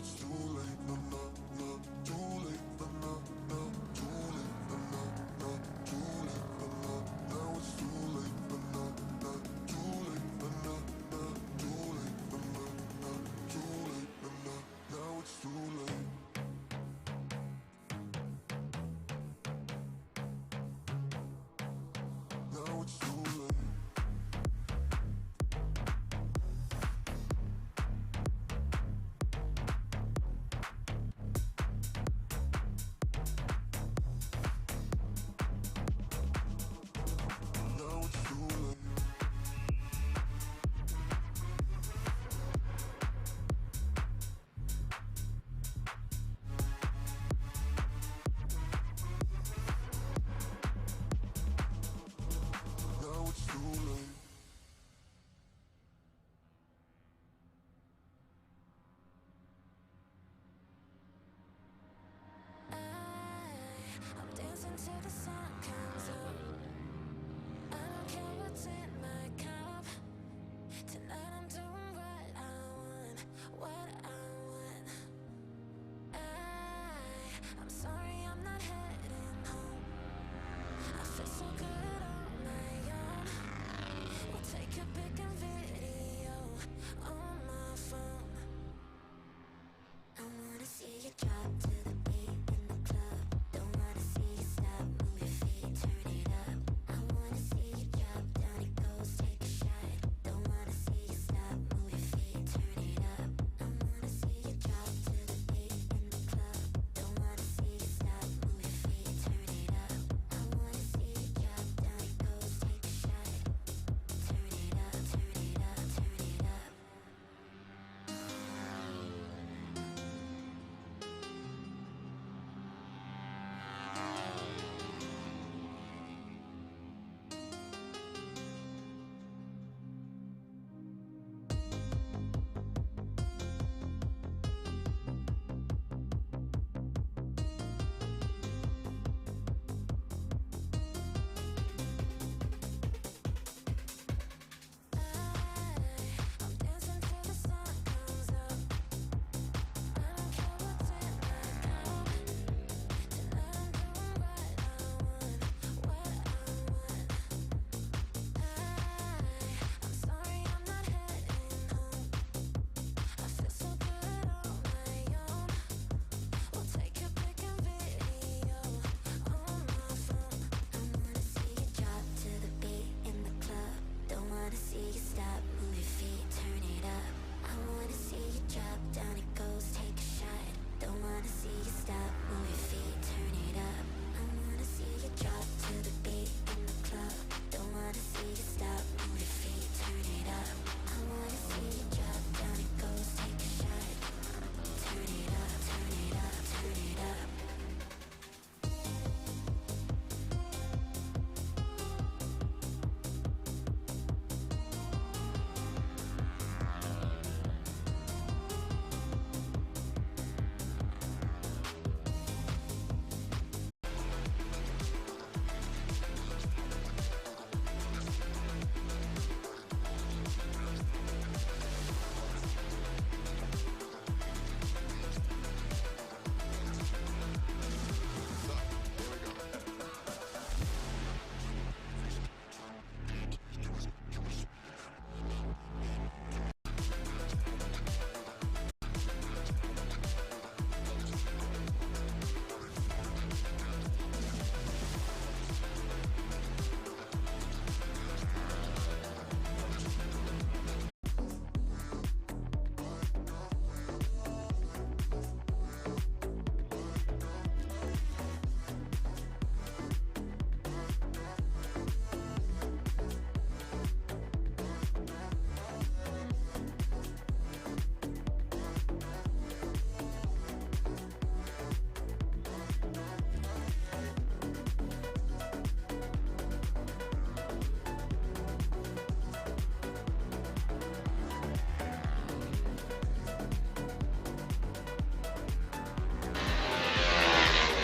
it's too late, no, no, no, too late, no, no, no, too late, no, no, no, too late, no, no, now it's too late, no, no, no, too late, no, no, no, too late, no, no, no, too late, no, no, now it's too late. Now it's too late.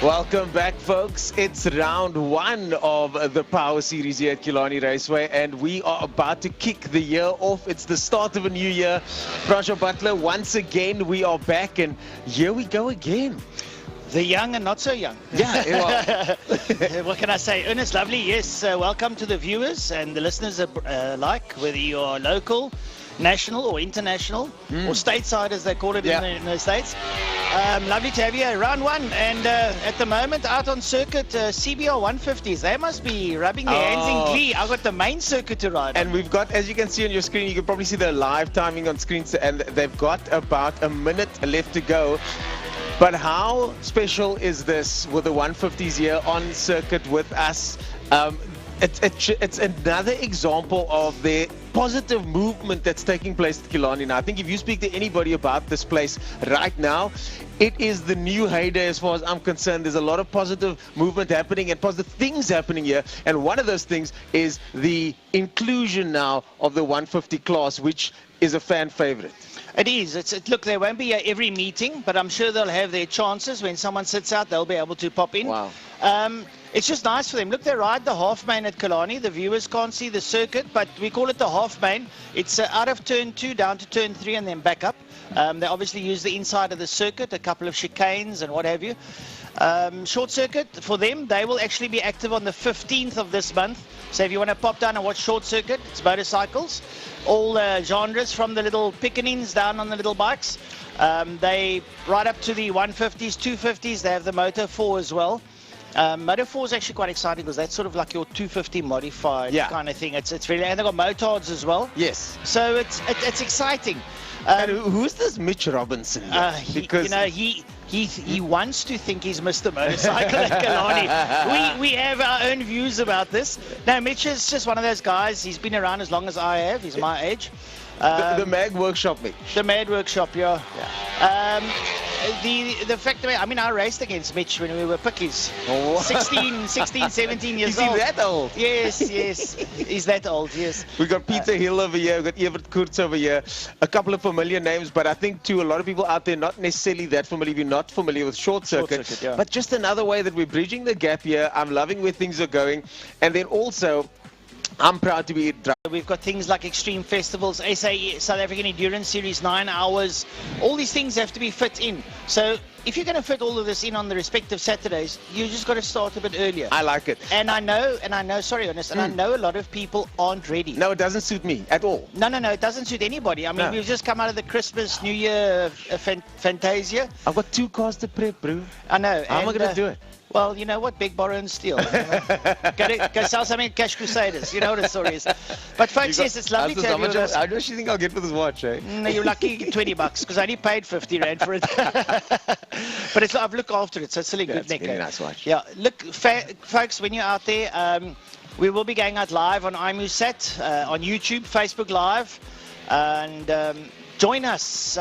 Welcome back, folks. It's round one of the Power Series here at Killarney Raceway, and we are about to kick the year off. It's the start of a new year. Francois Butler, once again, we are back, and here we go again. The young and not so young. Yeah. What can I say? Ernest, lovely. Yes, welcome to the viewers and the listeners alike, whether you're local, national or international, or stateside as they call it in the States. Lovely to have you. Round one, and at the moment out on circuit, CBR 150s. They must be rubbing their hands in glee. I've got the main circuit to ride And on. we've got, as you can see on your screen, you can probably see the live timing on screen, and they've got about a minute left to go. But how special is this with the 150s here on circuit with us? It's another example of the positive movement that's taking place at Killarney now. I think if you speak to anybody about this place right now, it is the new heyday as far as I'm concerned. There's a lot of positive movement happening and positive things happening here. And one of those things is the inclusion now of the 150 class, which is a fan favorite. It is. Look, they won't be at every meeting, but I'm sure they'll have their chances. When someone sits out, they'll be able to pop in. Wow. It's just nice for them. Look, they ride the half main at Killarney. The viewers can't see the circuit, but we call it the half main. It's out of turn 2 down to turn 3 and then back up. They obviously use the inside of the circuit, a couple of chicanes and what have you. Short circuit, for them, they will actually be active on the 15th of this month. So if you want to pop down and watch short circuit, it's motorcycles. All genres, from the little piccanins down on the little bikes. They ride up to the 150s, 250s. They have the Moto 4 as well. Moto 4 is actually quite exciting because that's sort of like your 250 modified kind of thing. It's really, and they've got motards as well. Yes. So it's exciting. And who's this Mitch Robinson? Because he wants to think he's Mr. Motorcycle at Killarney. We have our own views about this. Now, Mitch is just one of those guys. He's been around as long as I have. He's my age. The Mag Workshop, Mitch. The Mad Workshop, yeah. The fact that, I mean, I raced against Mitch when we were pickies. 16, 17 years old. Is he that old? Yes. He's that old, yes. We've got Peter Hill over here. We've got Evert Kurtz over here. A couple of familiar names, but I think, too, a lot of people out there not necessarily that familiar. We're not familiar with short circuit. But just another way that we're bridging the gap here. I'm loving where things are going. And then also, I'm proud to be We've got things like extreme festivals, SA South African Endurance Series, 9 hours. All these things have to be fit in. So if you're going to fit all of this in on the respective Saturdays, you just got to start a bit earlier. I like it. And I know, sorry, Ernest, and I know a lot of people aren't ready. No, it doesn't suit me at all. No, it doesn't suit anybody. I mean, we've just come out of the Christmas, New Year Fantasia. I've got 2 cars to prep, bro. I know. How am I going to do it? Well, you know what? Beg, borrow, and steal. Go sell something at Cash Crusaders. You know what the story is. But folks, yes, it's lovely to have you with us. How much do you think I'll get for this watch, eh? No, you're lucky, $20, because I only paid 50 Rand for it. But I've looked after it, so it's still a good neck. Really nice watch. Yeah, look, folks, when you're out there, we will be going out live on IMUSAT, on YouTube, Facebook Live, and join us.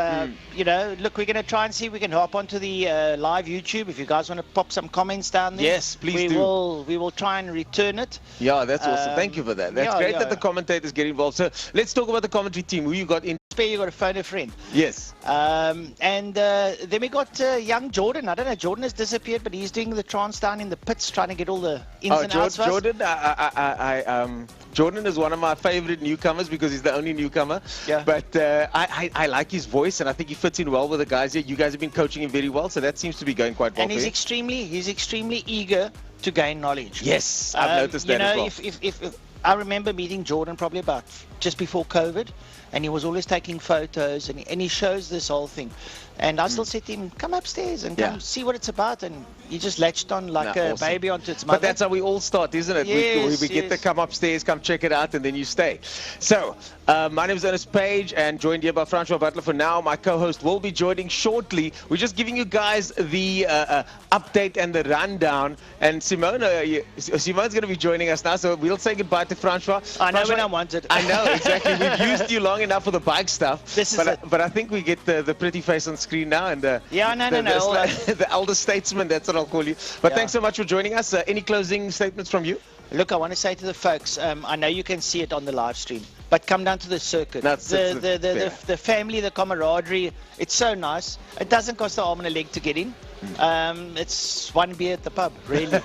You know, look, we're going to try and see if we can hop onto the live YouTube. If you guys want to pop some comments down there, yes, please do. We will try and return it. Yeah, that's awesome. Thank you for that. That's great that the commentators get involved. So let's talk about the commentary team. Who you got in? You got to phone a friend. Yes. And then we got young Jordan. I don't know, Jordan has disappeared, but he's doing the trance down in the pits, trying to get all the ins and outs. Jordan, Jordan is one of my favorite newcomers because he's the only newcomer. Yeah. But I like his voice, and I think he fits in well with the guys here. You guys have been coaching him very well, so that seems to be going quite well. And he's extremely eager to gain knowledge. Yes, I've noticed that as well. If I remember meeting Jordan probably about just before COVID, and he was always taking photos, and he shows this whole thing. And I still said to him, come upstairs and come see what it's about. And he just latched on like a baby onto its mother. But that's how we all start, isn't it? Yes, we get to come upstairs, come check it out, and then you stay. So, my name is Ernest Page, and joined here by Francois Butler for now. My co-host will be joining shortly. We're just giving you guys the update and the rundown. And Simone's going to be joining us now, so we'll say goodbye to Francois. I know when I wanted. I know, exactly. We've used you long enough for the bike stuff. This is it. But I think we get the pretty face on screen now, and no. The elder statesman, that's what I'll call you. But thanks so much for joining us. Any closing statements from you? Look, I want to say to the folks, I know you can see it on the live stream, but but come down to the circuit. The family, the camaraderie, it's so nice. It doesn't cost an arm and a leg to get in. It's one beer at the pub, really.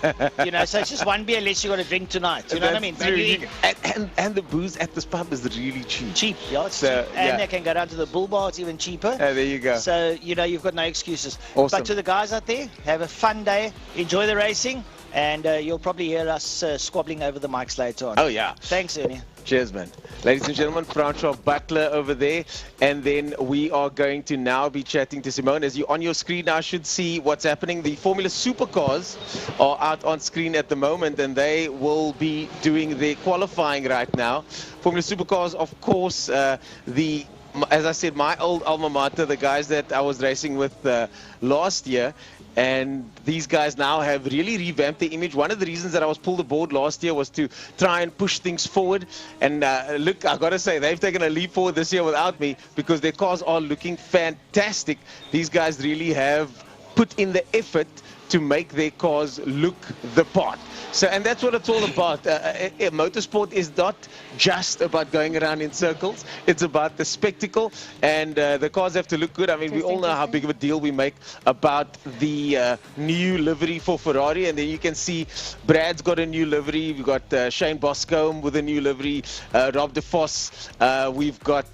You know, so it's just one beer less you got to drink tonight. You know what I mean? And the booze at this pub is really cheap. Cheap, yeah, it's cheap. And they can go down to the Bull Bar, it's even cheaper. There you go. So, you know, you've got no excuses. Awesome. But to the guys out there, have a fun day, enjoy the racing, and you'll probably hear us squabbling over the mics later on. Oh, yeah. Thanks, Ernie. Cheers, man. Ladies and gentlemen, Francois Butler over there. And then we are going to now be chatting to Simone. As you on your screen now should see what's happening. The Formula Supercars are out on screen at the moment, and they will be doing their qualifying right now. Formula Supercars, of course, as I said, my old alma mater, the guys that I was racing with last year. And these guys now have really revamped their image. One of the reasons that I was pulled aboard last year was to try and push things forward. And look, I got to say, they've taken a leap forward this year without me, because their cars are looking fantastic. These guys really have put in the effort to make their cars look the part. So, and that's what it's all about. Motorsport is not just about going around in circles. It's about the spectacle, and the cars have to look good. I mean, we all know how big of a deal we make about the new livery for Ferrari, and then you can see Brad's got a new livery. We've got Shane Boscombe with a new livery, Rob De Vos. We've got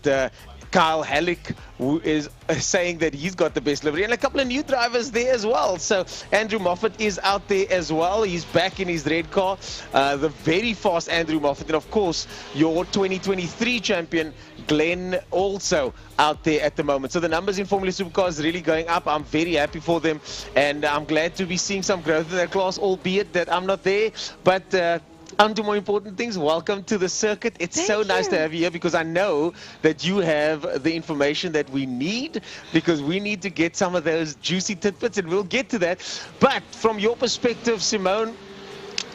Kyle Halleck, who is saying that he's got the best livery, and a couple of new drivers there as well. So Andrew Moffat is out there as well. He's back in his red car, the very fast Andrew Moffat, and of course your 2023 champion Glenn also out there at the moment. So the numbers in Formula Supercars really going up. I'm very happy for them, and I'm glad to be seeing some growth in that class, albeit that I'm not there. But on to more important things. Welcome to the circuit. It's so nice to have you here, because I know that you have the information that we need, because we need to get some of those juicy tidbits, and we'll get to that. But from your perspective, Simone,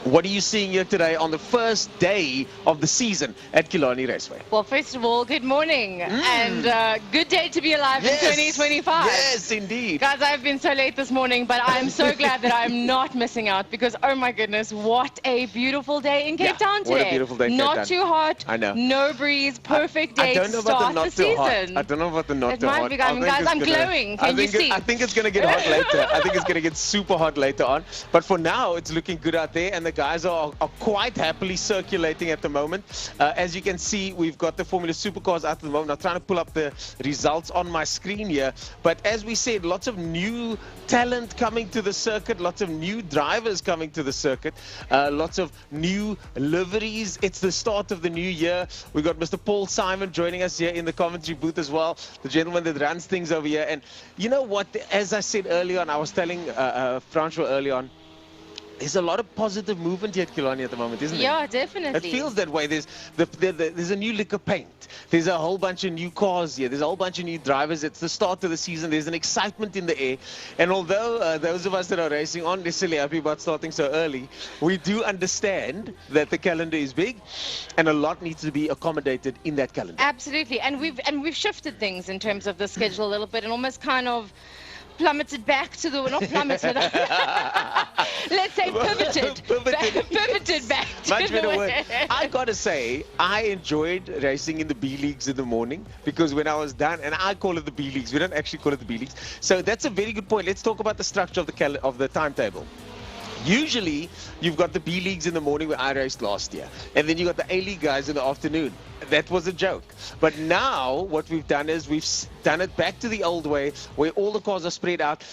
what are you seeing here today on the first day of the season at Killarney Raceway? Well, first of all, good morning and good day to be alive in 2025. Yes, indeed. Guys, I've been so late this morning, but I'm so glad that I'm not missing out, because, oh my goodness, what a beautiful day in Cape Town today. What a beautiful day in Cape Town. Not too hot, I know. no breeze, perfect day to start the season. I don't know about the not too hot. It might be, guys, I'm glowing. Can you see? I think it's going to get hot later. I think it's going to get super hot later on. But for now, it's looking good out there, and the guys are quite happily circulating at the moment. As you can see, we've got the Formula Supercars out at the moment. I'm trying to pull up the results on my screen here. But as we said, lots of new talent coming to the circuit, lots of new drivers coming to the circuit, lots of new liveries. It's the start of the new year. We've got Mr. Paul Simon joining us here in the commentary booth as well, the gentleman that runs things over here. And you know what, as I said earlier on, I was telling Francois early on, there's a lot of positive movement here at Killarney at the moment, isn't it? Yeah, definitely. It feels that way. There's a new lick of paint. There's a whole bunch of new cars here. There's a whole bunch of new drivers. It's the start of the season. There's an excitement in the air. And although those of us that are racing aren't necessarily happy about starting so early, we do understand that the calendar is big, and a lot needs to be accommodated in that calendar. Absolutely. And we've shifted things in terms of the schedule a little bit, and almost kind of plummeted back to the, not plummeted, let's say pivoted back to Much better the word. I gotta say, I enjoyed racing in the B leagues in the morning, because when I was done, and I call it the B leagues, we don't actually call it the B leagues. So that's a very good point. Let's talk about the structure of the timetable. Usually, you've got the B leagues in the morning, where I raced last year, and then you got the A league guys in the afternoon. That was a joke. But now, what we've done is we've done it back to the old way, where all the cars are spread out.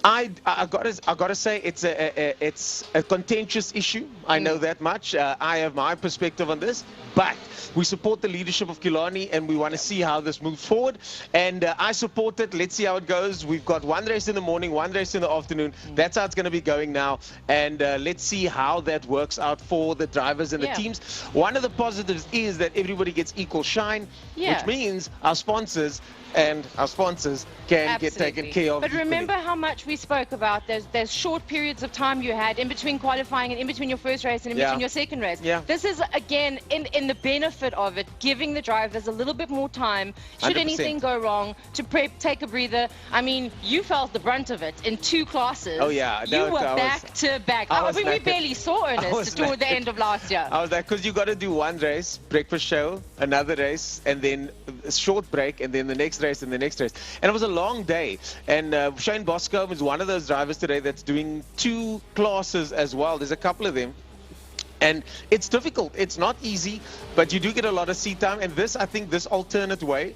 I gotta say, it's a contentious issue. I know that much. I have my perspective on this, but we support the leadership of Killarney, and we want to see how this moves forward. And I support it. Let's see how it goes. We've got one race in the morning, one race in the afternoon. That's how it's going to be going now. And let's see how that works out for the drivers and the teams. One of the positives is that everybody gets equal shine, which means our sponsors can get taken care of. But remember how much we spoke about there's short periods of time you had in between qualifying and in between your first race and in between your second race. This is, again, in the benefit of it, giving the drivers a little bit more time, should 100%. Anything go wrong, to take a breather. I mean, you felt the brunt of it in two classes. Oh, yeah. You were back to back. back. I mean, we barely saw Ernest toward the end of last year. I was like, because you got to do one race, breakfast show, another race, and then a short break, and then the next race, and the next race. And it was a long day. And Shane Boscombe is one of those drivers today that's doing 2 classes as well. There's a couple of them. And it's difficult. It's not easy, but you do get a lot of seat time. And this, I think, this alternate way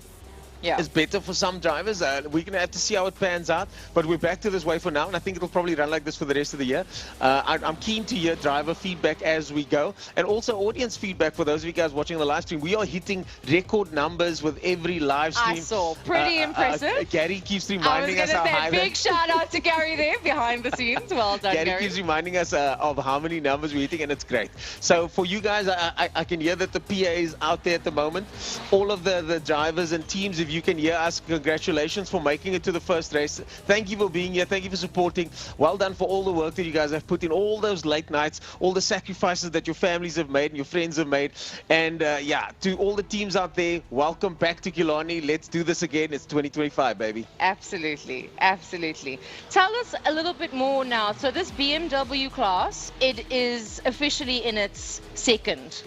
is better for some drivers. We're going to have to see how it pans out, but we're back to this way for now, and I think it'll probably run like this for the rest of the year. I'm keen to hear driver feedback as we go, and also audience feedback for those of you guys watching the live stream. We are hitting record numbers with every live stream. I saw. Pretty impressive. Gary keeps reminding us how high. Big shout out to Gary there behind the scenes. Well done, Gary. Gary keeps reminding us of how many numbers we're hitting, and it's great. So for you guys, I can hear that the PA is out there at the moment. All of the drivers and teams, if you can hear us, congratulations for making it to the first race. Thank you for being here. Thank you for supporting. Well done for all the work that you guys have put in, all those late nights, all the sacrifices that your families have made and your friends have made. And yeah, to all the teams out there, welcome back to Killarney. Let's do this again. It's 2025, baby. Absolutely. Absolutely. Tell us a little bit more now. So this BMW class, it is officially in its second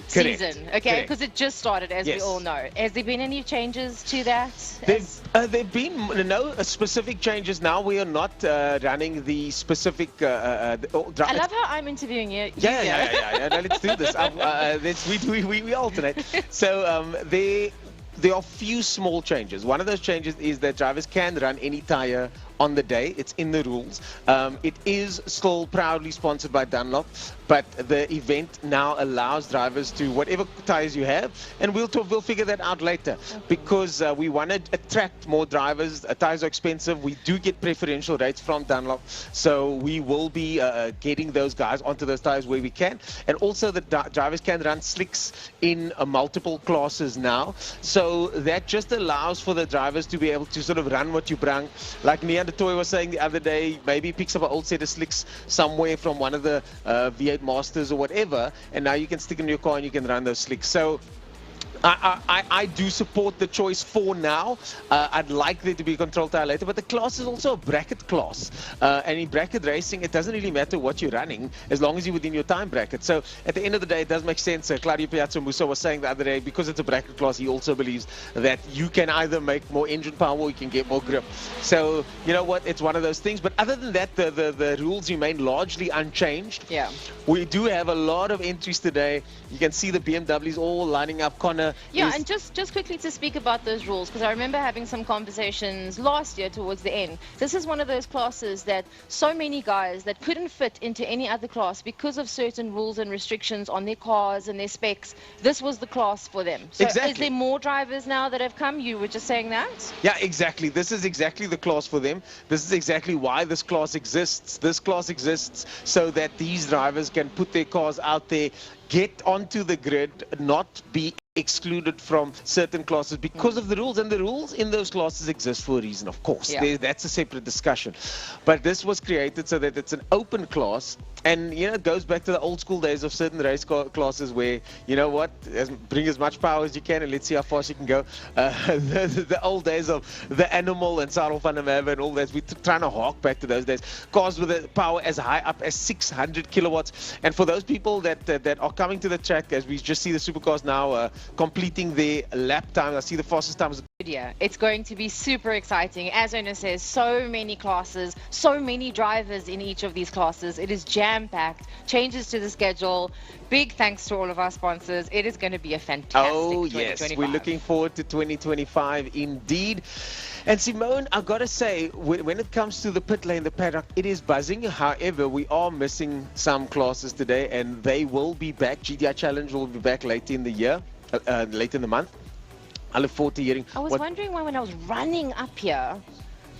season, okay, because it just started, as we all know. Has there been any changes to that? There've been no specific changes. Now we are not running the specific. I love how I'm interviewing you. Yeah. No, let's do this. We alternate. So there are few small changes. One of those changes is that drivers can run any tire on the day. It's in the rules. It is still proudly sponsored by Dunlop, but the event now allows drivers to whatever tires you have, and we'll figure that out later, because we want to attract more drivers. Tires are expensive. We do get preferential rates from Dunlop, so we will be getting those guys onto those tires where we can. And also the drivers can run slicks in multiple classes now, so that just allows for the drivers to be able to sort of run what you bring. Like Nean de Toy was saying the other day, maybe picks up an old set of slicks somewhere from one of the V8 Masters or whatever, and now you can stick in your car and you can run those slicks. So I do support the choice for now. I'd like there to be a control tire later, but the class is also a bracket class. And in bracket racing, it doesn't really matter what you're running as long as you're within your time bracket. So at the end of the day, it does make sense. Claudio Piazza Musa was saying the other day, because it's a bracket class, he also believes that you can either make more engine power or you can get more grip. So, you know what? It's one of those things. But other than that, the rules remain largely unchanged. Yeah. We do have a lot of entries today. You can see the BMWs all lining up. Connor. Yeah, and just quickly to speak about those rules, because I remember having some conversations last year towards the end. This is one of those classes that so many guys that couldn't fit into any other class because of certain rules and restrictions on their cars and their specs. This was the class for them. So exactly. Is there more drivers now that have come? You were just saying that? Yeah, exactly. This is exactly the class for them. This is exactly why this class exists. This class exists so that these drivers can put their cars out there, get onto the grid, not be excluded from certain classes because of the rules, and the rules in those classes exist for a reason, of course. That's a separate discussion, but this was created so that it's an open class. And you know, it goes back to the old school days of certain race classes where, you know what, bring as much power as you can and let's see how fast you can go. The old days of the Animal and Sarel van der Merwe and all that, we're trying to hark back to those days. Cars with a power as high up as 600 kilowatts. And for those people that are coming to the track, as we just see the supercars now completing their lap times, I see the fastest times. Yeah, it's going to be super exciting. As Ernest says, so many classes, so many drivers in each of these classes. It is jam-packed. Changes to the schedule. Big thanks to all of our sponsors. It is going to be a fantastic 2025. Yes, we're looking forward to 2025 indeed. And Simone, I've got to say, when it comes to the pit lane, the paddock, it is buzzing. However, we are missing some classes today, and they will be back. GTI Challenge will be back later in the year, later in the month. I look forward to hearing. I was wondering why when I was running up here,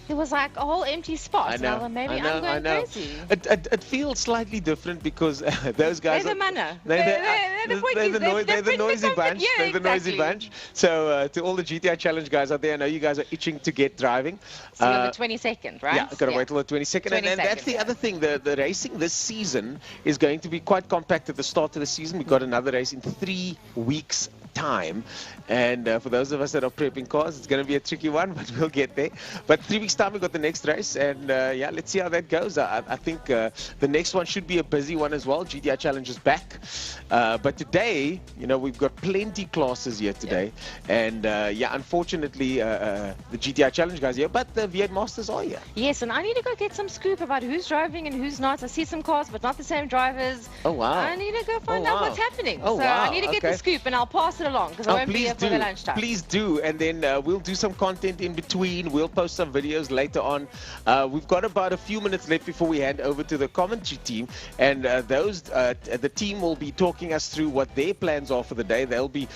there was like a whole empty spot. I know. And maybe I'm going crazy. It feels slightly different because those guys. They're the manner. They're the noisy bunch. Yeah, they're the noisy bunch. So to all the GTI Challenge guys out there, I know you guys are itching to get driving. So on the 22nd, right? Yeah, got to wait till the 22nd. And that's the other thing. The racing this season is going to be quite compact at the start of the season. We've got another race in 3 weeks' time. And for those of us that are prepping cars, it's going to be a tricky one, but we'll get there. But 3 weeks' time, we've got the next race. And yeah, let's see how that goes. I think the next one should be a busy one as well. GTI Challenge is back. But today, you know, we've got plenty classes here today. And yeah, unfortunately, the GTI Challenge guys here, but the V8 Masters are here. Yes, and I need to go get some scoop about who's driving and who's not. I see some cars, but not the same drivers. Oh, wow. I need to go find out what's happening. Oh, so wow. I need to get the scoop, and I'll pass it along, because I won't be here for the lunchtime. Please do. And then we'll do some content in between. We'll post some videos later on. We've got about a few minutes left before we hand over to the commentary team. And the team will be talking us through what their plans are for the day. They'll be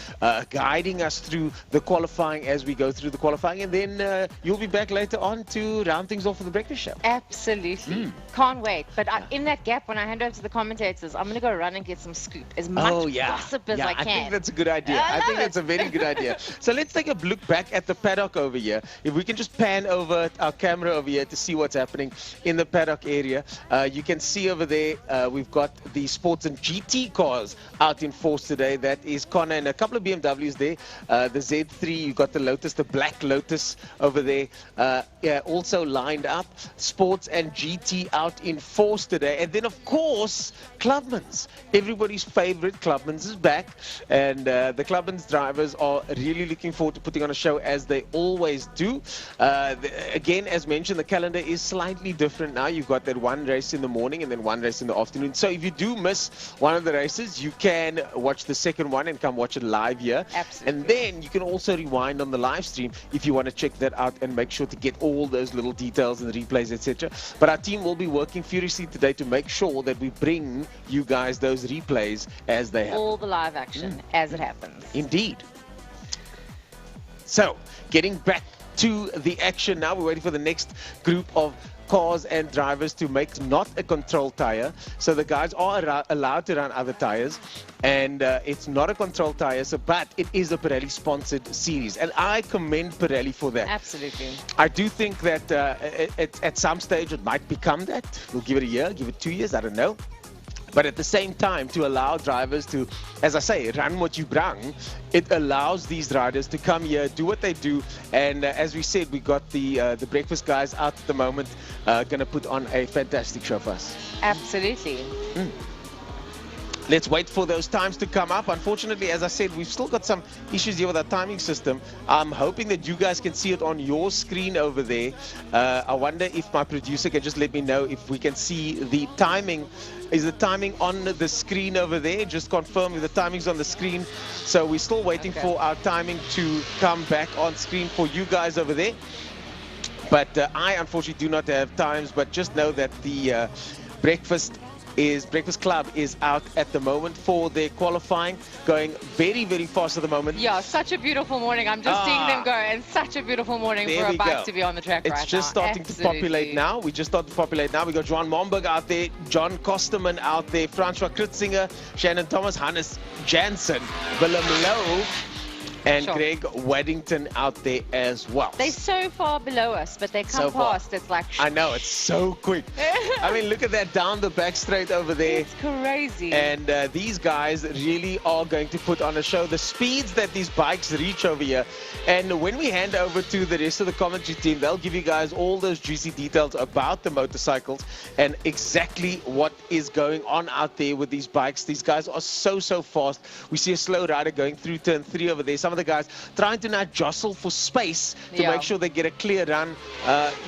guiding us through the qualifying as we go through the qualifying. And then you'll be back later on to round things off for the breakfast show. Absolutely. Can't wait. But in that gap, when I hand over to the commentators, I'm going to go run and get some scoop. As much gossip as I can. I think that's a good idea. I think that's a very good idea. So let's take a look back at the paddock over here. If we can just pan over our camera over here to see what's happening in the paddock area. You can see over there, we've got the sports and GT cars out in force today. That is Connor and a couple of BMWs there. The Z3, you've got the Lotus, the black Lotus over there. Yeah, also lined up. Sports and GT out in force today. And then, of course, Clubman's. Everybody's favorite Clubman's is back. And the Clubman's drivers are really looking forward to putting on a show, as they always do. Again, as mentioned, the calendar is slightly different now. You've got that one race in the morning and then one race in the afternoon. So if you do miss one of the races, you can watch the second one and come watch it live here. Absolutely. And then you can also rewind on the live stream if you want to check that out and make sure to get all those little details and replays, etc. But our team will be working furiously today to make sure that we bring you guys those replays as they happen. All the live action as it happens. Indeed. So, getting back to the action now, we're waiting for the next group of cars and drivers to make not a control tire. So the guys are allowed to run other tires, and it's not a control tire, but it is a Pirelli sponsored series, and I commend Pirelli for that. Absolutely. I do think that at some stage it might become that. We'll give it a year, give it 2 years, I don't know. But at the same time, to allow drivers to, as I say, run what you bring, it allows these riders to come here, do what they do. And as we said, we got the breakfast guys out at the moment, going to put on a fantastic show for us. Absolutely. Let's wait for those times to come up. Unfortunately, as I said, we've still got some issues here with our timing system. I'm hoping that you guys can see it on your screen over there. I wonder if my producer can just let me know if we can see the timing. Is the timing on the screen over there? Just confirm if the timing's on the screen. So we're still waiting for our timing to come back on screen for you guys over there. But I unfortunately do not have times, but just know that the Breakfast Club is out at the moment for their qualifying, going very, very fast at the moment. Yeah, such a beautiful morning. I'm just seeing them go, and such a beautiful morning for a bike to be on the track right now. It's just starting to populate now. We just started to populate now. We got Johan Momberg out there, John Kosterman out there, Francois Kritzinger, Shannon Thomas, Hannes Jansen, Willem Lowe, and Greg Waddington out there as well. They're so far below us, but they come past. It's like... I know, it's so quick. I mean, look at that down the back straight over there. It's crazy. And these guys really are going to put on a show. The speeds that these bikes reach over here. And when we hand over to the rest of the commentary team, they'll give you guys all those juicy details about the motorcycles and exactly what is going on out there with these bikes. These guys are so fast. We see a slow rider going through turn 3 over there. Some of the guys trying to now jostle for space to make sure they get a clear run.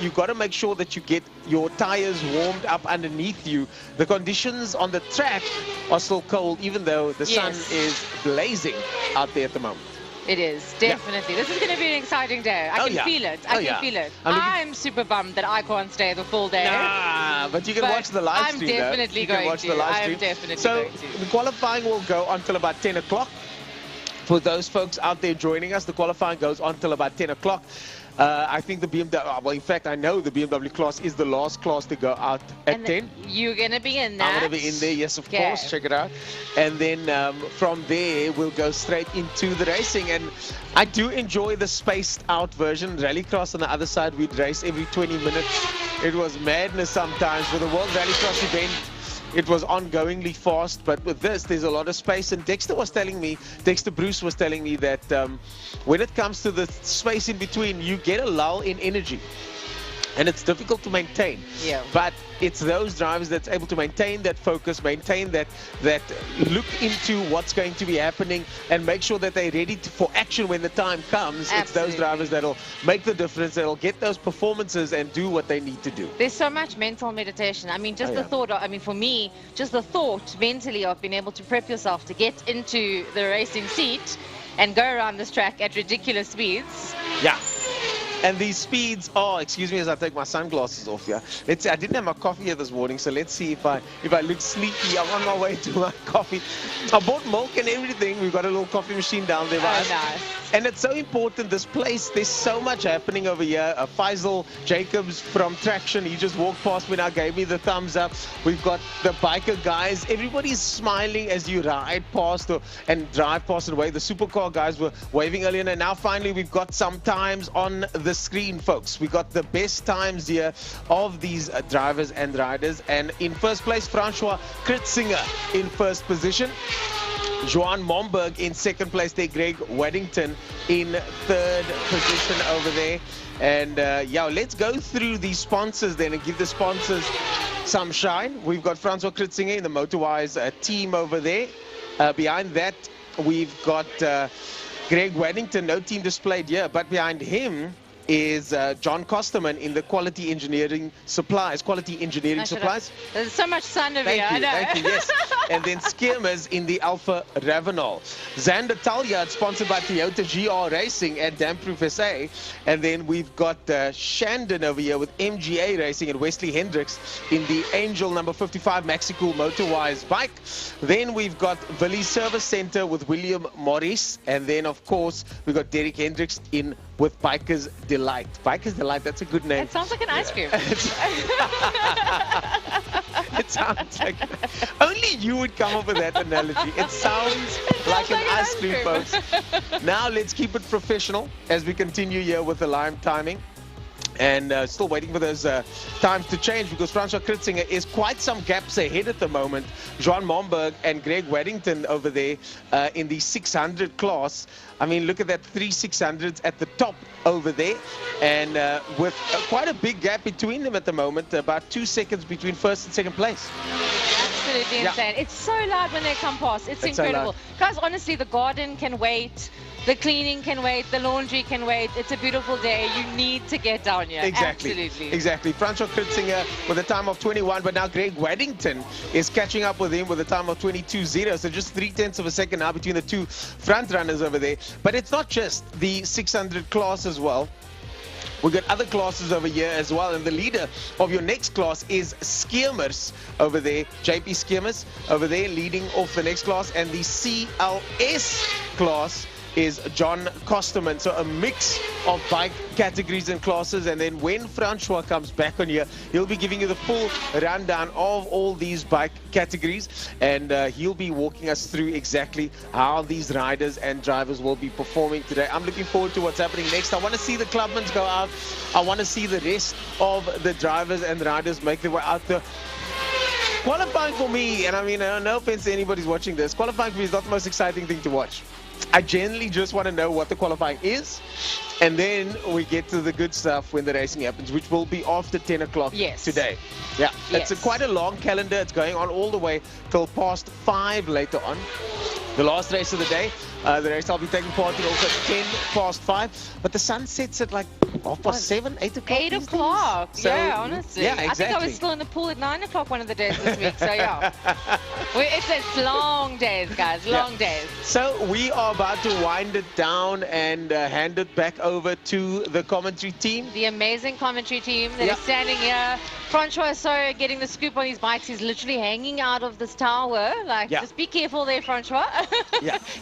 You've got to make sure that you get your tires warmed up underneath you. The conditions on the track are still cold, even though the sun is blazing out there at the moment. It is, definitely. This is going to be an exciting day. I can feel it. I can feel it. I'm super bummed that I can't stay the full day. But you can watch the live stream. I'm definitely going to. I'm definitely going to. So the qualifying will go until about 10 o'clock. For those folks out there joining us, the qualifying goes on till about 10 o'clock. I think the BMW, well, in fact, I know the BMW class is the last class to go out at 10. You're going to be in that? I'm going to be in there, yes, of course. Check it out. And then from there, we'll go straight into the racing. And I do enjoy the spaced out version. Rallycross on the other side, we'd race every 20 minutes. It was madness sometimes. With the World Rallycross event it was ongoingly fast. But with this, there's a lot of space. And Dexter Bruce was telling me that when it comes to the space in between, you get a lull in energy. And it's difficult to maintain. Yeah. But it's those drivers that's able to maintain that focus, maintain that look into what's going to be happening, and make sure that they're ready for action when the time comes. Absolutely. It's those drivers that'll make the difference, that'll get those performances and do what they need to do. There's so much mental meditation. I mean, just the thought, for me, just the thought mentally of being able to prep yourself to get into the racing seat and go around this track at ridiculous speeds. Yeah. And these speeds are, excuse me as I take my sunglasses off here. Let's see, I didn't have my coffee here this morning, so let's see if I look sleepy. I'm on my way to my coffee. I bought milk and everything. We've got a little coffee machine down there. Right? Oh, nice. And it's so important, this place, there's so much happening over here. Faisal Jacobs from Traction, he just walked past me now, gave me the thumbs up. We've got the biker guys. Everybody's smiling as you ride past and drive past and away. The Supercar guys were waving earlier, and now finally we've got some times on the screen, folks. We got the best times here of these drivers and riders. And in first place, Francois Kritzinger in first position. Johan Momberg in second place there. Greg Waddington in third position over there. And yeah, let's go through the sponsors then and give the sponsors some shine. We've got Francois Kritzinger in the Motorwise team over there. Behind that, we've got Greg Waddington, no team displayed here, but behind him is John Kosterman in the Quality Engineering Supplies. There's so much sun over here. Thank you, yes. And then Skiermers in the Alpha Ravenol. Xander Talyard, sponsored by Toyota GR Racing and Damproof SA. And then we've got Shandon over here with MGA Racing and Wesley Hendricks in the Angel number 55 Maxicool Motorwise bike. Then we've got Valley Service Center with William Morris. And then, of course, we've got Derek Hendricks in with Bikers Delight. Bikers Delight, that's a good name. It sounds like an ice cream. It sounds like... Only you would come up with that analogy. It sounds like an ice cream, folks. Now let's keep it professional as we continue here with the live timing. And still waiting for those times to change, because Francois Kritzinger is quite some gaps ahead at the moment. Johan Momberg and Greg Waddington over there in the 600 class. I mean, look at that, 3 600s at the top over there. And with quite a big gap between them at the moment, about 2 seconds between first and second place. Absolutely insane. It's so loud when they come past. It's incredible. So guys, honestly, the garden can wait. The cleaning can wait, the laundry can wait. It's a beautiful day. You need to get down here. Exactly. Absolutely. Exactly. Francois Kritzinger with a time of 21, but now Greg Waddington is catching up with him with a time of 22.0. So just 0.3 of a second now between the two front runners over there. But it's not just the 600 class as well. We've got other classes over here as well, and the leader of your next class is Skiermers over there, JP Skiermers over there leading off the next class, and the CLS class is John Kosterman. So a mix of bike categories and classes, and then when Francois comes back on here, he'll be giving you the full rundown of all these bike categories, and he'll be walking us through exactly how these riders and drivers will be performing today. I'm looking forward to what's happening next. I want to see the Clubmans go out. I want to see the rest of the drivers and riders make their way out there. Qualifying for me, and I mean, no offense to anybody's watching this, qualifying for me is not the most exciting thing to watch. I generally just want to know what the qualifying is, and then we get to the good stuff when the racing happens, which will be after 10 o'clock today. Yeah, it's quite a long calendar. It's going on all the way till past 5 later on. The last race of the day, the race I'll be taking part in also at 10 past 5, but the sun sets at like 7:30, 8 o'clock. 8 o'clock. So, yeah, honestly. Yeah, exactly. I think I was still in the pool at 9 o'clock one of the days this week. So yeah, it's long days, guys. Long days. So we are about to wind it down and hand it back over to the commentary team. The amazing commentary team that is standing here. Francois is so getting the scoop on these bikes. He's literally hanging out of this tower. Like, just be careful there, Francois.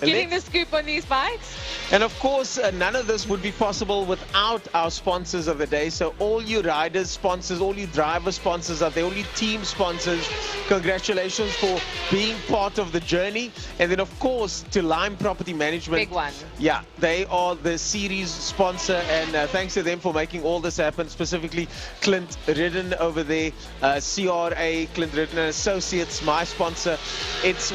Getting the scoop on these bikes. And of course, none of this would be possible without our sponsors of the day. So all you riders sponsors, all you driver sponsors out there, all you team sponsors, congratulations for being part of the journey. And then of course to Lime Property Management. Big one. Yeah, they are the series sponsor, and thanks to them for making all this happen, specifically Clint Ridden over over there. CRA, Clinton and Associates, my sponsor. It's,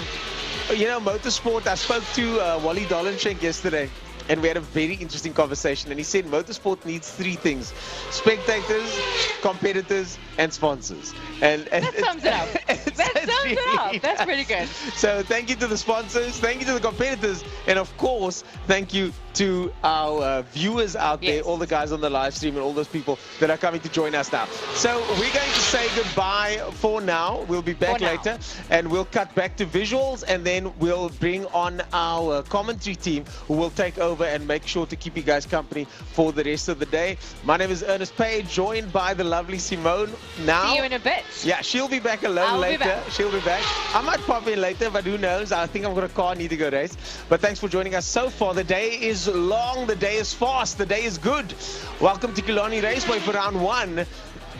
you know, Motorsport. I spoke to Wally Dolenschenk yesterday, and we had a very interesting conversation, and he said Motorsport needs 3 things: spectators, competitors, and sponsors. And that sums it up. That sums it up. That's pretty good. So thank you to the sponsors, thank you to the competitors, and of course, thank you to our viewers out there, all the guys on the live stream and all those people that are coming to join us now. So we're going to say goodbye for now. We'll be back later, and we'll cut back to visuals, and then we'll bring on our commentary team, who will take over and make sure to keep you guys company for the rest of the day. My name is Ernest Page, joined by the lovely Simone. Now, see you in a bit. Yeah, she'll be back alone later. She'll be back. I might pop in later, but who knows? I think I've got a car, need to go race. But thanks for joining us so far. The day is long, the day is fast, the day is good. Welcome to Killarney Raceway for round 1.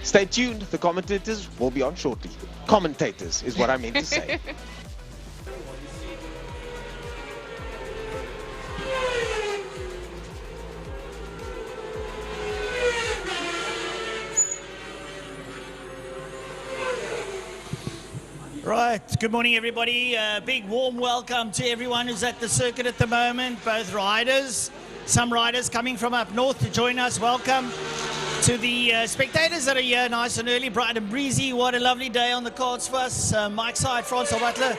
Stay tuned. The commentators will be on shortly. Commentators is what I meant to say. Right, good morning everybody. Big warm welcome to everyone who's at the circuit at the moment, both riders, some riders coming from up north to join us. Welcome to the spectators that are here nice and early, bright and breezy. What a lovely day on the cards for us. Mike Side, Francois Butler.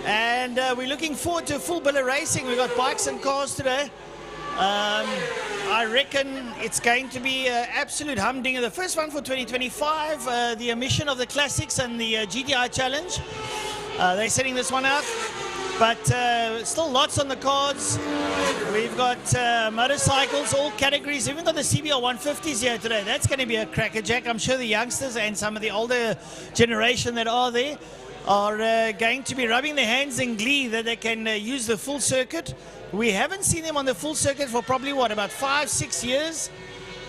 And we're looking forward to a full bill of racing. We've got bikes and cars today. I reckon it's going to be an absolute humdinger. The first one for 2025, the emission of the Classics and the GTI Challenge. They're setting this one out, but still lots on the cards. We've got motorcycles, all categories. Even got the CBR 150s here today. That's going to be a crackerjack. I'm sure the youngsters and some of the older generation that are there are going to be rubbing their hands in glee that they can use the full circuit. We haven't seen them on the full circuit for probably, what, about 5-6 years?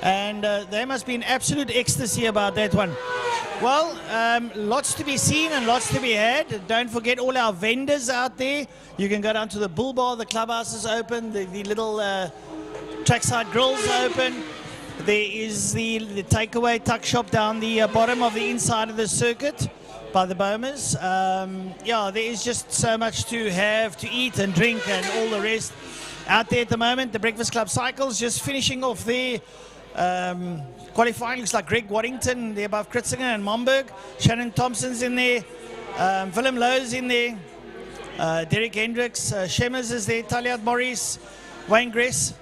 And they must be in absolute ecstasy about that one. Well, lots to be seen and lots to be had. Don't forget all our vendors out there. You can go down to the Bull Bar, the clubhouse is open, the little trackside grills open. There is the takeaway tuck shop down the bottom of the inside of the circuit by the Bombers. Yeah, there is just so much to have, to eat and drink and all the rest out there at the moment. The Breakfast Club Cycles just finishing off their qualifying. Looks like Greg Waddington there above Kritzinger and Momberg. Shannon Thompson's in there. Willem Lowe's in there. Derek Hendricks. Shemmers is there. Taliad Morris. Wayne Gress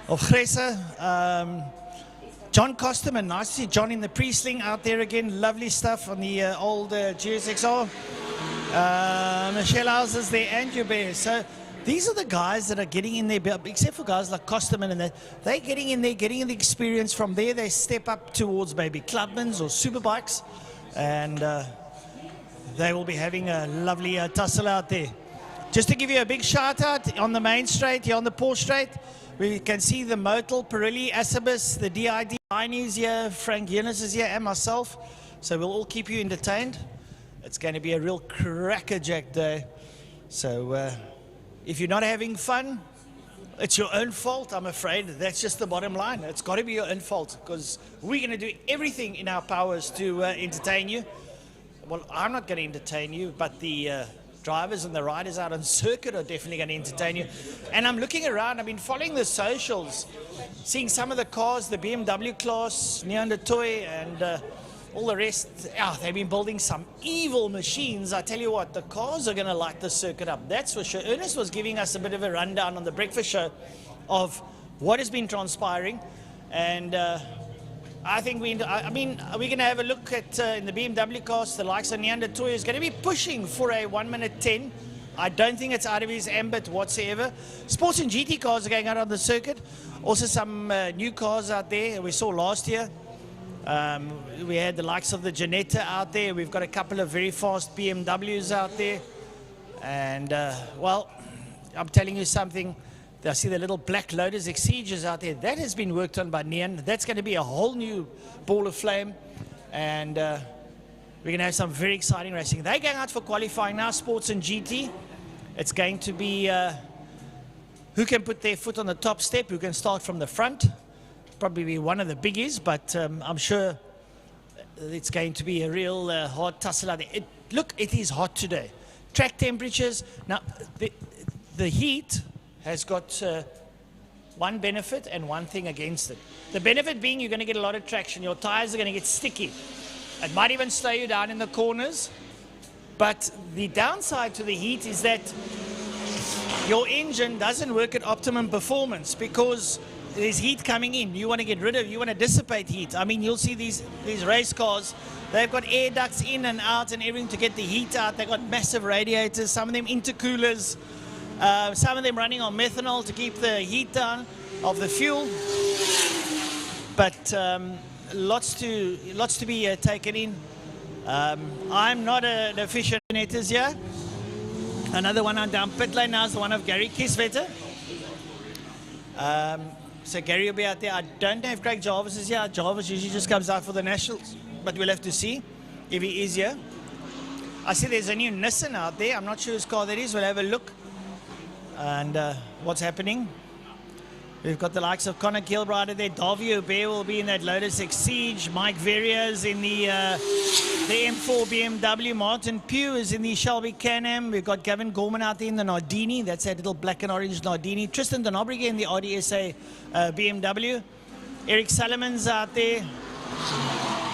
of Gresse. John Costerman, nice to see John in the pre-sling out there again. Lovely stuff on the old GSXR. Michelle House is there, and Hubert. So these are the guys that are getting in there, except for guys like Costerman and that. They're getting in there, getting the experience. From there, they step up towards maybe Clubmans or Superbikes. And they will be having a lovely tussle out there. Just to give you a big shout out on the main straight, here on the Porsche straight, we can see the Motul, Pirelli, Asibus, the DID, Chinese here, Frank Yenis is here, and myself. So we'll all keep you entertained. It's going to be a real crackerjack day. So if you're not having fun, it's your own fault, I'm afraid. That's just the bottom line. It's got to be your own fault, because we're going to do everything in our powers to entertain you. Well, I'm not going to entertain you, but the drivers and the riders out on circuit are definitely going to entertain you. And I'm looking around, I've been following the socials, seeing some of the cars, the BMW class, Neandertoy, and all the rest. Yeah, they've been building some evil machines. I tell you what, the cars are going to light the circuit up, that's for sure. Ernest was giving us a bit of a rundown on the breakfast show of what has been transpiring. And I think we're going to have a look at in the BMW cars, the likes of Neandertoy is going to be pushing for a 1 minute 10. I don't think it's out of his ambit whatsoever. Sports and GT cars are going out on the circuit. Also some new cars out there we saw last year. We had the likes of the Janetta out there. We've got a couple of very fast BMWs out there. And, well, I'm telling you something. I see the little black Lotus Exiges out there. That has been worked on by Nian. That's going to be a whole new ball of flame. And we're going to have some very exciting racing. They're going out for qualifying now, Sports and GT. It's going to be who can put their foot on the top step, who can start from the front. Probably be one of the biggies, but I'm sure it's going to be a real hard tussle out there. Look, it is hot today. Track temperatures. Now, the heat has got one benefit and one thing against it. The benefit being you're going to get a lot of traction. Your tires are going to get sticky. It might even slow you down in the corners. But the downside to the heat is that your engine doesn't work at optimum performance because there's heat coming in. You want to get rid of, you want to dissipate heat. I mean, you'll see these race cars, they've got air ducts in and out and everything to get the heat out. They've got massive radiators, some of them intercoolers, some of them running on methanol to keep the heat down of the fuel. But lots to be taken in. I'm not an aficionado here. Another one on down pit lane now is the one of Gary Kisvetter. So Gary will be out there. I don't know if Craig Jarvis is here. Jarvis usually just comes out for the Nationals, but we'll have to see if he is here. I see there's a new Nissan out there. I'm not sure whose car that is. We'll have a look and what's happening. We've got the likes of Connor Kilbride there. Davio Bear will be in that Lotus Exige. Mike Verrier's in the M4 BMW. Martin Pugh is in the Shelby Can-Am. We've got Gavin Gorman out there in the Nardini. That's that little black and orange Nardini. Tristan Denobriga in the RDSA BMW. Eric Salomon's out there.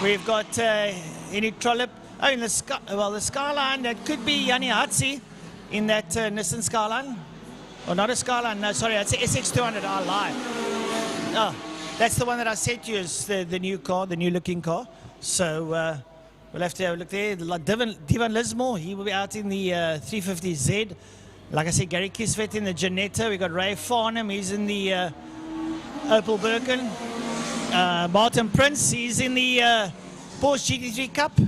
We've got Henny Trollip. Oh, in the Skyline, that could be Yanni Hatzi in that Nissan Skyline. Oh, not a Skyline, no, sorry, that's SX200, I lied. Oh, that's the one that I said to you is the new car, the new looking car. So we'll have to have a look there. Divan Lismore, he will be out in the 350Z. Like I said, Gary Kisvet in the Janetta. We've got Ray Farnham, he's in the Opel Birkin. Martin Prince, he's in the Porsche GT3 Cup.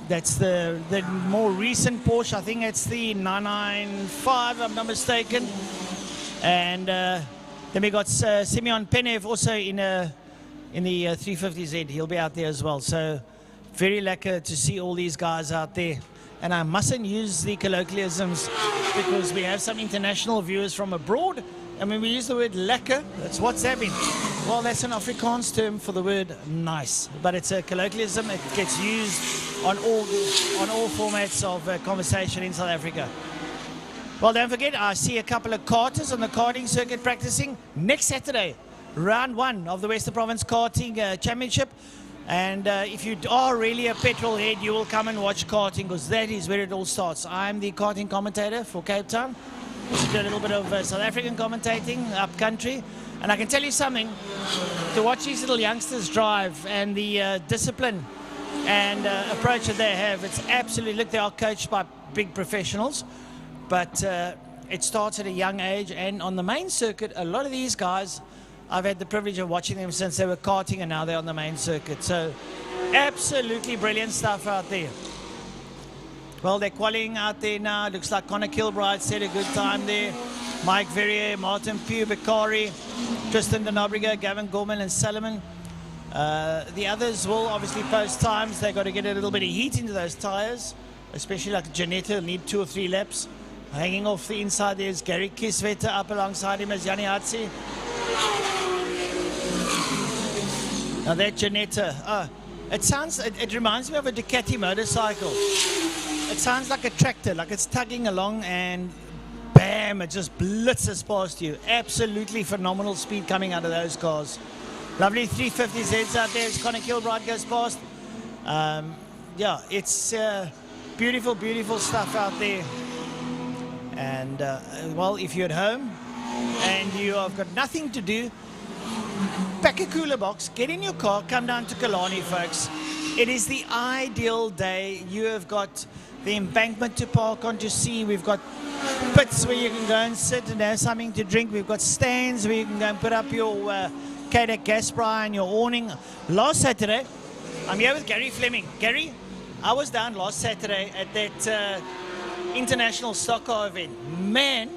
That's the more recent Porsche. I think it's the 995, if I'm not mistaken. And then we got Simeon Penev also in the 350Z. He'll be out there as well. So very lekker to see all these guys out there. And I mustn't use the colloquialisms because we have some international viewers from abroad. And when we use the word lekker, that's what's happening. Well, that's an Afrikaans term for the word nice, but it's a colloquialism. It gets used on all formats of conversation in South Africa. Well, don't forget, I see a couple of karters on the karting circuit practicing next Saturday, round 1 of the Western Province Karting Championship. And if you are really a petrol head, you will come and watch karting because that is where it all starts. I'm the karting commentator for Cape Town. Do a little bit of South African commentating up country, and I can tell you something, to watch these little youngsters drive and the discipline and approach that they have, it's absolutely, look, they are coached by big professionals, but it starts at a young age. And on the main circuit, a lot of these guys, I've had the privilege of watching them since they were karting, and now they're on the main circuit. So absolutely brilliant stuff out there. Well, they're qualifying out there now. Looks like Connor Kilbride set a good time there. Mike Verrier, Martin Pugh, Bakari, Tristan Denobriga, Gavin Gorman and Salomon. The others will obviously post times. They've got to get a little bit of heat into those tyres, especially like Janetta, need 2 or 3 laps. Hanging off the inside there's Gary Kisvetter, up alongside him as Yanni Hatzi. Now that Janetta, it reminds me of a Ducati motorcycle. It sounds like a tractor, like it's tugging along, and bam, it just blitzes past you. Absolutely phenomenal speed coming out of those cars. Lovely 350Zs out there as Connor Kilbride goes past. Yeah, it's beautiful, beautiful stuff out there. And, well, if you're at home and you have got nothing to do, pack a cooler box, get in your car, come down to Killarney, folks. It is the ideal day. You have got the embankment to park on to see. We've got pits where you can go and sit and have something to drink. We've got stands where you can go and put up your Kodak gas bra and your awning. Last Saturday, I'm here with Gary Fleming. Gary, I was down last Saturday at that international stock car event. Man,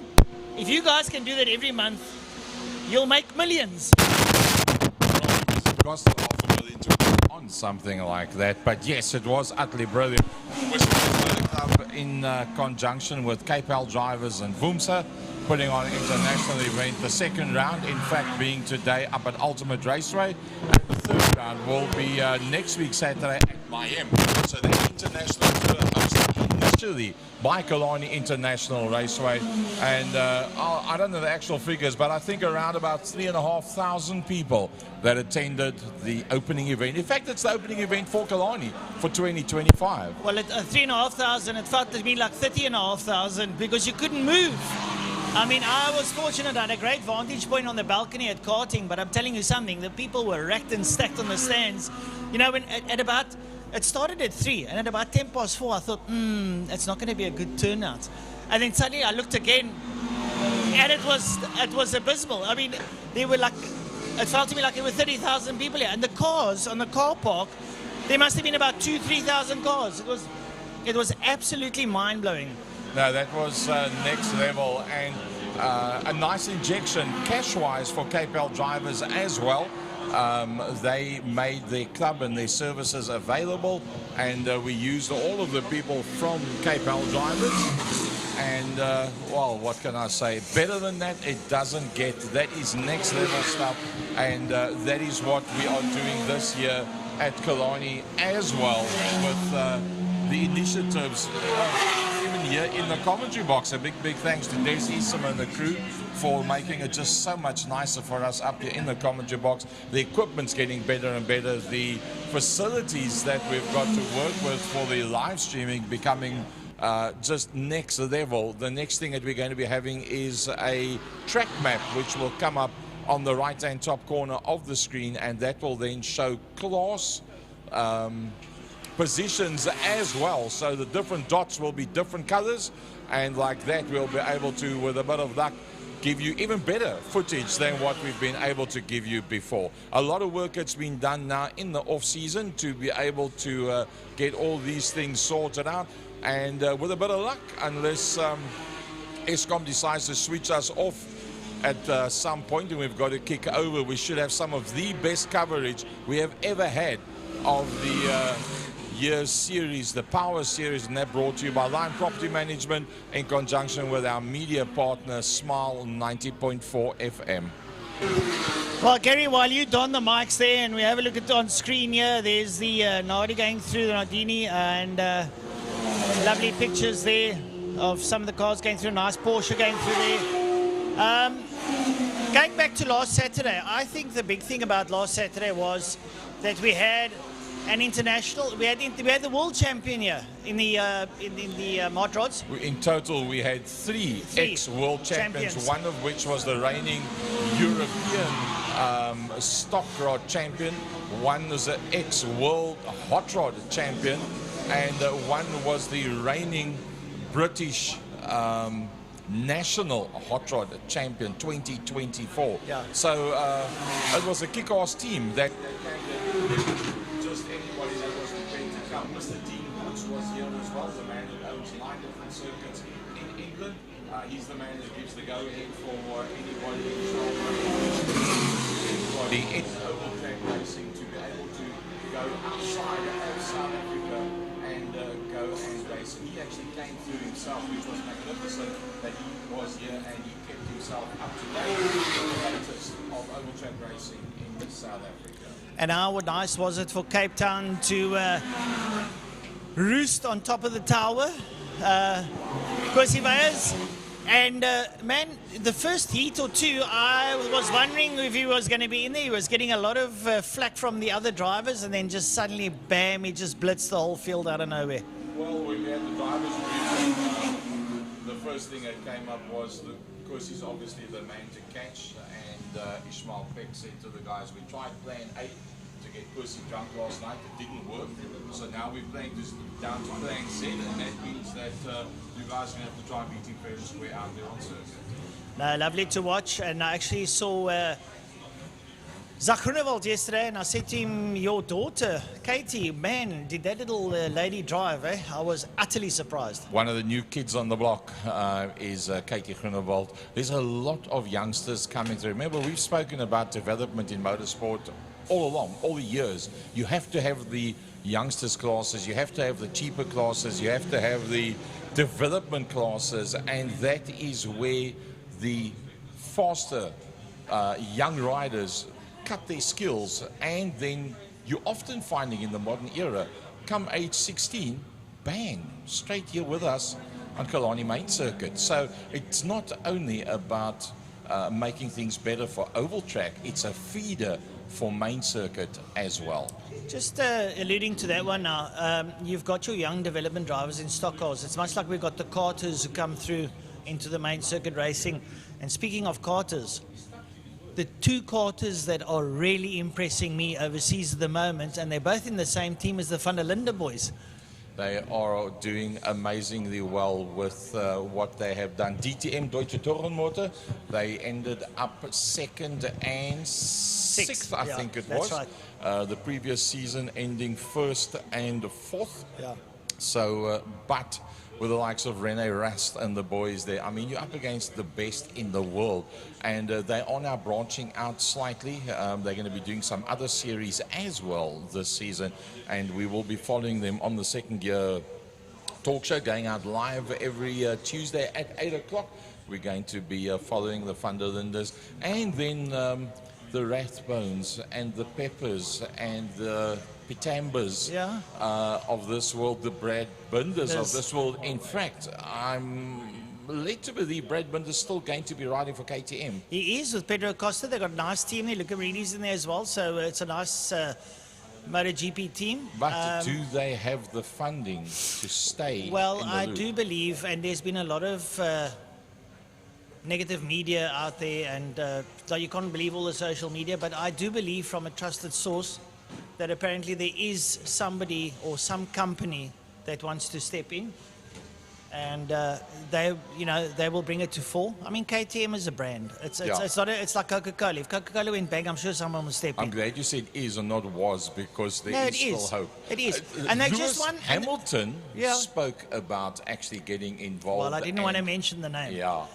if you guys can do that every month, you'll make millions. It cost $500,000 to put on something like that, but yes, it was utterly brilliant. In conjunction with KPL Drivers and VUMSA, putting on an international event, the second round, in fact, being today up at Ultimate Raceway, and the third round will be next week, Saturday at Miami. So the international tour hosted initially by Killarney International Raceway. And I don't know the actual figures, but I think around about 3,500 people that attended the opening event. In fact, it's the opening event for Killarney for 2025. Well, at 3,500, it felt to me like 30,500 because you couldn't move. I mean, I was fortunate. I had a great vantage point on the balcony at Karting, but I'm telling you something, the people were racked and stacked on the stands. You know, when at about, it started at 3, and at about 10 past 4, I thought, it's not going to be a good turnout. And then suddenly I looked again, and it was abysmal. I mean, they were like, it felt to me like there were 30,000 people here. And the cars on the car park, there must have been about 2,000-3,000 cars. It was absolutely mind-blowing. No, that was next level, and a nice injection cash-wise for KPL drivers as well. They made their club and their services available, and we used all of the people from KPL drivers. And, well, what can I say? Better than that, it doesn't get. That is next level stuff, and that is what we are doing this year at Killarney as well with the initiatives. Here in the commentary box, a big thanks to Des Isom and the crew for making it just so much nicer for us up here in the commentary box. The equipment's getting better and better. The facilities that we've got to work with for the live streaming becoming just next level. The next thing that we're going to be having is a track map which will come up on the right hand top corner of the screen, and that will then show class positions as well, so the different dots will be different colors, and like that we'll be able to, with a bit of luck, give you even better footage than what we've been able to give you before. A lot of work has been done now in the off season to be able to get all these things sorted out, and with a bit of luck, unless Eskom decides to switch us off at some point and we've got to kick over, we should have some of the best coverage we have ever had of the year's series, the Power Series, and that brought to you by Lion Property Management in conjunction with our media partner Smile 90.4 FM. Well, Gary, while you don the mics there and we have a look at on screen here, there's the Nadi going through the Nardini, and lovely pictures there of some of the cars going through. Nice Porsche going through there. Going back to last Saturday, I think the big thing about last Saturday was that we had an international. We had the world champion here in the mud rods. In total, we had three ex-world champions, one of which was the reigning European stock rod champion. One was an ex-world hot rod champion, and one was the reigning British national hot rod champion 2024. Yeah. So it was a kick-ass team that anybody that was prepared to come. Mr. Dean Woods was here as well, the man that owns 9 different circuits in England. He's the man that gives the go-ahead for anybody in oval track racing to be able to go outside of South Africa and go and race. He actually came through himself, which was magnificent that he was here and he kept himself up to date with the latest of oval track racing in South Africa. And how nice was it for Cape Town to roost on top of the tower, Kwesibayas. And man, the first heat or two, I was wondering if he was going to be in there. He was getting a lot of flack from the other drivers, and then just suddenly, bam, he just blitzed the whole field out of nowhere. Well, when we had the drivers briefing, the first thing that came up was, because he's obviously the man to catch, and Ishmael Peck said to the guys, we tried plan A to get Percy drunk last night, it didn't work, so now we're playing down to plan Z, and that means that you guys are going to have to try beating fair and square out there on circuit. No, lovely to watch, and I actually saw Zach Groenewald yesterday, and I said to him, your daughter, Katie, man, did that little lady drive, eh? I was utterly surprised. One of the new kids on the block is Katie Groenewald. There's a lot of youngsters coming through. Remember, we've spoken about development in motorsport all along, all the years. You have to have the youngsters classes, you have to have the cheaper classes, you have to have the development classes, and that is where the faster young riders cut their skills and then you're often finding in the modern era, come age 16, bang, straight here with us on Killarney main circuit. So it's not only about making things better for oval track, it's a feeder for main circuit as well. Just alluding to that one now, you've got your young development drivers in stock cars. It's much like we've got the karters who come through into the main circuit racing. And speaking of karters, the two karters that are really impressing me overseas at the moment, and they're both in the same team as the Van der Linde boys. They are doing amazingly well with what they have done. DTM, Deutsche Tourenmotor, they ended up second and sixth, I think it was. Right. The previous season ending first and fourth. Yeah. So, but with the likes of Rene Rast and the boys there, I mean, you're up against the best in the world. And they are now branching out slightly. They're going to be doing some other series as well this season. And we will be following them on the Second Gear talk show, going out live every Tuesday at 8 o'clock. We're going to be following the Van der Lindes. And then the Rathbones and the Peppers and the Pitambers of this world, the Brad Binders of this world. In fact, I'm led to believe Brad Binder's still going to be riding for KTM. He is with Pedro Costa. They've got a nice team there. Lucarini's in there as well, so it's a nice MotoGP team. But do they have the funding to stay? Well, in the I loop? do believe, and there's been a lot of negative media out there, and so you can't believe all the social media, but I do believe from a trusted source that apparently there is somebody or some company that wants to step in, and they will bring it to fore. I mean, KTM is a brand. It's not. It's like Coca-Cola. If Coca-Cola went bang, I'm sure someone will step in. I'm glad you said is and not was, because there is still hope. It is. And they Lewis just won. Hamilton spoke about actually getting involved. Well, I didn't want to mention the name. Yeah.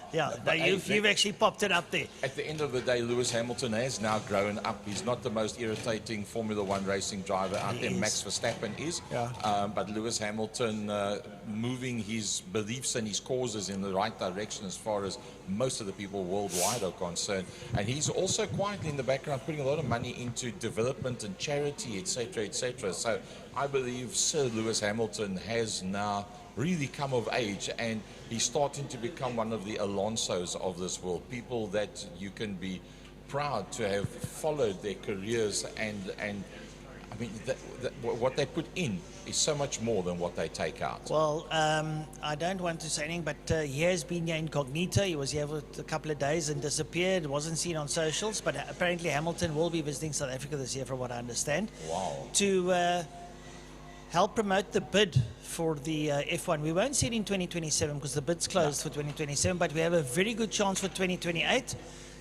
No, you've actually popped it up there. At the end of the day, Lewis Hamilton has now grown up. He's not the most irritating Formula One racing driver out there. Max Verstappen is. Yeah. But Lewis Hamilton moving his beliefs and his causes in the right direction as far as most of the people worldwide are concerned. And he's also quietly in the background putting a lot of money into development and charity, etc., etc. So I believe Sir Lewis Hamilton has now really come of age, and he's starting to become one of the Alonsos of this world, people that you can be proud to have followed their careers, and I mean, what they put in is so much more than what they take out. Well, I don't want to say anything, but he has been here incognito. He was here for a couple of days and disappeared, wasn't seen on socials, but apparently Hamilton will be visiting South Africa this year, from what I understand. Wow. To help promote the bid for the F1. We won't see it in 2027 because the bid's closed for 2027, but we have a very good chance for 2028.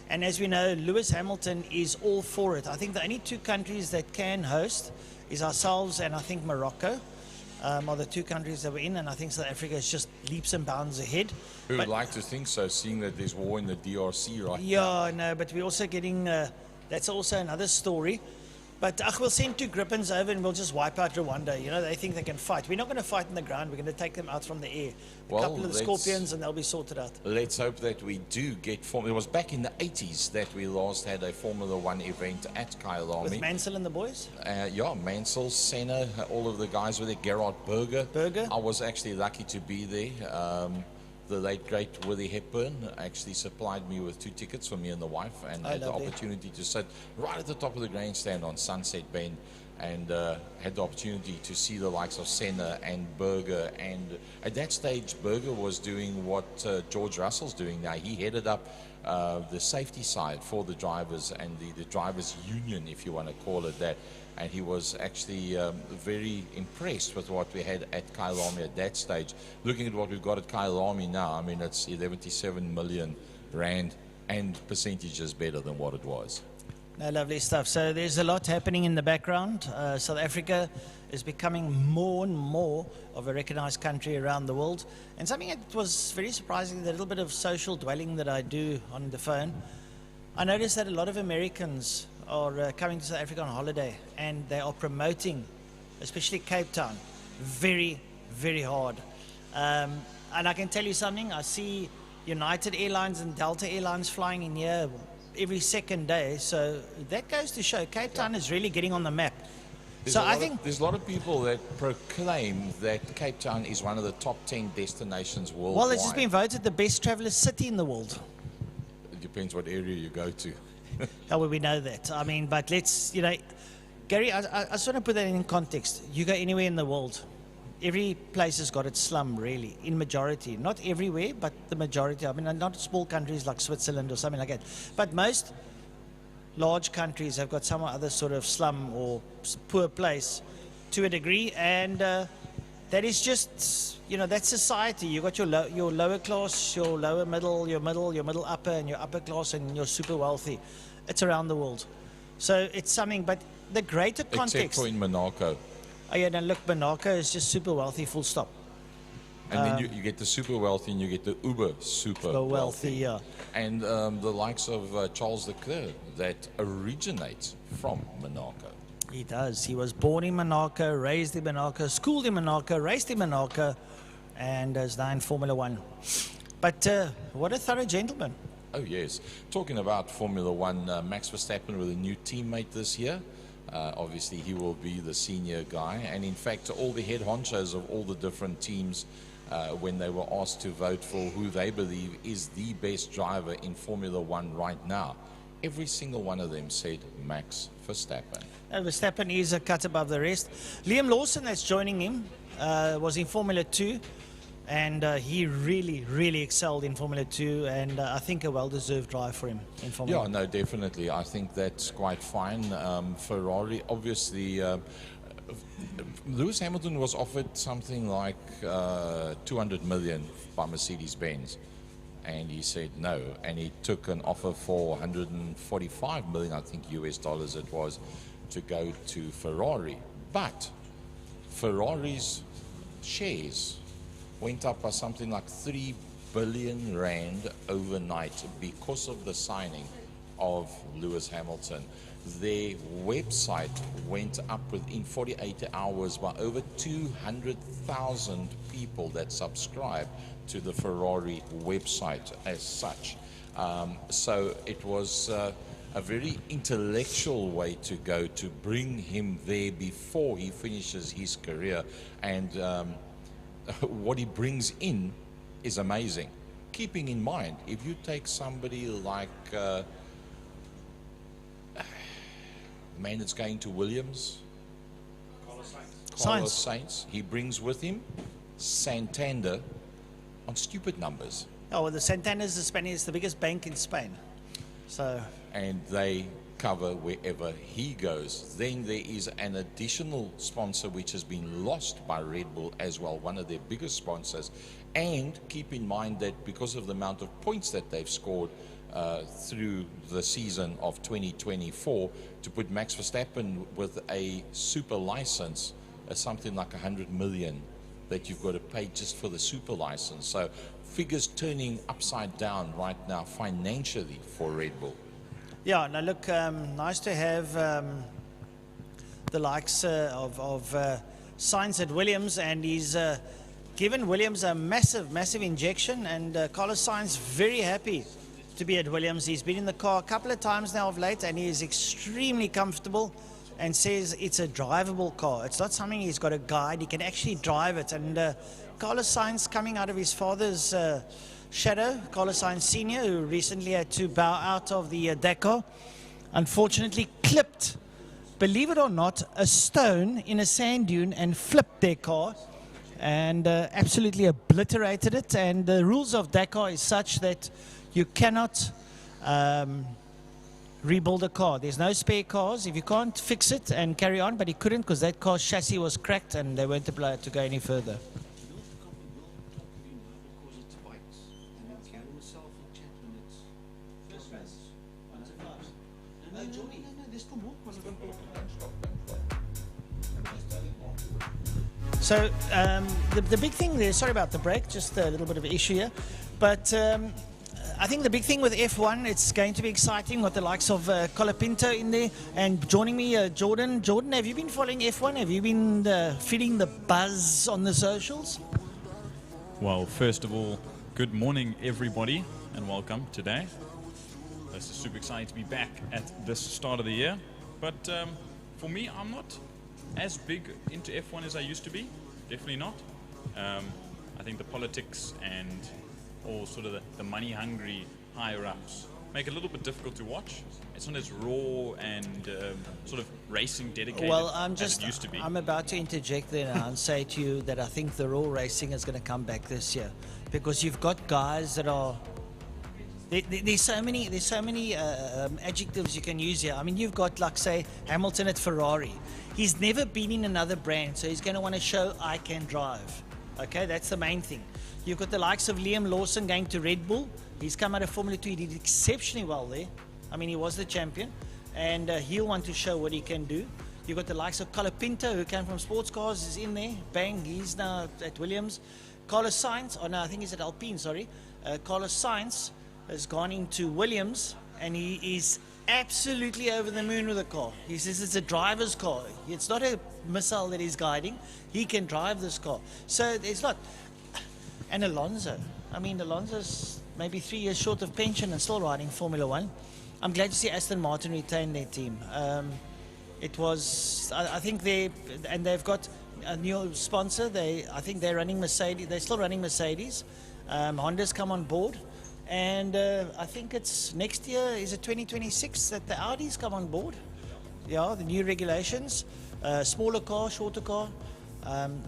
And as we know, Lewis Hamilton is all for it. I think the only two countries that can host is ourselves and I think Morocco are the two countries that we're in, and I think South Africa is just leaps and bounds ahead. Who would like to think so, seeing that there's war in the DRC right now? Yeah, no, but we're also getting, that's also another story. But we'll send two Grippins over and we'll just wipe out Rwanda. You know, they think they can fight. We're not going to fight in the ground. We're going to take them out from the air. A couple of the Scorpions and they'll be sorted out. Let's hope that we do get Formula. It was back in the 80s that we last had a Formula One event at Killarney. With Mansell and the boys? Yeah, Mansell, Senna, all of the guys were there. Gerhard Berger. I was actually lucky to be there. The late, great Willie Hepburn actually supplied me with 2 tickets for me and the wife, and had the opportunity to sit right at the top of the grandstand on Sunset Bend, and had the opportunity to see the likes of Senna and Berger. And at that stage, Berger was doing what George Russell's doing now. He headed up the safety side for the drivers and the drivers' union, if you want to call it that. And he was actually very impressed with what we had at Killarney at that stage. Looking at what we've got at Killarney now, I mean, it's 77 million rand, and percentages better than what it was. No, lovely stuff. So there's a lot happening in the background. South Africa is becoming more and more of a recognized country around the world. And something that was very surprising, the little bit of social dwelling that I do on the phone, I noticed that a lot of Americans are coming to South Africa on holiday, and they are promoting, especially Cape Town, very, very hard. And I can tell you something, I see United Airlines and Delta Airlines flying in here every second day, so that goes to show Cape Town is really getting on the map. So I think there's a lot of people that proclaim that Cape Town is one of the top 10 destinations worldwide. Well, it's just been voted the best traveller city in the world. It depends what area you go to. How will we know that? I mean, but let's, you know, Gary, I just want to put that in context. You go anywhere in the world, every place has got its slum, really, in majority. Not everywhere, but the majority. I mean, not small countries like Switzerland or something like that. But most large countries have got some other sort of slum or poor place to a degree, and that is just, you know, that's society. You got your lower class, your lower middle, your middle upper, and your upper class, and your super wealthy. It's around the world, so it's something. But the greater context. Except for in Monaco. Oh yeah, now look, Monaco is just super wealthy, full stop. And then you get the super wealthy and you get the uber super wealthy. Yeah. And the likes of Charles Leclerc that originates from Monaco. He does. He was born in Monaco, raised in Monaco, schooled in Monaco, raced in Monaco, and is now in Formula One. But what a thorough gentleman. Oh yes. Talking about Formula One, Max Verstappen with a new teammate this year. Obviously, he will be the senior guy. And in fact, all the head honchos of all the different teams, when they were asked to vote for who they believe is the best driver in Formula One right now, every single one of them said Max Verstappen. Verstappen is a cut above the rest. Liam Lawson, that's joining him, was in Formula 2. And he really excelled in Formula 2, and I think a well-deserved drive for him in Formula 1. Yeah, no, definitely. I think that's quite fine. Ferrari, obviously, Lewis Hamilton was offered something like 200 million by Mercedes-Benz, and he said no, and he took an offer for 145 million, I think US dollars it was, to go to Ferrari. But Ferrari's shares went up by something like 3 billion rand overnight because of the signing of Lewis Hamilton. Their website went up within 48 hours by over 200,000 people that subscribe to the Ferrari website as such. So it was a very intellectual way to go to bring him there before he finishes his career, and what he brings in is amazing. Keeping in mind, if you take somebody like man that's going to Williams, Carlos Sainz, he brings with him Santander on stupid numbers. Oh, well, the Santander's the Spanish, the biggest bank in Spain. So. And they cover wherever he goes. Then there is an additional sponsor which has been lost by Red Bull as well, one of their biggest sponsors. And keep in mind that because of the amount of points that they've scored through the season of 2024, to put Max Verstappen with a super license, something like 100 million that you've got to pay just for the super license. So figures turning upside down right now financially for Red Bull. Yeah, now look, nice to have the likes of Sainz at Williams, and he's given Williams a massive injection, and Carlos Sainz very happy to be at Williams. He's been in the car a couple of times now of late, and he is extremely comfortable and says it's a drivable car. It's not something he's got a guide, he can actually drive it. And Carlos Sainz, coming out of his father's shadow, Carlos Sainz Sr., who recently had to bow out of the Dakar, unfortunately clipped, believe it or not, a stone in a sand dune and flipped their car and absolutely obliterated it. And the rules of Dakar is such that you cannot rebuild a car. There's no spare cars. If you can't fix it and carry on, but he couldn't because that car's chassis was cracked and they weren't allowed to go any further. So the big thing there, sorry about the break, just a little bit of an issue here, but I think the big thing with F1, it's going to be exciting with the likes of Colapinto in there, and joining me, Jordan. Jordan, have you been following F1? Have you been feeling the buzz on the socials? Well, first of all, good morning everybody and welcome today. It's super exciting to be back at this start of the year, but for me, I'm not as big into F1 as I used to be. Definitely not. I think the politics and all sort of the money-hungry higher-ups make it a little bit difficult to watch. It's not as raw and sort of racing dedicated as it used to be. I'm about to interject there now and say to you that I think the raw racing is going to come back this year, because you've got guys that are. There's so many adjectives you can use here. I mean, you've got, like, say, Hamilton at Ferrari. He's never been in another brand, so he's going to want to show I can drive. Okay, that's the main thing. You've got the likes of Liam Lawson going to Red Bull. He's come out of Formula 2. He did exceptionally well there. I mean, he was the champion, and he'll want to show what he can do. You've got the likes of Colapinto, who came from sports cars, is in there. Bang, he's now at Williams. Carlos Sainz, oh no, I think he's at Alpine, sorry. Carlos Sainz has gone into Williams, and he is absolutely over the moon with the car. He says it's a driver's car. It's not a missile that he's guiding. He can drive this car. So there's not. And Alonso. I mean, Alonso's maybe 3 years short of pension and still riding Formula One. I'm glad to see Aston Martin retain their team. It was, I think they've got a new sponsor. I think they're running Mercedes. They're still running Mercedes. Honda's come on board. And I think it's next year, is it 2026, that the Audis come on board? Yeah, the new regulations. Smaller car, shorter car,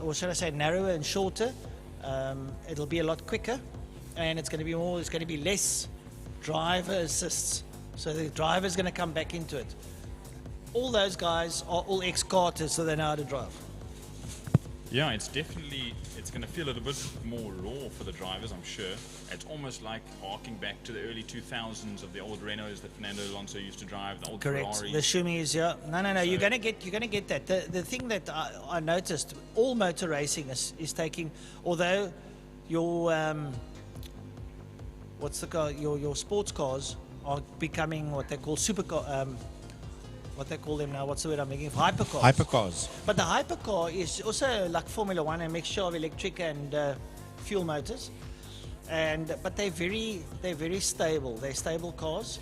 or should I say narrower and shorter. It'll be a lot quicker, and it's going to be less driver assists. So the driver's going to come back into it. All those guys are all ex-karters, so they know how to drive. Yeah, it's going to feel a little bit more raw for the drivers, I'm sure. It's almost like harking back to the early 2000s of the old Renaults that Fernando Alonso used to drive, the old Ferraris. The Schumis, yeah. No. So you're gonna get that. The thing that I noticed, all motor racing is taking, although your your sports cars are becoming what they call supercar. What they call them now, what's the word I'm making? Hypercars. Hypercars. But the hypercar is also like Formula One, a mixture of electric and fuel motors. But they're very stable. They're stable cars.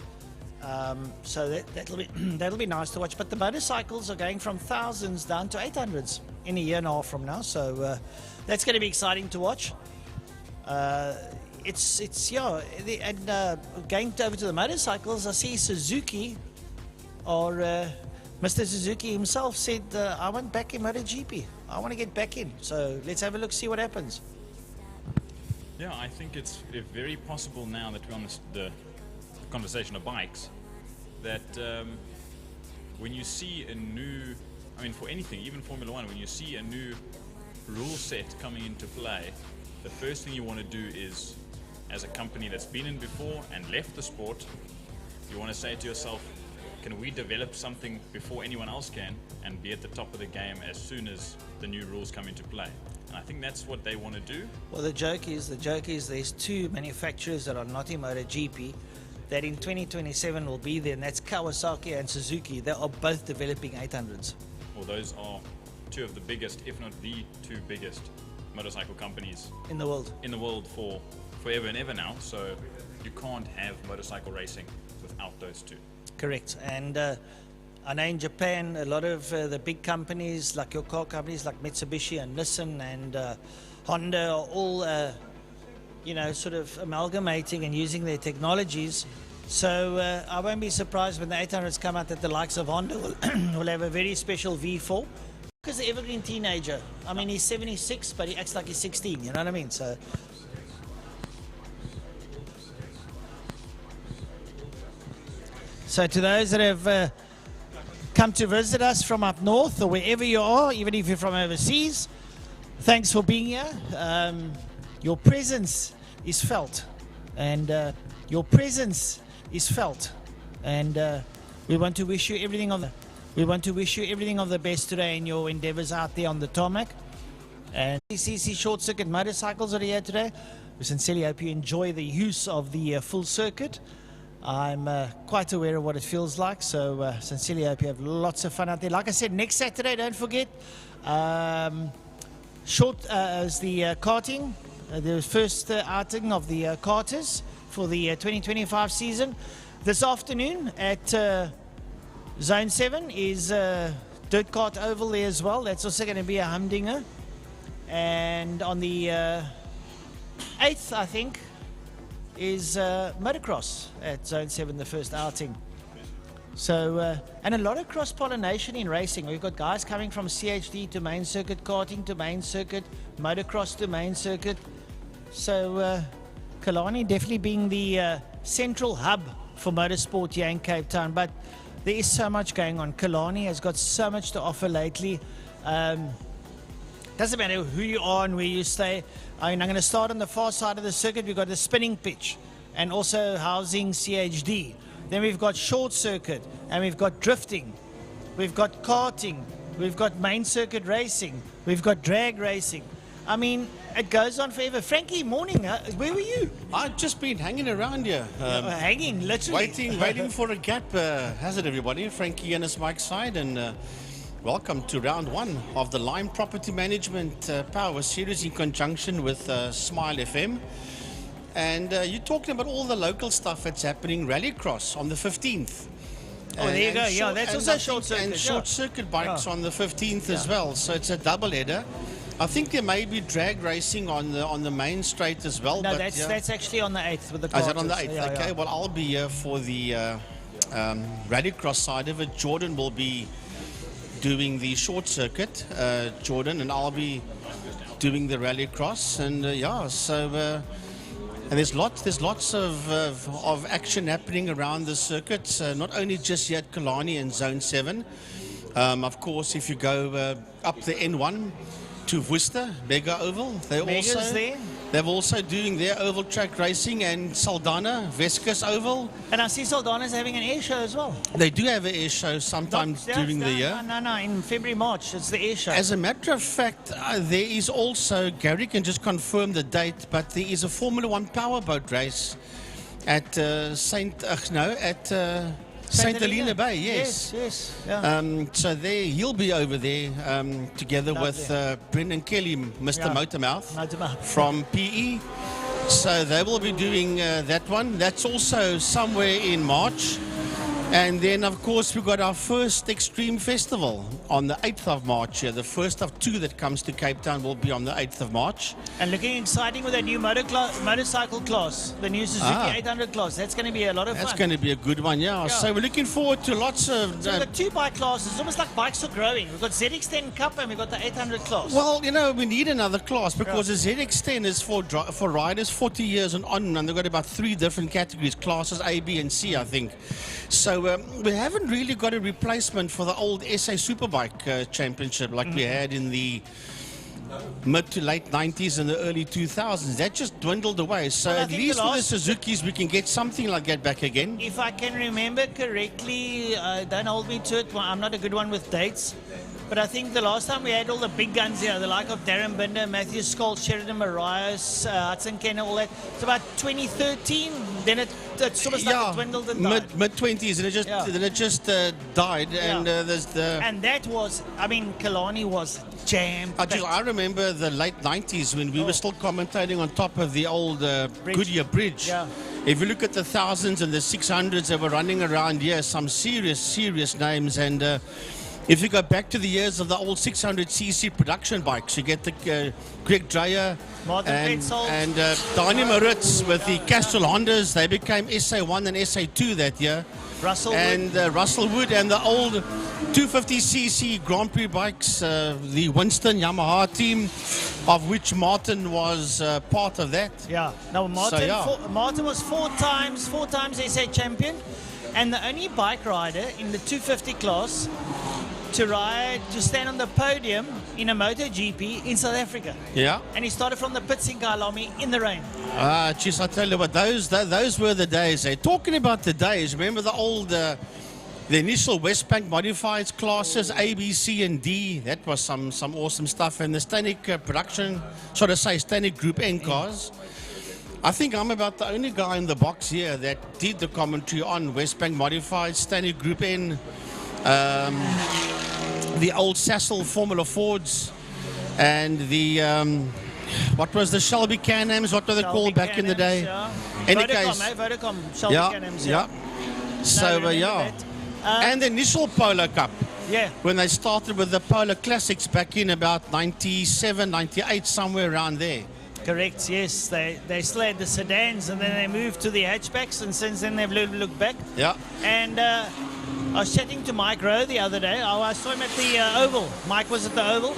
So that'll be nice to watch. But the motorcycles are going from thousands down to 800s in a year and a half from now. So that's going to be exciting to watch. Going over to the motorcycles, I see Suzuki. Or Mr. Suzuki himself said, I want back in MotoGP. I want to get back in. So let's have a look, see what happens. Yeah, I think it's very possible now that we're on the conversation of bikes, that when you see a new, I mean, for anything, even Formula One, when you see a new rule set coming into play, the first thing you want to do is, as a company that's been in before and left the sport, you want to say to yourself, can we develop something before anyone else can and be at the top of the game as soon as the new rules come into play? And I think that's what they want to do. Well, the joke is there's two manufacturers that are not in MotoGP that in 2027 will be there, and that's Kawasaki and Suzuki. They are both developing 800s. Well, those are two of the biggest, if not the two biggest motorcycle companies in the world. For forever and ever now. So you can't have motorcycle racing without those two. Correct. And I know in Japan, a lot of the big companies, like your car companies like Mitsubishi and Nissan and Honda are all, sort of amalgamating and using their technologies. So I won't be surprised when the 800s come out that the likes of Honda will have a very special V4. Because the evergreen teenager, I mean, he's 76, but he acts like he's 16, you know what I mean? So to those that have come to visit us from up north or wherever you are, even if you're from overseas, thanks for being here. Your presence is felt, and we want to wish you everything of the best today in your endeavors out there on the tarmac. And CCC short circuit motorcycles are here today. We sincerely hope you enjoy the use of the full circuit. I'm quite aware of what it feels like, so sincerely hope you have lots of fun out there. Like I said, next Saturday, don't forget, is the karting, the first outing of the karters for the 2025 season. This afternoon at Zone 7 is dirt kart oval there as well. That's also going to be a humdinger. And on the 8th, I think, is motocross at Zone 7, the first outing. So, and a lot of cross-pollination in racing. We've got guys coming from CHD to main circuit, karting to main circuit, motocross to main circuit. So, Killarney definitely being the central hub for motorsport here in Cape Town. But there is so much going on. Killarney has got so much to offer lately. Doesn't matter who you are and where you stay. I mean, I'm going to start on the far side of the circuit. We've got the spinning pitch and also housing CHD. Then we've got short circuit and we've got drifting. We've got karting. We've got main circuit racing. We've got drag racing. I mean, it goes on forever. Frankie, morning. Where were you? I've just been hanging around here. Hanging, literally. Waiting for a gap. Has it, everybody? Frankie and his Mike's side. And welcome to round 1 of the Lime Property Management Power Series in conjunction with Smile FM. And you're talking about all the local stuff that's happening. Rallycross on the 15th. Oh, there you go. Yeah, that's also short circuit. And short circuit bikes on the 15th as well. So it's a double header. I think there may be drag racing on the main straight as well. No, but that's actually on the 8th with the karters. Is that on the 8th? Yeah, okay, well, I'll be here for the Rallycross side of it. Jordan will be doing the short circuit, Jordan, and I'll be doing the Rallycross. And and there's lots of action happening around the circuit, not only just yet Killarney and Zone 7. Of course, if you go up the N1 to Worcester, Mega Oval, they're also doing their oval track racing, and Saldanha, Vescus Oval. And I see Saldanha's having an air show as well. They do have an air show sometimes during the year. No, in February, March, it's the air show. As a matter of fact, there is also, Gary can just confirm the date, but there is a Formula 1 powerboat race at St. Helena Bay, yes. Yeah. So he'll be over there together with Brendan Kelly, Mr. Motormouth from PE. So they will be doing that one. That's also somewhere in March. And then, of course, we've got our first Extreme Festival on the 8th of March. The first of 2 that comes to Cape Town will be on the 8th of March. And looking exciting with that new motorcycle class, the new Suzuki 800 class. That's going to be a lot of fun. That's going to be a good one, yeah. So we're looking forward to lots of... So we've got 2 bike classes. It's almost like bikes are growing. We've got ZX10 Cup and we've got the 800 class. Well, you know, we need another class because the ZX10 is for riders 40 years and on, and they've got about 3 different categories, classes A, B, and C, I think. So we haven't really got a replacement for the old SA Superbike Championship like we had in the mid to late 90s and the early 2000s. That just dwindled away. So at least with the Suzukis, we can get something like that back again. If I can remember correctly, don't hold me to it. I'm not a good one with dates. But I think the last time we had all the big guns here, the like of Darren Binder, Matthew Skoll, Sheridan Marias, Hudson Kenner, all that, it's about 2013. Then it sort of like dwindled and died. Mid-20s, and it just died. And there's the... And that was, I mean, Killarney was jam-packed. I remember the late 90s when we were still commentating on top of the old Goodyear Bridge. Yeah. If you look at the 1000s and the 600s that were running around here, some serious names. And if you go back to the years of the old 600cc production bikes, you get the Greg Dreyer and Donnie Moritz with the Castrol Hondas. They became SA1 and SA2 that year. Russell Wood and the old 250cc Grand Prix bikes, the Winston Yamaha team, of which Martin was part of that. Yeah. Now Martin was four times SA champion, and the only bike rider in the 250 class to stand on the podium in a MotoGP in South Africa. Yeah. And he started from the pits in Killarney in the rain. Geez, I tell you what, those were the days. Talking about the days, remember the old, the initial West Bank modifieds classes, A, B, C, and D. That was some awesome stuff. And the Stanek production, Stanek Group N cars. I think I'm about the only guy in the box here that did the commentary on West Bank modified, Stanek Group N, the old Sassel Formula Fords, and the what was the Shelby Can-Ams? What were they called back in the day? Yeah. Vodacom, Shelby Can-Ams. Yeah. So and the initial Polo Cup. Yeah. When they started with the Polar Classics back in about 97, 98, somewhere around there. Correct, yes. They still had the sedans, and then they moved to the hatchbacks, and since then they've looked back. Yeah. And I was chatting to Mike Rowe the other day. I saw him at the Oval. Mike was at the Oval.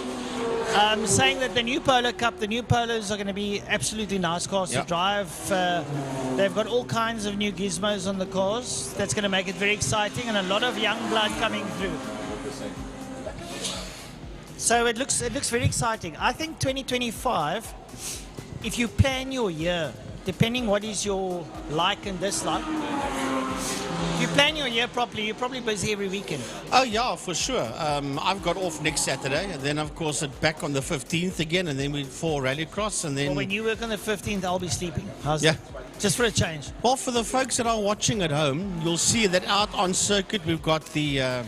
Saying that the new Polo Cup, the new Polos are going to be absolutely nice cars to drive. They've got all kinds of new gizmos on the cars. That's going to make it very exciting, and a lot of young blood coming through. So it looks very exciting. I think 2025, if you plan your year, depending what is your like and dislike, if you plan your year properly, you're probably busy every weekend. Oh, yeah, for sure. I've got off next Saturday, and then, of course, back on the 15th again, and then we for Rallycross, and then... Well, when you work on the 15th, I'll be sleeping. How's Yeah. that? Just for a change. Well, for the folks that are watching at home, you'll see that out on circuit, we've got the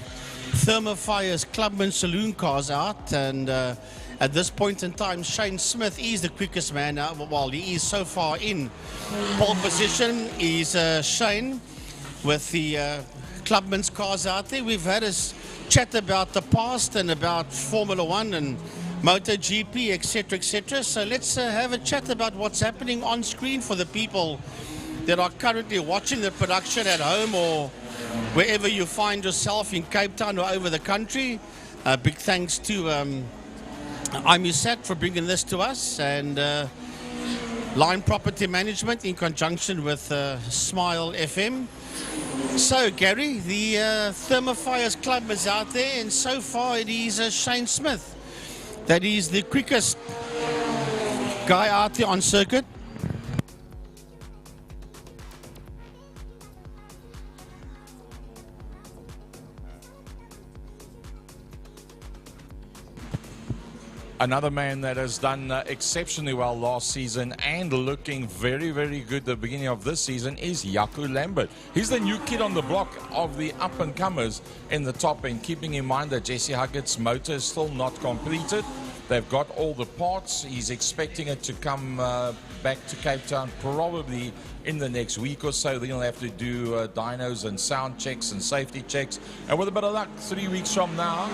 Thermofires Clubman saloon cars out, and at this point in time, Shane Smith is the quickest man out. Well, he is so far in pole position. He's Shane with the Clubman's cars out there. We've had a chat about the past and about Formula One and MotoGP, etc., etc. So let's have a chat about what's happening on screen for the people that are currently watching the production at home or wherever you find yourself in Cape Town or over the country. Big thanks to IMUSAT for bringing this to us, and Line Property Management in conjunction with Smile FM. So, Gary, the Thermofires Club is out there, and so far it is Shane Smith that is the quickest guy out there on circuit. Another man that has done exceptionally well last season and looking very, very good at the beginning of this season is Jaco Lambert. He's the new kid on the block of the up-and-comers in the top end, keeping in mind that Jesse Huggett's motor is still not completed. They've got all the parts. He's expecting it to come back to Cape Town probably in the next week or so. Then he'll have to do dynos and sound checks and safety checks. And with a bit of luck, 3 weeks from now,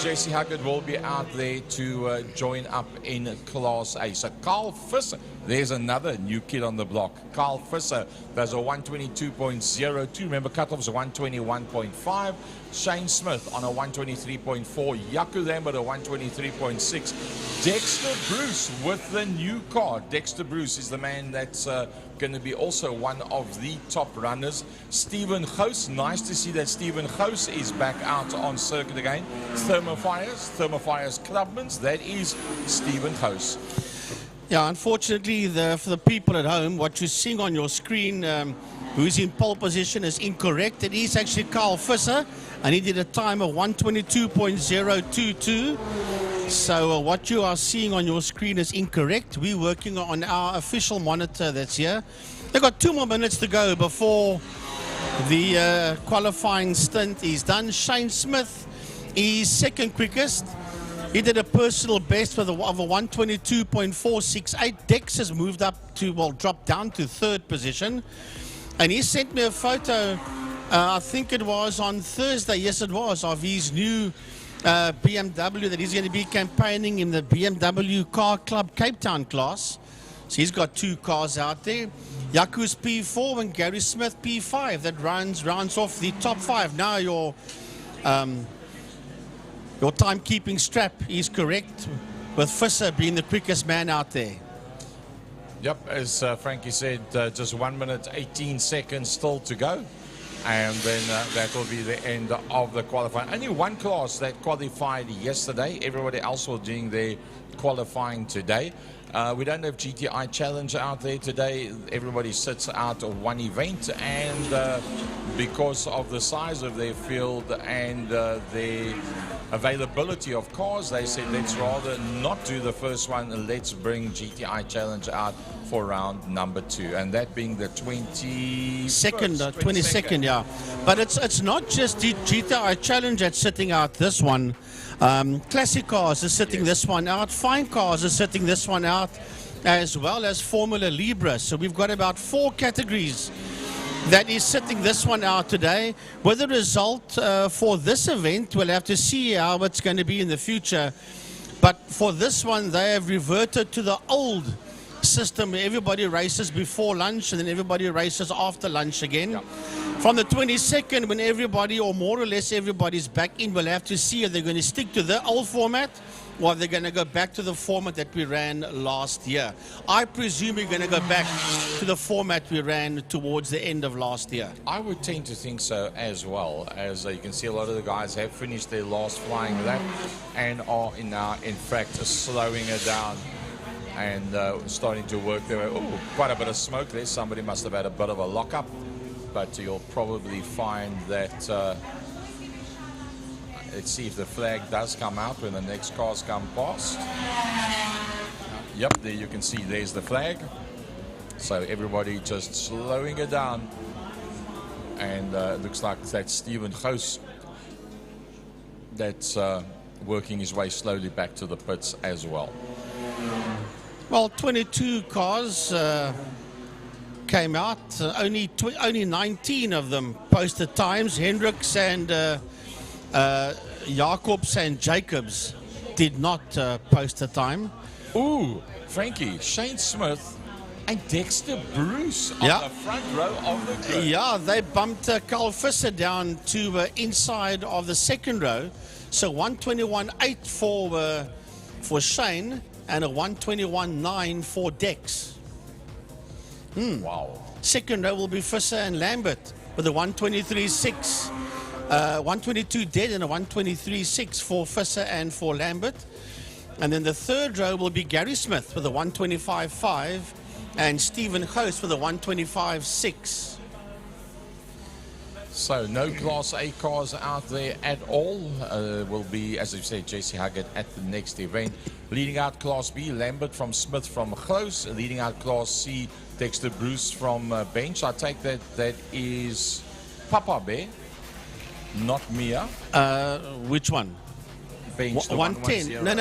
Jesse Huggett will be out there to join up in Class A. So Carl Visser, there's another new kid on the block. Carl Visser does a 122.02. Remember, cutoff's 121.5. Shane Smith on a 123.4. Jaco Lambert a 123.6. Dexter Bruce with the new car. Dexter Bruce is the man that's going to be also one of the top runners. Stephen Goos, nice to see that Stephen Goos is back out on circuit again. Thermofires Clubman's, that is Stephen Goos. Yeah, unfortunately, for the people at home, what you're seeing on your screen, who's in pole position, is incorrect. It is actually Carl Visser, and he did a time of 122.022. So what you are seeing on your screen is incorrect. We're working on our official monitor that's here. They've got 2 more minutes to go before the qualifying stint is done. Shane Smith is second quickest. He did a personal best of a 122.468. Dex has moved up to, well, dropped down to 3rd position. And he sent me a photo, I think it was on Thursday, yes it was, of his new BMW that he's going to be campaigning in the BMW Car Club Cape Town class. So he's got 2 cars out there. Jaco's P4 and Gary Smith P5. That rounds off the top 5. Now your timekeeping strap is correct, with Visser being the quickest man out there. Yep, as Frankie said, just 1 minute 18 seconds still to go. And then that will be the end of the qualifying. Only one class that qualified yesterday. Everybody else was doing their qualifying today. We don't have GTI Challenge out there today. Everybody sits out of one event, and because of the size of their field and the availability of cars, they said let's rather not do the first one, and let's bring GTI Challenge out for round number 2, and that being the 22nd, yeah. But it's not just the GTI Challenge that's sitting out this one. Classic cars are sitting this one out. Fine cars are sitting this one out, as well as Formula Libre. So we've got about 4 categories that is sitting this one out today. With the result for this event, we'll have to see how it's going to be in the future. But for this one, they have reverted to the old system where everybody races before lunch and then everybody races after lunch again. Yeah. From the 22nd, when everybody, or more or less everybody's back in, we'll have to see if they're going to stick to the old format or they're going to go back to the format that we ran last year. I presume we're going to go back to the format we ran towards the end of last year. I would tend to think so as well, as you can see a lot of the guys have finished their last flying lap and are now in fact slowing it down and starting to work their way. Oh, quite a bit of smoke there. Somebody must have had a bit of a lockup, but you'll probably find that let's see if the flag does come out when the next cars come past. Yep, there you can see there's the flag. So everybody just slowing it down. And it looks like that's Stephen Goos that's working his way slowly back to the pits as well. Well, 22 cars came out. Only 19 of them posted times. Hendricks and Jacobs and Jacobs did not post a time. Ooh, Frankie, Shane Smith and Dexter Bruce on the front row of the grid. Yeah, they bumped Carl Visser down to inside of the second row. So 121.8 for Shane and a 121.9 for Dex. Wow. Second row will be Visser and Lambert with a 123.6. 122 dead and a 123.6 for Visser and for Lambert. And then the third row will be Gary Smith with a 125.5 and Stephen Goos with a 125.6. So no Class A cars out there at all. Will be, as I said, Jesse Huggett at the next event. Leading out Class B, Lambert from Smith from Close. Leading out Class C, Dexter Bruce from Bench. I take that is Papa Bear. Not Mia. Which one? Bench 110. No.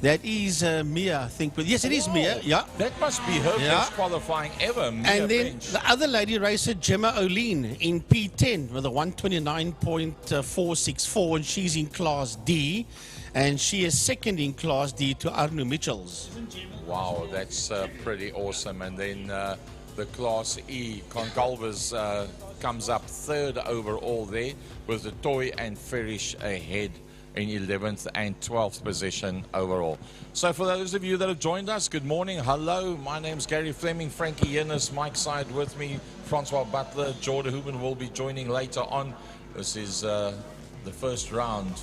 That is Mia, I think. But yes, it is Mia. Yeah. That must be her first qualifying ever. Mia and then Bench. the other lady racer, Gemma O'Lean, in P10 with a 129.464, and she's in Class D, and she is second in Class D to Arno Mitchells. Wow, that's pretty awesome. And then the Class E, Concalves comes up third overall there with the Toy and Ferish ahead in 11th and 12th position overall. So for those of you that have joined us, good morning. Hello, my name's Gary Fleming, Frankie Yennis, Mike Side with me, Francois Butler, Jordan Huben will be joining later on. This is the first round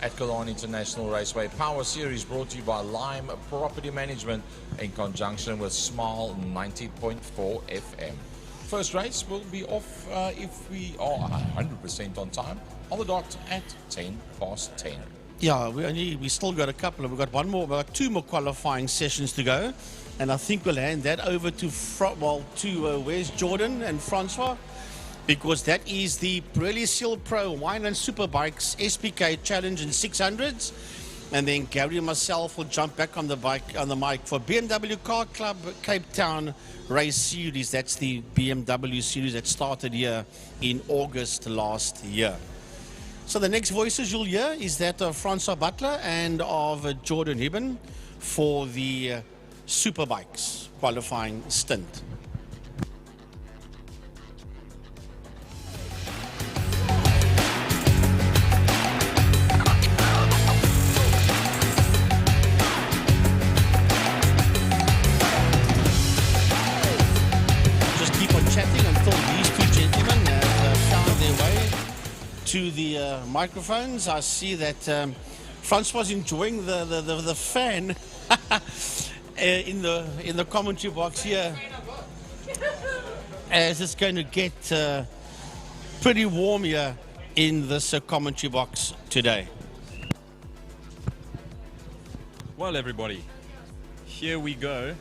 at Killarney International Raceway Power Series, brought to you by Lime Property Management in conjunction with Smile 90.4 FM. First race will be off if we are 100% on time on the dot at 10:10. Yeah, we still got a couple. We've got one more. We've got two more qualifying sessions to go, and I think we'll hand that over to where's Jordan and Francois, because that is the Pirelli Seal Pro Wine and Superbikes SPK Challenge in 600s, and then Gary and myself will jump back on the mic for BMW Car Club Cape Town Race Series. That's the BMW series that started here in August last year. So the next voices you'll hear is that of Francois Butler and of Jordan Hibben for the Superbikes qualifying stint. Just keep on chatting until these two gentlemen have found their way to the microphones. I see that Francois is enjoying the fan in the commentary box here, as it's going to get pretty warm here in this commentary box today. Well, everybody, here we go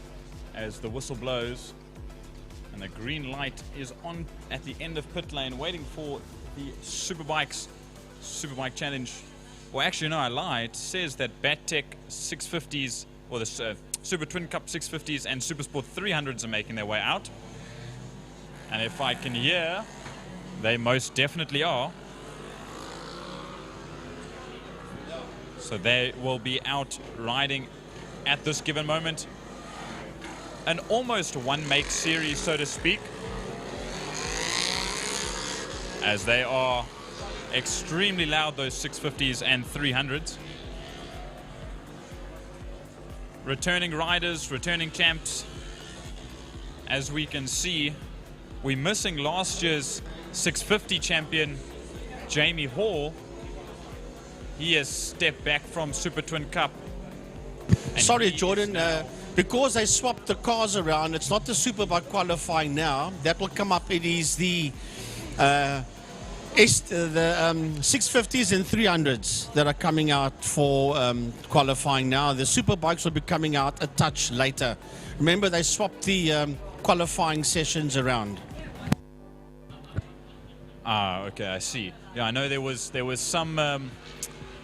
as the whistle blows and the green light is on at the end of pit lane, waiting for the Superbike Challenge. Well, actually, no, I lied. It says that BatTech 650s, or the Super Twin Cup 650s and Supersport 300s are making their way out. And if I can hear, they most definitely are. So they will be out riding at this given moment. An almost one-make series, so to speak, as they are extremely loud, those 650s and 300s. Returning riders, returning champs. As we can see, we're missing last year's 650 champion, Jamie Hall. He has stepped back from Super Twin Cup. Sorry, Jordan, because they swapped the cars around, it's not the Superbike qualifying now. That will come up. It is the 650s and 300s that are coming out for qualifying now. The Superbikes will be coming out a touch later. Remember, they swapped the qualifying sessions around. Ah, okay, I see. Yeah, I know there was some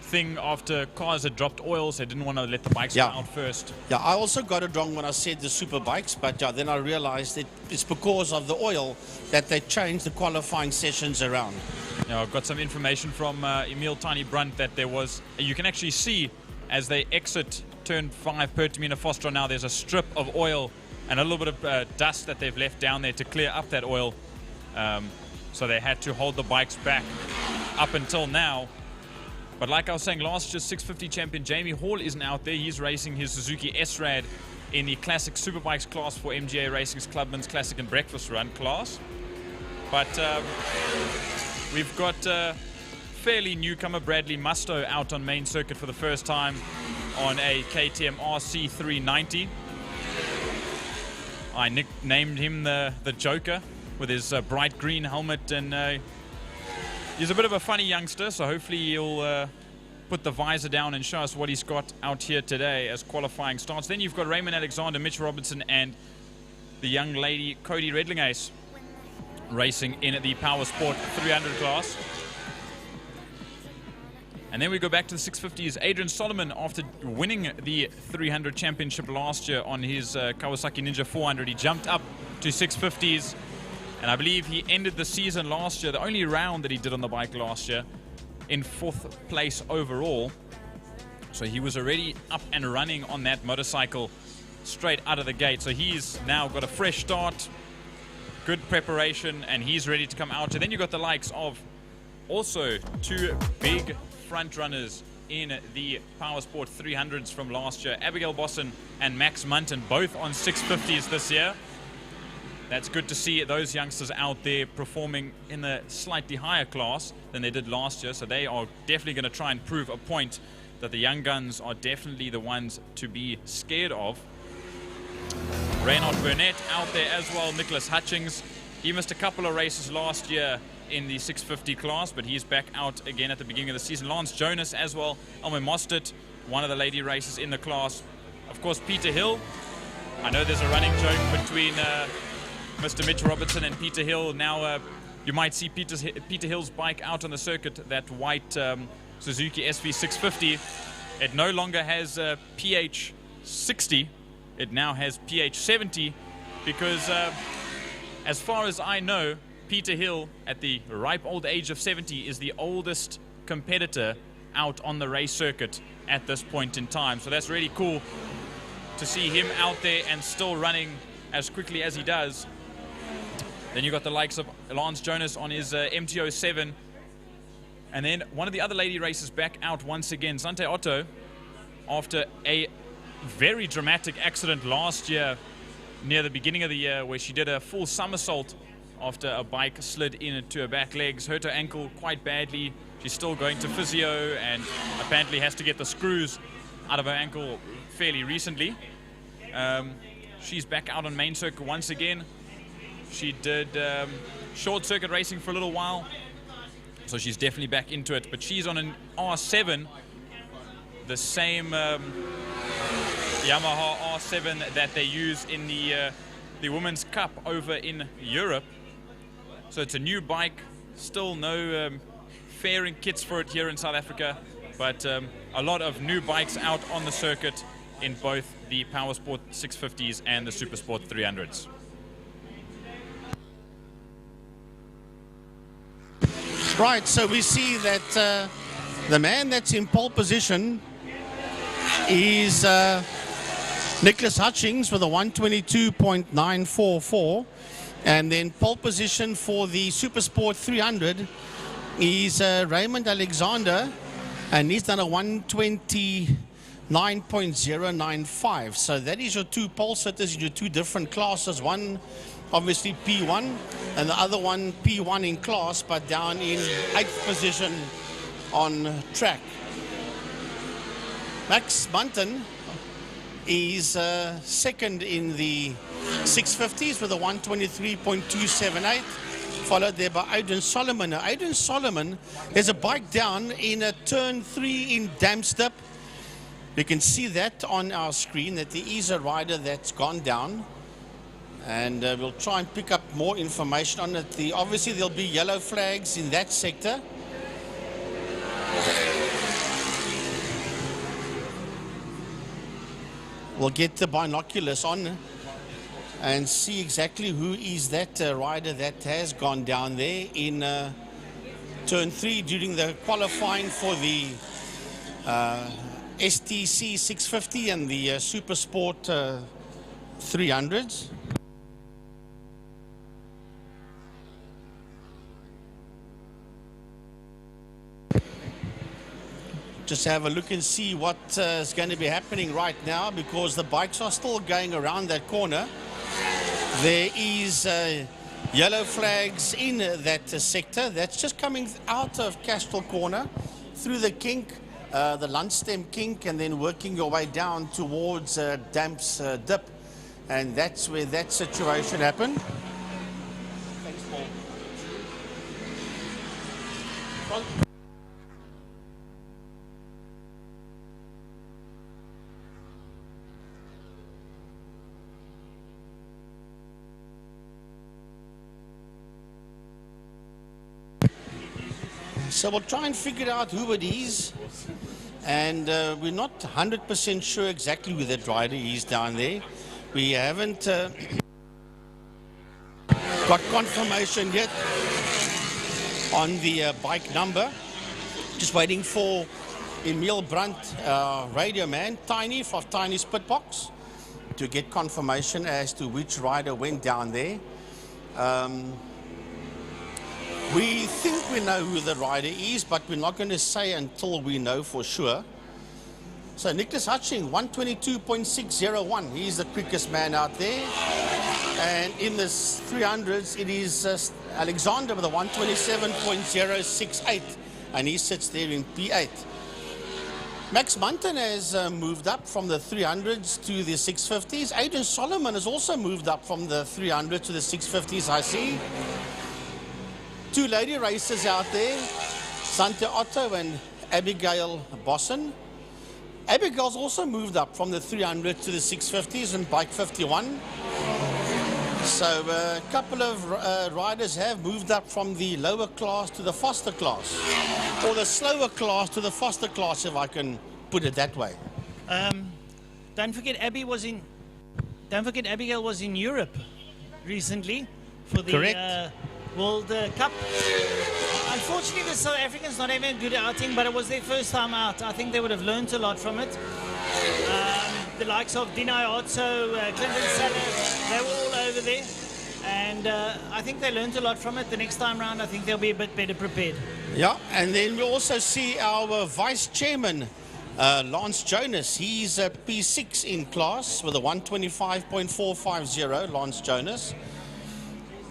thing after cars had dropped oils, they didn't want to let the bikes come out first. Yeah, I also got it wrong when I said the Superbikes, but then I realized it's because of the oil that they changed the qualifying sessions around. Yeah, I've got some information from Emil Tiny Brunt that there was, you can actually see as they exit turn 5 Pertamina Foster now, there's a strip of oil and a little bit of dust that they've left down there to clear up that oil. So they had to hold the bikes back up until now. But like I was saying, last year's 650 champion Jamie Hall isn't out there. He's racing his Suzuki S-Rad in the Classic Superbikes class for MGA Racing's Clubman's Classic and Breakfast Run class. But we've got fairly newcomer Bradley Musto out on main circuit for the first time on a KTM RC390. I nicknamed him the Joker with his bright green helmet, and he's a bit of a funny youngster, so hopefully he'll put the visor down and show us what he's got out here today as qualifying starts. Then you've got Raymond Alexander, Mitch Robertson, and the young lady Cody Redlingace racing in the Power Sport 300 class. And then we go back to the 650s. Adrian Solomon, after winning the 300 championship last year on his Kawasaki Ninja 400, he jumped up to 650s. And I believe he ended the season last year, the only round that he did on the bike last year, in 4th place overall. So he was already up and running on that motorcycle straight out of the gate. So he's now got a fresh start, good preparation, and he's ready to come out. And then you've got the likes of also 2 big front runners in the Power Sport 300s from last year, Abigail Bosson and Max Munton, both on 650s this year. That's good to see those youngsters out there performing in a slightly higher class than they did last year. So they are definitely going to try and prove a point that the young guns are definitely the ones to be scared of. Reynard Burnett out there as well. Nicholas Hutchings. He missed a couple of races last year in the 650 class, but he's back out again at the beginning of the season. Lance Jonas as well. Elmer Mostert, one of the lady racers in the class. Of course, Peter Hill. I know there's a running joke between Mr. Mitch Robertson and Peter Hill. Now you might see Peter Hill's bike out on the circuit, that white Suzuki SV650. It no longer has PH 60, it now has PH 70, because as far as I know, Peter Hill at the ripe old age of 70 is the oldest competitor out on the race circuit at this point in time. So that's really cool to see him out there and still running as quickly as he does. Then you've got the likes of Lance Jonas on his MT-07. And then one of the other lady racers back out once again, Sante Otto, after a very dramatic accident last year near the beginning of the year where she did a full somersault after a bike slid into her back legs, hurt her ankle quite badly. She's still going to physio and apparently has to get the screws out of her ankle fairly recently. She's back out on main circuit once again. She did short circuit racing for a little while, so she's definitely back into it. But she's on an R7, the same Yamaha R7 that they use in the Women's Cup over in Europe. So it's a new bike, still no fairing kits for it here in South Africa, but a lot of new bikes out on the circuit in both the Power Sport 650s and the Super Sport 300s. Right, so we see that the man that's in pole position is Nicholas Hutchings with a 122.944, and then pole position for the Supersport 300 is Raymond Alexander, and he's done a 129.095. So that is your two pole sitters in your two different classes. One obviously P1 and the other one P1 in class, but down in 8th position on track. Max Bunton is second in the 650s with a 123.278, followed there by Adrian Solomon. Now, Adrian Solomon has a bike down in a turn 3 in Damstip. You can see that on our screen, that there is a rider that's gone down, and we'll try and pick up more information on it. Obviously there'll be yellow flags in that sector. We'll get the binoculars on and see exactly who is that rider that has gone down there in turn 3 during the qualifying for the STC 650 and the Supersport 300s. Just have a look and see what is going to be happening right now, because the bikes are still going around that corner. There is yellow flags in that sector. That's just coming out of Castell Corner, through the kink, the Lunchtime kink, and then working your way down towards Damps Dip. And that's where that situation happened. Thanks, Paul. So we'll try and figure out who it is, and we're not 100% sure exactly who that rider is down there. We haven't got confirmation yet on the bike number. Just waiting for Emil Brandt, radio man, Tiny from Tiny's Pit Box, to get confirmation as to which rider went down there. We think we know who the rider is, but we're not going to say until we know for sure. So Nicholas Hutchings, 122.601. He's the quickest man out there. And in the 300s, it is Alexander with a 127.068. And he sits there in P8. Max Bunton has moved up from the 300s to the 650s. Adrian Solomon has also moved up from the 300 to the 650s, I see. Two lady racers out there, Sante Otto and Abigail Bossen. Abigail's also moved up from the 300 to the 650s and bike 51. So a couple of riders have moved up from the lower class to the Foster class, or the slower class to the Foster class, if I can put it that way. Don't forget Abigail was in Europe recently for the Correct. World Cup. Unfortunately, the South Africans not having a good outing, but it was their first time out. I think they would have learned a lot from it. The likes of Dinai Otso, Clinton Satter, they were all over there. And I think they learned a lot from it. The next time round, I think they'll be a bit better prepared. Yeah, and then we also see our vice chairman, Lance Jonas. He's a P6 in class with a 125.450, Lance Jonas.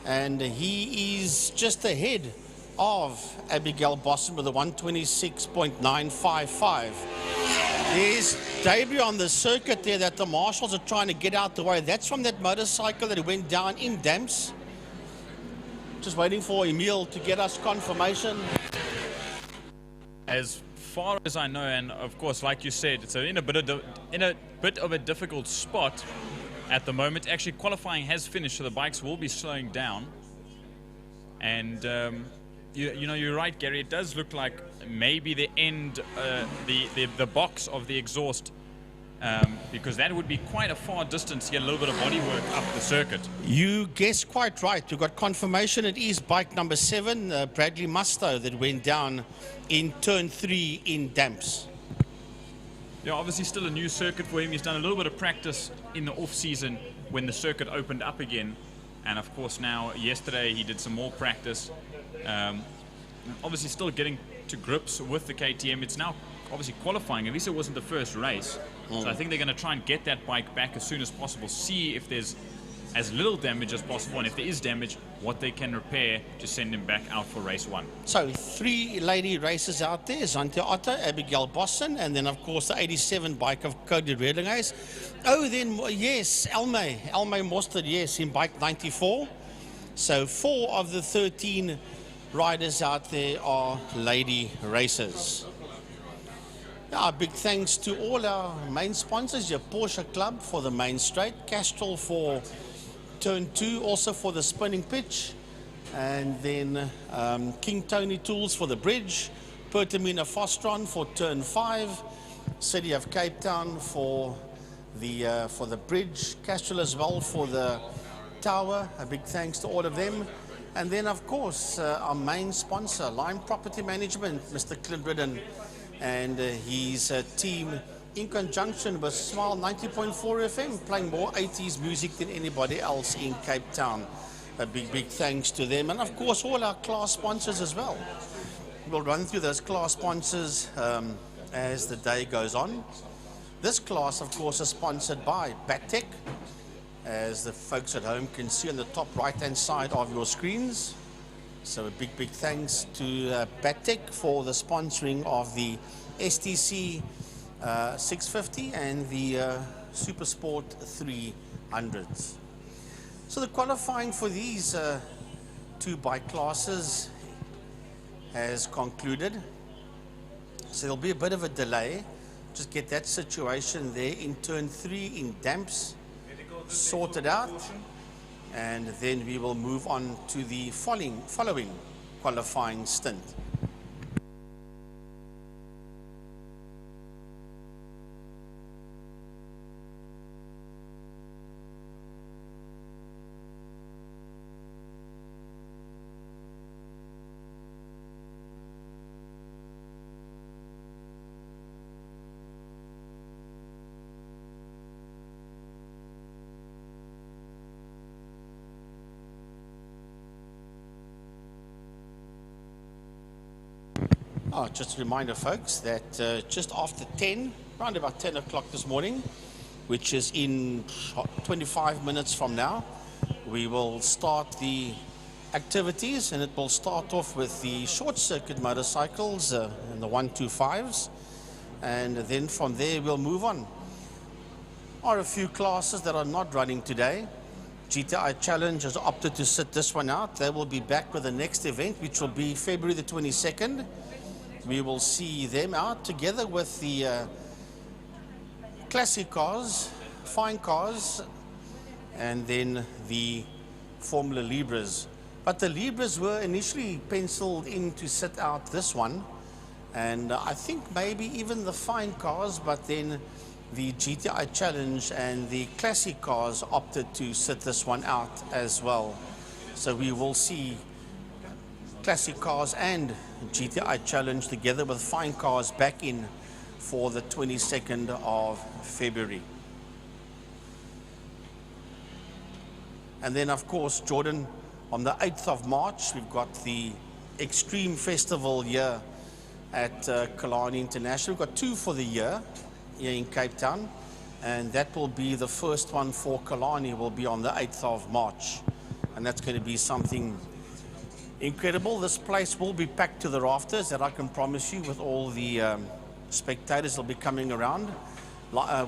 And he is just ahead of Abigail Bossen with a 126.955. There's debris on the circuit there that the marshals are trying to get out the way. That's from that motorcycle that went down in Damps. Just waiting for Emil to get us confirmation. As far as I know, and of course, like you said, it's in a bit of a difficult spot at the moment. Actually, qualifying has finished, so the bikes will be slowing down. And you know, you're right, Gary. It does look like maybe the end, the box of the exhaust because that would be quite a far distance to get a little bit of body work up the circuit. You guessed quite right. We got confirmation it is bike number 7, Bradley Musto, that went down in turn 3 in damps. Yeah, obviously still a new circuit for him. He's done a little bit of practice in the off-season when the circuit opened up again. And of course now, yesterday, he did some more practice. Obviously still getting to grips with the KTM. It's now obviously qualifying. At least it wasn't the first race. So I think they're going to try and get that bike back as soon as possible, see if there's as little damage as possible, and if there is damage, what they can repair to send him back out for race 1. So 3 lady racers out there, Zante Otto, Abigail Boston, and then of course the 87 bike of Cody Redlinghuyse. Oh, then yes, Elmay Mostert, yes, in bike 94. So 4 of the 13 riders out there are lady racers. Now, big thanks to all our main sponsors, your Porsche Club for the main straight, Castrol for turn 2, also for the spinning pitch, and then King Tony Tools for the bridge, Pertamina Fostron for turn 5, City of Cape Town for the bridge, Castrol as well for the tower. A big thanks to all of them. And then of course our main sponsor, Lime Property Management, Mr. Clint Ridden and his team, in conjunction with Smile 90.4 FM, playing more 80s music than anybody else in Cape Town. A big thanks to them, and of course all our class sponsors as well. We'll run through those class sponsors as the day goes on. This class, of course, is sponsored by Battech, as the folks at home can see on the top right-hand side of your screens. So a big thanks to Battech for the sponsoring of the STC 650 and the Supersport 300s. So the qualifying for these 2 bike classes has concluded. So there'll be a bit of a delay. Just get that situation there in turn 3 in damps sorted out, and then we will move on to the following qualifying stint. Just a reminder, folks, that just after 10, around about 10 o'clock this morning, which is in 25 minutes from now, we will start the activities, and it will start off with the short circuit motorcycles and the 125s, and then from there we'll move on. Are a few classes that are not running today. GTI Challenge has opted to sit this one out. They will be back with the next event, which will be February the 22nd. We will see them out together with the classic cars, fine cars, and then the Formula Libras. But the Libras were initially penciled in to sit out this one, and I think maybe even the fine cars, but then the GTI Challenge and the classic cars opted to sit this one out as well. So we will see classic cars and GTI Challenge together with fine cars back in for the 22nd of February. And then of course, Jordan, on the 8th of March, we've got the Extreme Festival here at Killarney International. We've got 2 for the year here in Cape Town, and that will be the first one for Killarney, will be on the 8th of March. And that's going to be something incredible. This place will be packed to the rafters, that I can promise you, with all the spectators will be coming around.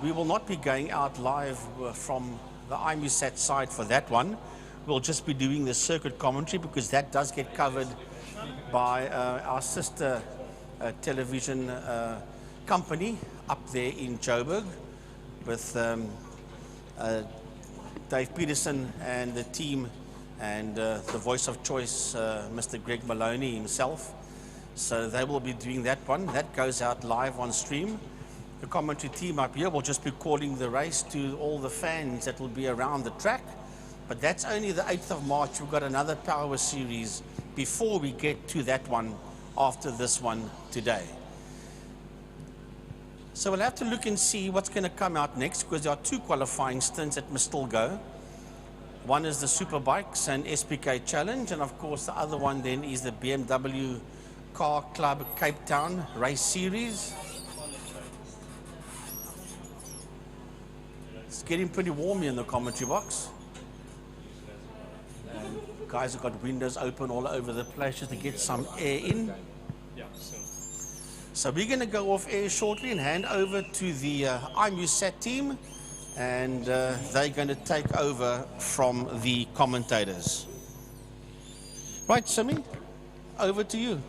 We will not be going out live from the IMUSAT side for that one. We'll just be doing the circuit commentary, because that does get covered by our sister television company up there in Joburg, with Dave Peterson and the team, and the voice of choice, Mr. Greg Maloney himself. So they will be doing that one. That goes out live on stream. the commentary team up here will just be calling the race to all the fans that will be around the track. But that's only the 8th of March. We've got another Power Series before we get to that one after this one today. So we'll have to look and see what's going to come out next, because there are 2 qualifying stints that must still go. One is the Superbikes and SPK Challenge, and of course the other one then is the BMW Car Club Cape Town Race Series. It's getting pretty warm here in the commentary box. Guys have got windows open all over the place just to get some air in. So we're going to go off air shortly and hand over to the IMUSAT team, and they're going to take over from the commentators. Right, Simi, over to you.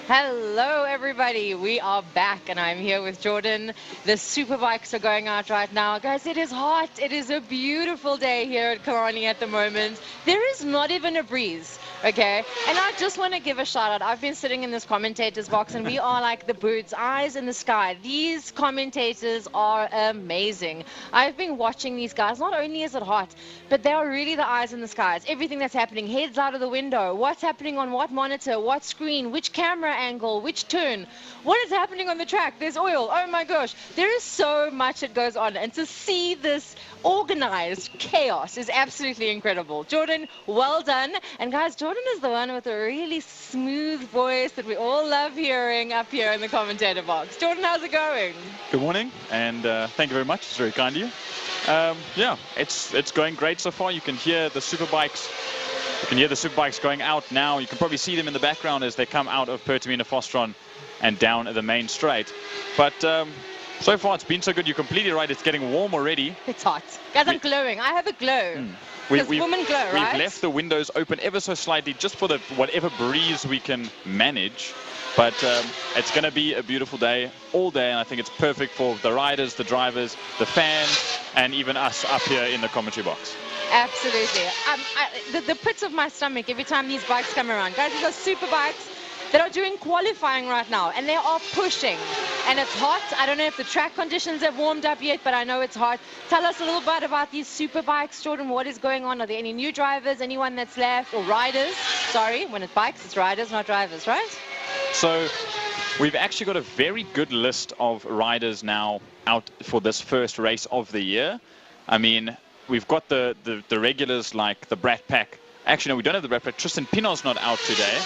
Hello everybody, we are back and I'm here with Jordan. The Superbikes are going out right now. Guys, it is hot. It is a beautiful day here at Killarney at the moment. There is not even a breeze, okay? And I just want to give a shout out. I've been sitting in this commentator's box and we are like the birds' eyes in the sky. These commentators are amazing. I've been watching these guys. Not only is it hot, but they are really the eyes in the sky. It's everything that's happening, heads out of the window, what's happening on what monitor, what screen, which camera angle, which turn, what is happening on the track. There's oil. Oh my gosh, there is so much that goes on, and to see this organized chaos is absolutely incredible. Jordan, well done. And guys, Jordan is the one with a really smooth voice that we all love hearing up here in the commentator box. Jordan, how's it going? Good morning, and thank you very much. It's very kind of you. Yeah, it's going great so far. You can hear the Superbikes. You can hear the Superbikes going out now. You can probably see them in the background as they come out of Pertamina Fostron and down the main straight. But so far it's been so good. You're completely right. It's getting warm already. It's hot. Guys, I'm glowing. I have a glow. Because women glow, right? We've left the windows open ever so slightly just for the whatever breeze we can manage. But it's going to be a beautiful day all day, and I think it's perfect for the riders, the drivers, the fans, and even us up here in the commentary box. Absolutely. The pits of my stomach every time these bikes come around. Guys, these are super bikes that are doing qualifying right now, and they are pushing. And it's hot. I don't know if the track conditions have warmed up yet, but I know it's hot. Tell us a little bit about these super bikes, Jordan. What is going on? Are there any new drivers, anyone that's left, or riders? Sorry, when it's bikes, it's riders, not drivers, right? So we've actually got a very good list of riders now out for this first race of the year. I mean, we've got the regulars like the Brat Pack. Actually, no, we don't have the Brat Pack. Tristan Pinot's not out today.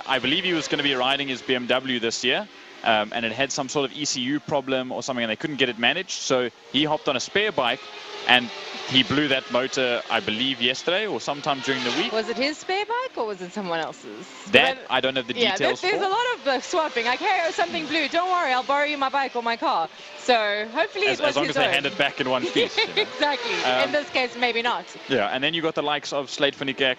I believe he was going to be riding his BMW this year, and it had some sort of ECU problem or something, and they couldn't get it managed. So he hopped on a spare bike, and he blew that motor, I believe, yesterday or sometime during the week. Was it his spare bike? bike or was it someone else's? That, I don't have the yeah, details there's for. a lot of swapping. Like, hey, something blue. Don't worry, I'll borrow you my bike or my car. So hopefully it was as long his as they own. hand it back in one piece. You know? Exactly. In this case, maybe not. Yeah, and then you got the likes of Slade van Niekerk,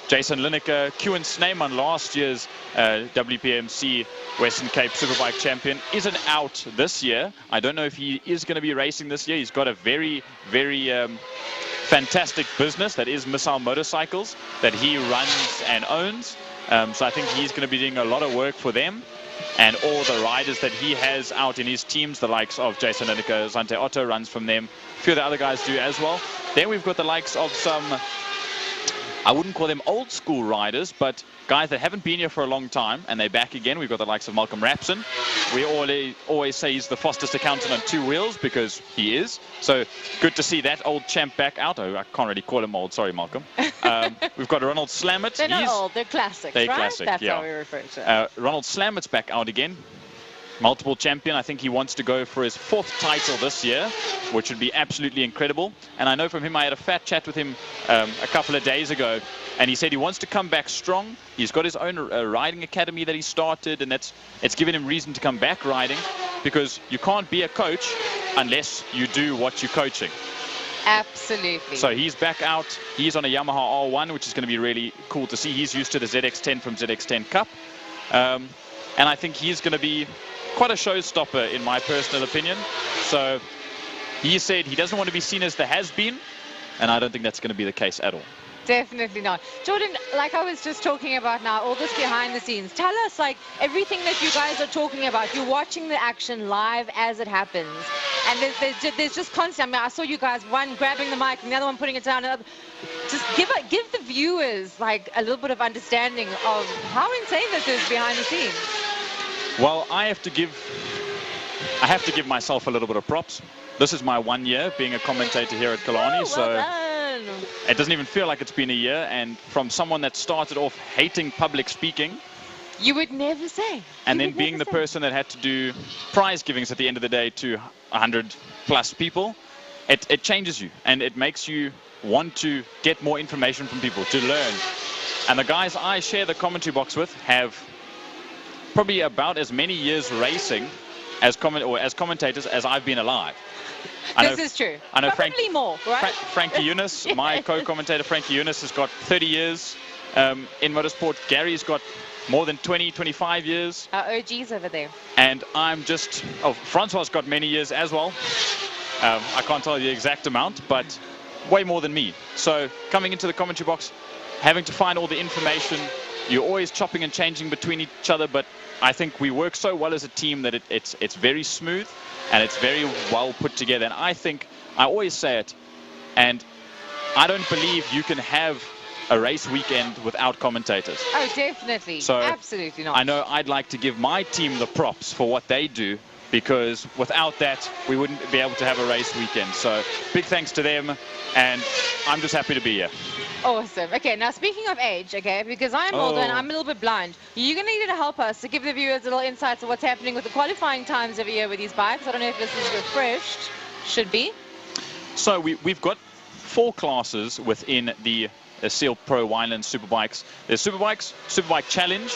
Jason Lineker, Koen Sneeman, last year's WPMC Western Cape Superbike champion, isn't out this year. I don't know if he is going to be racing this year. He's got a very, very fantastic business that is Missile Motorcycles that he runs and owns. So I think he's going to be doing a lot of work for them. And all the riders that he has out in his teams, the likes of Jason Lineker, Zante Otto runs from them. A few of the other guys do as well. Then we've got the likes of some, I wouldn't call them old school riders, but guys that haven't been here for a long time, and they're back again. We've got the likes of Malcolm Rapson. We always say he's the fastest accountant on two wheels because he is. So good to see that old champ back out. Oh, I can't really call him old. Sorry, Malcolm. We've got Ronald Slammert. They're not old. They're classics, They're right? classic, That's yeah. how we refer to it. Ronald Slammert's back out again. Multiple champion. I think he wants to go for his 4th title this year, which would be absolutely incredible. And I know from him, I had a fat chat with him a couple of days ago, and he said he wants to come back strong. He's got his own riding academy that he started, and it's given him reason to come back riding, because you can't be a coach unless you do what you're coaching. Absolutely. So he's back out. He's on a Yamaha R1, which is going to be really cool to see. He's used to the ZX10 from ZX10 Cup. And I think he's going to be quite a showstopper, in my personal opinion. So he said he doesn't want to be seen as the has-been, and I don't think that's going to be the case at all. Definitely not. Jordan, like I was just talking about now, all this behind the scenes, tell us, like, everything that you guys are talking about, you're watching the action live as it happens. And there's just constant, I mean, I saw you guys, one grabbing the mic and the other one putting it down. Just give the viewers, like, a little bit of understanding of how insane this is behind the scenes. Well, I have to give myself a little bit of props. This is my 1 year being a commentator here at Killarney, it doesn't even feel like it's been a year. And from someone that started off hating public speaking, you would never say. And then being the person that had to do prize givings at the end of the day to 100+ people, it changes you, and it makes you want to get more information from people, to learn. And the guys I share the commentary box with have probably about as many years racing as commentators as I've been alive. This is true. I know probably more, right? Frankie Eunice, my co-commentator Frankie Eunice, has got 30 years in motorsport. Gary's got more than 20, 25 years. Our OGs over there. And I'm just, Francois's got many years as well. I can't tell you the exact amount, but way more than me. So coming into the commentary box, having to find all the information, you're always chopping and changing between each other, but I think we work so well as a team that it's very smooth and it's very well put together. And I think, I always say it, and I don't believe you can have a race weekend without commentators. Oh, definitely. So absolutely not. I know I'd like to give my team the props for what they do, because without that, we wouldn't be able to have a race weekend. So big thanks to them, and I'm just happy to be here. Awesome. Okay, now speaking of age, okay, because I'm older and I'm a little bit blind, you're going to need to help us to give the viewers a little insights of what's happening with the qualifying times every year with these bikes. I don't know if this is refreshed. Should be. So we've got 4 classes within the Seal Pro Wineland Superbikes. There's Superbikes, Superbike Challenge,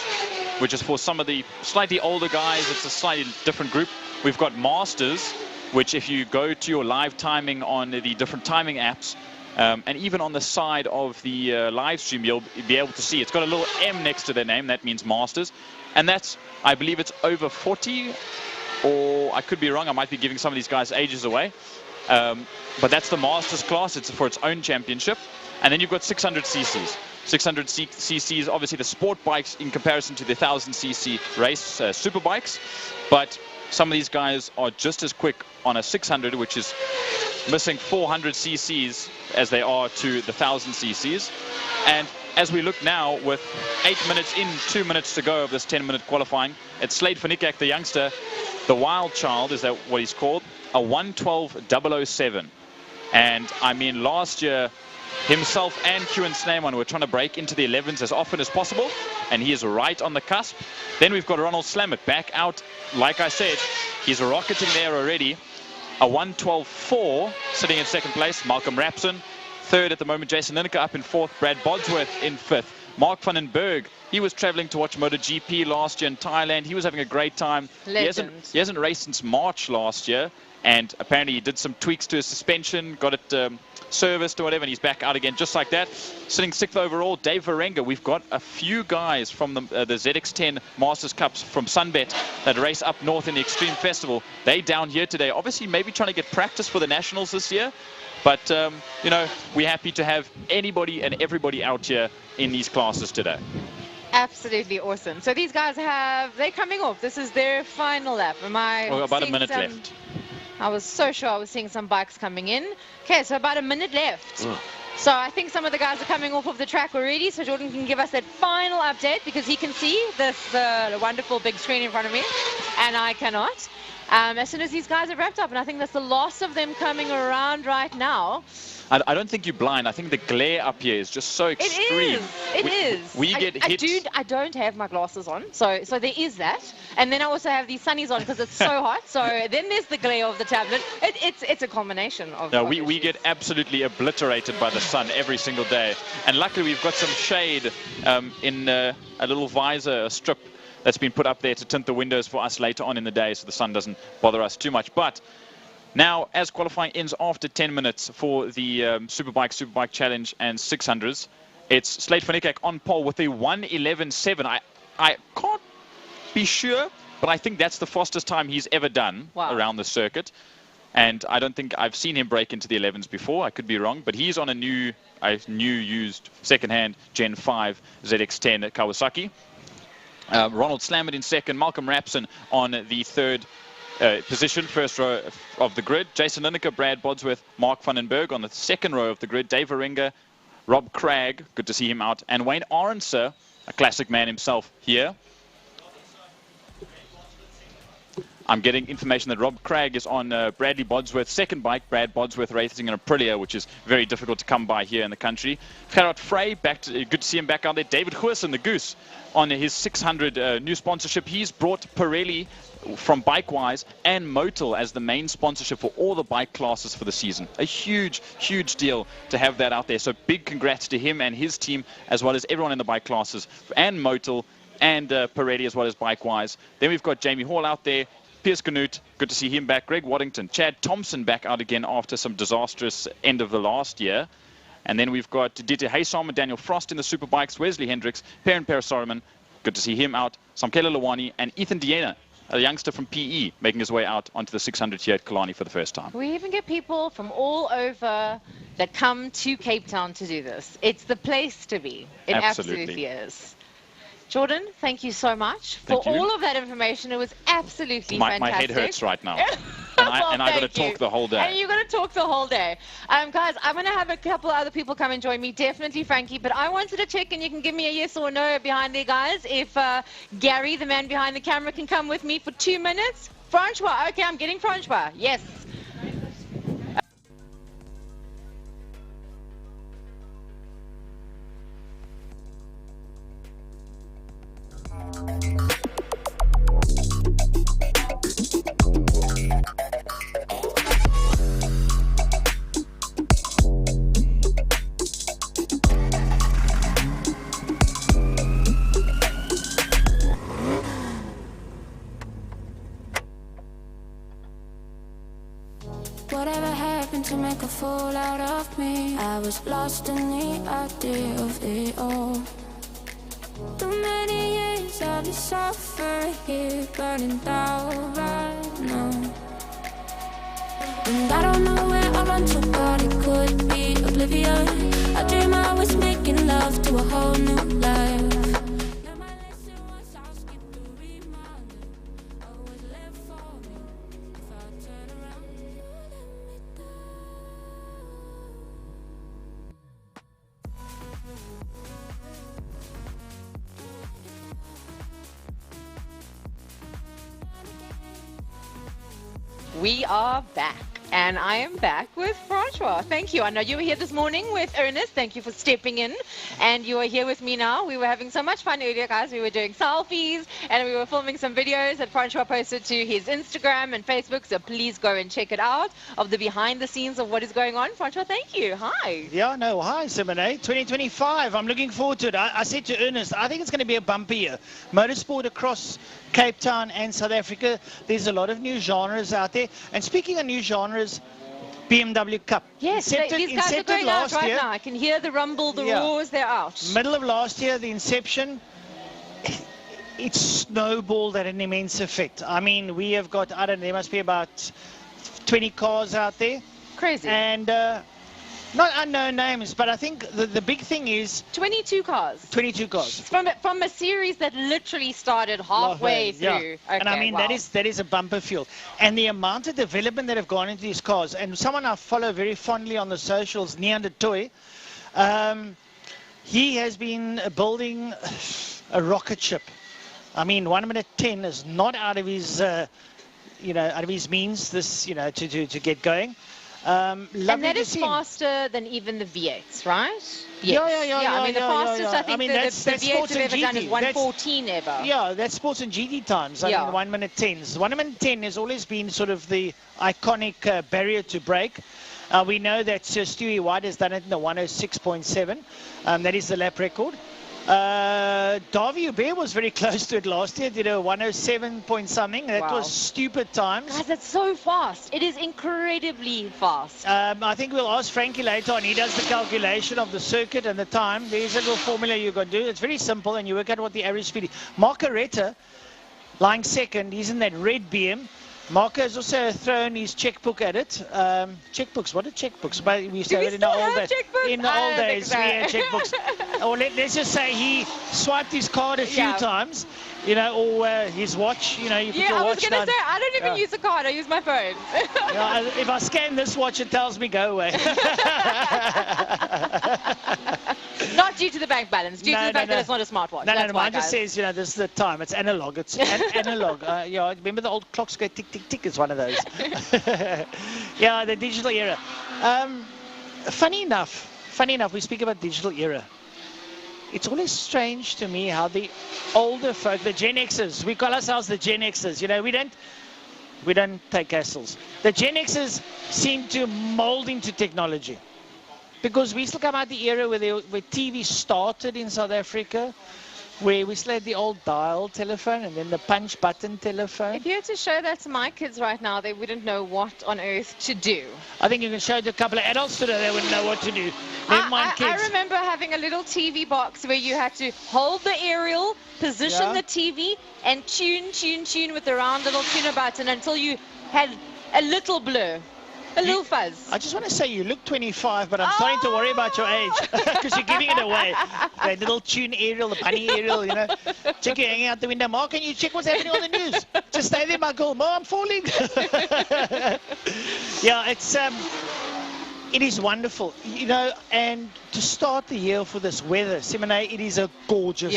which is for some of the slightly older guys. It's a slightly different group. We've got Masters, which if you go to your live timing on the different timing apps, and even on the side of the live stream, you'll be able to see it's got a little M next to their name. That means Masters. And that's, I believe it's over 40, or I could be wrong. I might be giving some of these guys ages away. But that's the Masters class. It's for its own championship. And then you've got 600 cc's. 600 cc's, obviously the sport bikes in comparison to the 1000cc race superbikes. But some of these guys are just as quick on a 600, which is missing 400 cc's as they are to the 1000 cc's. And as we look now, with 8 minutes in, 2 minutes to go of this 10-minute qualifying, it's Slade van Niekerk, the youngster, the wild child, is that what he's called, a 1:12.007. And I mean, last year, himself and Koen Sneeman were trying to break into the 11s as often as possible, and he is right on the cusp. Then we've got Ronald Slammert back out. Like I said, he's rocketing there already. A 1:12.4 sitting in second place. Malcolm Rapson, third at the moment. Jason Lineker up in fourth. Brad Bodsworth in fifth. Mark van den Berg, he was traveling to watch MotoGP last year in Thailand. He was having a great time. He hasn't raced since March last year, and apparently he did some tweaks to his suspension, got it serviced or whatever, and he's back out again just like that. Sitting 6th overall, Dave Varenga. We've got a few guys from the ZX10 Masters Cups from Sunbet that race up north in the Extreme Festival. They down here today, obviously maybe trying to get practice for the Nationals this year, but you know, we're happy to have anybody and everybody out here in these classes today. Absolutely awesome. So these guys they're coming off. This is their final lap. Well, about a minute left. I was so sure I was seeing some bikes coming in. Okay, so about a minute left. So I think some of the guys are coming off of the track already, so Jordan can give us that final update because he can see this wonderful big screen in front of me, and I cannot. As soon as these guys are wrapped up, and I think that's the last of them coming around right now. I don't think you're blind. I think the glare up here is just so extreme. It is. We get hit. I don't have my glasses on, so there is that. And then I also have these sunnies on because it's so hot. So then there's the glare of the tablet. It's a combination of. No, we get absolutely obliterated by the sun every single day. And luckily we've got some shade in a little visor, a strip that's been put up there to tint the windows for us later on in the day, so the sun doesn't bother us too much. But now, as qualifying ends after 10 minutes for the Superbike Challenge and 600s, it's Slate van Niekerk on pole with a 1:11.7. I can't be sure, but I think that's the fastest time he's ever done around the circuit. And I don't think I've seen him break into the 11s before. I could be wrong, but he's on a new used second-hand Gen 5 ZX10 Kawasaki. Ronald Slammert in second, Malcolm Rapson on the third position, first row of the grid. Jason Lineker, Brad Bodsworth, Mark van den Berg on the second row of the grid. Dave Varenga, Rob Cragg, good to see him out, and Wayne Aronser, a classic man himself here. I'm getting information that Rob Cragg is on Bradley Bodsworth's second bike. Brad Bodsworth racing in Aprilia, which is very difficult to come by here in the country. Gerard Frey, good to see him back out there. David Goosen, the Goose, on his 600 new sponsorship. He's brought Pirelli from Bikewise and Motul as the main sponsorship for all the bike classes for the season. A huge, huge deal to have that out there. So big congrats to him and his team, as well as everyone in the bike classes, and Motul and Pirelli, as well as Bikewise. Then we've got Jamie Hall out there. Piers Canute, good to see him back. Greg Waddington, Chad Thompson back out again after some disastrous end of the last year. And then we've got Dieter Haysom and Daniel Frost in the Superbikes, Wesley Hendricks, Perrin Parasaurman, good to see him out, Samkela Lawani, and Ethan Diena, a youngster from PE, making his way out onto the 600 here at Killarney for the first time. We even get people from all over that come to Cape Town to do this. It's the place to be. It absolutely is. Jordan, thank you so much for all of that information. It was absolutely fantastic. My head hurts right now. and I got to talk the whole day. And you're going to talk the whole day. Guys, I'm going to have a couple other people come and join me, definitely Frankie, but I wanted to check, and you can give me a yes or no behind there, guys, if Gary, the man behind the camera, can come with me for 2 minutes. Francois, okay, I'm getting Francois. Yes. Whatever happened to make a fool out of me? I was lost in the idea of it all. Too many years of the suffering here, burning down right now. And I don't know where I run to, but it could be oblivion. I dream I was making love to a whole new life. We are back. And I am back with Francois. Thank you. I know you were here this morning with Ernest. Thank you for stepping in. And you are here with me now. We were having so much fun earlier, guys. We were doing selfies and we were filming some videos that Francois posted to his Instagram and Facebook. So please go and check it out of the behind the scenes of what is going on. Francois, thank you. Hi. Yeah, no, hi, Simone. 2025. I'm looking forward to it. I said to Ernest, I think it's going to be a bumper year. Motorsport across Cape Town and South Africa. There's a lot of new genres out there. And speaking of new genres, BMW Cup. Yes, these guys are going out right now. I can hear the rumble, the roars, they're out. Middle of last year, the inception, it snowballed at an immense effect. I mean, we have got, I don't know, there must be about 20 cars out there. Crazy. And not unknown names, but I think the big thing is 22 cars. 22 cars. From a series that literally started halfway through. Yeah. Okay, and I mean, that is a bumper field. And the amount of development that have gone into these cars, and someone I follow very fondly on the socials, Nean de Toy, he has been building a rocket ship. I mean, 1 minute 10 is not out of his, out of his means, this, to get going. And that is faster than even the V8s, right? Yes. Yeah. I mean, the fastest I think the V8s have ever done is 1:14 ever. Yeah, that's sports and GT times. I mean, 1 minute 10s. 1 minute 10 has always been sort of the iconic barrier to break. We know that Sir Stewie White has done it in the 106.7. That is the lap record. Davy Hubert was very close to it last year, did a 107 point something. That was stupid times. Guys, that's so fast. It is incredibly fast. I think we'll ask Frankie later on. He does the calculation of the circuit and the time. There's a little formula you got to do. It's very simple, and you work out what the average speed is. Margaretta, lying second, he's in that red BM. Marco has also thrown his checkbook at it. Checkbooks, what are checkbooks? But we say it in the old days. In the old days, we had checkbooks. Or let's just say he swiped his card a few times, or his watch. You put your watch I was going to say, I don't even use a card. I use my phone. If I scan this watch, it tells me go away. Not due to the bank balance, due to the fact that it's not a smartwatch. No, mine just says, this is the time. It's analog. It's analog. Remember the old clocks go tick, tick, tick? It's one of those. Yeah, the digital era. Funny enough, we speak about digital era. It's always strange to me how the older folk, the Gen Xers, we call ourselves the Gen Xers. We don't take hassles. The Gen Xers seem to mold into technology. Because we still come out the era where TV started in South Africa, where we still had the old dial telephone and then the punch button telephone. If you were to show that to my kids right now, they wouldn't know what on earth to do. I think you can show it to a couple of adults today, they wouldn't know what to do. Never mind kids. I remember having a little TV box where you had to hold the aerial, position the TV, and tune with the round little tuner button until you had a little blur. A little fuzz. I just want to say you look 25, but I'm starting to worry about your age because you're giving it away. That little tune aerial, the bunny aerial, Check you hanging out the window. Mark, can you check what's happening on the news? Just stay there, Michael. Mom, I'm falling. Yeah, it is wonderful, and to start the year for this weather, Simone, it is a gorgeous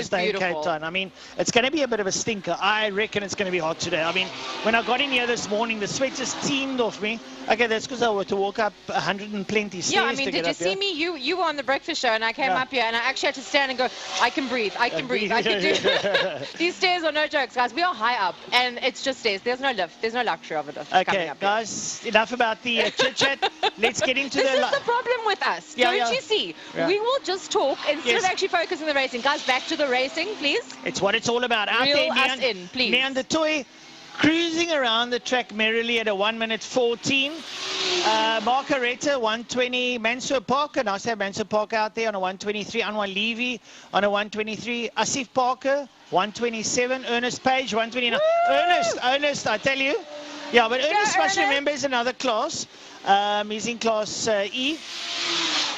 day in Cape Town. I mean, it's going to be a bit of a stinker. I reckon it's going to be hot today. I mean, when I got in here this morning, the sweat just teemed off me. Okay, that's because I had to walk up 100 and plenty stairs. Yeah, I mean, did you see me? You were on the breakfast show, and I came up here, and I actually had to stand and go, I can breathe, I can breathe. I can do These stairs are no jokes, guys. We are high up, and it's just stairs. There's no lift. There's no luxury of it. Okay, guys, enough about the chit-chat. Let's get into this is the problem with us. Don't you see? Yeah. We will just talk instead of actually focusing on the racing. Guys, back to the racing, please. It's what it's all about. Out Reel there, us in, please. Nean de Toy cruising around the track merrily at a 1 minute 14. Margaretta, 120. Mansour Parker, now I say Mansour Parker out there on a 123. Anwar Levy on a 123. Asif Parker, 127. Ernest Page, 129. Ernest, I tell you. Yeah, but Ernest must remember is another class. He's in class E.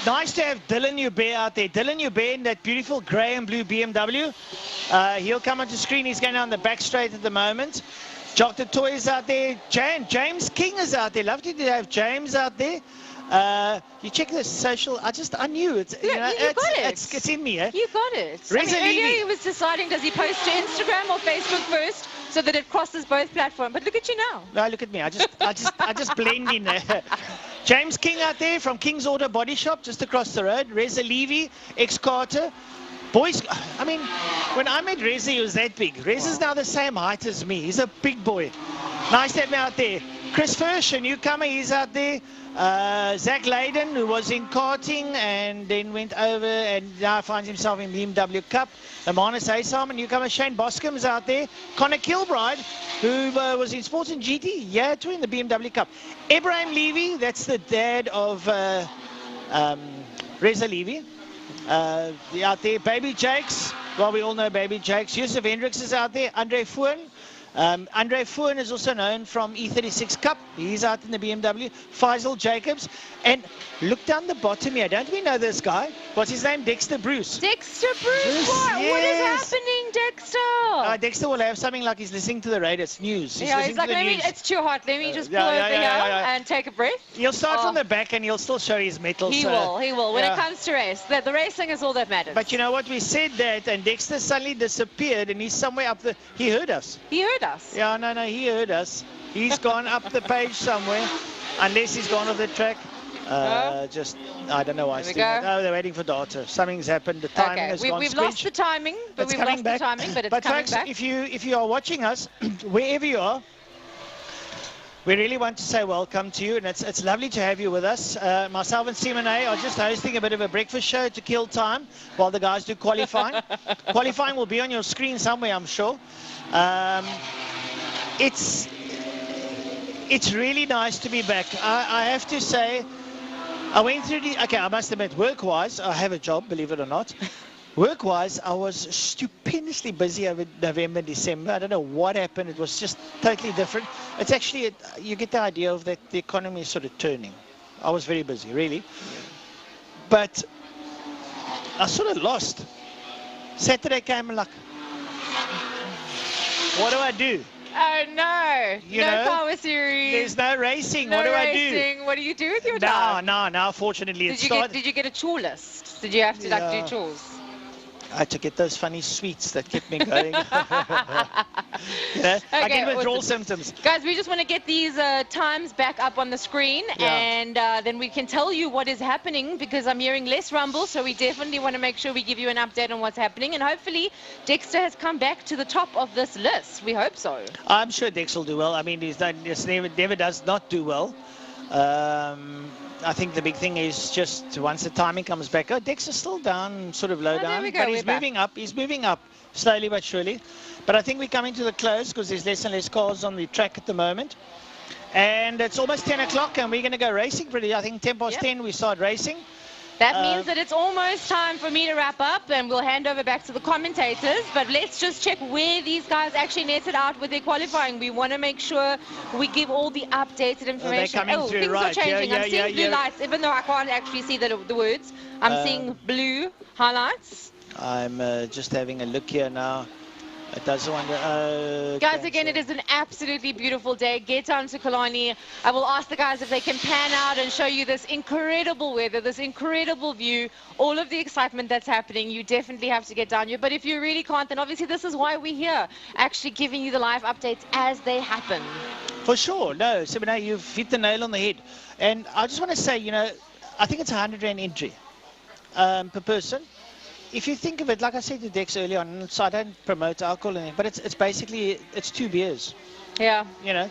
Nice to have Dylan Hubert out there. Dylan Hubert in that beautiful grey and blue BMW. He'll come onto screen. He's going down the back straight at the moment. Jock the Toy is out there. James King is out there. Lovely to have James out there. You check the social. I knew it. It's in me. Eh? You got it. Earlier he was deciding, does he post to Instagram or Facebook first? so that it crosses both platforms. But look at you now. No, look at me. I just blend in there. James King out there from King's Auto Body Shop, just across the road. Reza Levy, ex-Carter. Boys, I mean, when I met Reza, he was that big. Reza's now the same height as me. He's a big boy. Nice to have him out there. Chris Firsch, a newcomer, he's out there. Zach Layden, who was in karting and then went over and now finds himself in BMW Cup. Amanus Aysam, a newcomer. Shane Boscombe's out there. Connor Kilbride, who was in Sports and GT, yeah, too, in the BMW Cup. Ibrahim Levy, that's the dad of Reza Levy. Out there. Baby Jakes, well, we all know Baby Jakes. Yusuf Hendricks is out there. Andre Foon. Andre Foon is also known from E36 Cup. He's out in the BMW. Faisal Jacobs. And look down the bottom here. Don't we know this guy? What's his name? Dexter Bruce. Dexter Bruce. What is happening, Dexter? Dexter will have something like he's listening to the radio. It's news. He's like, it's too hot. Let me just pull over here and take a breath. He'll start from the back and he'll still show his mettle. He will. When it comes to race, the racing is all that matters. But you know what? We said that, and Dexter suddenly disappeared, and he's somewhere up the. He heard us. He heard us. Yeah, no, he heard us. He's gone up the page somewhere, unless he's gone off the track. I don't know why. No, they're waiting for data. Something's happened. The timing has gone. We've lost the timing, but it's coming back. But folks, if you are watching us, wherever you are, we really want to say welcome to you, and it's lovely to have you with us. Myself and Simone are just hosting a bit of a breakfast show to kill time while the guys do qualifying. Qualifying will be on your screen somewhere, I'm sure. It's really nice to be back. I have to say, I went through I must admit, work-wise, I have a job, believe it or not. Work-wise, I was stupendously busy over November, December. I don't know what happened. It was just totally different. It's actually, you get the idea of that the economy is sort of turning. I was very busy, really. But I sort of lost. Saturday came and like, what do I do? Oh no! No Power Series. There's no racing. What do I do? What do you do with your time? No. Fortunately, did you get a chure list? Did you have to do chores? I had to get those funny sweets that kept me going. I get withdrawal symptoms. Guys, we just want to get these times back up on the screen, and then we can tell you what is happening, because I'm hearing less rumble, so we definitely want to make sure we give you an update on what's happening, and hopefully Dexter has come back to the top of this list. We hope so. I'm sure Dex will do well. I mean, he never does not do well. I think the big thing is just once the timing comes back. Dex is still down, sort of low down, but he's moving up. He's moving up slowly but surely. But I think we're coming to the close because there's less and less cars on the track at the moment. And it's almost 10 o'clock and we're going to go racing I think 10 past 10 we start racing. That means that it's almost time for me to wrap up, and we'll hand over back to the commentators. But let's just check where these guys actually netted out with their qualifying. We want to make sure we give all the updated information. Things are changing. I'm seeing blue lights, even though I can't actually see the words. I'm seeing blue highlights. I'm just having a look here now. It doesn't want to... Guys, again, it is an absolutely beautiful day. Get down to Killarney. I will ask the guys if they can pan out and show you this incredible weather, this incredible view, all of the excitement that's happening. You definitely have to get down here. But if you really can't, then obviously this is why we're here, actually giving you the live updates as they happen. For sure. No, Simone, you've hit the nail on the head. And I just want to say, I think it's 100 Rand entry per person. If you think of it, like I said to Dex earlier on, so I don't promote alcohol in it, but it's basically, it's 2 beers. Yeah.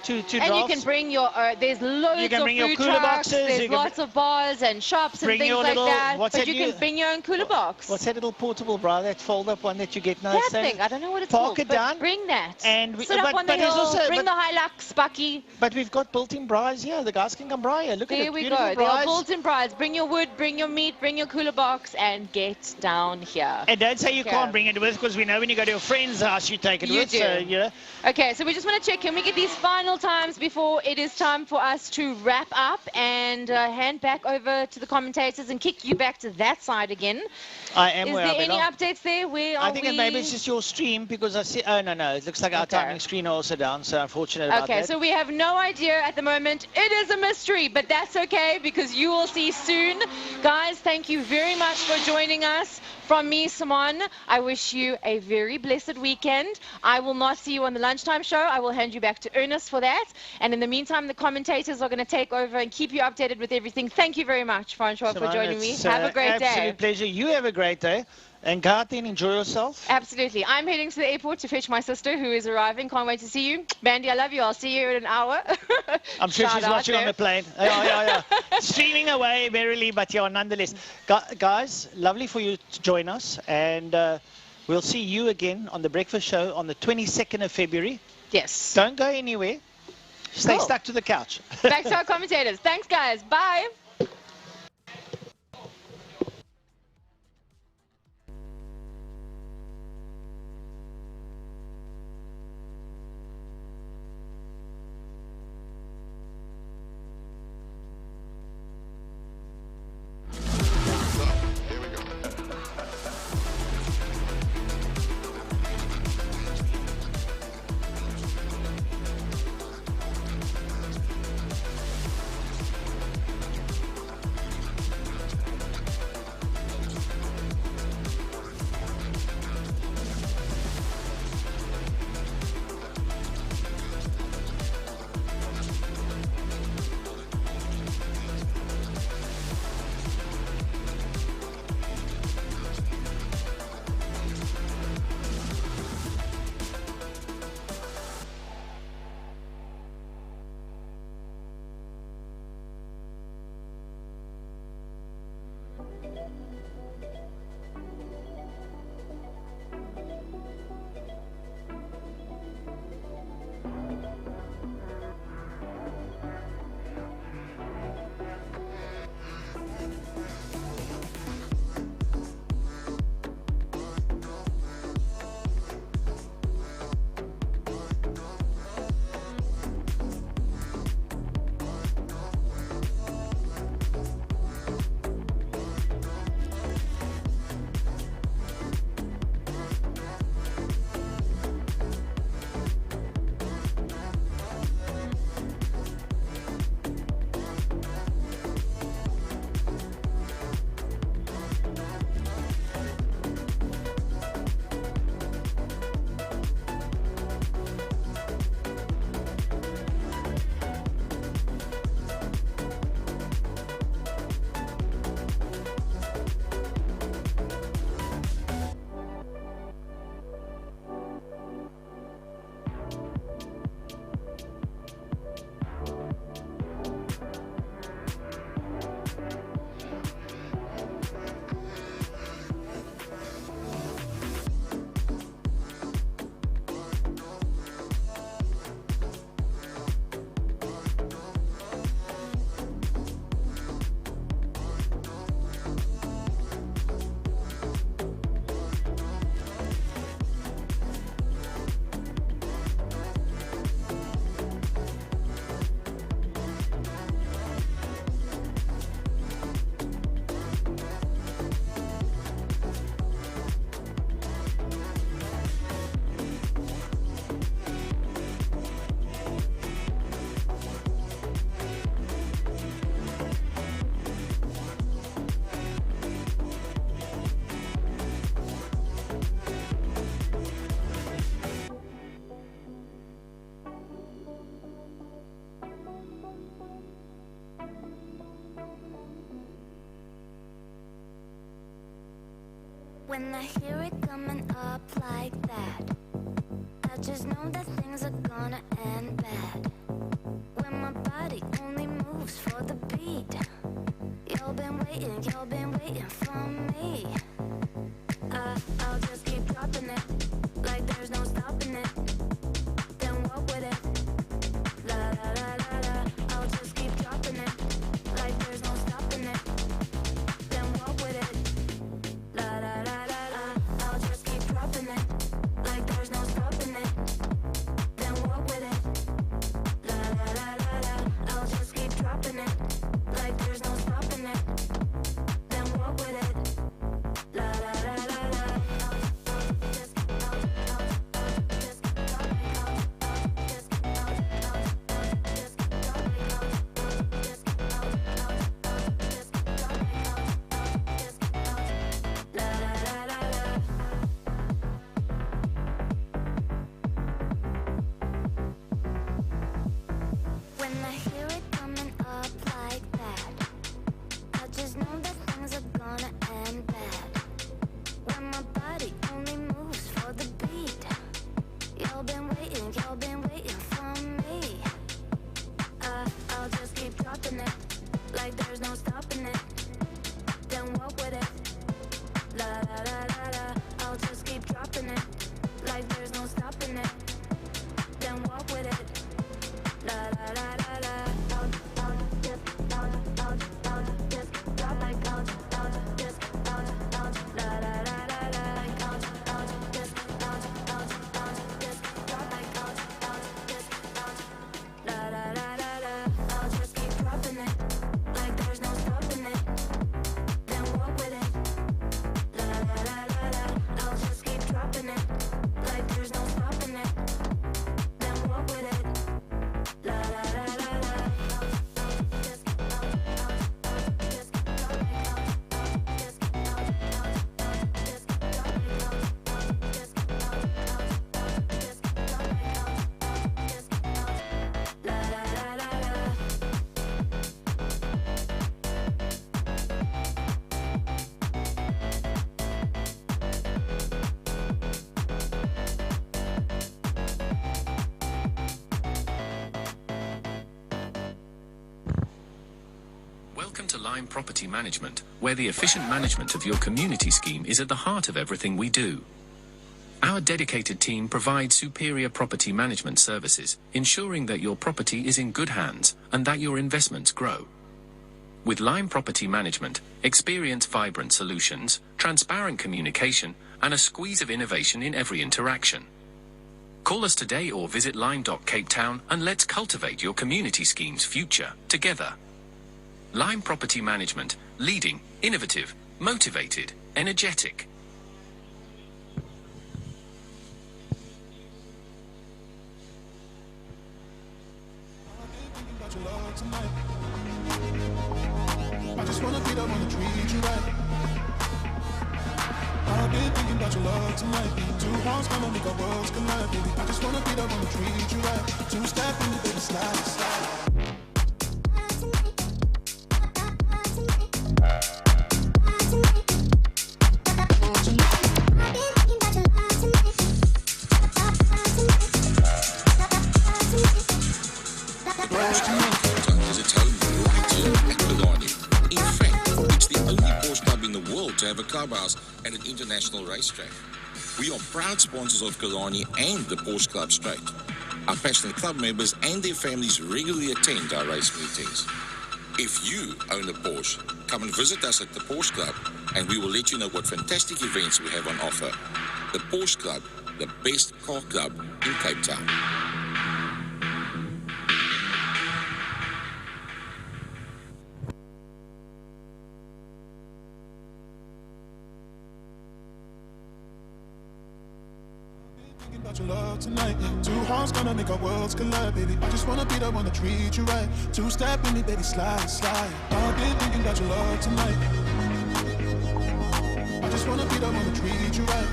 Two and drafts. You can bring your, there's loads of food trucks, there's lots of bars and shops and things like that. But you can bring your own cooler box. What's that little portable bra, that fold-up one that you get now? That thing, I don't know what it's called. Park it down. Bring that. And sit up on the hill, bring the Hilux, Bucky. But we've got built-in bras here. The guys can come bra here. Look at it. There we go. There are built-in bras. Bring your wood, bring your meat, bring your cooler box, and get down here. And don't say you can't bring it with, because we know when you go to your friend's house, you take it with. You do. So, Okay, so we just want to check in me get these final times before it is time for us to wrap up and hand back over to the commentators and kick you back to that side again. I am. Is where there I any belong. updates there? Where are I think we? maybe it's just your stream because I see. Oh no, it looks like our timing screen also down. So unfortunate about that. Okay, so we have no idea at the moment. It is a mystery, but that's okay because you will see soon. Guys, thank you very much for joining us. From me, Simon, I wish you a very blessed weekend. I will not see you on the lunchtime show. I will hand you back to Ernest for that. And in the meantime, the commentators are going to take over and keep you updated with everything. Thank you very much, Francois, for joining me. Have a great day. Absolute pleasure. You have a great day. And Karting, enjoy yourself. Absolutely. I'm heading to the airport to fetch my sister who is arriving. Can't wait to see you. Bandy, I love you. I'll see you in an hour. I'm sure Shout she's out watching there. on the plane. Yeah. Streaming away merrily, but yeah, nonetheless. Guys, lovely for you to join us. And we'll see you again on the breakfast show on the 22nd of February. Yes. Don't go anywhere. Stay Cool. stuck to the couch. Back to our commentators. Thanks, guys. Bye. When I hear it coming up like that, I just know that things are gonna end bad. When my body only moves for the beat, you've been waiting for me. I'll just keep dropping it, like there's no stopping it. Then walk with it, la la la la la. I'll just keep dropping it, like there's no stopping it. Then walk with it, la la la la la. I'll just keep dropping it, like there's no stopping it. Then walk with it, then walk with it. La la la la la, I'll just keep dropping it, like there's no stopping it. Then walk with it. La la la la la, I'll just drop like I'll just la la la la la, like I'll just drop like I'll just la la la la la, I'll just keep dropping it, like there's no stopping it. Then walk with it. La la la la la, I'll just keep dropping it, like there's no stopping it. Then walk with it. La la la la la, Welcome to Lime Property Management, where the efficient management of your community scheme is at the heart of everything we do. Our dedicated team provides superior property management services, ensuring that your property is in good hands and that your investments grow. With Lime Property Management, experience vibrant solutions, transparent communication, and a squeeze of innovation in every interaction. Call us today or visit lime.capetown and let's cultivate your community scheme's future together. Lime Property Management, leading, innovative, motivated, energetic. I just wanna beat up on the treat you right. I've been thinking about your love tonight. Two hearts gonna make our worlds collide, baby. I just wanna beat up on the treat you right. Two-step in the baby, slide, slide. Is its home right here at Killarney. In fact, it's the only Porsche club in the world to have a clubhouse at an international racetrack. We are proud sponsors of Killarney and the Porsche Club Straight. Our passionate club members and their families regularly attend our race meetings. If you own a Porsche, come and visit us at the Porsche Club and we will let you know what fantastic events we have on offer. The Porsche Club, the best car club in Cape Town. About your love tonight. Two hearts gonna make our worlds collide, baby. I just wanna beat up, wanna treat you right. Two-step in me, baby, slide, slide. I've been thinking about your love tonight. I just wanna beat up, wanna treat you right.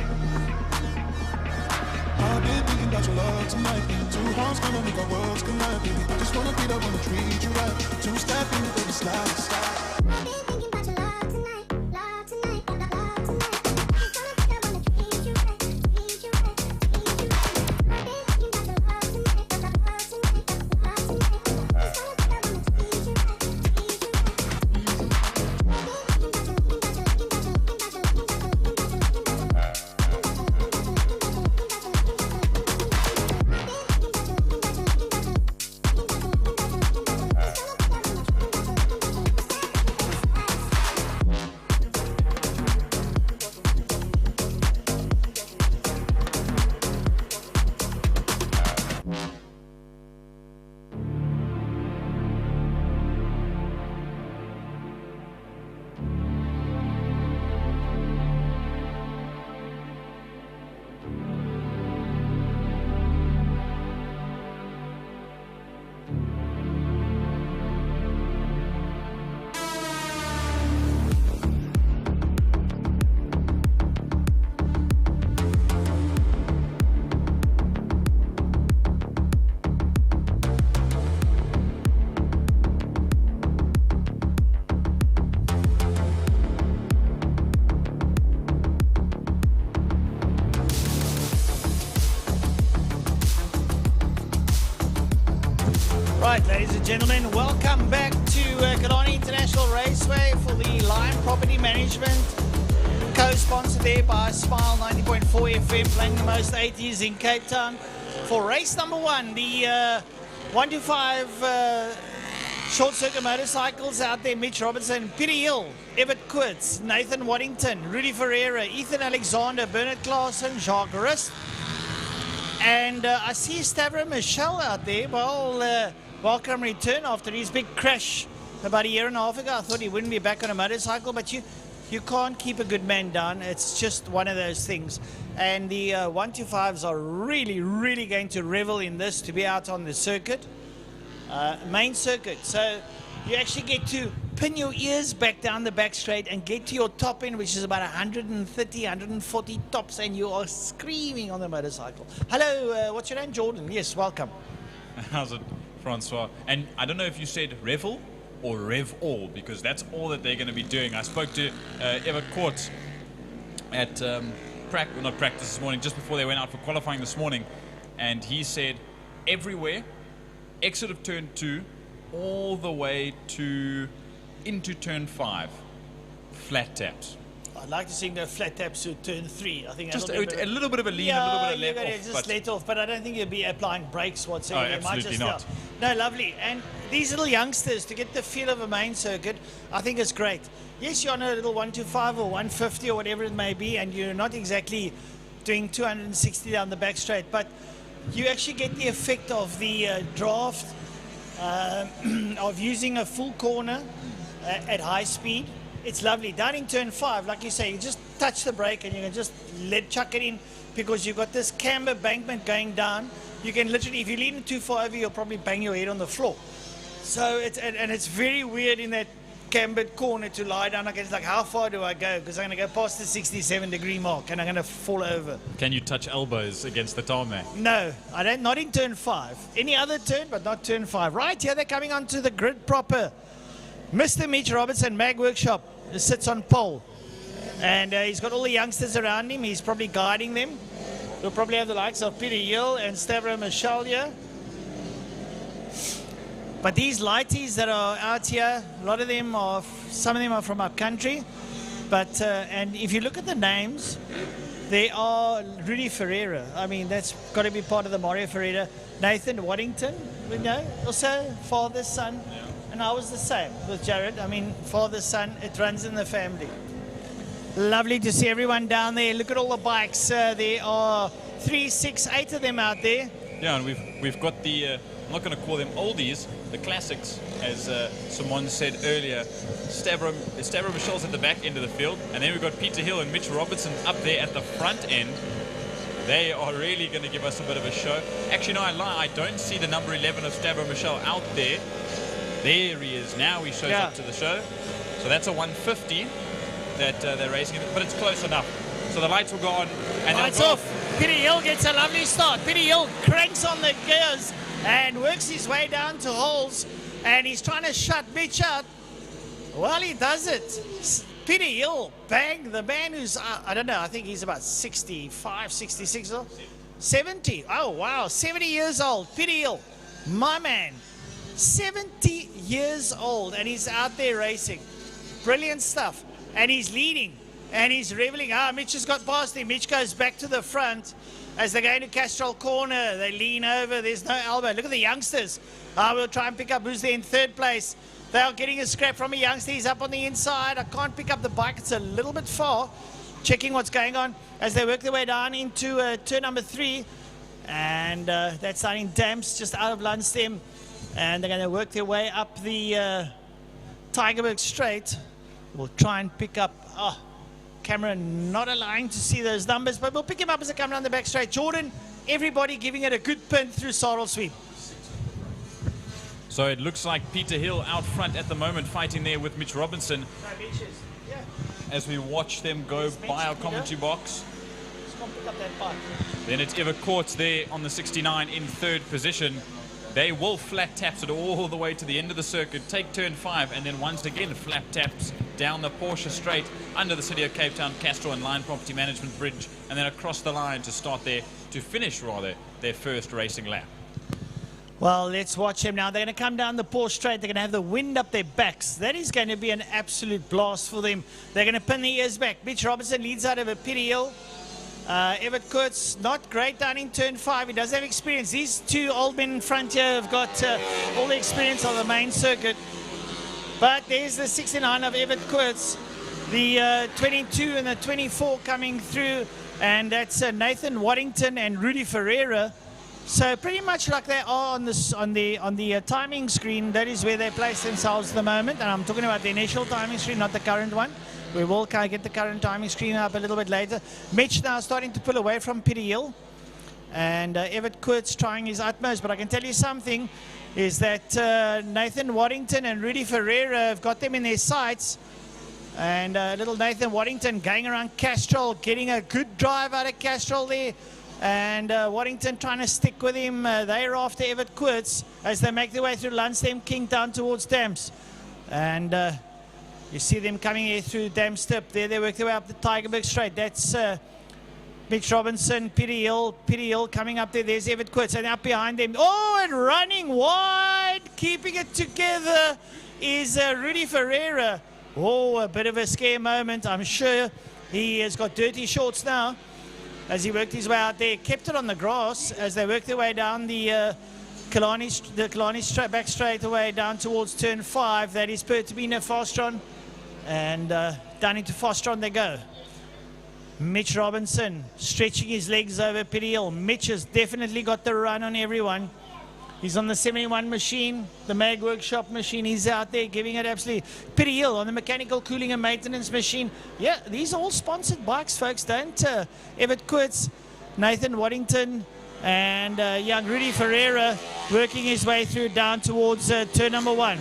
I've been thinking about your love tonight. Two hearts gonna make our worlds collide, baby. I just wanna beat up, wanna treat you right. Two-step in me, baby, slide, slide. Right, ladies and gentlemen, welcome back to Killarney International Raceway for the Lime Property Management Management, co-sponsored there by Smile 90.4 FM, playing the most 80s in Cape Town. For race number 1, the 1 to 5 short circuit motorcycles out there: Mitch Robertson, Peter Hill, Everett Quirts, Nathan Waddington, Rudy Ferreira, Ethan Alexander, Bernard Claassen, Jacques Rust. And I see Stavro Michel out there. Well, welcome return after his big crash about a year and a half ago. I thought he wouldn't be back on a motorcycle, but you can't keep a good man down. It's just one of those things. And the 125s are really, really going to revel in this, to be out on the circuit, main circuit. So you actually get to pin your ears back down the back straight and get to your top end, which is about 130, 140 tops, and you are screaming on the motorcycle. Hello, what's your name? Jordan. Yes, welcome. How's it, Francois? And I don't know if you said revel or rev all, because that's all that they're going to be doing. I spoke to Everett Court at not practice this morning, just before they went out for qualifying this morning, and he said everywhere, exit of turn 2, all the way to into turn 5, flat taps. I'd like to see him go flat taps to turn 3. I think just a little bit of a lean, a little bit of let off. Just let off, but I don't think you'll be applying brakes whatsoever. Oh, absolutely not. No, lovely. And these little youngsters, to get the feel of a main circuit, I think it's great. Yes, you're on a little 125 or 150 or whatever it may be, and you're not exactly doing 260 down the back straight, but you actually get the effect of the draft, of using a full corner at high speed. It's lovely. Down in turn 5, like you say, you just touch the brake and you can just chuck it in, because you've got this camber bankment going down. You can literally, if you lean it too far over, you'll probably bang your head on the floor. So it's very weird in that cambered corner to lie down. It's like, how far do I go? Because I'm going to go past the 67-degree mark and I'm going to fall over. Can you touch elbows against the tarmac? No, I don't. Not in turn 5. Any other turn, but not turn 5. Right here, they're coming onto the grid proper. Mr. Mitch Robertson, Mag Workshop, sits on pole. And he's got all the youngsters around him. He's probably guiding them. We'll probably have the likes of Peter Hill and Stavro Michel here. But these lighties that are out here, a lot of them are, some of them are from up country. But, and if you look at the names, they are Rudy Ferreira. I mean, that's got to be part of the Mario Ferreira. Nathan Waddington, we know, also father, son. And I was the same with Jared. I mean, father, son, it runs in the family. Lovely to see everyone down there. Look at all the bikes. There are 3, 6, 8 of them out there. Yeah, and we've got the, I'm not going to call them oldies, the classics, as someone said earlier. Stavro Michel's at the back end of the field, and then we've got Peter Hill and Mitch Robertson up there at the front end. They are really going to give us a bit of a show. Actually, no, I lie. I don't see the number 11 of Stavro Michel out there. There he is. Now he shows up to the show. So that's a 150 that they're racing, but it's close enough. So the lights will go on. And lights off. Peter Hill gets a lovely start. Peter Hill cranks on the gears and works his way down to holes. And he's trying to shut Mitch out. Well, he does it. Peter Hill, bang, the man who's, I don't know, I think he's about 65, 66 or 70. Oh, wow, 70 years old. Peter Hill, my man. 70 years old, and he's out there racing. Brilliant stuff. And he's leading, and he's reveling. Mitch has got past him. Mitch goes back to the front as they go into Castrol Corner. They lean over. There's no elbow. Look at the youngsters. We'll try and pick up who's there in third place. They are getting a scrap from a youngster. He's up on the inside. I can't pick up the bike. It's a little bit far. Checking what's going on as they work their way down into turn number 3. And that's down in Damps, just out of Lunchtime. And they're going to work their way up the Tygerberg Straight. We'll try and pick up, camera not allowing to see those numbers, but we'll pick him up as they come down the back straight. Jordan, everybody giving it a good pin through Sarl Sweep. So it looks like Peter Hill out front at the moment, fighting there with Mitch Robinson. No, Mitch is, yeah. As we watch them go by our commentary box. Just can't pick up that bike. Then it's Everett Courts there on the 69 in third position. They will flat taps it all the way to the end of the circuit, take turn 5, and then once again flat taps down the Porsche straight under the City of Cape Town, Castro and Line Property Management Bridge, and then across the line to start to finish their first racing lap. Well, let's watch him now. They're going to come down the Porsche straight. They're going to have the wind up their backs. That is going to be an absolute blast for them. They're going to pin the ears back. Mitch Robinson leads out of a pity hill. Everett Kurtz, not great down in turn 5. He does have experience. These two old men in front here have got all the experience on the main circuit. But there's the 69 of Everett Kurtz. The 22 and the 24 coming through. And that's Nathan Waddington and Rudy Ferreira. So pretty much like they are on the timing screen, that is where they place themselves at the moment. And I'm talking about the initial timing screen, not the current one. We will kind of get the current timing screen up a little bit later. Mitch now starting to pull away from Pity Hill. And Everett Kurtz trying his utmost. But I can tell you something, is that Nathan Waddington and Rudy Ferreira have got them in their sights. And little Nathan Waddington going around Castrol, getting a good drive out of Castrol there. And Waddington trying to stick with him. They're after Everett Kurtz as they make their way through Lunchtime King down towards Dams. And you see them coming here through Damstip. There they work their way up the Tigerberg Straight. That's Mitch Robinson, Pity Hill coming up there. There's Everett Kurtz and up behind them. Oh, and running wide, keeping it together is Rudy Ferreira. Oh, a bit of a scare moment. I'm sure he has got dirty shorts now. As he worked his way out there, kept it on the grass as they worked their way down the Killarney back straight away down towards turn 5. That is Pertamina Fostron, and down into Fostron they go. Mitch Robinson stretching his legs over Pity Hill. Mitch has definitely got the run on everyone. He's on the 71 machine, the Mag Workshop machine. He's out there giving it absolutely. Pity Hill on the mechanical cooling and maintenance machine. Yeah, these are all sponsored bikes, folks. Don't Everett Kurtz, Nathan Waddington, and young Rudy Ferreira working his way through down towards turn number 1.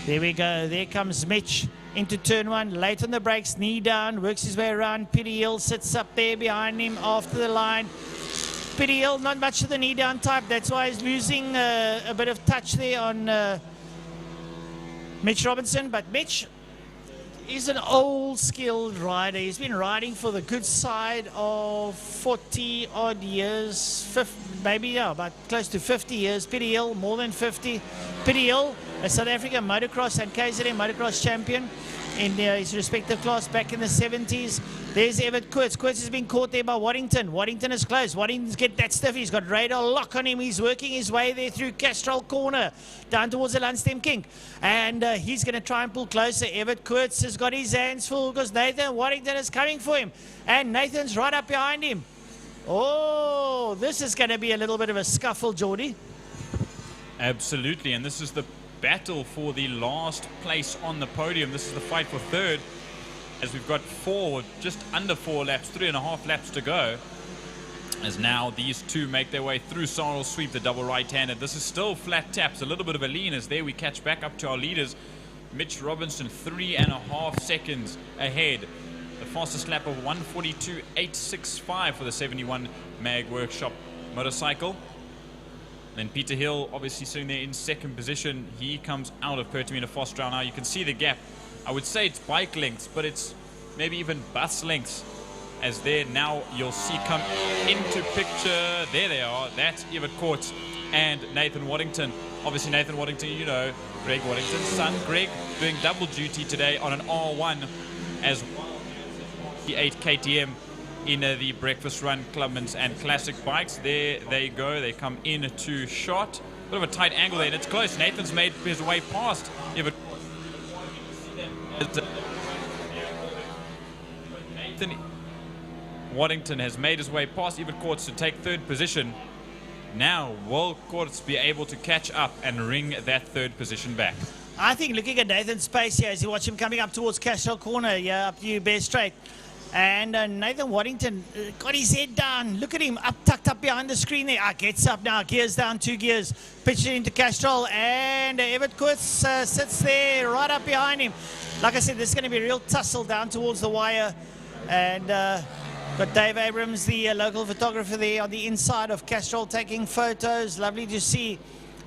There we go. There comes Mitch into turn 1. Late on the brakes, knee down, works his way around. Pity Hill sits up there behind him after the line. Pity Hill, not much of the knee down type. That's why he's losing a bit of touch there on Mitch Robinson. But Mitch is an old skilled rider. He's been riding for the good side of 40 odd years, 50, maybe, yeah, about close to 50 years. Pity Hill, more than 50. Pity Hill, a South African motocross and KZN motocross champion in his respective class back in the 70s. There's Everett Kurtz. Kurtz has been caught there by Waddington. Waddington is close. Waddington's get that stiff. He's got radar lock on him. He's working his way there through Castrol Corner down towards the Lunchtime King. And he's going to try and pull closer. Everett Kurtz has got his hands full because Nathan Waddington is coming for him. And Nathan's right up behind him. Oh, this is going to be a little bit of a scuffle, Geordie. Absolutely, and this is the battle for the last place on the podium. This is the fight for third, as we've got just under 4 laps, 3.5 laps to go. As now these two make their way through Sorrel Sweep, the double right-handed. This is still flat taps, a little bit of a lean as there we catch back up to our leaders. Mitch Robinson 3.5 seconds ahead. The fastest lap of 1:42.865 for the 71 Mag Workshop motorcycle. Then Peter Hill obviously sitting there in second position. He comes out of Pertamina Fostral now. You can see the gap. I would say it's bike lengths, but it's maybe even bus lengths. As there now you'll see come into picture. There they are. That's Everett Kurtz and Nathan Waddington. Obviously Nathan Waddington, you know, Greg Waddington's son. Greg doing double duty today on an R1 as the 8 KTM in the breakfast run Clubman's and classic bikes. There they go. They come into shot. Bit of a tight angle there, and it's close. Nathan's made his way past Everett. Nathan Waddington has made his way past Everett Kurtz to take third position. Now will Kurtz be able to catch up and ring that third position back? I think looking at Nathan's pace here as you watch him coming up towards Castrol Corner, yeah, up to Bear Straight. And Nathan Waddington got his head down. Look at him, tucked up behind the screen there. Gets up now, gears down, 2 gears. Pitched it into Castrol, and Everett Kurtz sits there right up behind him. Like I said, this is going to be a real tussle down towards the wire. And got Dave Abrams, the local photographer there on the inside of Castrol taking photos. Lovely to see.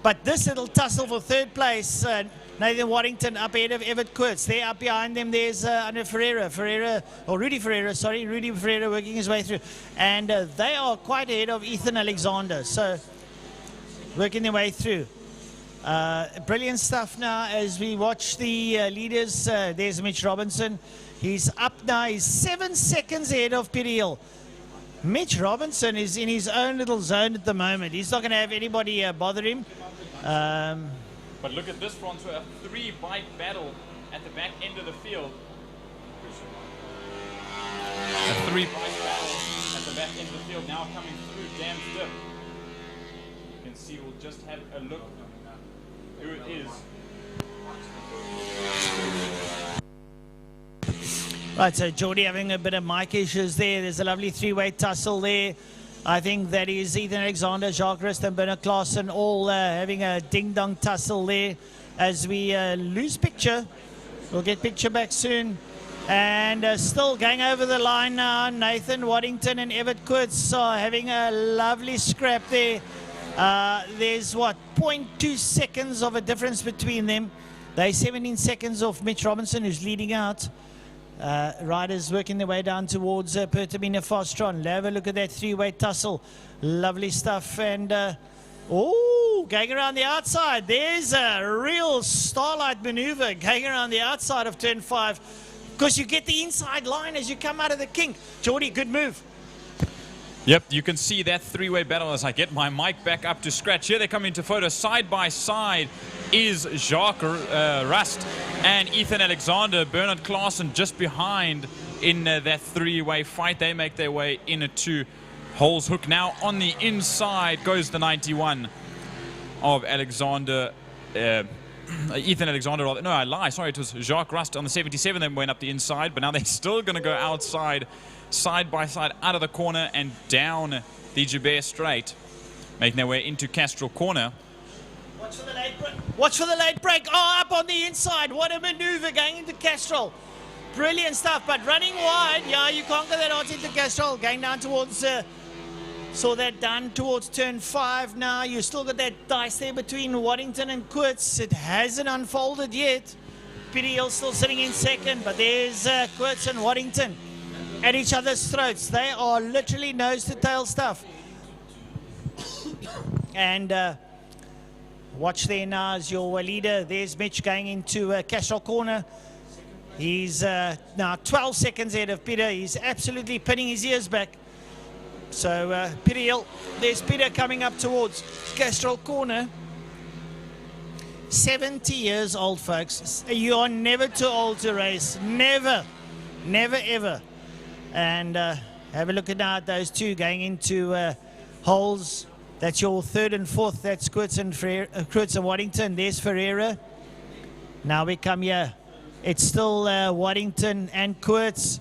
But this little tussle for third place, Nathan Waddington up ahead of Everett Kurtz. There up behind them, there's Rudy Ferreira working his way through. And they are quite ahead of Ethan Alexander. So working their way through. Brilliant stuff now as we watch the leaders. There's Mitch Robinson. He's up now. He's 7 seconds ahead of Piriel. Mitch Robinson is in his own little zone at the moment. He's not going to have anybody bother him. But look at this, Francois, a 3-bike battle at the back end of the field. A 3-bike battle at the back end of the field, now coming through Dam's Dip. You can see, we'll just have a look who it is. Right, so Geordie having a bit of mic issues there. There's a lovely 3-way tussle there. I think that is Ethan Alexander, Jacques Rist and Bernard Klaassen all having a ding-dong tussle there as we lose picture. We'll get picture back soon. And still going over the line now, Nathan Waddington and Everett Koorts are having a lovely scrap there. There's, what, 0.2 seconds of a difference between them. They're 17 seconds off Mitch Robinson, who's leading out. Riders working their way down towards Pertamina Fostron. Have a look at that 3-way tussle. Lovely stuff. And, oh, going around the outside. There's a real starlight maneuver going around the outside of turn 5. Because you get the inside line as you come out of the kink. Geordie, good move. Yep, you can see that 3-way battle as I get my mic back up to scratch. Here they come into photo. Side by side is Jacques Rust and Ethan Alexander. Bernard Klaassen just behind in that 3-way fight. They make their way into Hole's Hook. Now on the inside goes the 91 of Alexander. Ethan Alexander, no, I lie. Sorry, it was Jacques Rust on the 77 that went up the inside, but now they're still going to go outside, side by side, out of the corner and down the Joubert Straight, making their way into Castrol Corner. Watch for the late break. Watch for the late break. Oh, up on the inside. What a maneuver going into Castrol. Brilliant stuff, but running wide. Yeah, you can't get that out into Castrol. Going down towards... saw that down towards turn 5 now. You still got that dice there between Waddington and Koorts. It hasn't unfolded yet. Piriel still sitting in second, but there's Koorts and Waddington at each other's throats. They are literally nose to tail stuff. And watch there now as your leader. There's Mitch going into Castrol Corner. He's now 12 seconds ahead of Peter. He's absolutely pinning his ears back. So Piriel, there's Peter coming up towards Castrol Corner. 70 years old, folks. You are never too old to race. Never. Never, ever. And have a look at now at those two going into holes. That's your 3rd and 4th. That's Koorts and Waddington. There's Ferreira. Now we come here. It's still Waddington and Koorts.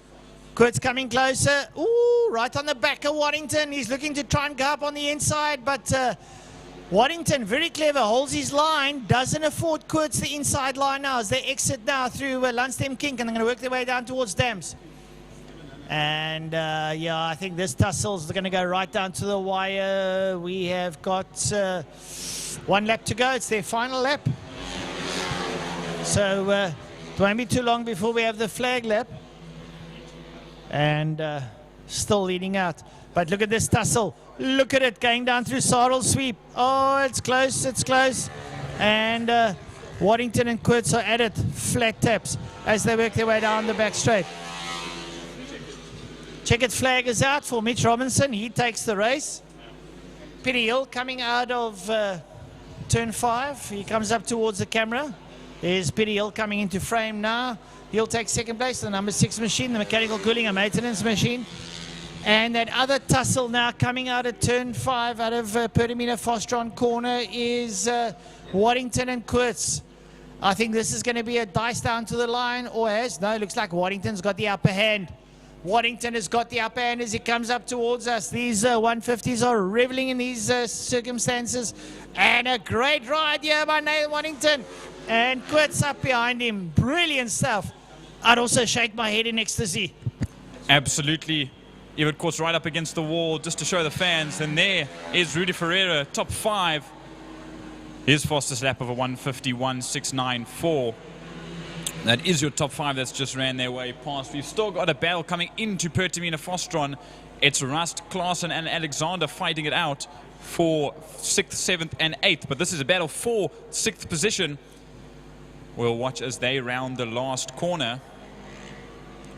Koorts coming closer. Ooh, right on the back of Waddington. He's looking to try and go up on the inside, but Waddington, very clever, holds his line, doesn't afford Koorts the inside line now as they exit now through Lunchtime Kink, and they're going to work their way down towards Dams. And yeah, I think this tussle's going to go right down to the wire. We have got 1 lap to go. It's their final lap. So it won't be too long before we have the flag lap. And still leading out. But look at this tussle. Look at it going down through Sarl's sweep. Oh, it's close, it's close. And Waddington and Koorts are at it. Flat taps as they work their way down the back straight. Checkered flag is out for Mitch Robinson. He takes the race. Piriel coming out of turn 5. He comes up towards the camera. There's Piriel coming into frame now. He'll take second place, the number 6 machine, the mechanical cooling and maintenance machine. And that other tussle now coming out of turn 5 out of Pertamina Fostron Corner is Waddington and Koorts. I think this is going to be a dice down to the line, or has. No, it looks like Waddington's got the upper hand. Waddington has got the upper hand as he comes up towards us. These 150s are reveling in these circumstances. And a great ride here by Nathan Waddington. And Koorts up behind him. Brilliant stuff. I'd also shake my head in ecstasy. Absolutely. Everett Koorts right up against the wall just to show the fans. And there is Rudy Ferreira, top 5. His fastest lap of a 151.694. That is your top 5 that's just ran their way past. We've still got a battle coming into Pertamina Fostron It's Rust, Klaassen and Alexander fighting it out for 6th, 7th and 8th. But this is a battle for 6th position. We'll watch as they round the last corner.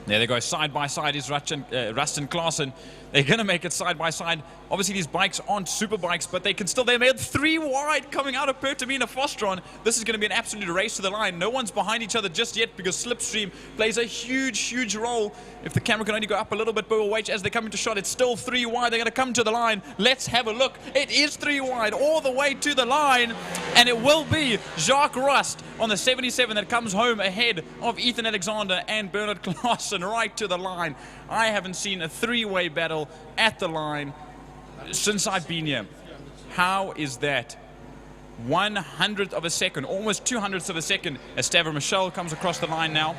There they go, side by side is Rust and Klaassen. They're going to make it side by side. Obviously, these bikes aren't super bikes, but they can still, they made 3 wide coming out of Pertamina Fostron. This is going to be an absolute race to the line. No one's behind each other just yet because slipstream plays a huge, huge role. If the camera can only go up a little bit, but we'll wait as they come into shot. It's still 3 wide. They're going to come to the line. Let's have a look. It is 3 wide all the way to the line, and it will be Jacques Rust on the 77 that comes home ahead of Ethan Alexander and Bernard Klaassen right to the line. I haven't seen a 3-way battle at the line since I've been here. How is that? 1/100th of a second, almost 200ths of a second as Stavro Michel comes across the line now.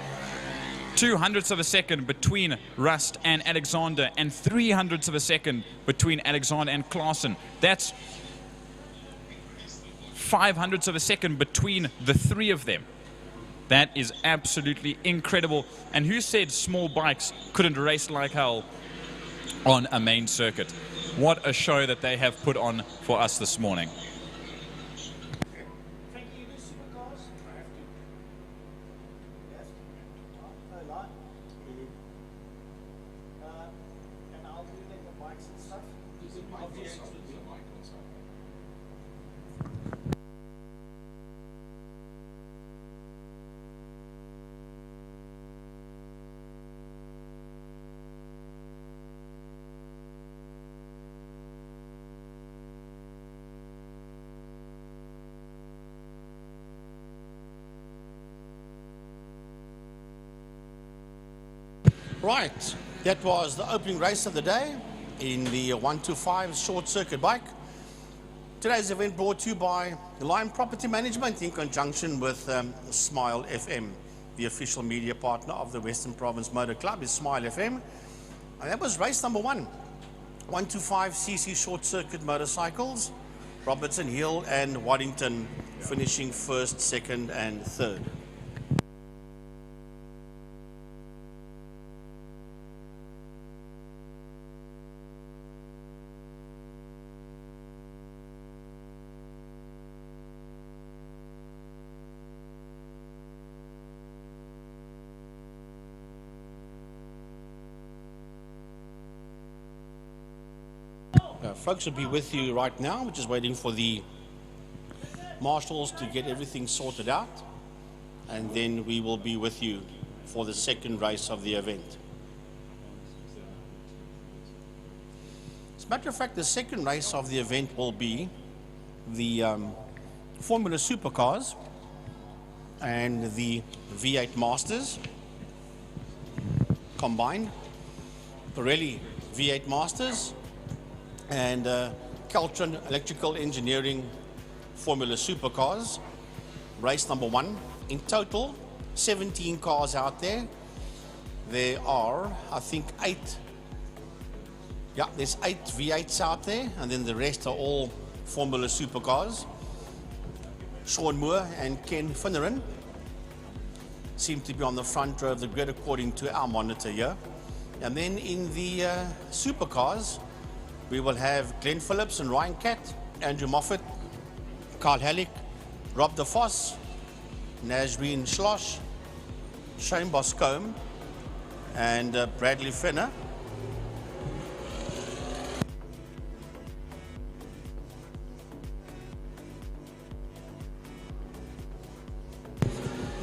200ths of a second between Rust and Alexander, and 300ths of a second between Alexander and Klaassen. That's 500ths of a second between the 3 of them. That is absolutely incredible. And who said small bikes couldn't race like hell on a main circuit? What a show that they have put on for us this morning. Right, that was the opening race of the day in the 125 short circuit bike. Today's event brought to you by Lime Property Management in conjunction with Smile FM. The official media partner of the Western Province Motor Club is Smile FM. And that was race number 1. 125cc short circuit motorcycles. Robertson Hill and Waddington finishing 1st, 2nd and 3rd. Folks will be with you right now. We're just waiting for the marshals to get everything sorted out, and then we will be with you for the 2nd race of the event. As a matter of fact, the 2nd race of the event will be the Formula Supercars and the V8 Masters combined. Pirelli V8 Masters and Caltron Electrical Engineering Formula Supercars, race number 1. In total, 17 cars out there. There are, I think, 8. Yeah, there's 8 V8s out there, and then the rest are all Formula Supercars. Sean Moore and Ken Finneran seem to be on the front row of the grid according to our monitor here. And then in the Supercars, we will have Glenn Phillips and Ryan Catt, Andrew Moffat, Carl Halleck, Rob DeVos, Nazreen Schloss, Shane Boscombe, and Bradley Fenner.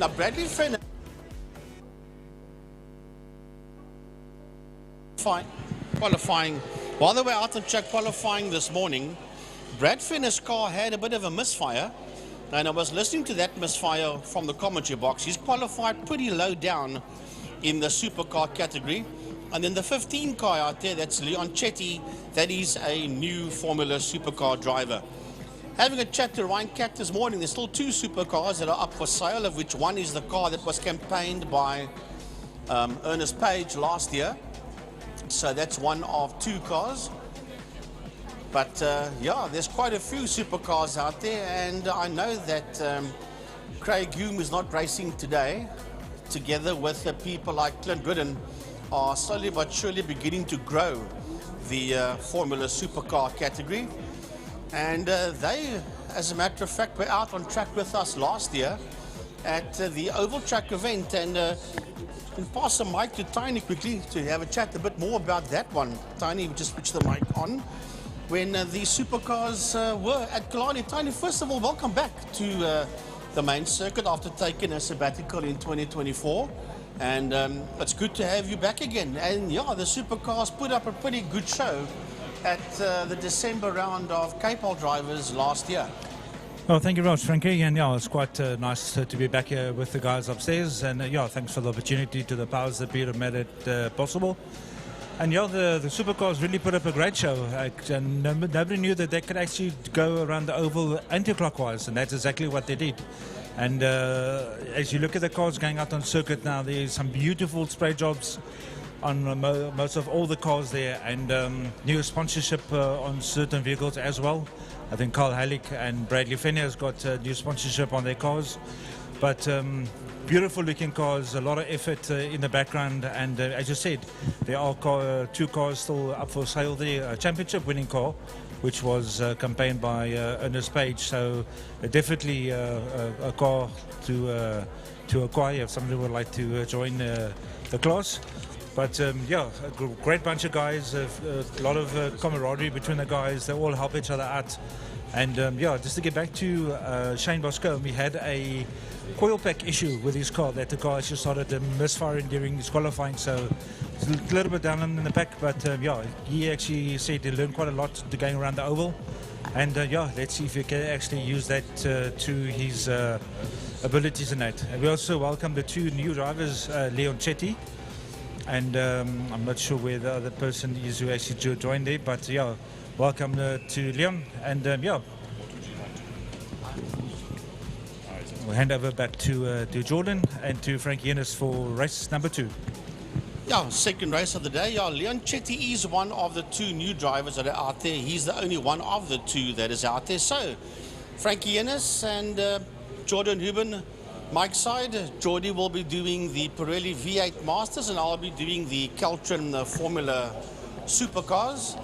Now, Bradley Fenner qualifying. While they were out on track qualifying this morning, Brad Fenner's car had a bit of a misfire, and I was listening to that misfire from the commentary box. He's qualified pretty low down in the supercar category. And then the 15 car out there, that's Leon Chetty, that is a new Formula Supercar driver. Having a chat to Ryan Catt this morning, there's still 2 supercars that are up for sale, of which one is the car that was campaigned by Ernest Page last year. So that's one of 2 cars. But yeah, there's quite a few supercars out there, and I know that Craig Hume is not racing today, together with people like Clint Gooden are slowly but surely beginning to grow the Formula Supercar category. And they, as a matter of fact, were out on track with us last year at the Oval Track event. And can pass the mic to Tiny quickly to have a chat a bit more about that one. Tiny, just switch the mic on. When the Supercars were at Killarney. Tiny, first of all, welcome back to the main circuit after taking a sabbatical in 2024. And it's good to have you back again. And yeah, the Supercars put up a pretty good show at the December round of Cape Drivers last year. Well, thank you very much, Frankie. And yeah, it's quite nice to be back here with the guys upstairs. And yeah, thanks for the opportunity to the powers that be that made it possible. And yeah, the Supercars really put up a great show. And nobody knew that they could actually go around the oval anti-clockwise, and that's exactly what they did. And as you look at the cars going out on circuit now, there's some beautiful spray jobs on most of all the cars there, and new sponsorship on certain vehicles as well. I think Carl Halleck and Bradley Fenner has got new sponsorship on their cars. But beautiful looking cars, a lot of effort in the background, and as you said, there are two cars still up for sale there. A championship winning car, which was campaigned by Ernest Page, so definitely a car to acquire if somebody would like to join the class. But yeah, a great bunch of guys, a lot of camaraderie between the guys. They all help each other out. And yeah, just to get back to Shane Bosco, we had a coil pack issue with his car, that the car actually started misfiring during his qualifying, so it's a little bit down in the pack. But yeah, he actually said he learned quite a lot to going around the oval. And yeah, let's see if he can actually use that to his abilities in that. And we also welcome the two new drivers, Leon Chetty. And I'm not sure where the other person is who actually joined there, but yeah, welcome to Leon. And yeah, we'll hand over back to Jordan and to Frankie Ennis for race number 2. Yeah, second race of the day. Yeah, Leon Chetty is one of the two new drivers that are out there. He's the only one of the two that is out there. So, Frankie Ennis and Jordan Huben, Mike's side. Jordy will be doing the Pirelli V8 Masters, and I'll be doing the Keltron Formula Supercars.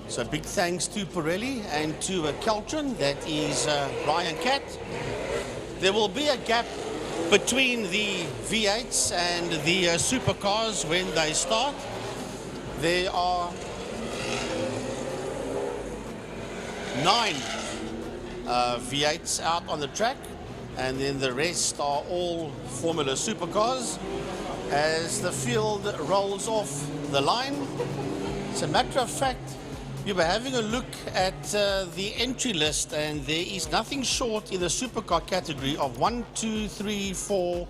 So big thanks to Pirelli and to Keltron, that is Ryan Catt. There will be a gap between the V8s and the Supercars when they start. There are 9 V8s out on the track, and then the rest are all Formula Supercars. As the field rolls off the line, as a matter of fact, you were having a look at the entry list, and there is nothing short in the supercar category of 1, 2, 3, 4,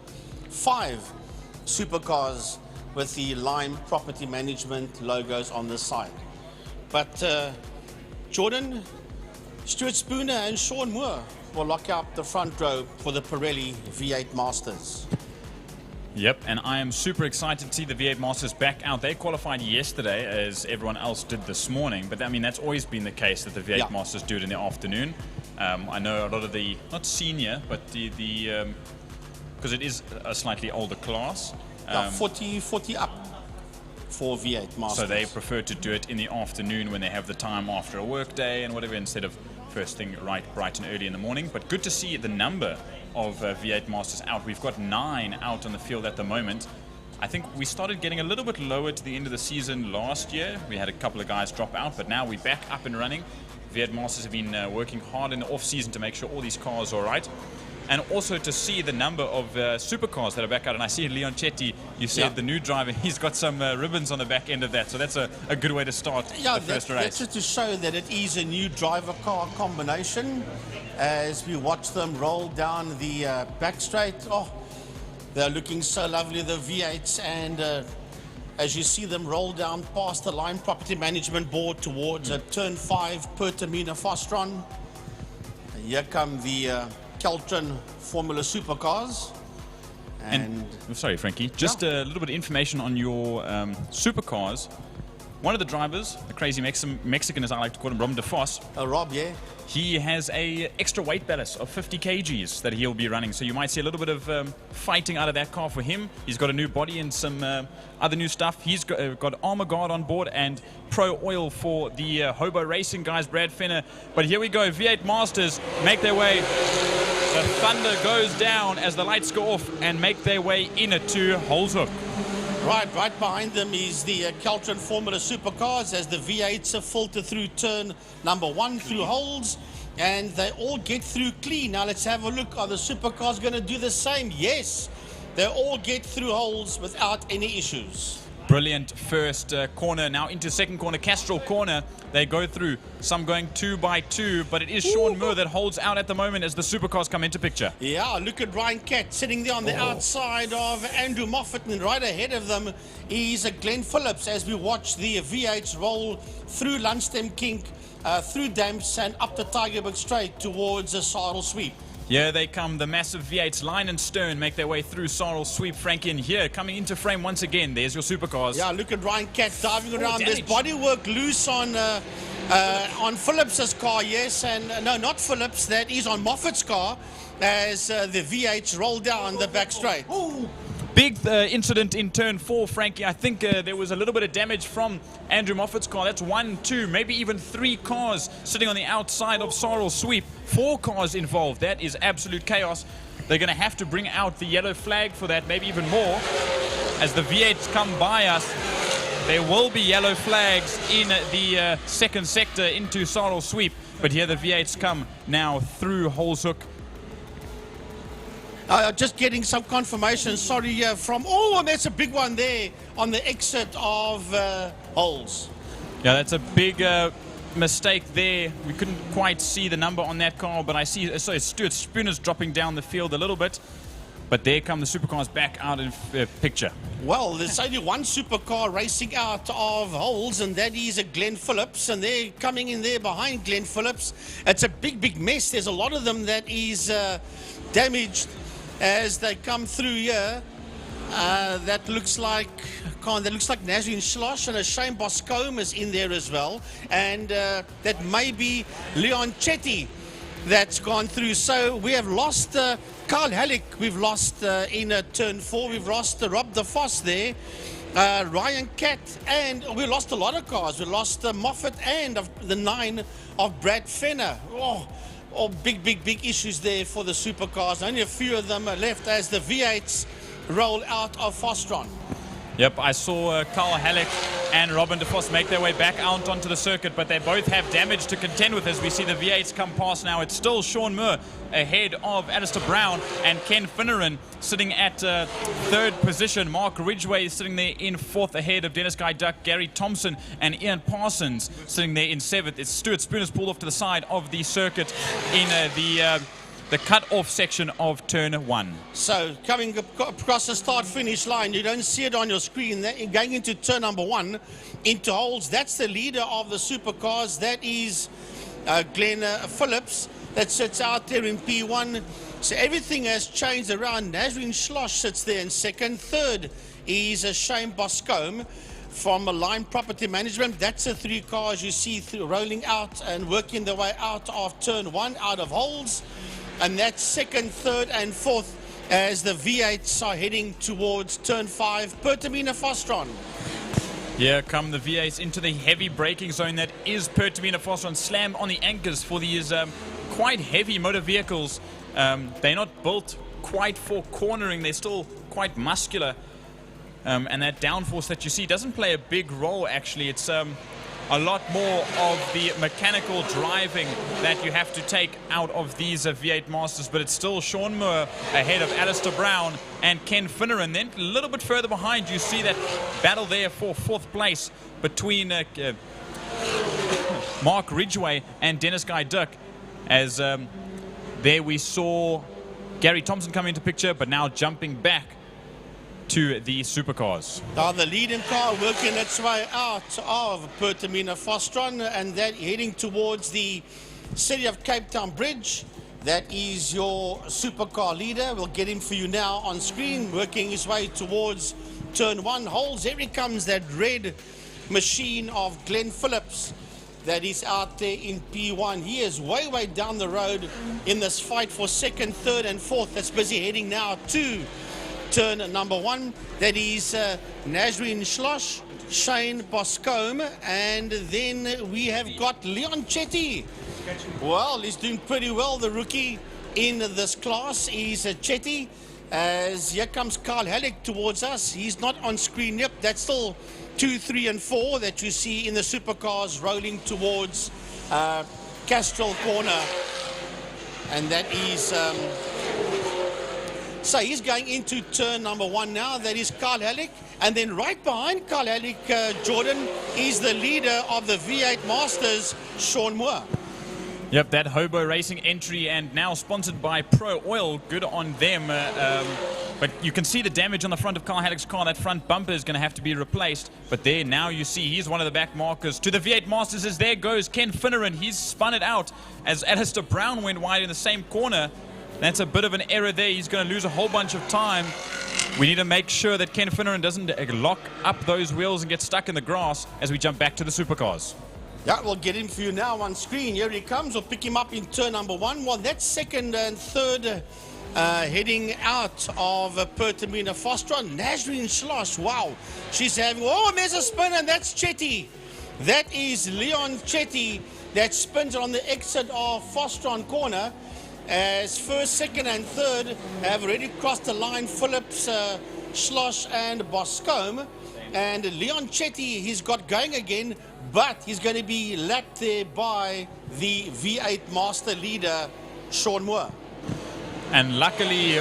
5 supercars with the Lime Property Management logos on the side. But Jordan, Stuart Spooner and Sean Moore will lock up the front row for the Pirelli V8 Masters. Yep, and I am super excited to see the V8 Masters back out. They qualified yesterday, as everyone else did this morning, but I mean, that's always been the case that the V8 Masters do it in the afternoon. I know a lot of the, not senior, but the because it is a slightly older class. 40 up for V8 Masters. So they prefer to do it in the afternoon when they have the time after a work day and whatever, instead of first thing bright and early in the morning. But good to see the number of V8 Masters out. We've got 9 out on the field at the moment. I think we started getting a little bit lower to the end of the season last year. We had a couple of guys drop out, but now we're back up and running. V8 Masters have been working hard in the off-season to make sure all these cars are right. And also to see the number of supercars that are back out. And I see Leon Chetty, you said the new driver, he's got some ribbons on the back end of that. So that's a good way to start the first race. That's just to show that it is a new driver-car combination. As we watch them roll down the back straight, oh, they're looking so lovely, the V8s. And as you see them roll down past the Lime Property Management board towards Turn 5, Pertamina Fostron. And here come the Keltron Formula Supercars. And sorry, Frankie, just a little bit of information on your supercars. one of the drivers, the crazy Mexican as I like to call him, Rob DeFos. Rob, yeah. He has a extra weight ballast of 50 kgs that he'll be running. So you might see a little bit of fighting out of that car for him. He's got a new body and some other new stuff. He's got Armor Guard on board and Pro Oil for the Hobo Racing guys, Brad Fenner. But here we go, V8 Masters make their way. The thunder goes down as the lights go off and make their way in to Holzhoek. Right behind them is the Caltron Formula Supercars as the V8s filter through turn number 1 through holes, and they all get through clean. Now let's have a look. Are the Supercars going to do the same? Yes, they all get through holes without any issues. Brilliant first corner, now into second corner, Castrol corner. They go through, some going 2 by 2, but it is Sean Moore that holds out at the moment as the Supercars come into picture. Yeah, look at Ryan Catt sitting there on the outside of Andrew Moffat, and right ahead of them is Glenn Phillips as we watch the V8s roll through Lunchtime Kink, through Damps and up the Tigerberg Straight towards a Sarl Sweep. Here they come, the massive V8s, line and stern, make their way through Sarl Sweep. Frankie in here, coming into frame once again. There's your Supercars. Yeah, look at Ryan Catt diving around. There's bodywork loose on Phillips's car, yes, and no, not Phillips, that is on Moffat's car as the V8s roll down the back straight. Big incident in turn 4, Frankie. I think there was a little bit of damage from Andrew Moffat's car. That's 1, 2, maybe even 3 cars sitting on the outside of Sarl Sweep. 4 cars involved. That is absolute chaos. They're going to have to bring out the yellow flag for that, maybe even more. As the V8s come by us, there will be yellow flags in the second sector into Sarl Sweep. But here the V8s come now through Holzhoek. Just getting some confirmation, sorry, from, oh, that's a big one there on the exit of holes. Yeah, that's a big mistake there. We couldn't quite see the number on that car, but I see Stuart Spooner's dropping down the field a little bit. But there come the Supercars back out in picture. Well, there's only one Supercar racing out of holes, and that is a Glenn Phillips, and they're coming in there behind Glenn Phillips. It's a big mess. There's a lot of them that is damaged as they come through here. That looks like Nazrin Schloss, and a Shane Boscombe is in there as well, and that may be Leon Chetty that's gone through. So we have lost Carl Halleck, we've lost in turn 4, we've lost Rob DeFos there, Ryan Catt, and we lost a lot of cars. We lost Moffat and the 9 of Brad Fenner. Big issues there for the Supercars. Only a few of them are left as the V8s roll out of Fostron. Yep, I saw Carl Halleck and Robin DeFos make their way back out onto the circuit, but they both have damage to contend with as we see the V8s come past now. It's still Sean Moore ahead of Alistair Brown and Ken Finneran sitting at 3rd position. Mark Ridgway is sitting there in 4th ahead of Dennis Guy Duck, Gary Thompson and Ian Parsons sitting there in 7th. It's Stuart Spooner's pulled off to the side of the circuit in the cut-off section of turn 1. So coming across the start-finish line, you don't see it on your screen. Going into turn number 1, into holes, that's the leader of the Supercars. That is Glenn Phillips that sits out there in P1. So everything has changed around. Nazrin Schloss sits there in 2nd. 3rd is Shane Boscombe from Line Property Management. That's the 3 cars you see rolling out and working their way out of turn 1, out of holes. And that's 2nd, 3rd and 4th as the V8s are heading towards turn 5, Pertamina Fostron. Here come the V8s into the heavy braking zone that is Pertamina Fostron. Slam on the anchors for these quite heavy motor vehicles. They're not built quite for cornering. They're still quite muscular. And that downforce that you see doesn't play a big role, actually. It's a lot more of the mechanical driving that you have to take out of these V8 Masters, but it's still Sean Moore ahead of Alistair Brown and Ken Finneran. Then a little bit further behind, you see that battle there for 4th place between Mark Ridgway and Dennis Guy Duck, as there we saw Gary Thompson come into picture, but now jumping back to the Supercars. Now the leading car working its way out of Pertamina Fostron, and that heading towards the City of Cape Town Bridge. That is your Supercar leader. We'll get him for you now on screen, working his way towards turn 1 holes. Here he comes, that red machine of Glenn Phillips that is out there in P1. He is way down the road in this fight for second, third and fourth. That's busy heading now to turn number 1. That is Nazreen Schloss, Shane Boscombe, and then we have got Leon Chetty. Well, he's doing pretty well, the rookie in this class is Chetty. As here comes Carl Halleck towards us. He's not on screen yet. That's still 2, 3 and 4 that you see in the supercars rolling towards Castrol Corner. And that is... so he's going into turn number 1 now. That is Carl Halleck. And then right behind Carl Halleck, Jordan, is the leader of the V8 Masters, Sean Moore. Yep, that Hobo Racing entry, and now sponsored by Pro Oil. Good on them. But you can see the damage on the front of Carl Halleck's car. That front bumper is going to have to be replaced. But there, now you see he's one of the back markers to the V8 Masters. As there goes Ken Finneran. He's spun it out as Alistair Brown went wide in the same corner. That's a bit of an error there. He's going to lose a whole bunch of time. We need to make sure that Ken Finneran doesn't lock up those wheels and get stuck in the grass as we jump back to the supercars. Yeah, we'll get him for you now on screen. Here he comes. We'll pick him up in turn number 1. Well, that's second and third heading out of Pertamina Fostron. Nazreen Schloss, wow. She's having, oh, there's a spin, and that's Chetty. That is Leon Chetty that spins on the exit of Fostron Corner. As first, second and third have already crossed the line. Phillips, Schloss and Boscombe. And Leon Chetty, he's got going again, but he's going to be lapped there by the V8 Master leader, Sean Moore. And luckily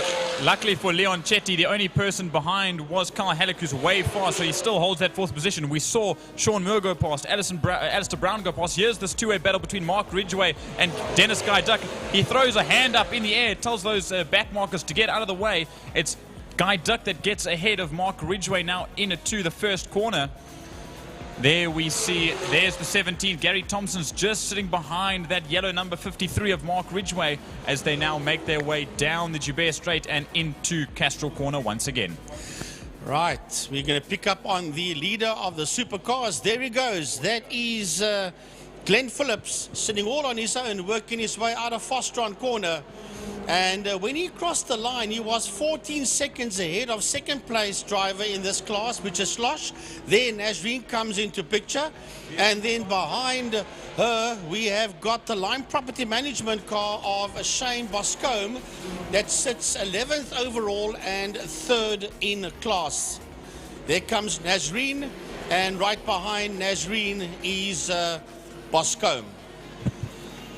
for Leon Chetty, the only person behind was Carl Halleck, who's way fast, so he still holds that 4th position. We saw Sean Moore go past, Alistair Brown go past. Here's this two-way battle between Mark Ridgway and Dennis Guy Duck. He throws a hand up in the air, tells those back markers to get out of the way. It's Guy Duck that gets ahead of Mark Ridgway now into the first corner. There we see, there's the 17. Gary Thompson's just sitting behind that yellow number 53 of Mark Ridgway as they now make their way down the Joubert Straight and into Castrol Corner once again. Right, we're going to pick up on the leader of the supercars. There he goes. That is Glenn Phillips sitting all on his own, working his way out of Fostron Corner. And when he crossed the line, he was 14 seconds ahead of second place driver in this class, which is Schloss. Then Nazreen comes into picture. And then behind her, we have got the Lime Property Management car of Shane Boscombe that sits 11th overall and 3rd in class. There comes Nazreen, and right behind Nazreen is Boscombe.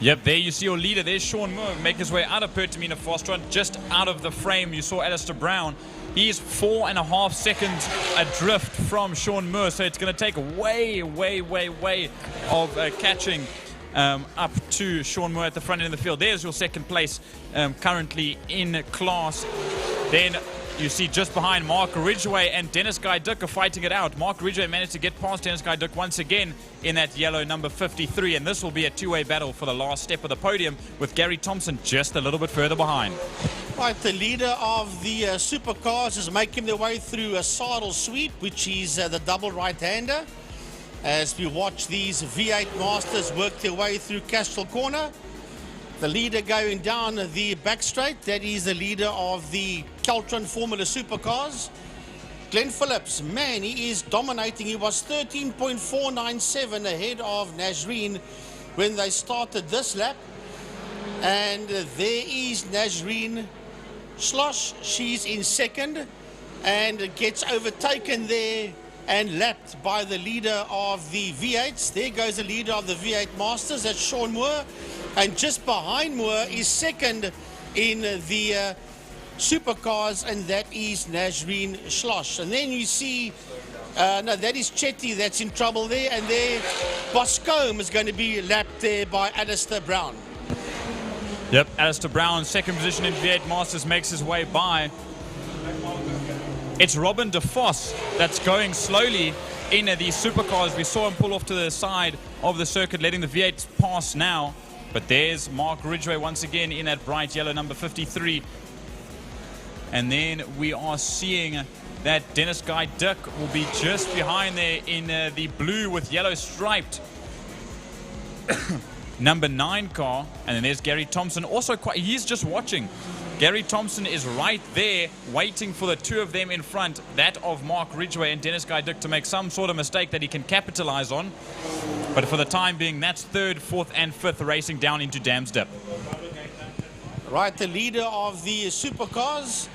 Yep, there you see your leader. There's Sean Moore make his way out of Pertamina Fostron, just out of the frame. You saw Alistair Brown. He's 4.5 seconds adrift from Sean Moore, so it's going to take way of catching up to Sean Moore at the front end of the field. There's your second place currently in class. Then you see just behind Mark Ridgway and Dennis Guy Duck are fighting it out. Mark Ridgway managed to get past Dennis Guy Duck once again in that yellow number 53, and this will be a two-way battle for the last step of the podium with Gary Thompson just a little bit further behind. Right, the leader of the supercars is making their way through a saddle sweep, which is the double right-hander. As we watch these V8 Masters work their way through Castrol Corner. The leader going down the back straight, that is the leader of the Caltron Formula Supercars. Glenn Phillips, man, he is dominating. He was 13.497 ahead of Nazreen when they started this lap. And there is Nazreen Schloss. She's in second and gets overtaken there and lapped by the leader of the V8s. There goes the leader of the V8 Masters, that's Sean Moore. And just behind Moore is second in the supercars, and that is Nazreen Schloss. And then you see, no, that is Chetty that's in trouble there, and there Boscombe is going to be lapped there by Alistair Brown. Yep, Alistair Brown, second position in V8 Masters, makes his way by. It's Robin DeFoss that's going slowly in the supercars. We saw him pull off to the side of the circuit, letting the V8s pass now. But there's Mark Ridgway once again in that bright yellow number 53. And then we are seeing that Dennis Guy Dick will be just behind there in the blue with yellow striped number 9 car. And then there's Gary Thompson, also he's just watching. Gary Thompson is right there waiting for the two of them in front, that of Mark Ridgway and Dennis Guy Dick, to make some sort of mistake that he can capitalize on. But for the time being, that's 3rd, 4th and 5th racing down into Dam's Dip. Right, the leader of the supercars.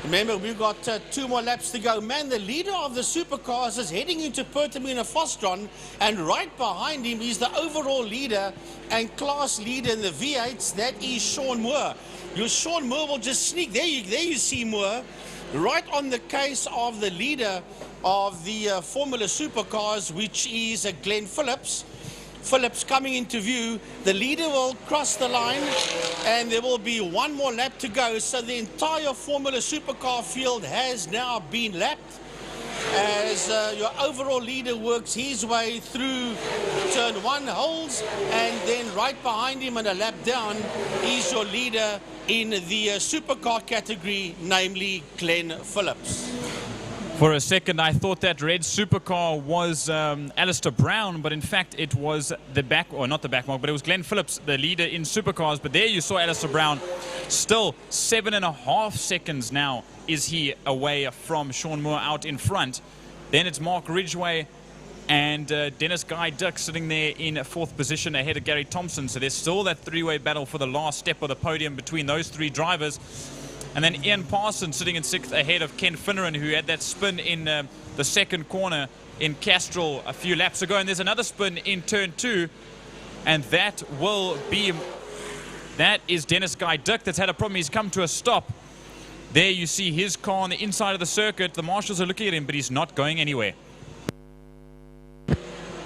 Remember, we've got 2 more laps to go. Man, the leader of the supercars is heading into Pertamina Fostron, and right behind him is the overall leader and class leader in the V8s. That is Sean Moore. Your Sean Moore will just sneak. There you see Moore, right on the case of the leader of the Formula Supercars, which is Glenn Phillips. Phillips coming into view. The leader will cross the line, and there will be 1 more lap to go. So the entire Formula Supercar field has now been lapped, as your overall leader works his way through turn 1 holes, and then right behind him and a lap down is your leader in the supercar category, namely Glenn Phillips. For a second, I thought that red supercar was Alistair Brown, but in fact it was the back, or not the back mark, but it was Glenn Phillips, the leader in supercars. But there you saw Alistair Brown, still 7.5 seconds now is he away from Sean Moore out in front. Then it's Mark Ridgway and Dennis Guy Dick sitting there in 4th position ahead of Gary Thompson. So there's still that 3-way battle for the last step of the podium between those 3 drivers. And then Ian Parsons sitting in 6th ahead of Ken Finneran, who had that spin in the 2nd corner in Castrol a few laps ago. And there's another spin in turn 2, and that is Dennis Guy Dick that's had a problem. He's come to a stop. There you see his car on the inside of the circuit. The marshals are looking at him, but he's not going anywhere.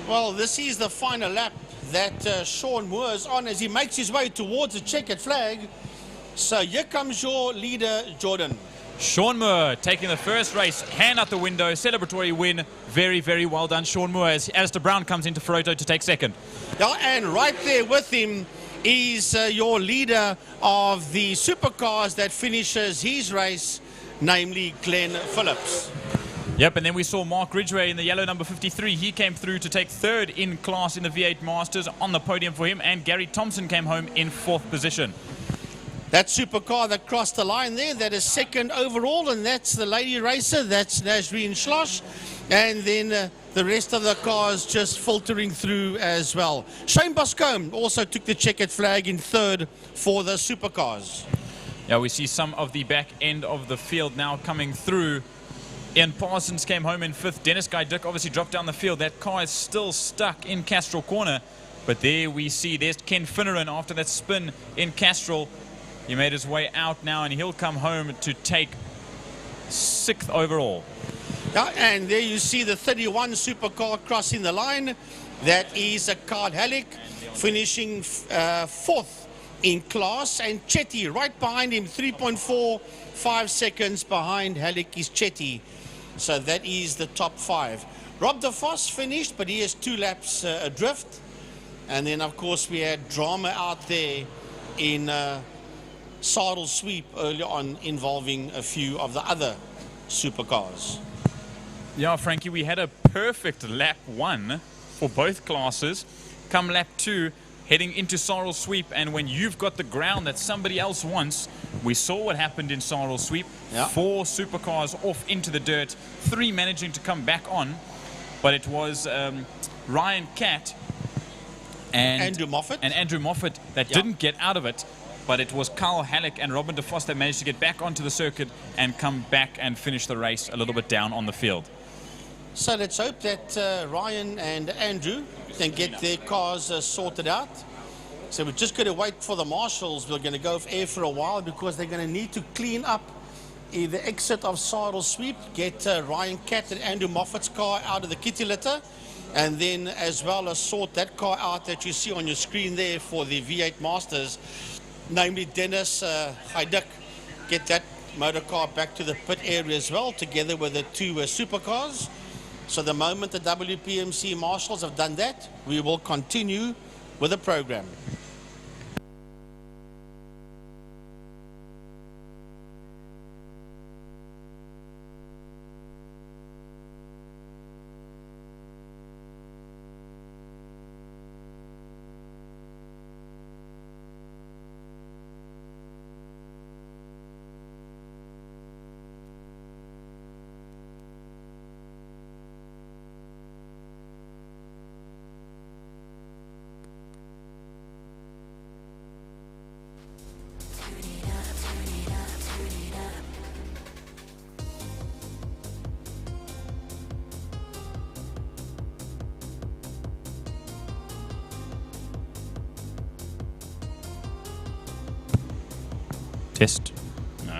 Well, this is the final lap that Sean Moore is on as he makes his way towards the checkered flag. So here comes your leader, Jordan. Sean Moore taking the first race, hand out the window, celebratory win. Very, very well done, Sean Moore, as Alistair Brown comes into Feroto to take 2nd. Yeah, and right there with him is your leader of the supercars that finishes his race, namely Glenn Phillips. Yep, and then we saw Mark Ridgway in the yellow number 53. He came through to take 3rd in class in the V8 Masters on the podium for him, and Gary Thompson came home in 4th position. That supercar that crossed the line there, that is 2nd overall, and that's the lady racer, that's Nazreen Schloss. And then the rest of the cars just filtering through as well. Shane Boscombe also took the checkered flag in 3rd for the supercars. Yeah, we see some of the back end of the field now coming through. Ian Parsons came home in 5th. Dennis Guy Dick obviously dropped down the field. That car is still stuck in Castrol Corner. But there we see, there's Ken Finneran after that spin in Castrol. He made his way out now, and he'll come home to take 6th overall. Yeah, and there you see the 31 supercar crossing the line. That is Carl Halleck finishing 4th in class, and Chetty right behind him, 3.45 seconds behind Halleck is Chetty. So that is the top 5. Rob De Vos finished, but he has 2 laps adrift. And then, of course, we had drama out there in Saddle Sweep early on involving a few of the other supercars. Yeah, Frankie, we had a perfect lap 1 for both classes. Come lap 2, heading into Saddle Sweep, and when you've got the ground that somebody else wants, we saw what happened in Saddle Sweep. Yeah. 4 supercars off into the dirt, 3 managing to come back on, but it was Ryan Catt and Andrew Moffat that didn't get out of it. But it was Carl Halleck and Robin De Vos that managed to get back onto the circuit and come back and finish the race a little bit down on the field. So let's hope that Ryan and Andrew can get their cars sorted out. So we're just going to wait for the marshals. We're going to go off air for a while because they're going to need to clean up the exit of Saddle Sweep, get Ryan Catt and Andrew Moffat's car out of the kitty litter, and then as well as sort that car out that you see on your screen there for the V8 Masters, namely Dennis Guy Dick. Get that motor car back to the pit area as well, together with the 2 supercars. So the moment the WPMC marshals have done that, we will continue with the program. Test. No.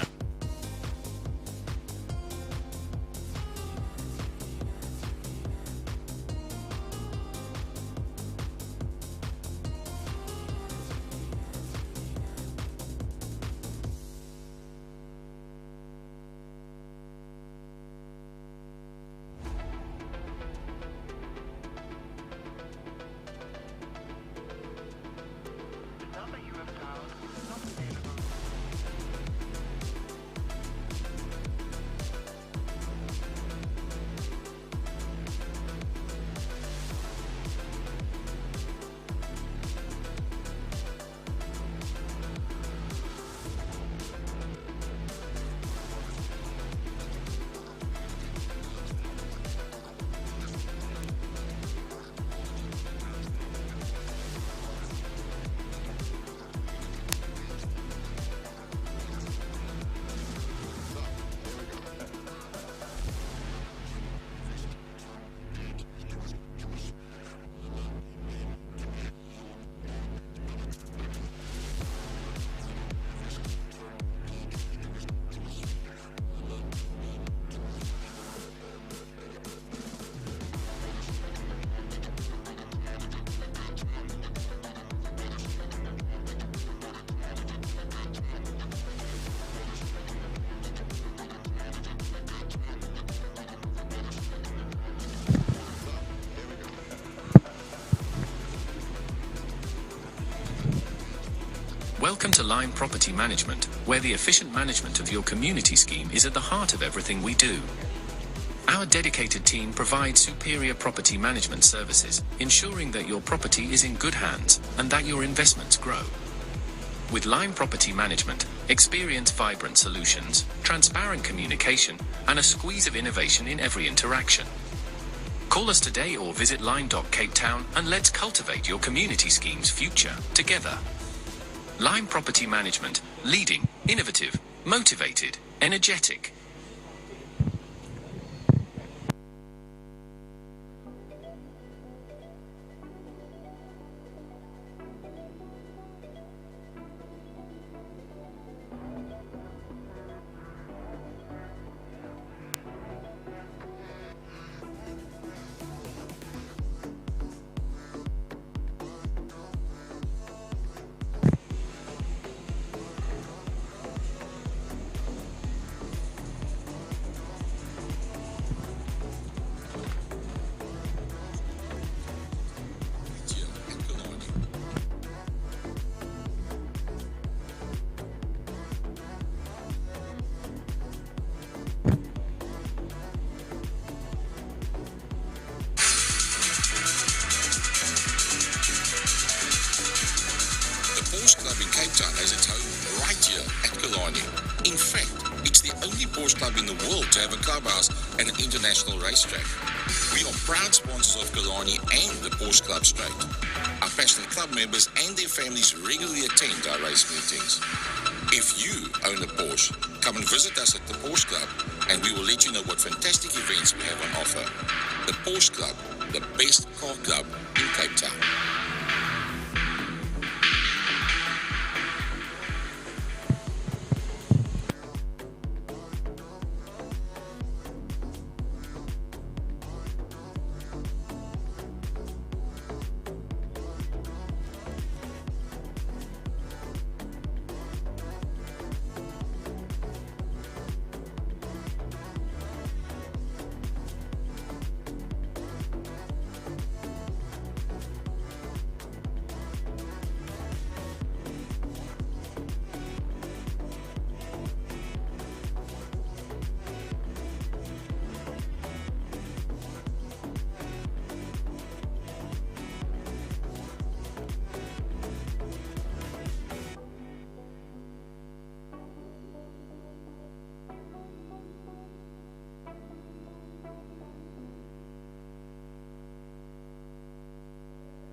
Welcome to Lime Property Management, where the efficient management of your community scheme is at the heart of everything we do. Our dedicated team provides superior property management services, ensuring that your property is in good hands and that your investments grow. With Lime Property Management, experience vibrant solutions, transparent communication, and a squeeze of innovation in every interaction. Call us today or visit lime.cape Town and let's cultivate your community scheme's future together. Lime Property Management, leading, innovative, motivated, energetic. Porsche Club in Cape Town has its home right here at Killarney. In fact, it's the only Porsche Club in the world to have a clubhouse and an international racetrack. We are proud sponsors of Killarney and the Porsche Club Straight. Our passionate club members and their families regularly attend our race meetings. If you own a Porsche, come and visit us at the Porsche Club and we will let you know what fantastic events we have on offer. The Porsche Club, the best car club in Cape Town.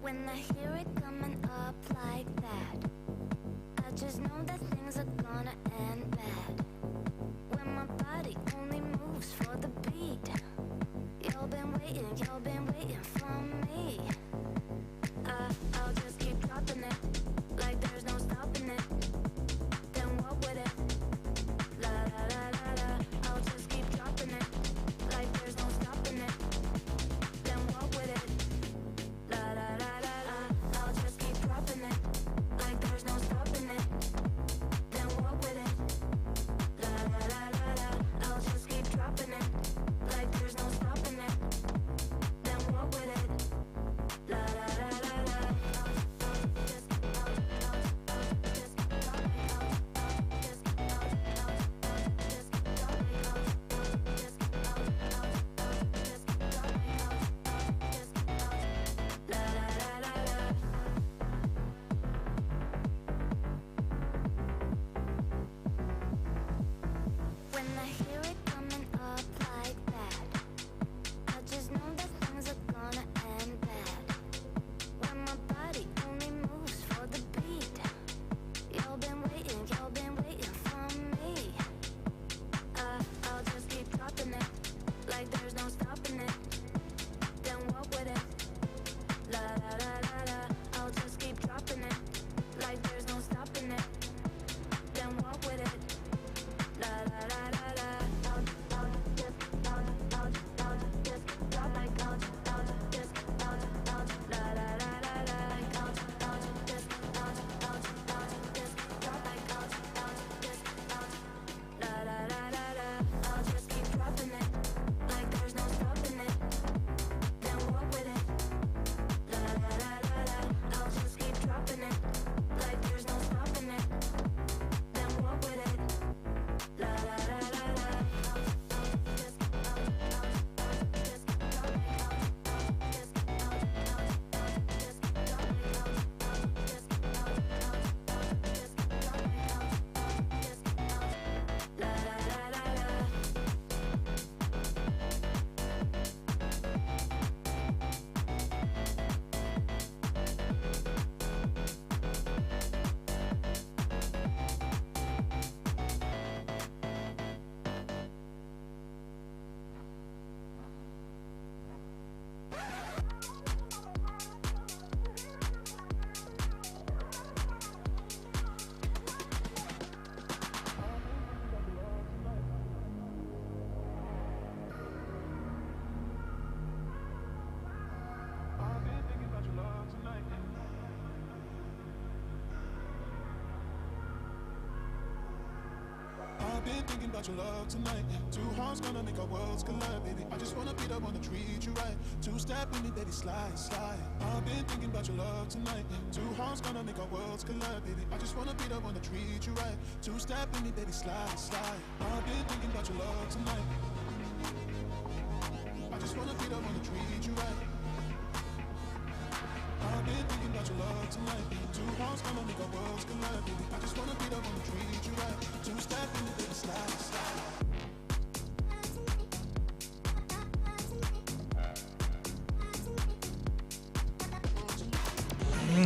When I hear it coming up like that, I just know that things are gonna end bad. When my body only moves for the beat, you've been waiting for me. I'll just keep dropping it, like there's no stopping it. Then what would it been thinking about your love tonight. Two hearts gonna make our worlds collide, baby. I just wanna be the one to treat you right. Two-step in it, daddy, slide, slide. I've been thinking about your love tonight. Two hearts gonna make our worlds collide, baby. I just wanna be the one to treat you right. Two-step in it, daddy, slide, slide. I've been thinking about your love tonight. I just wanna be the one to treat you right. I've been thinking about your love tonight. Two hearts gonna make our worlds collide, baby. I just wanna be the one to treat you right. Two-step in it, baby, slide, slide.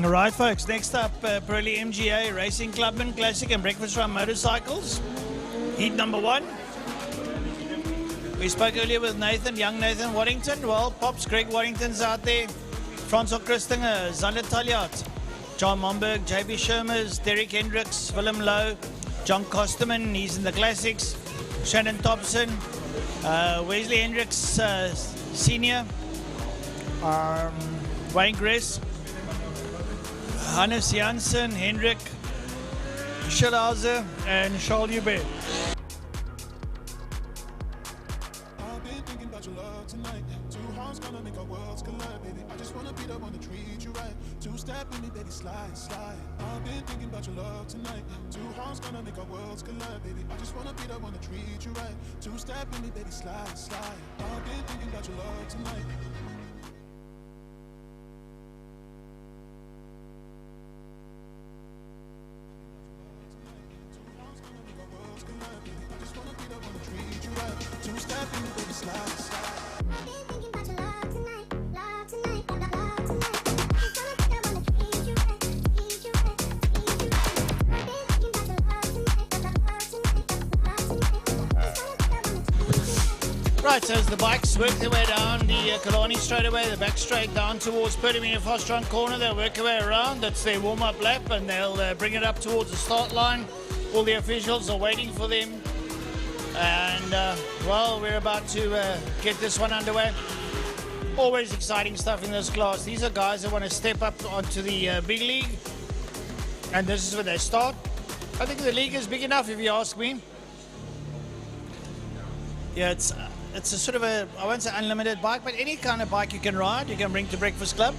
Right, folks, next up, Pirelli MGA Racing Clubman Classic and Breakfast Run Motorcycles. Heat number 1. We spoke earlier with Nathan, young Nathan Waddington. Well, Pops, Greg Waddington's out there. Francois Christinger, Zander Talliart, John Momberg, JB Shermers, Derek Hendricks, Willem Lowe, John Kosterman, he's in the Classics. Shannon Thompson, Wesley Hendricks Senior, Wayne Gress, Hannes Janssen, Hendrik Schilhauser, and Charles Hubert. I've been thinking about your love tonight. Two hearts gonna make our worlds collide, baby. I just wanna be the one to treat you right. Two-step in it, daddy, slide, slide. I've been thinking about your love tonight. Two hearts gonna make our worlds collide, baby. I just wanna be the one to treat you right. Two-step in it, daddy, slide, slide. I've been thinking about your love tonight. Right, so as the bikes work their way down the Killarney straightaway, the back straight down towards Pertamina Fostron corner, they'll work their way around. That's their warm-up lap, and they'll bring it up towards the start line. All the officials are waiting for them. And, well, we're about to get this one underway. Always exciting stuff in this class. These are guys that want to step up onto the big league. And this is where they start. I think the league is big enough, if you ask me. Yeah, it's a sort of a, I won't say unlimited bike, but any kind of bike you can ride, you can bring to Breakfast Club.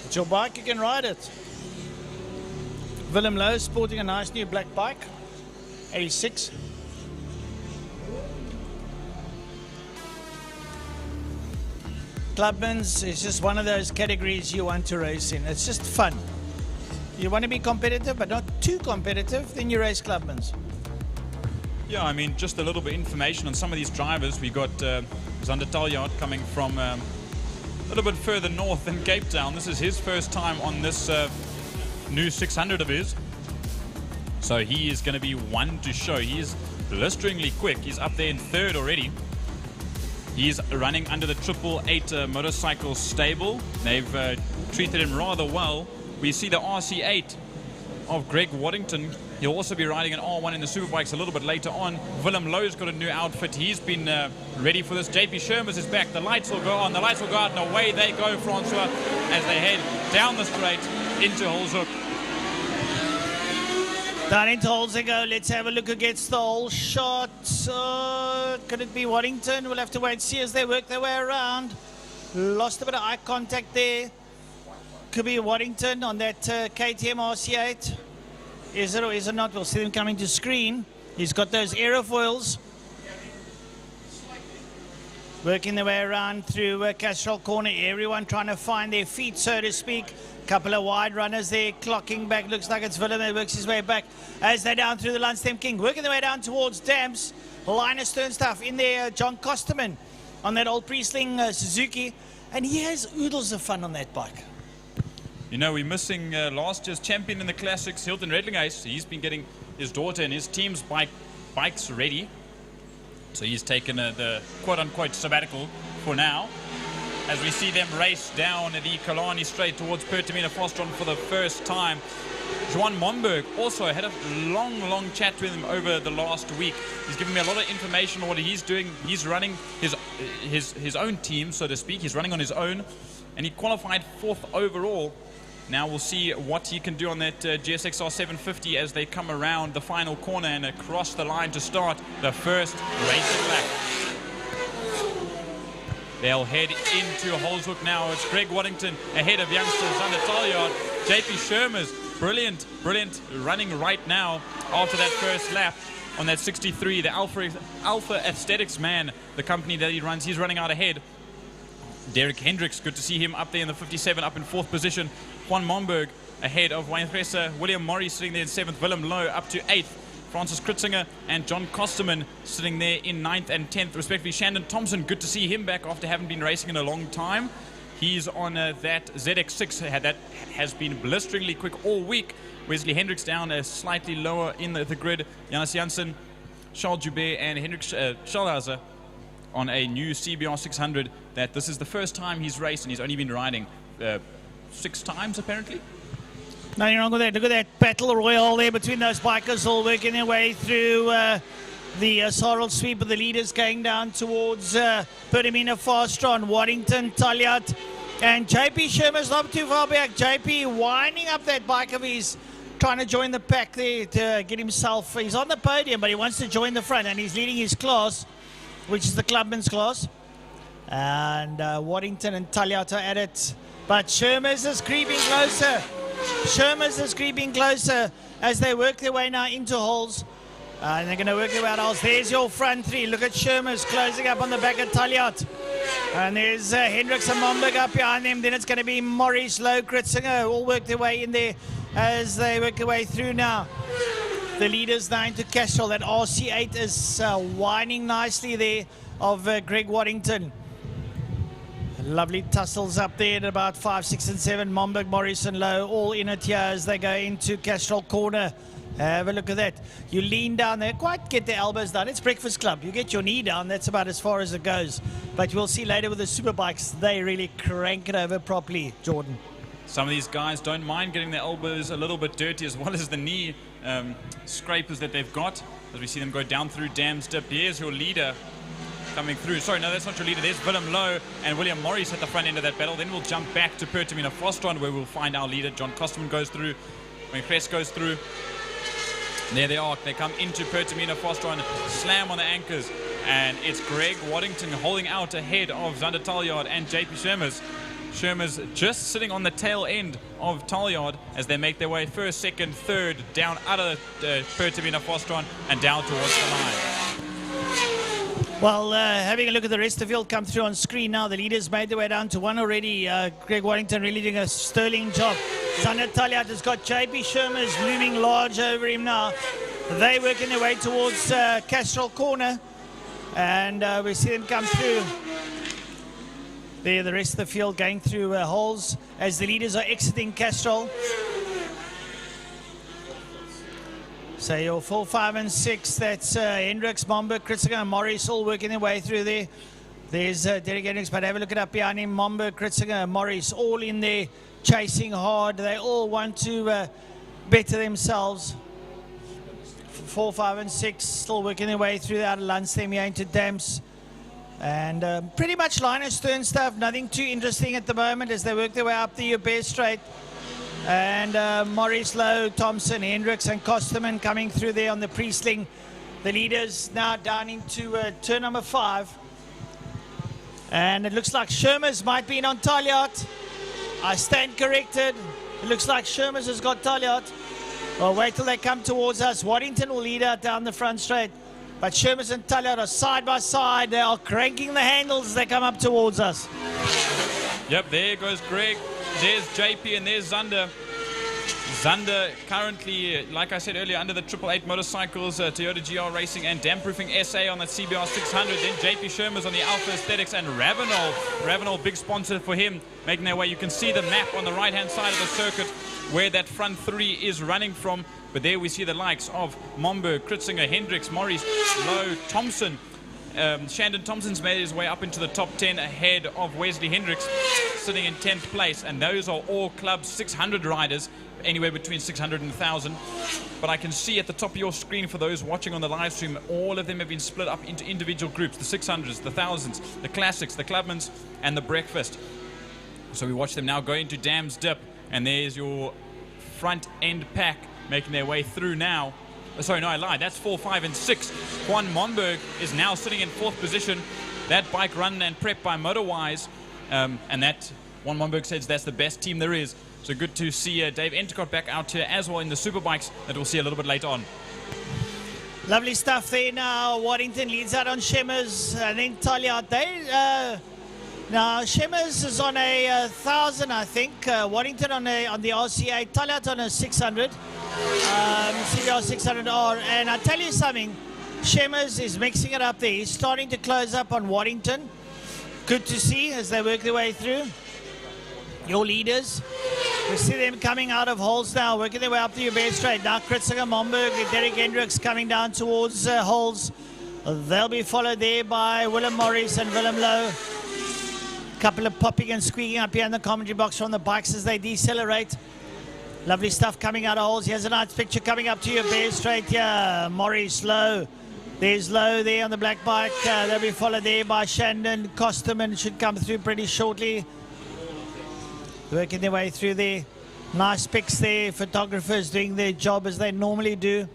It's your bike, you can ride it. Willem Lowe sporting a nice new black bike, 86. Clubman's is just one of those categories you want to race in. It's just fun. You want to be competitive, but not too competitive, then you race Clubman's. Yeah, I mean, just a little bit of information on some of these drivers. We got Zander Talliart coming from a little bit further north than Cape Town. This is his first time on this new 600 of his. So he is going to be one to show. He is blisteringly quick. He's up there in third already. He's running under the 888 motorcycle stable. They've treated him rather well. We see the RC8 of Greg Waddington. He'll also be riding an R1 in the Superbikes a little bit later on. Willem Lowe's got a new outfit. He's been ready for this. JP Shermers is back. The lights will go on. The lights will go out, and away they go, Francois, as they head down the straight into Holzhoek. Down into Holzhoek. Let's have a look against the whole shot. Could it be Waddington? We'll have to wait and see as they work their way around. Lost a bit of eye contact there. Could be Waddington on that KTM RC8. Is it or is it not? We'll see them coming to screen. He's got those aerofoils. Working their way around through Castrol Corner. Everyone trying to find their feet, so to speak. Couple of wide runners there, clocking back. Looks like it's Willem that works his way back as they're down through the Lunchtime King. Working their way down towards Dams. Linus Sternstaff in there, John Kosterman on that old Priestling Suzuki. And he has oodles of fun on that bike. You know, we're missing last year's champion in the Classics, Hilton Redlinghuyse. He's been getting his daughter and his team's bikes ready. So he's taken the quote-unquote sabbatical for now. As we see them race down the Killarney straight towards Pertamina Fostron for the first time. Johan Momberg also had a long chat with him over the last week. He's given me a lot of information on what he's doing. He's running his own team, so to speak. He's running on his own, and he qualified 4th overall Now we'll see what he can do on that GSXR 750 as they come around the final corner and across the line to start the first racing lap. They'll head into Holshoek now. It's Greg Waddington ahead of youngsters under Taljaard. JP Shermers, brilliant running right now after that first lap on that 63. The Alpha Aesthetics man, the company that he runs, he's running out ahead. Derek Hendricks, good to see him up there in the 57, up in 4th position. Juan Momberg ahead of Wayne Fresser. William Morris sitting there in 7th. Willem Lowe up to 8th. Francis Kritzinger and John Kosterman sitting there in 9th and 10th respectively. Shandon Thompson, good to see him back after having been racing in a long time. He's on that ZX6 that has been blisteringly quick all week. Wesley Hendricks down slightly lower in the grid. Jonas Janssen, Charles Joubert and Hendrik Schallhauser on a new CBR 600 that this is the first time he's raced, and he's only been riding 6 times apparently. Nothing wrong with that. Look at that battle royale there between those bikers, all working their way through the Sarl sweep of the leaders, going down towards Pertamina Fastron, Waddington, Taljaard, and JP Shermer's not too far back. JP winding up that bike of his, trying to join the pack there to get himself. He's on the podium, but he wants to join the front, and he's leading his class, which is the Clubman's class. And Waddington and Taljaard are at it, but Shermer's is creeping closer. Shermer's is creeping closer as they work their way now into holes. And they're going to work their way out holes. There's your front three. Look at Shermer's closing up on the back of Taljaard. And there's Hendricks and Momberg up behind them. Then it's going to be Morris, Lowe, Kritzinger, all work their way in there as they work their way through now. The leaders now into Castrol. That RC8 is winding nicely there of Greg Waddington. Lovely tussles up there at about 5, 6 and 7. Momberg, Morris and Lowe all in it here as they go into Castrol corner. Have a look at that. You lean down there, quite get the elbows down. It's Breakfast Club. You get your knee down, that's about as far as it goes. But we'll see later with the Superbikes, they really crank it over properly, Jordan. Some of these guys don't mind getting their elbows a little bit dirty, as well as the knee scrapers that they've got. As we see them go down through Dam's Dip. Here's your leader coming through. Sorry, no, that's not your leader. There's Willem Lowe and William Morris at the front end of that battle. Then we'll jump back to Pertamina Fastron, where we'll find our leader. John Kosterman goes through. When Crest goes through. And there they are. They come into Pertamina Fastron, slam on the anchors. And it's Greg Waddington holding out ahead of Zander Taljaard and JP Shermers. Shermers just sitting on the tail end of Taljaard as they make their way first, second, third, down out of Pertamina Fastron and down towards the line. Well, having a look at the rest of the field come through on screen now. The leaders made their way down to 1 already. Greg Waddington really doing a sterling job. Zander Taljaard has got JP Shermers looming large over him now. They working their way towards Castrol corner. And we see them come through. There, the rest of the field going through holes as the leaders are exiting Castrol. So your 4, 5 and 6, that's Hendricks, Momberg, Kritzinger and Morris all working their way through there. There's Derek Hendricks, but have a look at up behind him. Momberg, Kritzinger and Morris all in there chasing hard. They all want to better themselves. 4, 5 and 6 still working their way through the outer Lunchtime here into Dams. And pretty much line and stern stuff. Nothing too interesting at the moment as they work their way up the Uber straight. And Morris, Lowe, Thompson, Hendricks and Kosterman coming through there on the pre-sling. The leaders now down into turn number 5. And it looks like Shermers might be in on Taljaard. I stand corrected. It looks like Shermers has got Taljaard. Well, wait till they come towards us. Waddington will lead out down the front straight. But Shermers and Taljaard are side by side. They are cranking the handles as they come up towards us. Yep, there goes Greg. There's JP and there's Zander. Zander currently, like I said earlier, under the 888 Motorcycles, Toyota GR Racing and Damproofing SA on that CBR 600. Then JP Shermers on the Alpha Aesthetics and Ravenol. Ravenol, big sponsor for him, making their way. You can see the map on the right-hand side of the circuit where that front 3 is running from. But there we see the likes of Momberg, Kritzinger, Hendricks, Morris, Lowe, Thompson. Shandon Thompson's made his way up into the top 10 ahead of Wesley Hendricks, sitting in 10th place. And those are all Club 600 riders, anywhere between 600 and 1,000. But I can see at the top of your screen for those watching on the live stream, all of them have been split up into individual groups. The 600s, the 1,000s, the Classics, the Clubmans, and the Breakfast. So we watch them now go into Dam's Dip. And there's your front end pack making their way through now. Sorry, no, I lied. That's 4, 5, and 6. Juan Momberg is now sitting in 4th position. That bike run and prep by Motorwise. And that, Juan Momberg says that's the best team there is. So good to see Dave Entercott back out here as well in the Superbikes that we'll see a little bit later on. Lovely stuff there now. Waddington leads out on Shemmers. And then Talia, now Shemmers is on a 1,000, I think. Waddington on the RCA. Talia on a 600. CBR 600R. And I tell you something, Shemmers is mixing it up there. He's starting to close up on Waddington. Good to see as they work their way through. Your leaders, we see them coming out of holes now, working their way up to your base straight. Now Kritzinger, Momberg, and Derek Hendricks coming down towards holes. They'll be followed there by Willem Morris and Willem Lowe. Couple of popping and squeaking up here in the commentary box from the bikes as they decelerate. Lovely stuff coming out of holes. Here's a nice picture coming up to your base straight here. Morris, Lowe. There's Lowe there on the black bike. They'll be followed there by Shandon. Kosterman should come through pretty shortly. Working their way through there. Nice pics there. Photographers doing their job as they normally do.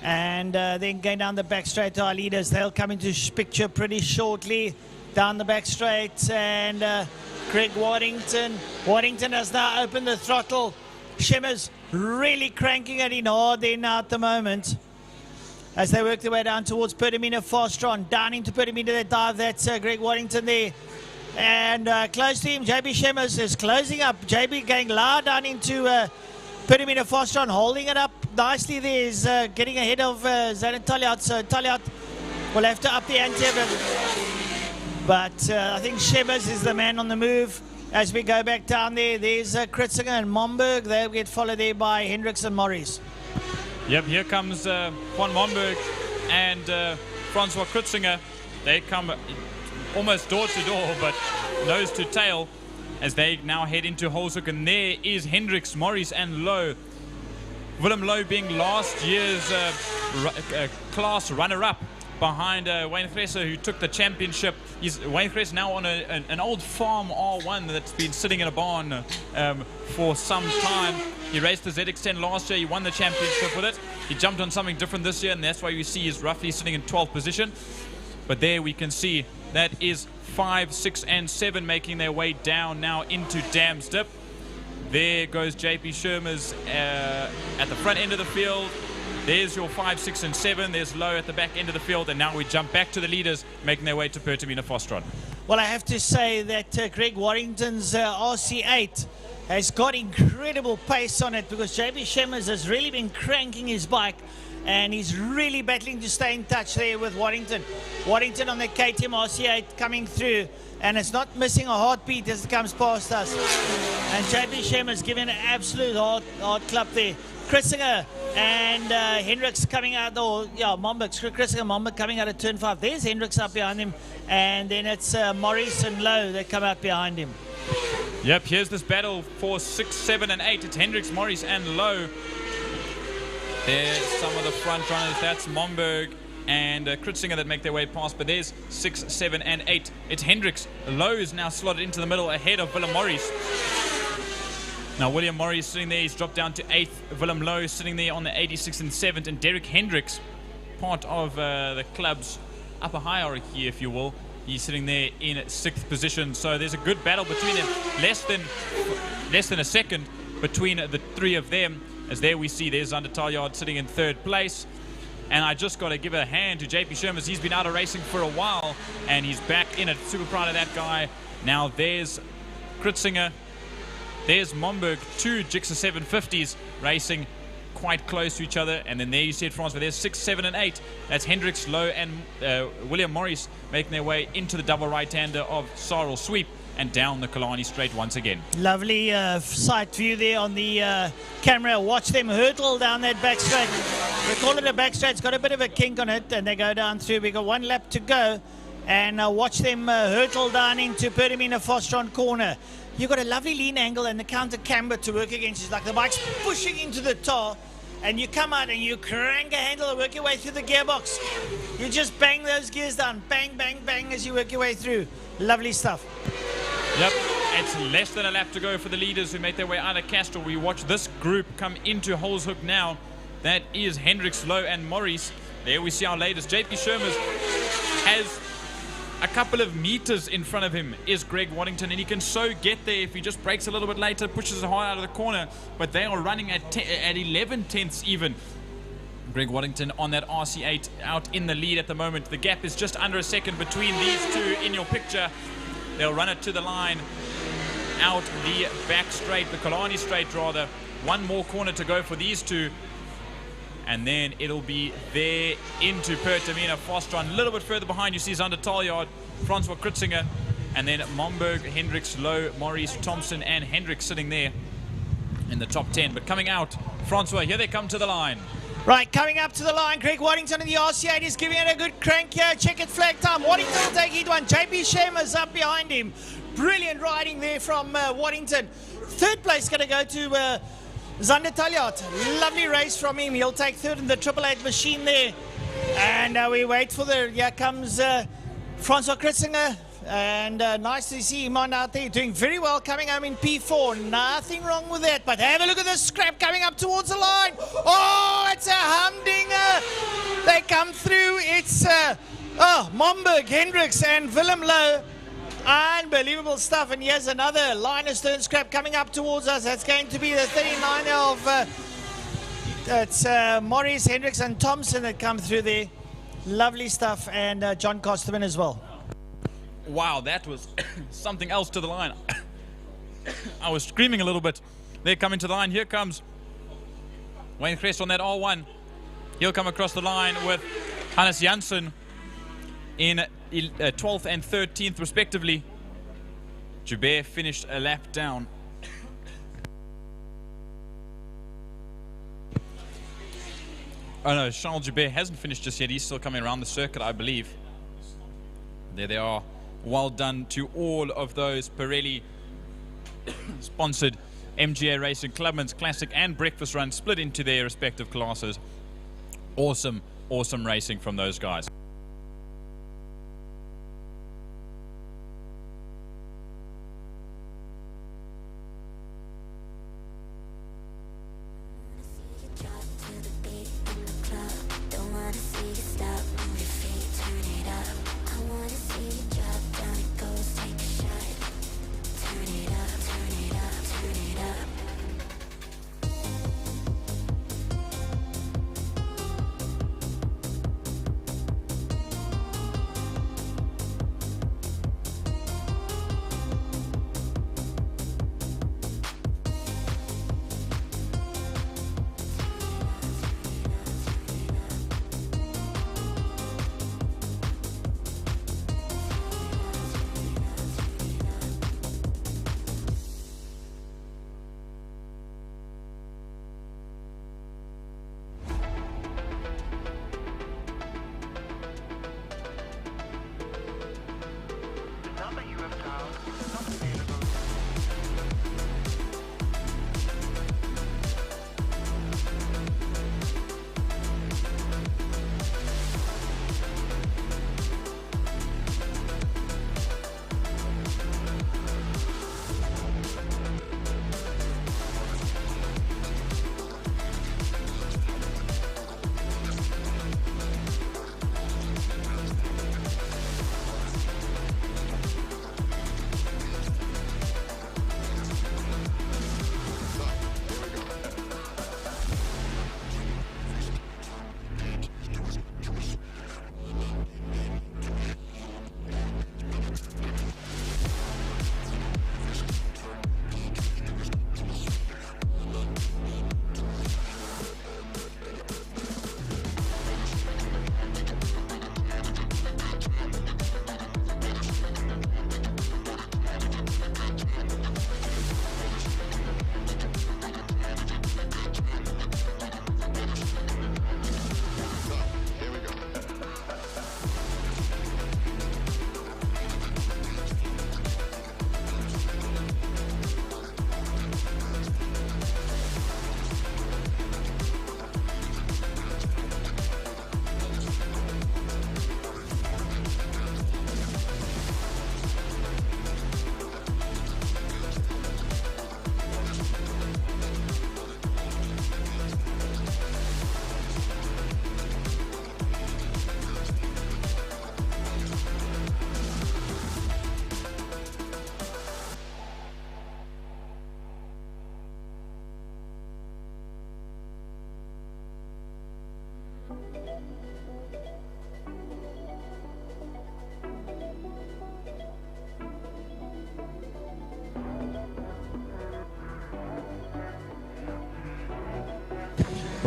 And then going down the back straight to our leaders. They'll come into picture pretty shortly. Down the back straight. And Greg Waddington. Waddington has now opened the throttle. Shemmers really cranking it in hard there now at the moment. As they work their way down towards Pertamina Fastron. Down into Pertamina, they dive. That's Greg Waddington there. And close to him, JB Shemmers is closing up. JB going loud down into Pertamina Fastron, holding it up nicely there. Is getting ahead of Zaran Taliat. So Taliat will have to up the ante a bit. But I think Shemmers is the man on the move. As we go back down there, there's Kritzinger and Momberg. They'll get followed there by Hendricks and Morris. Yep, here comes Juan Momberg and Francois Kritzinger. They come almost door to door, but nose to tail as they now head into Holshoek. And there is Hendricks, Morris and Lowe. Willem Lowe being last year's class runner-up behind Wayne Fresser, who took the championship. Wayne Fresser now on an old farm R1 that's been sitting in a barn for some time. He raced the ZX10 last year. He won the championship with it. He jumped on something different this year, and that's why you see he's roughly sitting in 12th position. But there we can see that is 5, 6, and 7 making their way down now into Dam's Dip. There goes JP Shermers at the front end of the field. There's your 5, 6, and 7. There's Lowe at the back end of the field. And now we jump back to the leaders, making their way to Pertamina Fastron. Well, I have to say that Greg Warrington's RC8 has got incredible pace on it, because JB Shemmers has really been cranking his bike. And he's really battling to stay in touch there with Waddington. Waddington on the KTM RC8 coming through. And it's not missing a heartbeat as it comes past us. And JB Shemmers giving an absolute hard clap there. Kritzinger and Hendricks coming out, or yeah, Momberg, Kritzinger and Momberg coming out of turn 5. There's Hendricks up behind him. And then it's Morris and Lowe that come out behind him. Yep, here's this battle for 6, 7, and 8. It's Hendricks, Morris, and Lowe. There's some of the front runners. That's Momberg and Kritzinger that make their way past. But there's 6, 7, and 8. It's Hendricks. Lowe is now slotted into the middle ahead of Willem Morris. Now William Morris sitting there. He's dropped down to 8th. Willem Lowe sitting there on the 86th and 7th. And Derek Hendricks, part of the club's upper hierarchy, if you will. He's sitting there in 6th position. So there's a good battle between them. Less than a second between the three of them. As there we see, there's Zander Taljaard sitting in 3rd place. And I just got to give a hand to JP Shermers. He's been out of racing for a while, and he's back in it. Super proud of that guy. Now there's Kritzinger. There's Momberg, 2 Gixxer 750s racing quite close to each other. And then there you see it, France, but there's 6, 7, and 8. That's Hendricks, Lowe, and William Morris making their way into the double right-hander of Sarl Sweep and down the Killarney straight once again. Lovely sight view there on the camera. Watch them hurtle down that back straight. We call it a back straight. It's got a bit of a kink on it, and they go down through. We got 1 lap to go, and watch them hurtle down into Pertamina Fastron corner. You've got a lovely lean angle and the counter camber to work against. It's like the bike's pushing into the tar, and you come out and you crank a handle and work your way through the gearbox. You just bang those gears down. Bang, bang, bang as you work your way through. Lovely stuff. Yep, It's less than a lap to go for the leaders who made their way out of Castro. We watch this group come into Holshoek now. That is Hendricks, Lowe and Maurice. There we see our latest. JP Shermers has a couple of meters in front of him is Greg Waddington, and he can so get there if he just brakes a little bit later, pushes it hard out of the corner. But they are running at 11 tenths even. Greg Waddington on that RC8 out in the lead at the moment. The gap is just under a second between these two in your picture. They'll run it to the line out the back straight, the Killarney straight rather. One more corner to go for these two. And then it'll be there into Pertamina. Fostron a little bit further behind. You see Zander Talyard, Francois Kritzinger, and then Momberg, Hendricks, Lowe, Maurice, Thompson, and Hendricks sitting there in the top 10. But coming out, Francois, here they come to the line. Right, coming up to the line, Greg Waddington in the RC8 is giving it a good crank here. Check it flag time. Waddington will take heat one. JP Shermers up behind him. Brilliant riding there from Waddington. Third place going to go to Zander Talyard. Lovely race from him. He'll take third in the 888 machine there. And we wait for here comes Francois Kritzinger. And nice to see him on out there, doing very well, coming home in P4. Nothing wrong with that, but have a look at this scrap coming up towards the line. Oh, it's a humdinger. They come through. It's Momberg, Hendricks, and Willem Lowe. Unbelievable stuff. And here's another line of stern scrap coming up towards us. That's going to be the 39 of it's Maurice, Hendricks, and Thompson that come through there. Lovely stuff. And John Kosterman as well. Wow, that was something else to the line. I was screaming a little bit. They're coming to the line. Here comes Wayne Crest on that R1. He'll come across the line with Hannes Janssen in 12th and 13th respectively. Joubert finished a lap down. Oh no, Charles Joubert hasn't finished just yet. He's still coming around the circuit, I believe. There they are. Well done to all of those Pirelli sponsored MGA Racing, Clubman's Classic and Breakfast Run split into their respective classes. Awesome, awesome racing from those guys.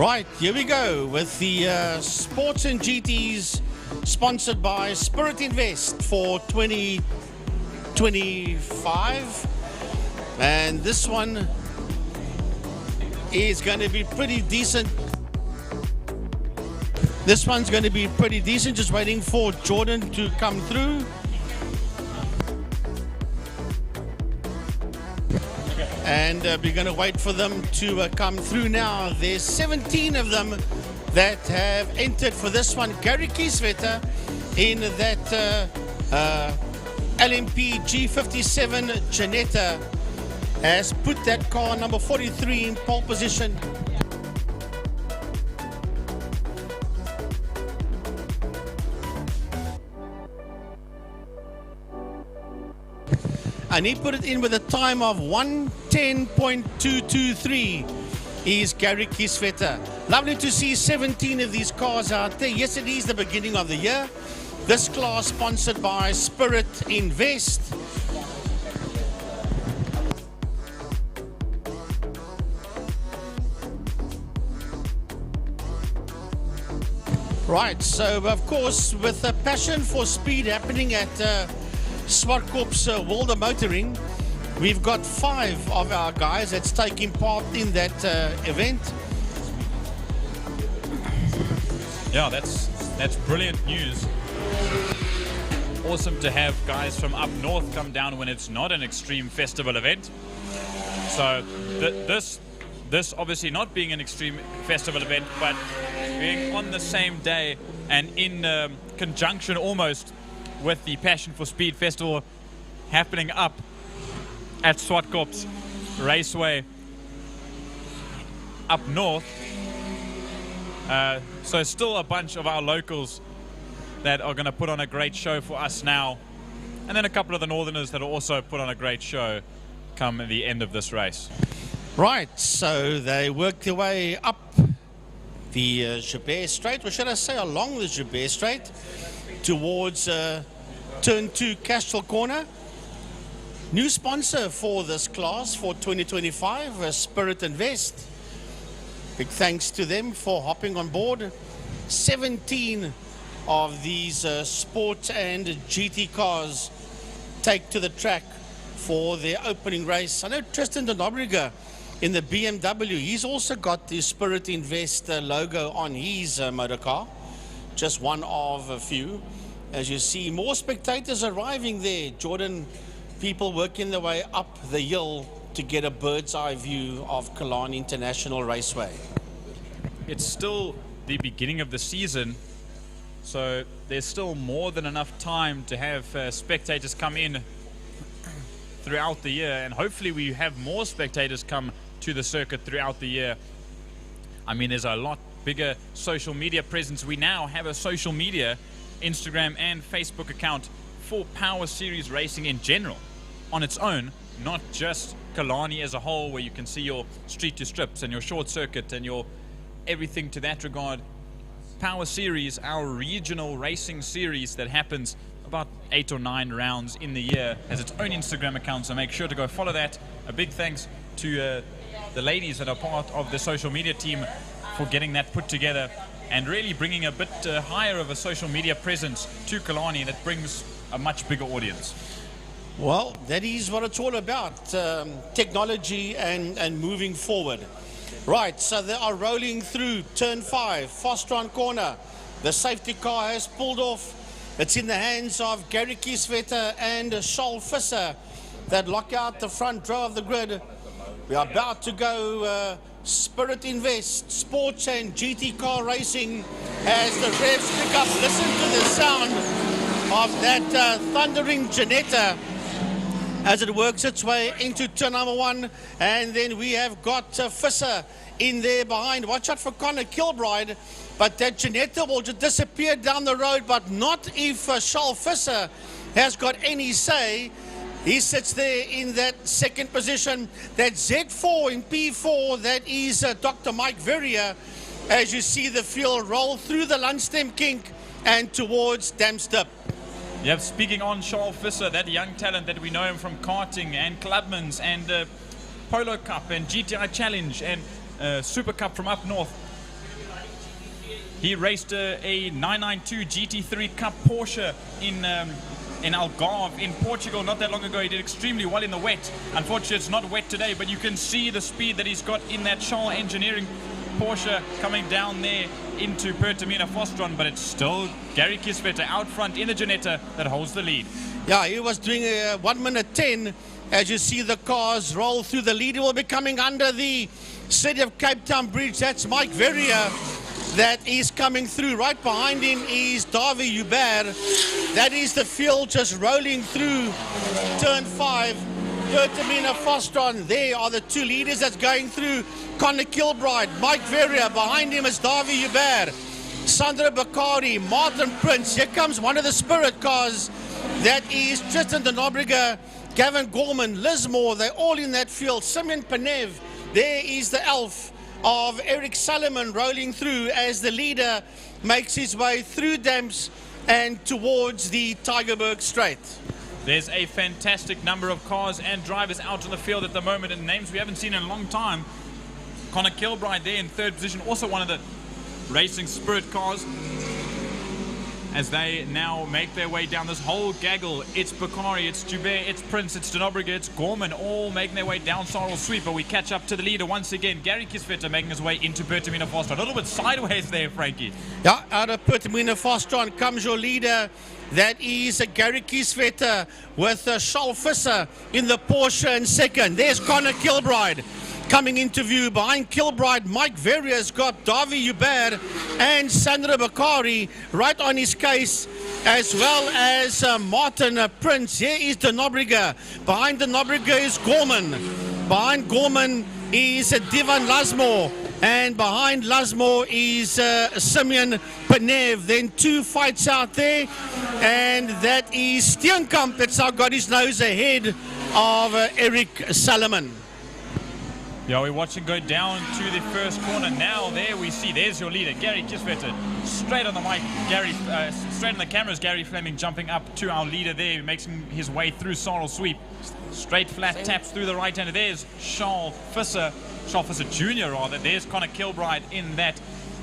Right, here we go with the Sports and GTs sponsored by Spirit Invest for 2025. And this one is going to be pretty decent. This one's going to be pretty decent, just waiting for Jordan to come through. And we're going to wait for them to come through now. There's 17 of them that have entered for this one. Gary Kieswetter in that LMP G57 Janetta has put that car number 43 in pole position. And he put it in with a time of 1:10.223 is Gary Kieswetter. Lovely to see 17 of these cars out there. Yes, it is the beginning of the year. This class sponsored by Spirit Invest. Right, so of course with the passion for speed happening at Swartkorp's World of Motoring, we've got 5 of our guys that's taking part in that event. Yeah, that's brilliant news. Awesome to have guys from up north come down when it's not an extreme festival event. So this obviously not being an extreme festival event, but being on the same day and in conjunction almost with the Passion for Speed Festival happening up at Swartkorp's Raceway up north. So still a bunch of our locals that are going to put on a great show for us now. And then a couple of the northerners that will also put on a great show come at the end of this race. Right, so they work their way up the Joubert Straight, or should I say along the Joubert Straight, towards Turn 2 Castral Corner. New sponsor for this class for 2025, Spirit Invest. Big thanks to them for hopping on board. 17 of these sport and GT cars take to the track for their opening race. I know Tristan de Nobrega in the BMW, he's also got the Spirit Invest logo on his motor car. Just one of a few. As you see, more spectators arriving there. Jordan, people working their way up the hill to get a bird's eye view of Killarney International Raceway. It's still the beginning of the season, so there's still more than enough time to have spectators come in throughout the year, and hopefully we have more spectators come to the circuit throughout the year. I mean, there's a lot bigger social media presence. We now have a social media Instagram and Facebook account for Power Series racing in general on its own, not just Killarney as a whole, where you can see your street to strips and your short circuit and your everything to that regard. Power Series, our regional racing series that happens about 8 or 9 rounds in the year, has its own Instagram account, so make sure to go follow that. A big thanks to the ladies that are part of the social media team for getting that put together and really bringing a bit higher of a social media presence to Killarney that brings a much bigger audience. Well, that is what it's all about, technology and moving forward. Right, so they are rolling through turn 5, Fostron corner. The safety car has pulled off. It's in the hands of Gary Kieswetter and Charles Visser that lock out the front row of the grid. We are about to go Spirit Invest, sports and GT car racing as the revs pick up. Listen to the sound of that thundering Janetta as it works its way into turn number 1. And then we have got Visser in there behind. Watch out for Connor Kilbride, but that Janetta will just disappear down the road, but not if Charles Visser has got any say. He sits there in that second position. That Z4 in P4, that is Dr. Mike Verrier, as you see the field roll through the Lunchtime kink and towards Damstip. Yep, speaking on Charles Visser, that young talent that we know him from karting and Clubman's and Polo Cup and GTI Challenge and Super Cup from up north. He raced a 992 GT3 Cup Porsche in Algarve in Portugal not that long ago. He did extremely well in the wet. Unfortunately, it's not wet today, but you can see the speed that he's got in that Scholl Engineering Porsche coming down there into Pertamina Fostron, but it's still Gary Kisvetter out front in the Ginetta that holds the lead. Yeah, he was doing 1 minute 10 as you see the cars roll through. The lead will be coming under the City of Cape Town Bridge. That's Mike Verrier that is coming through. Right behind him is Davi Hubert. That is the field just rolling through turn 5. Pertamina Fostron, there are the two leaders that's going through. Connor Kilbride, Mike Verrier, behind him is Davi Hubert, Sandra Bakari, Martin Prince. Here comes one of the Spirit cars. That is Tristan de Nobrega, Gavin Gorman, Liz Moore. They're all in that field. Simeon Panev, there is the elf of Eric Salomon rolling through as the leader makes his way through Damps and towards the Tygerberg Straight. There's a fantastic number of cars and drivers out on the field at the moment, and names we haven't seen in a long time. Connor Kilbride there in third position, also one of the Racing Spirit cars. As they now make their way down this whole gaggle, it's Bakari, it's Joubert, it's Prince, it's de Nobrega, it's Gorman, all making their way down Sarl Sweep. But we catch up to the leader once again. Gary Kisvetter making his way into Pertamina Fostron. A little bit sideways there, Frankie. Yeah, out of Pertamina Fostron comes your leader. That is Gary Kisvetter with Charles Visser in the Porsche in second. There's Connor Kilbride coming into view. Behind Kilbride, Mike Verrier's got Davi Hubert and Sandra Bakari right on his case, as well as Martin Prince. Here is de Nobrega. Behind de Nobrega is Gorman. Behind Gorman is Divan Lasmore. And behind Lasmore is Simeon Panev. Then two fights out there. And that is Steenkamp that's now got his nose ahead of Eric Salomon. Yeah, we're watching go down to the first corner. Now there we see, there's your leader, Gary Kisvetter. Straight on the mic, straight on the cameras, Gary Fleming jumping up to our leader there, makes his way through Sarl Sweep. Straight flat taps through the right hander. There's Charles Visser Jr. rather. There's Connor Kilbride in that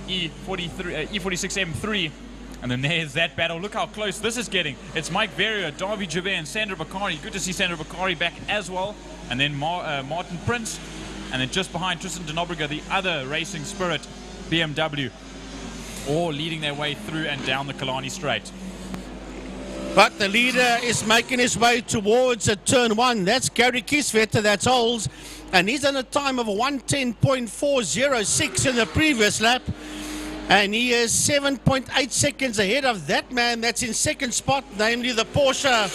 E46 M3. And then there's that battle. Look how close this is getting. It's Mike Verrier, Davi Joubert, and Sandra Bakari. Good to see Sandra Bakari back as well. And then Martin Prince. And then just behind Tristan de Nobrega, the other Racing Spirit BMW, all leading their way through and down the Killarney Straight. But the leader is making his way towards turn 1. That's Gary Kisvetter, that's Olds. And he's on a time of 1:10.406 in the previous lap. And he is 7.8 seconds ahead of that man that's in second spot, namely the Porsche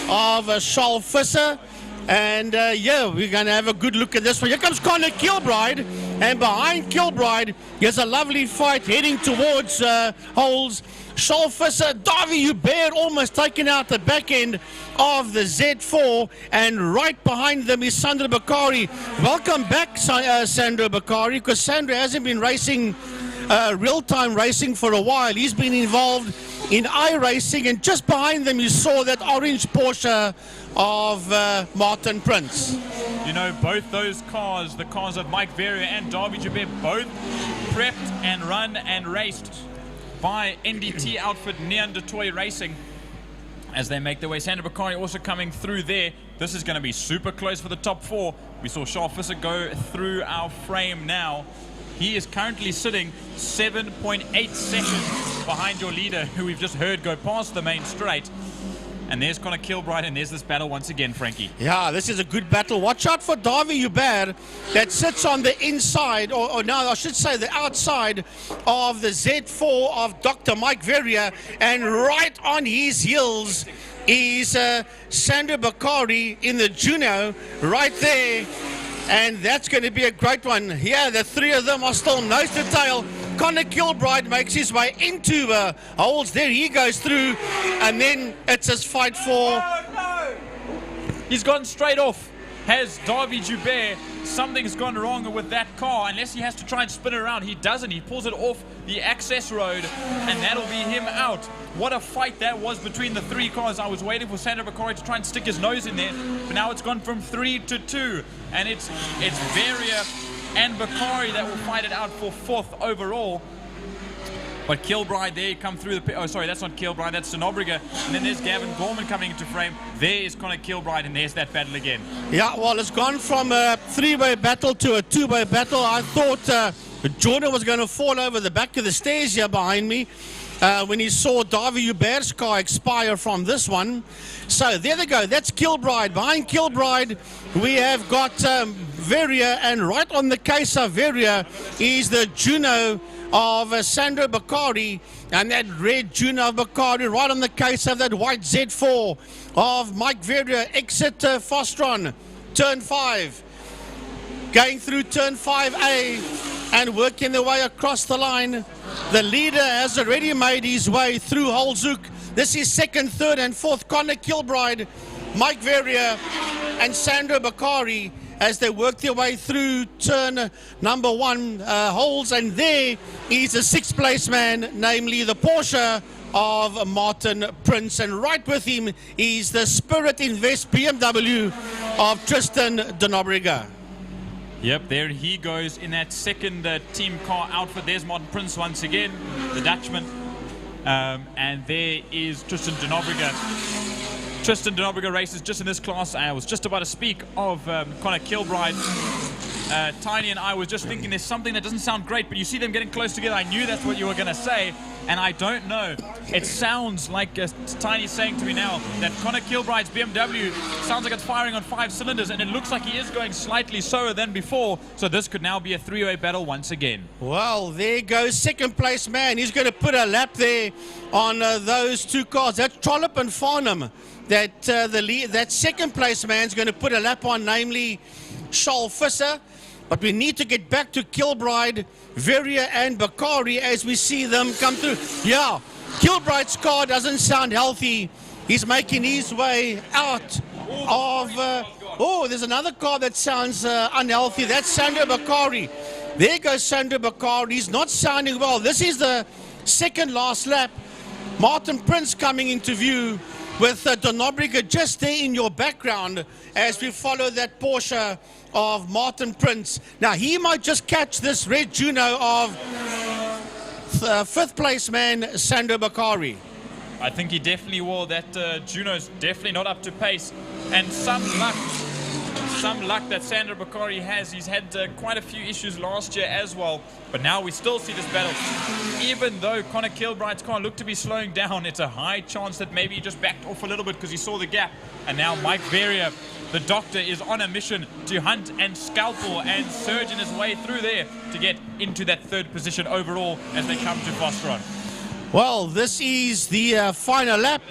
of Charles Visser. And yeah, we're going to have a good look at this one. Here comes Connor Kilbride. And behind Kilbride, here's a lovely fight heading towards Holes. Charles Visser, Davi Hubert almost taking out the back end of the Z4. And right behind them is Sandra Bakari. Welcome back, Sandra Bakari, because Sandra hasn't been racing real-time racing for a while. He's been involved in iRacing, and just behind them you saw that orange Porsche of Martin Prince. You know, both those cars, the cars of Mike Verrier and Davi Joubert, both prepped and run and raced by NDT outfit Neanderthal Racing as they make their way. Sandra Bakari also coming through there. This is going to be super close for the top 4. We saw Charles Visser go through our frame now. He is currently sitting 7.8 seconds behind your leader, who we've just heard go past the main straight. And there's Connor Kilbride, and there's this battle once again, Frankie. Yeah, this is a good battle. Watch out for Davi Hubert that sits on the inside, or no, I should say the outside of the Z4 of Dr. Mike Verrier. And right on his heels is Sandra Bakari in the Juno right there. And that's going to be a great one. Yeah, the three of them are still nose to tail. Connor Kilbride makes his way into Holes. There he goes through. And then it's his fight for... He's gone straight off. Has Davi Joubert. Something's gone wrong with that car, unless he has to try and spin it around. He doesn't. He pulls it off the access road, and that'll be him out. What a fight that was between the three cars. I was waiting for Sandra Bakari to try and stick his nose in there, but now it's gone from 3 to 2, and it's Verrier and Bakari that will fight it out for 4th overall. But Kilbride there come through the pit. Oh, sorry, that's not Kilbride, that's Denobriga. And then there's Gavin Gorman coming into frame. There is Connor Kilbride, and there's that battle again. Yeah, well, it's gone from a three-way battle to a two-way battle. I thought Jordan was going to fall over the back of the stairs here behind me when he saw Davy Hubert's car expire from this one. So there they go. That's Kilbride. Behind Kilbride, we have got Veria, and right on the case of Veria is the Juno of Sandro Baccari, and that red Juno of Baccari right on the case of that white Z4 of Mike Veria. Exit Fostron, turn 5. Going through turn 5A and working their way across the line. The leader has already made his way through Holzoek. This is second, third, and fourth. Connor Kilbride, Mike Veria, and Sandro Baccari as they work their way through turn number 1 holes. And there is a sixth place man, namely the Porsche of Martin Prince. And right with him is the Spirit Invest BMW of Tristan Denobriga. Yep, there he goes in that second team car outfit. There's Martin Prince once again, the Dutchman. And there is Tristan Denobriga. Tristan Denobriga races just in this class. I was just about to speak of Connor Kilbride. Tiny and I was just thinking there's something that doesn't sound great, but you see them getting close together. I knew that's what you were going to say, and I don't know. It sounds like Tiny saying to me now that Connor Kilbride's BMW sounds like it's firing on 5 cylinders, and it looks like he is going slightly slower than before, so this could now be a three-way battle once again. Well, there goes second place man. He's going to put a lap there on those two cars. That's Trollop and Farnham. That second place man's going to put a lap on, namely Charles Visser. But we need to get back to Kilbride, Veria, and Baccari as we see them come through. Yeah, Kilbride's car doesn't sound healthy. He's making his way out of... there's another car that sounds unhealthy. That's Sandro Baccari. There goes Sandro Baccari. He's not sounding well. This is the second last lap. Martin Prince coming into view with Denobriga just there in your background as we follow that Porsche of Martin Prince. Now, he might just catch this red Juno of fifth place man, Sandro Baccari. I think he definitely will. That Juno's definitely not up to pace. And some luck that Sandro Baccari has. He's had quite a few issues last year as well. But now we still see this battle. Even though Connor Kilbride's car looked to be slowing down, it's a high chance that maybe he just backed off a little bit because he saw the gap. And now Mike Veria, the doctor, is on a mission to hunt and scalpel and surge in his way through there to get into that third position overall as they come to Fostron. Well, this is the final lap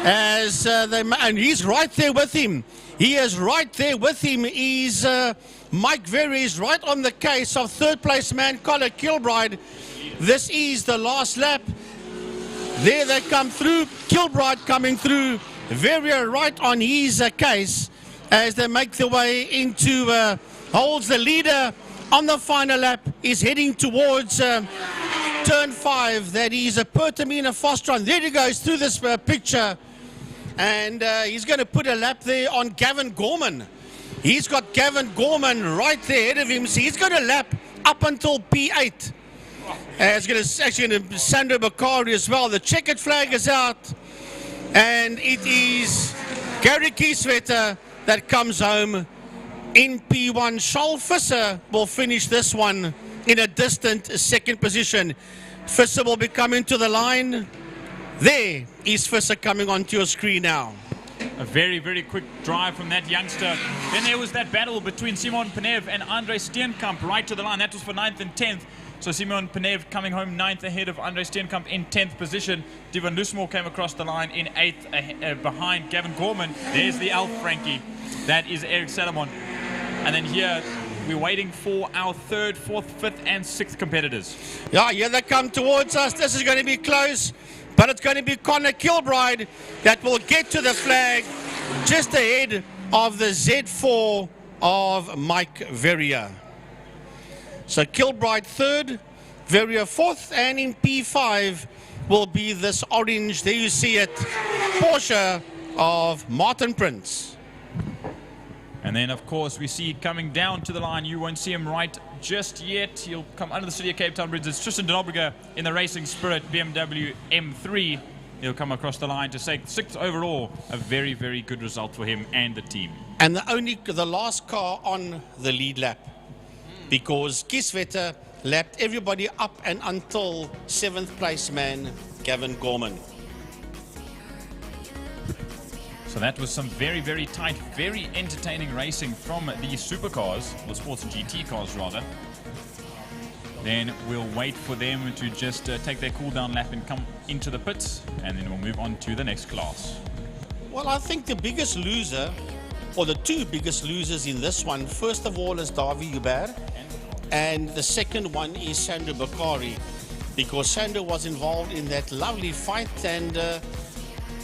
as and he's right there with him. He is right there with him. He's Mike Veria is right on the case of third place man Connor Kilbride. This is the last lap. There they come through. Kilbride coming through. Veria right on his case as they make their way into holds. The leader on the final lap is heading towards turn 5. That is a Pertamina Fostron. There he goes through this picture. And he's going to put a lap there on Gavin Gorman. He's got Gavin Gorman right there ahead of him. So he's going to lap up until P8. It's going to actually going to Sandro Baccari as well. The checkered flag is out. And it is Gary Kieswetter that comes home in P1. Charles Visser will finish this one in a distant second position. Visser will be coming to the line. There is Visser coming onto your screen now. A very, very quick drive from that youngster. Then there was that battle between Simon Penev and Andre Steenkamp right to the line. That was for 9th and 10th. So Simon Penev coming home 9th ahead of Andre Steenkamp in 10th position. Divan Lusmore came across the line in 8th behind Gavin Gorman. There's the Alf Frankie. That is Eric Salomon. And then here we're waiting for our 3rd, 4th, 5th and 6th competitors. Yeah, here they come towards us. This is going to be close. But it's going to be Connor Kilbride that will get to the flag just ahead of the Z4 of Mike Veria. So Kilbride 3rd, Veria 4th, and in P5 will be this orange, there you see it, Porsche of Martin Prince. And then, of course, we see coming down to the line, you won't see him right just yet. He'll come under the City of Cape Town bridge. It's Tristan Denobreger in the Racing Spirit BMW M3. He'll come across the line to say 6th overall. A very, very good result for him and the team. And the last car on the lead lap, because Kieswetter lapped everybody up and until 7th place man Gavin Gorman. So that was some very, very tight, very entertaining racing from the supercars, or sports GT cars rather. Then we'll wait for them to just take their cool down lap and come into the pits, and then we'll move on to the next class. Well, I think the biggest loser, or the two biggest losers in this one, first of all is Davi Hubert, and the second one is Sandro Bakari, because Sandro was involved in that lovely fight, and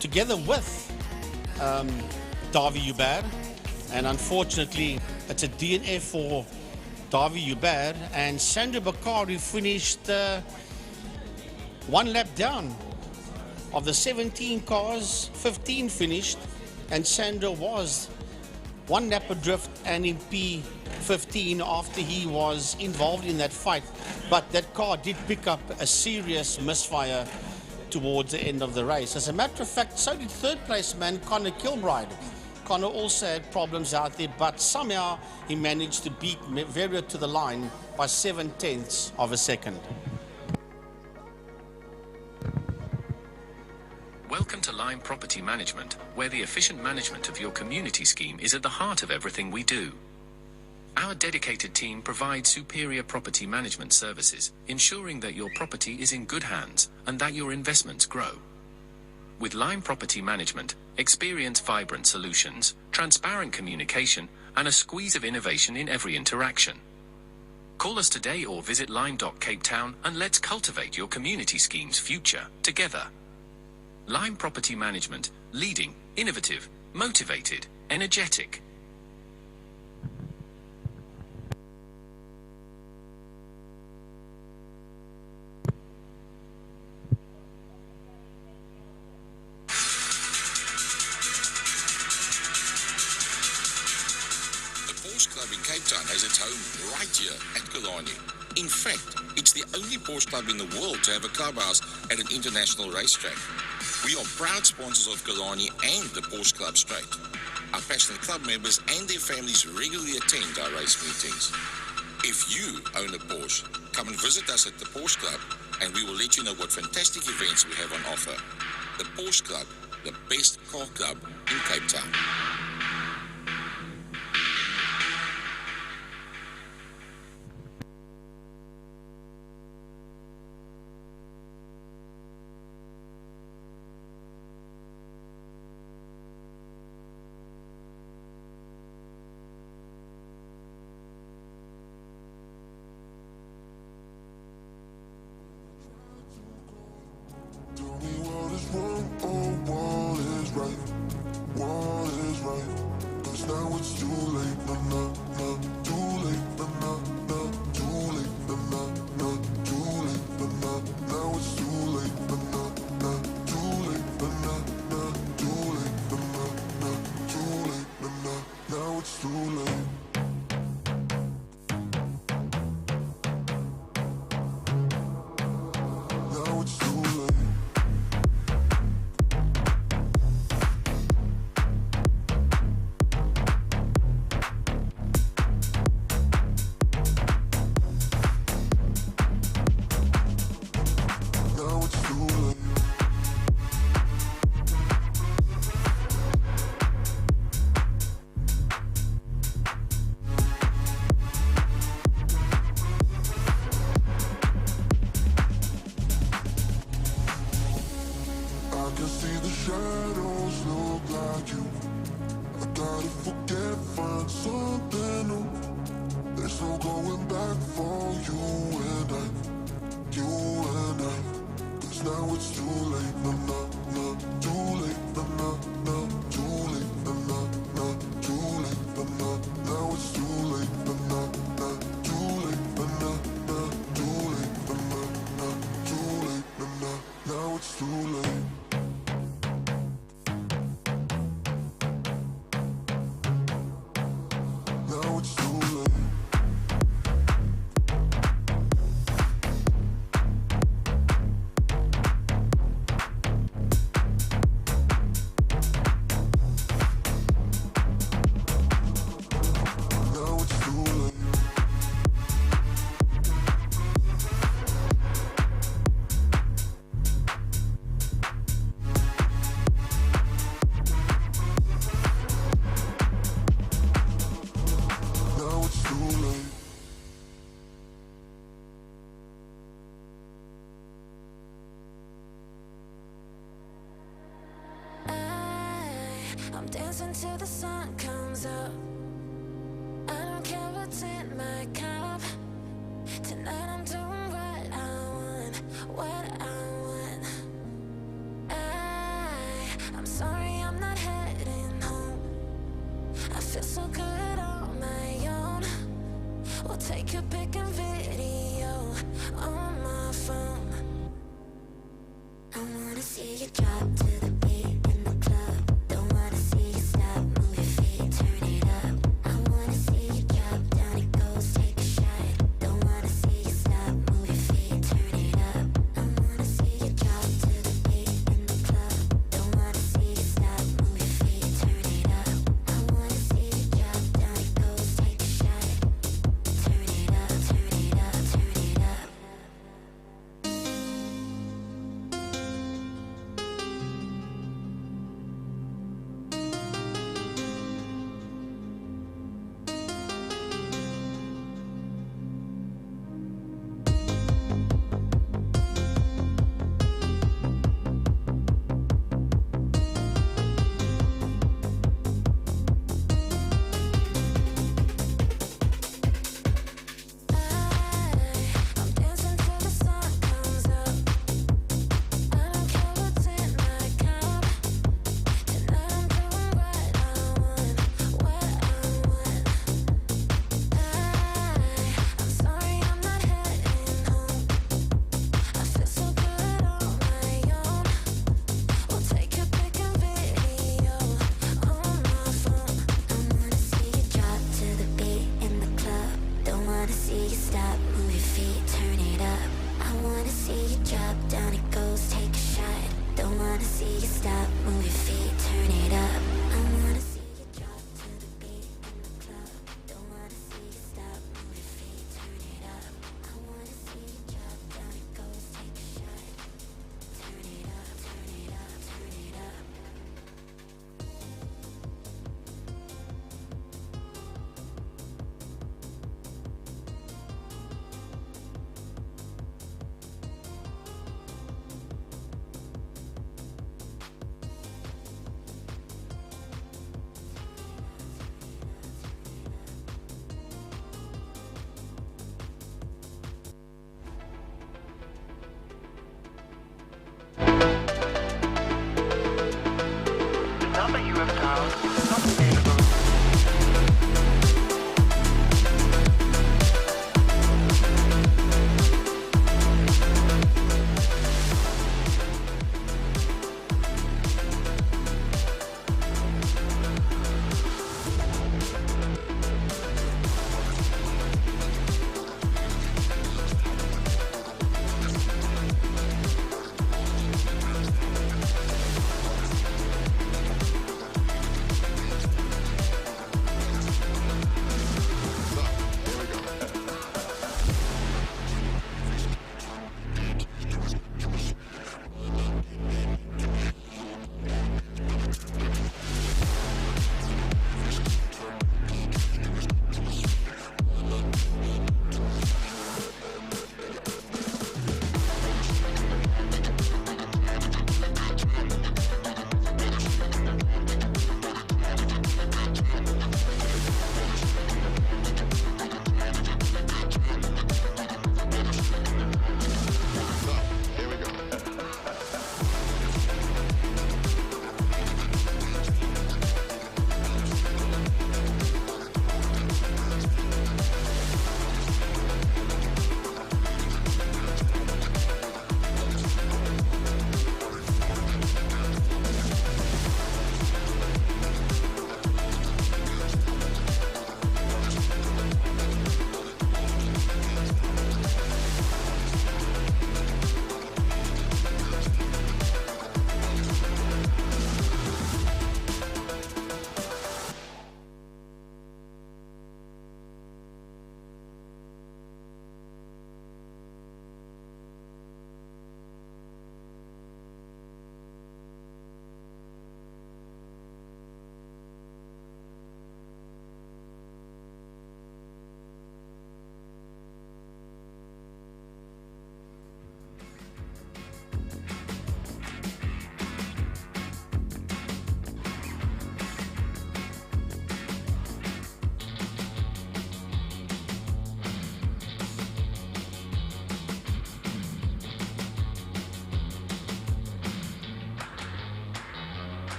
together with Davi Hubert, and unfortunately it's a DNF for Davi Hubert, and Sandro Bakari finished 1 lap down. Of the 17 cars, 15 finished, and Sandro was 1 lap adrift and in P15 after he was involved in that fight. But that car did pick up a serious misfire towards the end of the race. As a matter of fact, so did 3rd place man Connor Kilbride. Connor also had problems out there, but somehow he managed to beat Verrier to the line by 0.7 of a second. Welcome to Lime Property Management, where the efficient management of your community scheme is at the heart of everything we do. Our dedicated team provides superior property management services, ensuring that your property is in good hands and that your investments grow. With Lime Property Management, experience vibrant solutions, transparent communication, and a squeeze of innovation in every interaction. Call us today or visit lime.capetown and let's cultivate your community scheme's future together. Lime Property Management, leading, innovative, motivated, energetic. Has its home right here at Killarney. In fact, it's the only Porsche club in the world to have a clubhouse at an international racetrack. We are proud sponsors of Killarney and the Porsche Club Straight. Our passionate club members and their families regularly attend our race meetings. If you own a Porsche, come and visit us at the Porsche Club and we will let you know what fantastic events we have on offer. The Porsche Club, the best car club in Cape Town. dance until the sun comes up. I don't care what's in my cup. Tonight I'm doing what I want, what I want. I'm sorry I'm not heading home. I feel so good on my own. We'll take your pick and video on my phone. I wanna see you drop to the beat in the club. Don't wanna see you stop, move your feet, turn it up. I wanna see you drop, down it goes, take a shot. Don't wanna see you stop, move your feet, turn it up. I wanna see you drop to the beat in the club. Don't wanna see you stop, move your feet, turn it up. I wanna see you drop, down it goes, take a shot. Turn it up, turn it up, turn it up.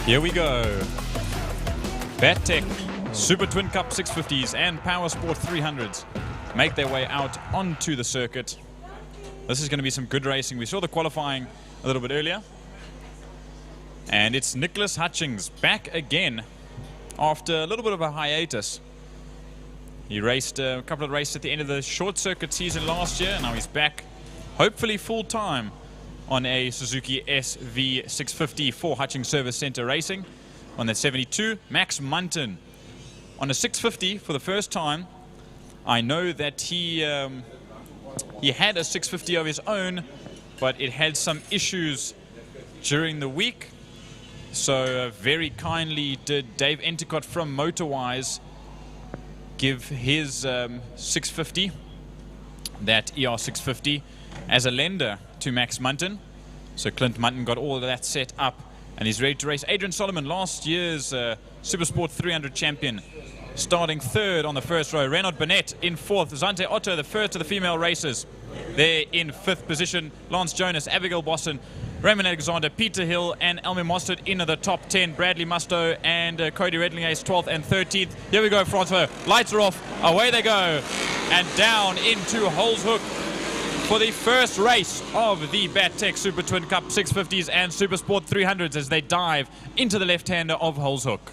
Here we go. Battech Super Twin Cup 650s and Power Sport 300s make their way out onto the circuit. This is going to be some good racing. We saw the qualifying a little bit earlier. And it's Nicholas Hutchings back again after a little bit of a hiatus. He raced a couple of races at the end of the short circuit season last year. Now he's back, hopefully full-time, on a Suzuki SV650 for Hutchings Service Centre Racing. On that 72, Max Munton on a 650 for the first time. I know that he had a 650 of his own, but it had some issues during the week. So very kindly did Dave Enticott from Motorwise give his 650, that ER650, as a lender to Max Munton. So Clint Munton got all of that set up and he's ready to race. Adrian Solomon, last year's Supersport 300 champion, starting third on the first row. Renaud Burnett in fourth. Zante Otto, the first of the female racers, there in fifth position. Lance Jonas, Abigail Boston, Raymond Alexander, Peter Hill and Elmer Mostert in the top 10. Bradley Musto and Cody Redlingace 12th and 13th. Here we go, Francois. Lights are off. Away they go. And down into Holes Hook for the first race of the Battech Super Twin Cup 650s and Supersport 300s as they dive into the left-hander of Holes Hook.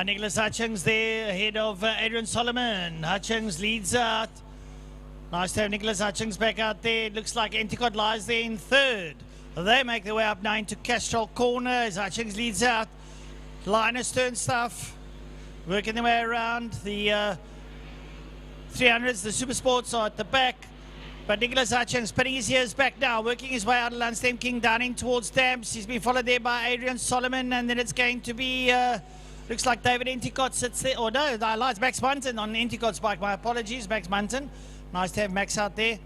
Nicholas Hutchings there ahead of Adrian Solomon. Hutchings leads out. Nice to have Nicholas Hutchings back out there. It looks like Enticott lies there in third. They make their way up now into Castrol Corner as Hutchings leads out. Linus Turnstuff working their way around. The 300s, the Supersports are at the back. But Nicholas Hutchings putting his ears back now, working his way out of Lunchtime King down in towards Damps. He's been followed there by Adrian Solomon, and then it's going to be, looks like David Enticott sits there. Or no, I lied, Max Munton on Enticott's bike. My apologies, Max Munton. Nice to have Max out there.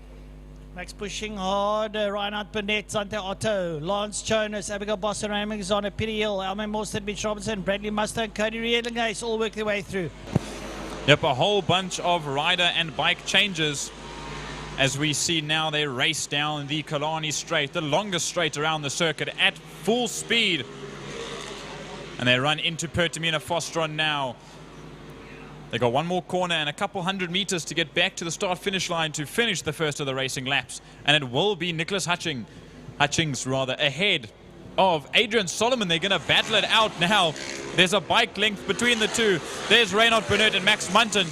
Max pushing hard. Reinhard Burnett, Zante Otto, Lance Jonas, Abigail Boston, Raymond Alexander, Peter Hill, Elmer Mostert, Mitch Robinson, Bradley Musto, and Cody Redlingace all work their way through. Yep, a whole bunch of rider and bike changes as we see now they race down the Killarney straight, the longest straight around the circuit, at full speed. And they run into Pertamina Fostron now. They got one more corner and a couple 100 meters to get back to the start-finish line to finish the first of the racing laps. And it will be Nicholas Hutchings ahead of Adrian Solomon. They're going to battle it out now. There's a bike length between the two. There's Renaud Burnett and Max Munton.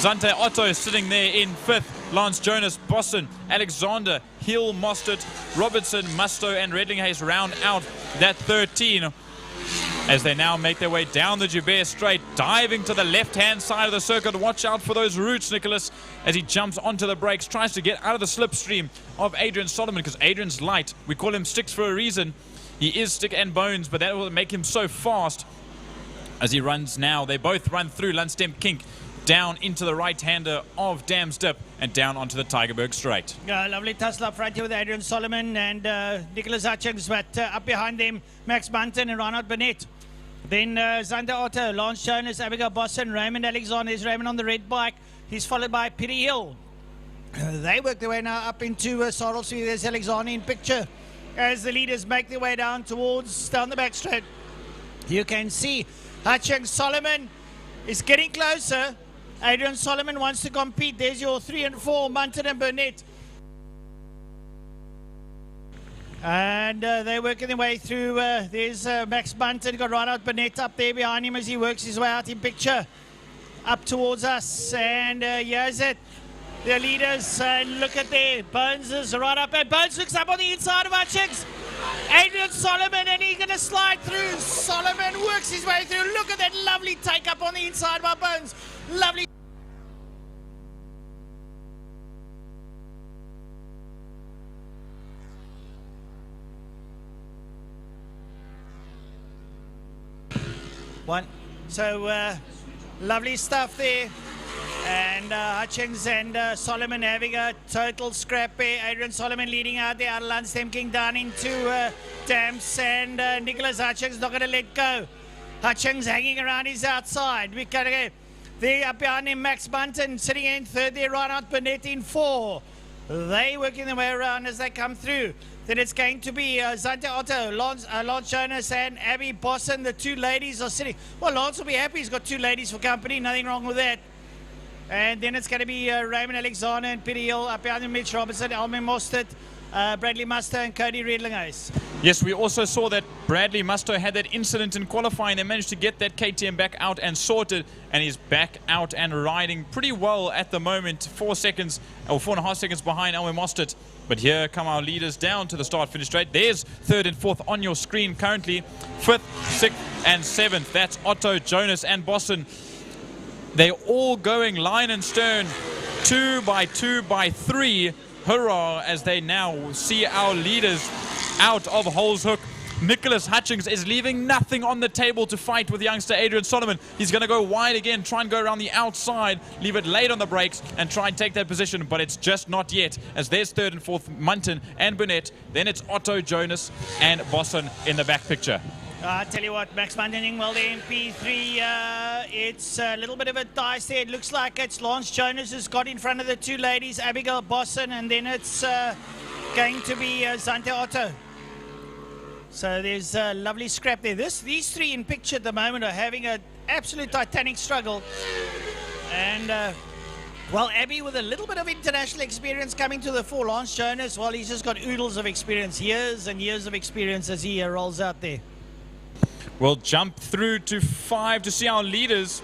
Zante Otto sitting there in fifth. Lance Jonas, Boston, Alexander, Hill, Mostert, Robertson, Musto and Redlingace round out that 13 as they now make their way down the Joubert straight, diving to the left-hand side of the circuit. Watch out for those roots, Nicholas, as he jumps onto the brakes, tries to get out of the slipstream of Adrian Solomon, because Adrian's light. We call him Sticks for a reason. He is stick and bones, but that will make him so fast as he runs now. They both run through Lunchtime Kink, down into the right-hander of Dam's Dip and down onto the Tygerberg straight. Lovely tussle up front here with Adrian Solomon and Nicholas Hutchings, but up behind them, Max Munton and Reinhard Burnett. Then Zante Otto, Lance Jonas, Abigail Boston, Raymond Alexander. There's Raymond on the red bike. He's followed by Peter Hill. They work their way now up into Sarlsby. There's Alexander in picture as the leaders make their way down the back straight. You can see Hutchings. Solomon is getting closer. Adrian Solomon wants to compete. There's your 3 and 4, Munton and Burnett. And they're working their way through. There's Max Munton, got Reinhard Burnett up there behind him as he works his way out in picture. Up towards us. And here's it. The leaders, look at there. Bones is right up. And Bones looks up on the inside of Hutchings. Adrian Solomon, and he's going to slide through. Solomon works his way through. Look at that lovely take up on the inside by Bones. Lovely. One. So lovely stuff there. And Hutchings and Solomon having a total scrap there. Adrian Solomon leading out there. Lunchtime King down into Damps, and Nicholas Hutchings not going to let go. Hutchings hanging around his outside. We got to go. There up behind him, Max Munton sitting in third there. Reinhard Burnett in 4. They working their way around as they come through. Then it's going to be Zante Otto, Lance Jonas and Abby Bosson. The two ladies are sitting. Well, Lance will be happy. He's got two ladies for company. Nothing wrong with that. And then it's going to be Raymond Alexander and Peter Hill, up behind Mitch Robertson, Almin Mostert, Bradley Musto and Cody Redlinghuyse. Yes, we also saw that Bradley Musto had that incident in qualifying. They managed to get that KTM back out and sorted, and he's back out and riding pretty well at the moment. 4 seconds, or 4.5 seconds behind Almin Mostert. But here come our leaders down to the start-finish straight. There's 3rd and 4th on your screen currently. 5th, 6th and 7th. That's Otto, Jonas and Bosson. They're all going line and stern, 2 by 2 by 3. Hurrah, as they now see our leaders out of Holes Hook. Nicholas Hutchings is leaving nothing on the table to fight with youngster Adrian Solomon. He's going to go wide again, try and go around the outside, leave it late on the brakes and try and take that position, but it's just not yet, as there's 3rd and 4th Munton and Burnett. Then it's Otto, Jonas and Bosson in the back picture. I tell you what, Max Munton doing well there in P3. It's a little bit of a dice there. It looks like it's Lance Jonas who's got in front of the two ladies, Abigail Bosson, and then it's going to be Zante Otto. So there's a lovely scrap there. These three in picture at the moment are having an absolute titanic struggle. And, well, Abby with a little bit of international experience coming to the fore. Lance Jonas, well, he's just got oodles of experience, years and years of experience as he rolls out there. We'll jump through to 5 to see our leaders.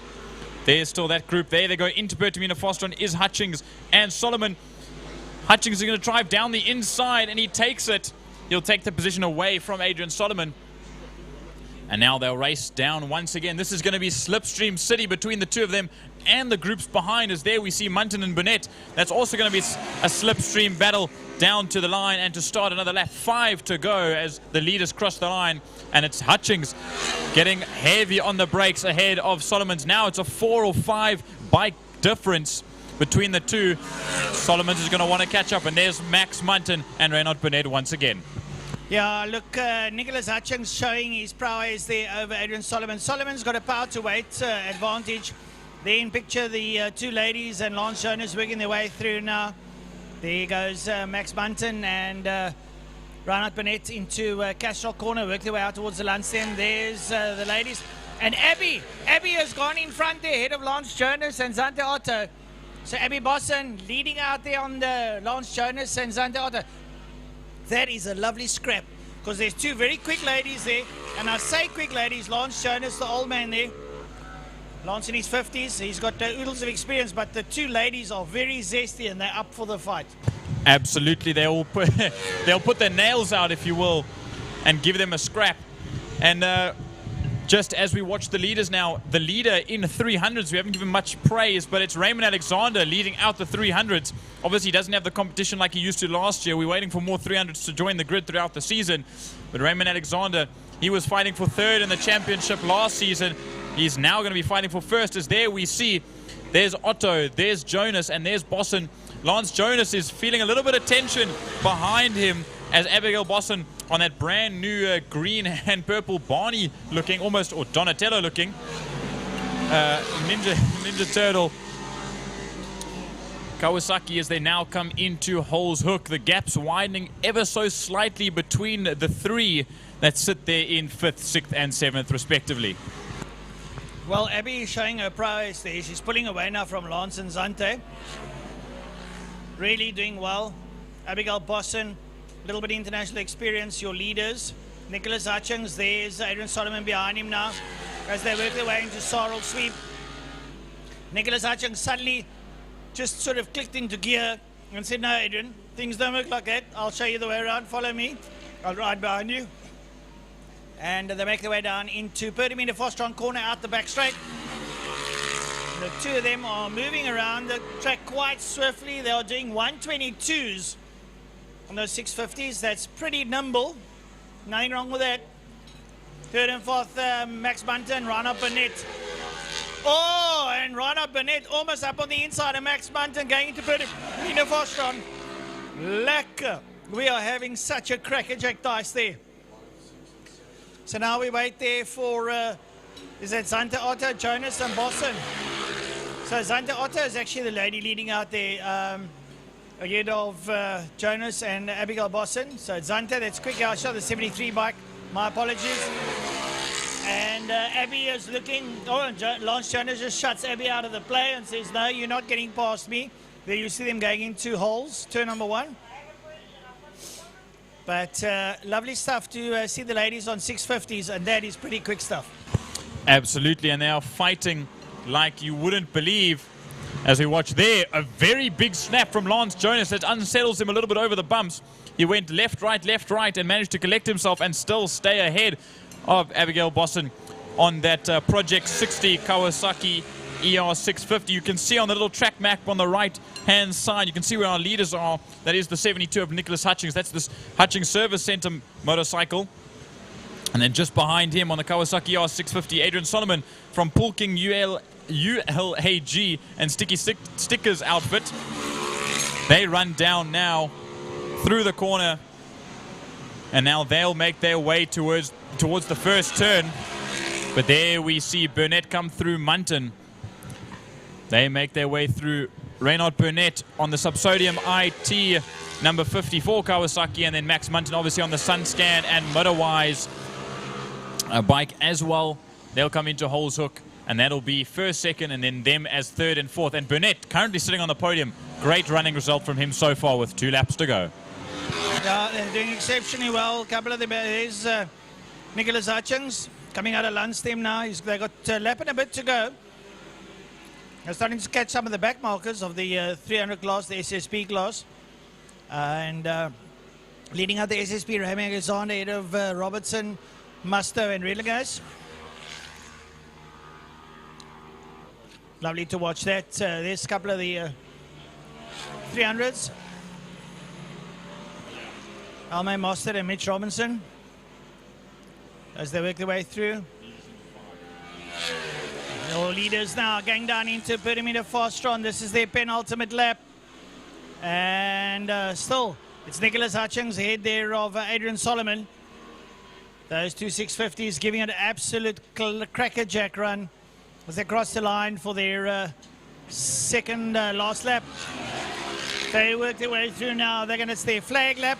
There's still that group there. They go into Bertamina Foster on is Hutchings and Solomon. Hutchings is going to drive down the inside, and he takes it. He'll take the position away from Adrian Solomon. And now they'll race down once again. This is going to be Slipstream City between the two of them and the groups behind us. There we see Munton and Burnett. That's also going to be a slipstream battle down to the line and to start another lap. 5 to go as the leaders cross the line. And it's Hutchings getting heavy on the brakes ahead of Solomon's. Now it's a 4 or 5 bike difference between the two. Solomons is going to want to catch up. And there's Max Munton and Reynard Burnett once again. Yeah, look, Nicholas Hutchings showing his prowess there over Adrian Solomon. Solomon's got a power to weight advantage. There in picture the two ladies and Lance Jonas working their way through now. There goes Max Munton and Reinhard Burnett into Castrol Corner, work their way out towards the Lunchtime. There's the ladies. And Abby has gone in front there, ahead of Lance Jonas and Zante Otto. So Abby Bosson leading out there on the Lance Jonas and Zante Otto. That is a lovely scrap, because there's two very quick ladies there. And I say quick ladies, Lance Jonas, the old man there. Lance in his 50s, he's got oodles of experience, but the two ladies are very zesty and they're up for the fight. Absolutely, they'll put their nails out, if you will, and give them a scrap. And just as we watch the leaders now, the leader in 300s, we haven't given much praise, but it's Raymond Alexander leading out the 300s. Obviously, he doesn't have the competition like he used to last year. We're waiting for more 300s to join the grid throughout the season. But Raymond Alexander, he was fighting for 3rd in the championship last season. He's now going to be fighting for 1st, as there we see there's Otto, there's Jonas, and there's Bosson. Lance Jonas is feeling a little bit of tension behind him as Abigail Bosson on that brand new green and purple Barney looking, almost, or Donatello looking, Ninja Turtle Kawasaki, as they now come into Holes Hook. The gap's widening ever so slightly between the three that sit there in 5th, 6th and 7th respectively. Well, Abby is showing her prowess there. She's pulling away now from Lance and Zante. Really doing well. Abigail Bosson, a little bit of international experience, your leaders. Nicholas Hutchings, there's Adrian Solomon behind him now as they work their way into Sorrel Sweep. Nicholas Hutchings suddenly just sort of clicked into gear and said, no, Adrian, things don't work like that. I'll show you the way around. Follow me. I'll ride behind you. And they make their way down into Pertamina Foster corner out the back straight. The two of them are moving around the track quite swiftly. They are doing 122s on those 650s. That's pretty nimble. Nothing wrong with that. 3rd and 4th, Max Munton, Reinhard Burnett. Oh, and Reinhard Burnett almost up on the inside of Max Munton going into Pertamina Foster. Lekker. We are having such a crackerjack dice there. So now we wait there for, is that Zante Otto, Jonas and Bosson. So Zante Otto is actually the lady leading out there. ahead of Jonas and Abigail Bosson. So Zante, that's quick. I'll show the 73 bike. My apologies. And Abby is looking. Oh, Lance Jonas just shuts Abby out of the play and says, "No, you're not getting past me." There you see them going into holes, turn number 1. But lovely stuff to see the ladies on 650s, and that is pretty quick stuff. Absolutely, and they are fighting like you wouldn't believe. As we watch there, a very big snap from Lance Jonas that unsettles him a little bit over the bumps. He went left, right, and managed to collect himself and still stay ahead of Abigail Bosson on that Project 60 Kawasaki ER650. You can see on the little track map on the right-hand side, you can see where our leaders are. That is the 72 of Nicholas Hutchings. That's this Hutchings Service Centre motorcycle. And then just behind him on the Kawasaki ER650, Adrian Solomon from Pulking ULAG and Sticky Stickers outfit. They run down now through the corner, and now they'll make their way towards the first turn. But there we see Burnett come through Munton. They make their way through Reynard Burnett on the Subsodium IT number 54 Kawasaki, and then Max Munton obviously on the Sunscan and Motorwise bike as well. They'll come into Holes Hook, and that'll be first, second, and then them as third and fourth. And Burnett currently sitting on the podium. Great running result from him so far with 2 laps to go. Yeah, they're doing exceptionally well. A couple of them. There's Nicholas Hutchings coming out of Lunchtime now. They got a lap and a bit to go. They're starting to catch some of the back markers of the 300 class, the SSP class. And leading out the SSP, Raymond Alexander ahead of Robertson, Musto and Relegaz. Lovely to watch that. There's a couple of the 300s. Almay Master and Mitch Robinson as they work their way through. All leaders now going down into Perimeter Fastron. This is their penultimate lap. And still, it's Nicholas Hutchings ahead there of Adrian Solomon. Those two 650s giving it an absolute crackerjack run as they cross the line for their second last lap. They work their way through now. It's their flag lap.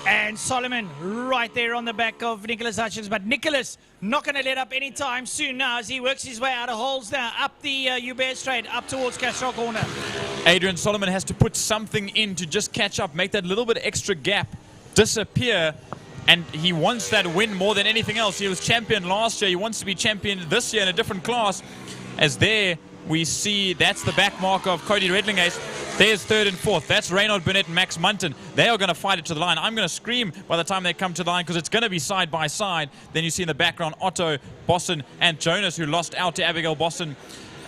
And Solomon right there on the back of Nicholas Hutchins. But Nicholas not going to let up any time soon now as he works his way out of holes now, up the Uber straight, up towards Castro Corner. Adrian Solomon has to put something in to just catch up, make that little bit extra gap disappear. And he wants that win more than anything else. He was champion last year. He wants to be champion this year in a different class. As there we see, that's the back marker of Cody Redlingace. There's third and fourth. That's Reynard Burnett and Max Munton. They are going to fight it to the line. I'm going to scream by the time they come to the line because it's going to be side by side. Then you see in the background Otto, Bosson and Jonas, who lost out to Abigail Bosson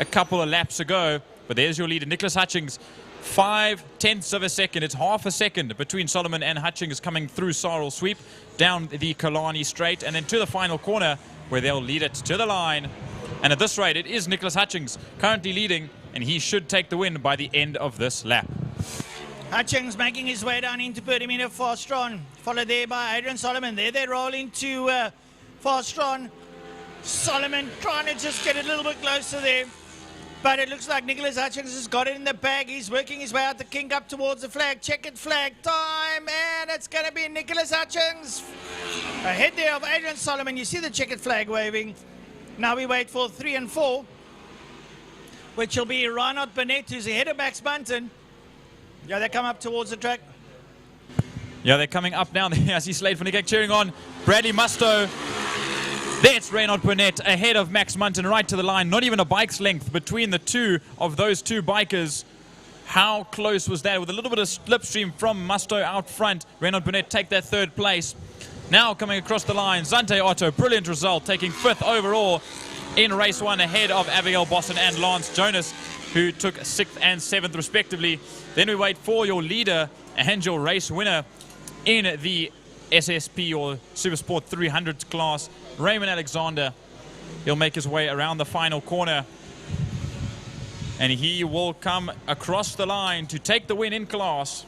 a couple of laps ago. But there's your leader, Nicholas Hutchings. 5/10 of a second. It's half a second between Solomon and Hutchings coming through Sarl Sweep down the Killarney straight and then to the final corner where they'll lead it to the line. And at this rate, it is Nicholas Hutchings currently leading, and he should take the win by the end of this lap. Hutchings making his way down into Perimeter Fastron, followed there by Adrian Solomon. There they roll into Fastron. Solomon trying to just get a little bit closer there. But it looks like Nicholas Hutchings has got it in the bag. He's working his way out the kink up towards the flag. Checkered flag time, and it's going to be Nicholas Hutchings ahead there of Adrian Solomon. You see the checkered flag waving. Now we wait for 3 and 4, which will be Reynard Burnett, who's ahead of Max Munton. Yeah, they come up towards the track. Yeah, they're coming up now. I see Slade van Niekerk cheering on. Bradley Musto. That's Reynard Burnett ahead of Max Munton right to the line. Not even a bike's length between the two of those two bikers. How close was that? With a little bit of slipstream from Musto out front. Reynard Burnett take that third place. Now coming across the line, Zante Otto, brilliant result, taking 5th overall in race 1 ahead of Abigail Bosson and Lance Jonas, who took 6th and 7th respectively. Then we wait for your leader and your race winner in the SSP or Supersport 300 class, Raymond Alexander. He'll make his way around the final corner, and he will come across the line to take the win in class.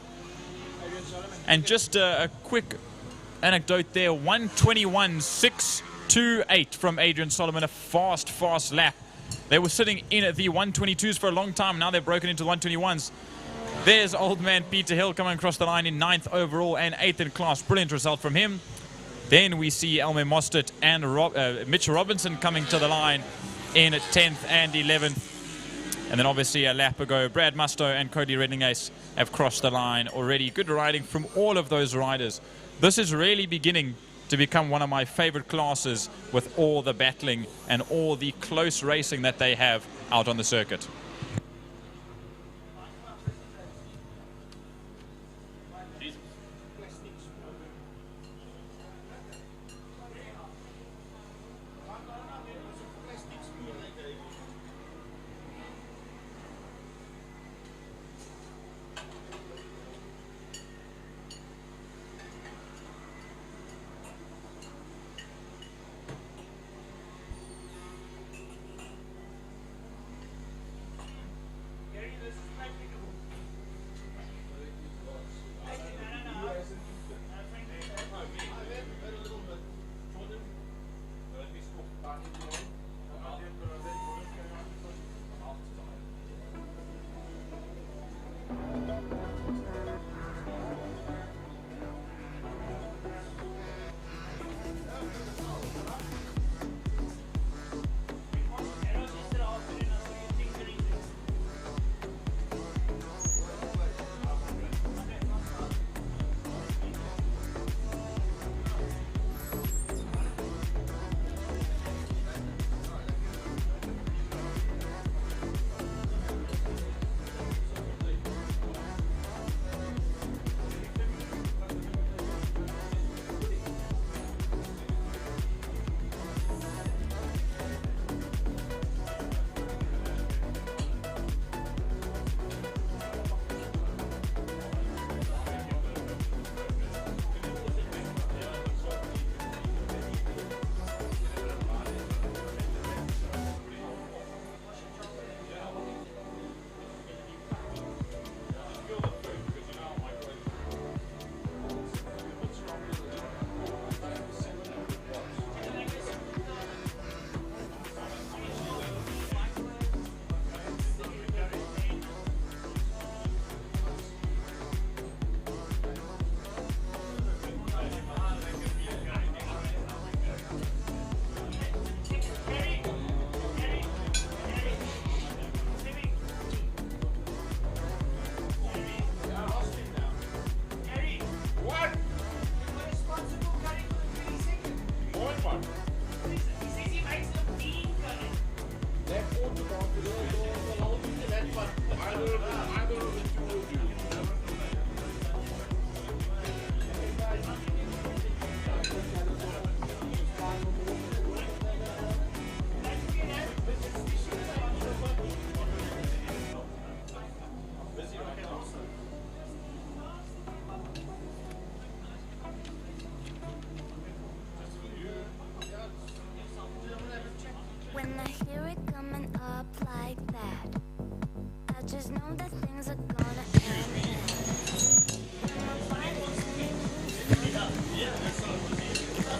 And just a quick anecdote there, 1:21.628 from Adrian Solomon, a fast lap. They were sitting in at the 1:22s for a long time. Now they've broken into the 1:21s. There's old man Peter Hill coming across the line in 9th overall and 8th in class. Brilliant result from him. Then we see Elmer Mostert and Mitchell Robinson coming to the line in 10th and 11th. And then obviously a lap ago, Brad Musto and Cody Redlingace have crossed the line already. Good riding from all of those riders. This is really beginning to become one of my favorite classes with all the battling and all the close racing that they have out on the circuit.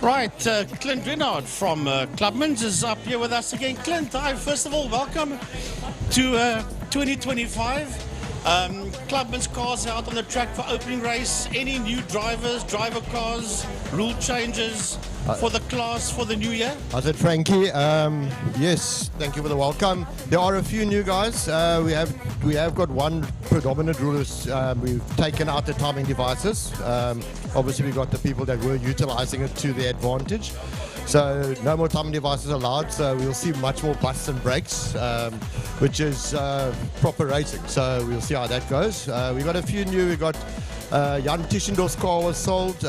Right, Clint Renard from Clubman's is up here with us again. Clint, hi, first of all, welcome to 2025. Clubman's cars out on the track for opening race. Any new drivers, driver cars, rule changes for the class for the new year? I said, Frankie, yes, thank you for the welcome. There are a few new guys. We have got one predominant rule is we've taken out the timing devices. Obviously, we got the people that were utilizing it to their advantage. So no more timing devices allowed. So we'll see much more busts and brakes, which is proper racing. So we'll see how that goes. We got a few new. We got Jan Tischendorf's car was sold.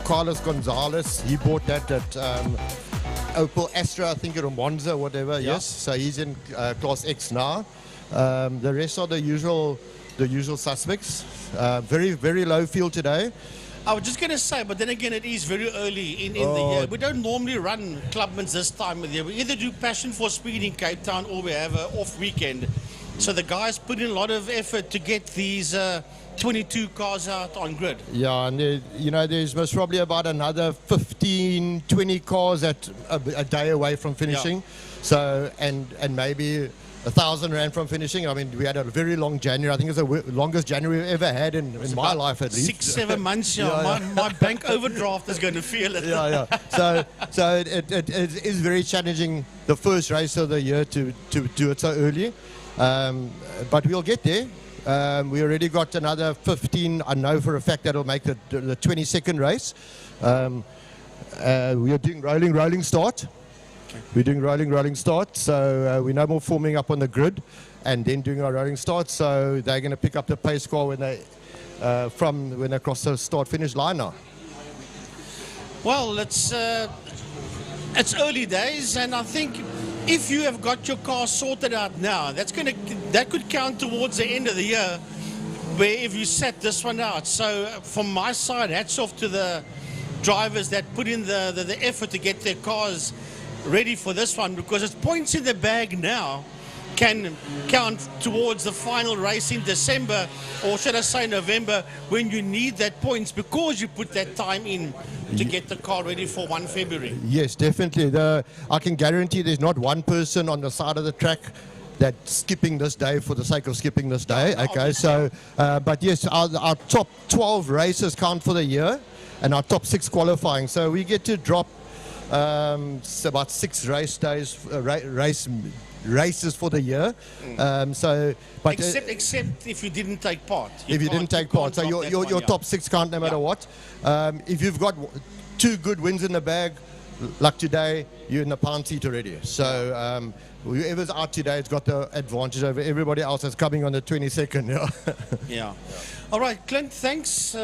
Carlos Gonzalez, he bought that at Opel Astra, I think, or Monza, whatever. Yeah. Yes. So he's in Class X now. The rest are the usual suspects. Very, very low field today. I was just going to say, but then again, it is very early in the year. We don't normally run Clubman's this time of the year. We either do Passion for Speed in Cape Town or we have an off weekend. So the guys put in a lot of effort to get these 22 cars out on grid. Yeah, and there's most probably about another 15, 20 cars at a day away from finishing. Yeah. So and maybe 1,000 rand from finishing. I mean, we had a very long January. I think it's the longest January we've ever had in my life, at least. 6-7 months. My bank overdraft is going to feel it. So it is very challenging, the first race of the year, to do it so early. But we'll get there. We already got another 15. I know for a fact that'll make the 22nd race. We are doing rolling start. We're doing rolling start, so we're no more forming up on the grid and then doing our rolling start. So they're going to pick up the pace car when they cross the start-finish line now. Well, it's early days, and I think if you have got your car sorted out now, that could count towards the end of the year, where if you set this one out. So from my side, hats off to the drivers that put in the effort to get their cars ready for this one, because it's points in the bag now can count towards the final race in December, or should I say November, when you need that points because you put that time in to get the car ready for 1 February. Yes, definitely. I can guarantee there's not one person on the side of the track that's skipping this day for the sake of skipping this day. Okay, so but yes, our top 12 races count for the year, and our top 6 qualifying. So we get to drop about 6 race days, races for the year. But except if you didn't take part. If you didn't take part, so your top 6 count no matter what. If you've got 2 good wins in the bag, like today, you're in the pound seat already. So whoever's out today has got the advantage over everybody else that's coming on the 22nd. Yeah. All right, Clint, thanks.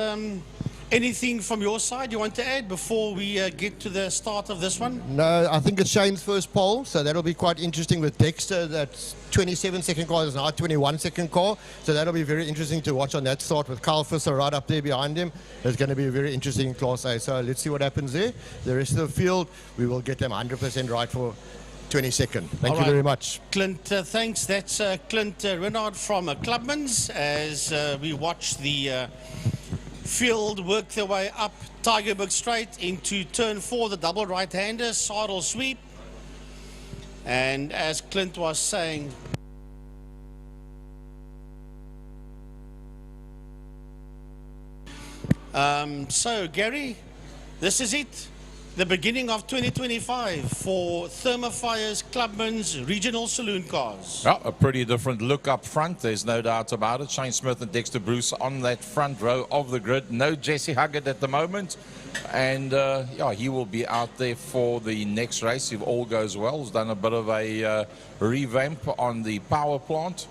Anything from your side you want to add before we get to the start of this one? No, I think it's Shane's first pole, so that'll be quite interesting with Dexter. That's 27-second car, is now 21-second car, so that'll be very interesting to watch on that start with Carl Visser right up there behind him. It's going to be a very interesting Class A, so let's see what happens there. The rest of the field, we will get them 100% right for 22nd. Thank you very much. Clint, thanks. That's Clint Renard from Clubman's as we watch the field work their way up Tigerberg Straight into turn 4, the double right-hander, saddle sweep. And as Clint was saying, so Gary, this is it. The beginning of 2025 for Thermofire's Clubman's regional saloon cars. Yeah, a pretty different look up front, there's no doubt about it. Shane Smith and Dexter Bruce on that front row of the grid. No Jesse Huggett at the moment. And yeah, he will be out there for the next race if all goes well. He's done a bit of a revamp on the power plant.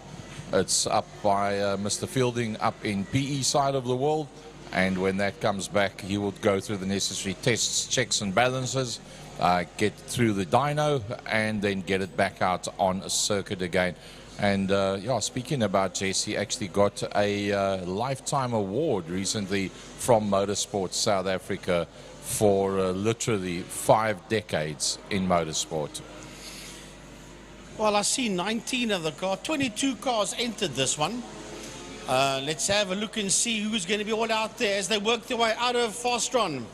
It's up by Mr. Fielding up in PE side of the world. And when that comes back, he will go through the necessary tests, checks and balances, get through the dyno, and then get it back out on a circuit again. And yeah, speaking about Jesse, actually got a lifetime award recently from Motorsport South Africa for literally 5 decades in motorsport. Well, I see 19 of the cars, 22 cars entered this one. Let's have a look and see who's going to be all out there as they work their way out of Fostron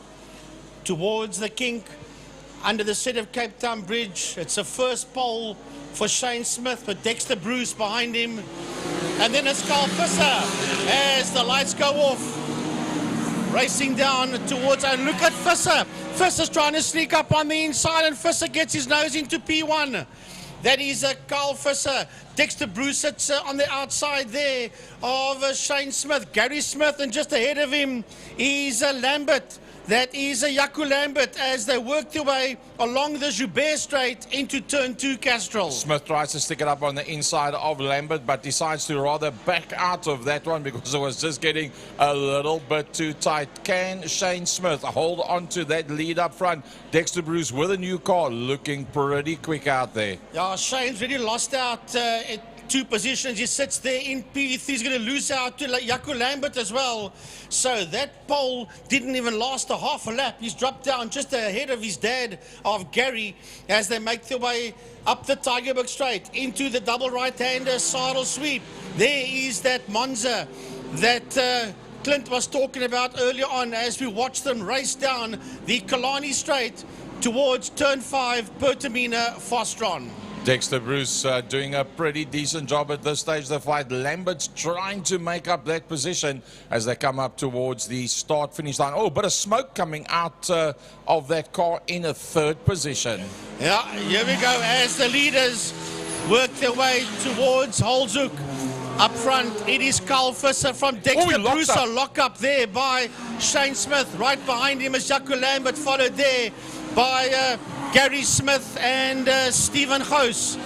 towards the kink under the set of Cape Town Bridge. It's a first pole for Shane Smith with Dexter Bruce behind him. And then it's Carl Visser as the lights go off. Racing down towards, and look at Visser. Visser's trying to sneak up on the inside, and Visser gets his nose into P1. That is Carl Visser. Dexter Bruce sits on the outside there of Shane Smith. Gary Smith, and just ahead of him is Lambert. That is Jaco Lambert as they work their way along the Joubert Straight into turn 2 Castrol. Smith tries to stick it up on the inside of Lambert, but decides to rather back out of that one because it was just getting a little bit too tight. Can Shane Smith hold on to that lead up front? Dexter Bruce with a new car looking pretty quick out there. Yeah, Shane's really lost out at 2 positions. He sits there in P3. He's going to lose out to Jaco Lambert as well. So that pole didn't even last a half a lap. He's dropped down just ahead of his dad, of Gary, as they make their way up the Tigerberg Straight into the double right-hander saddle sweep. There is that Monza that Clint was talking about earlier on as we watch them race down the Killarney Straight towards turn 5, Pertamina Fostron. Dexter Bruce doing a pretty decent job at this stage of the fight. Lambert's trying to make up that position as they come up towards the start-finish line. Oh, a bit of smoke coming out of that car in a third position. Yeah, here we go as the leaders work their way towards Holzhoek. Up front, it is Carl Visser from Dexter Bruce. A lock up there by Shane Smith. Right behind him is Jaco Lambert, followed there by Gary Smith and Stephen Goos.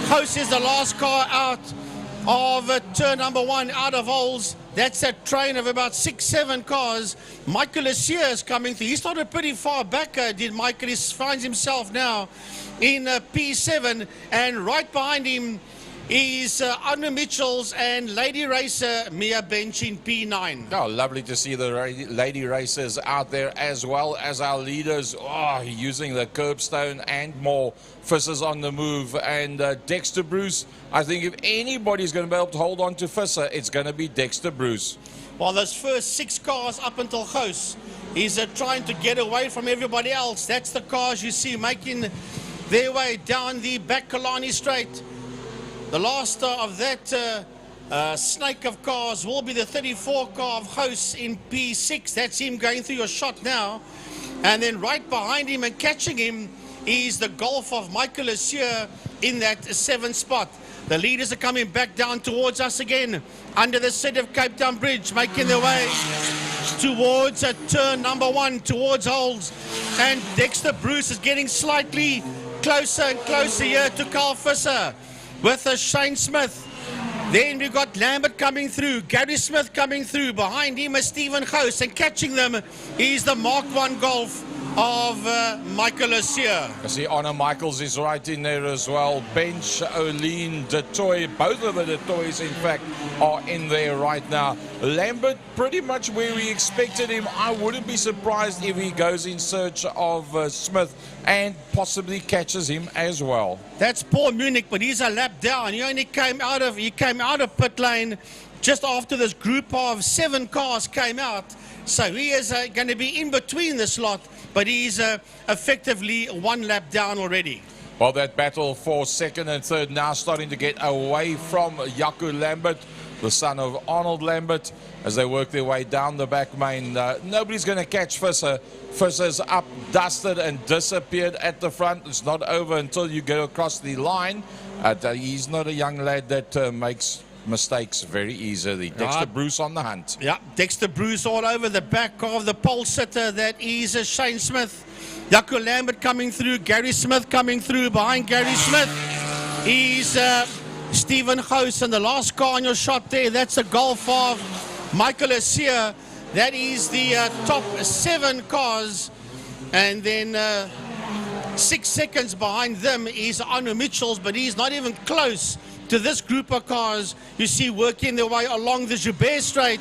Goos is the last car out of turn number 1 out of holes. That's a train of about 6-7 cars. Michael Lesier is coming through. He started pretty far back, did Michael. He finds himself now in P7, and right behind him is Anu Mitchells and Lady Racer Mia Bench in P9. Oh, lovely to see the lady racers out there as well as our leaders. Oh, using the curbstone and more. Visser's on the move, and Dexter Bruce, I think if anybody's going to be able to hold on to Visser, it's going to be Dexter Bruce. Well, those first 6 cars up until Goos, he's trying to get away from everybody else. That's the cars you see making their way down the back Killarney straight. The last of that snake of cars will be the 34 car of Goos in P6. That's him going through your shot now. And then right behind him and catching him is the Golf of Michael Lesier in that 7th spot. The leaders are coming back down towards us again under the City of Cape Town Bridge, making their way towards turn number 1, towards holes. And Dexter Bruce is getting slightly closer and closer here to Carl Visser with Shane Smith. Then we've got Lambert coming through, Gary Smith coming through. Behind him is Stephen Goos, and catching them is the Mark 1 Golf of Michael Lesier. I see Anna Michaels is right in there as well. Bench, Oline, De Toy, both of the De Toys in fact are in there right now. Lambert pretty much where we expected him. I wouldn't be surprised if he goes in search of Smith and possibly catches him as well. That's Paul Munich, but he's a lap down. He only came out of pit lane just after this group of 7 cars came out. So he is going to be in between this lot, but he's effectively 1 lap down already. Well, that battle for second and third now starting to get away from Jaco Lambert, the son of Arnold Lambert, as they work their way down the back main. Nobody's going to catch Visser. Visser's up, dusted, and disappeared at the front. It's not over until you go across the line. He's not a young lad that makes mistakes very easily. Dexter Bruce on the hunt. Yeah, Dexter Bruce all over the back of the pole sitter. That is Shane Smith. Jaco Lambert coming through, Gary Smith coming through. Behind Gary Smith is Stephen Goos, and the last car on your shot there, that's a Golf of Michael Lesier. That is the top 7 cars, and then 6 seconds behind them is Anu Mitchells, but he's not even close to this group of cars you see working their way along the Joubert Straight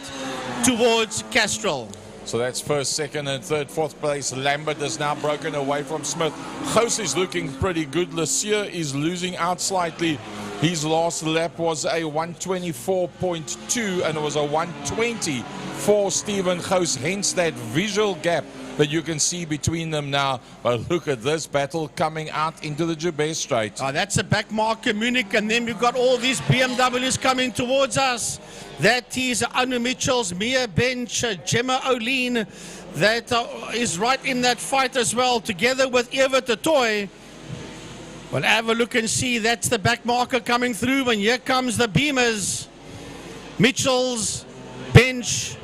towards Castrol. So that's first, second, and third. 4th place, Lambert is now broken away from Smith. Goos is looking pretty good. Lesier is losing out slightly. His last lap was a 124.2 and it was a 120 for Stephen Goos, hence that visual gap that you can see between them now. But look at this battle coming out into the Joubert Straight. That's a back marker, Munich, and then we've got all these BMWs coming towards us. That is Anu Mitchells, Mia Bench, Gemma Oline. That is right in that fight as well, together with Eva De Toy. Well, have a look and see. That's the back marker coming through, and here comes the Beamers. Mitchells, Bench,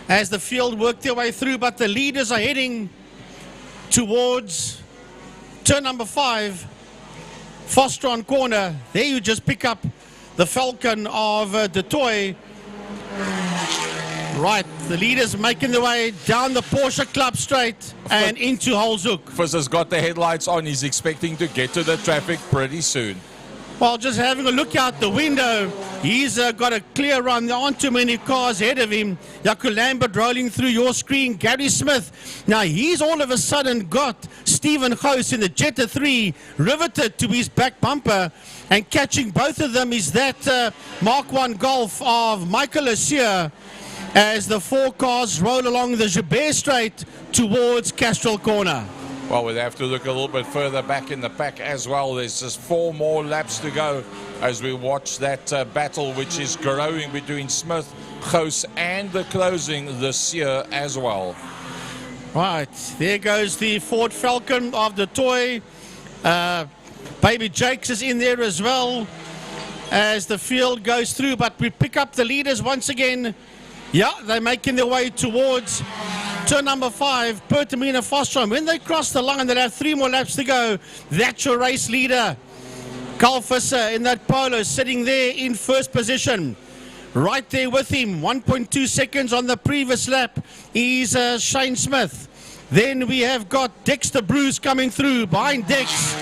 as the field worked their way through, but the leaders are heading towards turn number 5, Fostron corner. There you just pick up the Falcon of De Toy. Right, the leaders making their way down the Porsche Club Straight and into Holzhoek. Visser's got the headlights on. He's expecting to get to the traffic pretty soon. Well, just having a look out the window, he's got a clear run. There aren't too many cars ahead of him. Jaco Lambert rolling through your screen. Gary Smith. Now, he's all of a sudden got Stephen Goos in the Jetta 3 riveted to his back bumper. And catching both of them is that Mark 1 Golf of Michael Lesier as the 4 cars roll along the Joubert Straight towards Castrol Corner. Well, we'll have to look a little bit further back in the pack as well. There's just 4 more laps to go as we watch that battle which is growing between Smith, Gous and the closing this year as well. Right, there goes the Ford Falcon of the toy. Baby Jakes is in there as well as the field goes through, but we pick up the leaders once again. Yeah, they're making their way towards turn number 5, Pertamina Fostrom. When they cross the line, they'll have 3 more laps to go. That's your race leader. Carl Visser in that polo sitting there in first position. Right there with him, 1.2 seconds on the previous lap, is Shane Smith. Then we have got Dexter Bruce coming through. Behind Dex,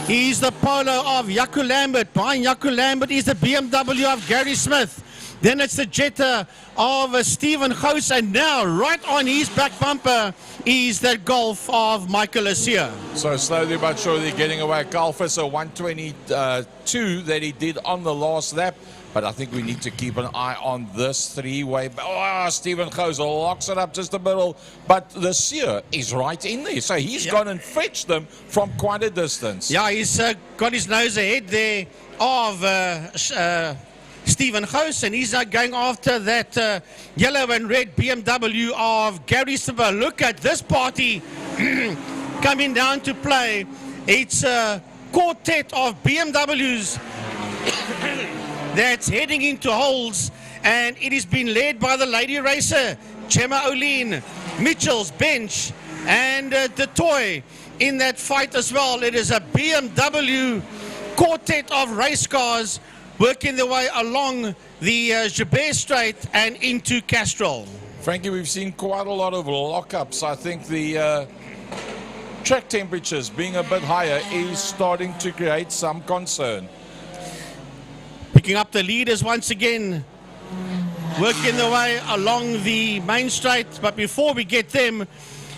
he's the polo of Jaco Lambert. Behind Jaco Lambert is the BMW of Gary Smith. Then it's the Jetta of Stephen Gous, and now right on his back bumper is the Golf of Michael Asia. So slowly but surely getting away. Carl Visser 122 that he did on the last lap. But I think we need to keep an eye on this 3-way. Oh, Stephen Gous locks it up just a little. But the Sear is right in there. So he's gone and fetched them from quite a distance. Yeah, he's got his nose ahead there of Stephen Gous, and he's going after that yellow and red BMW of Gary Smith. Look at this party coming down to play. It's a quartet of BMWs that's heading into holes, and it has been led by the lady racer, Gemma O'Lean, Mitchell's bench, and the toy in that fight as well. It is a BMW quartet of race cars working their way along the Joubert Straight and into Castrol. Frankie, we've seen quite a lot of lockups. I think the track temperatures being a bit higher is starting to create some concern. Picking up the leaders once again, working their way along the main straight. But before we get them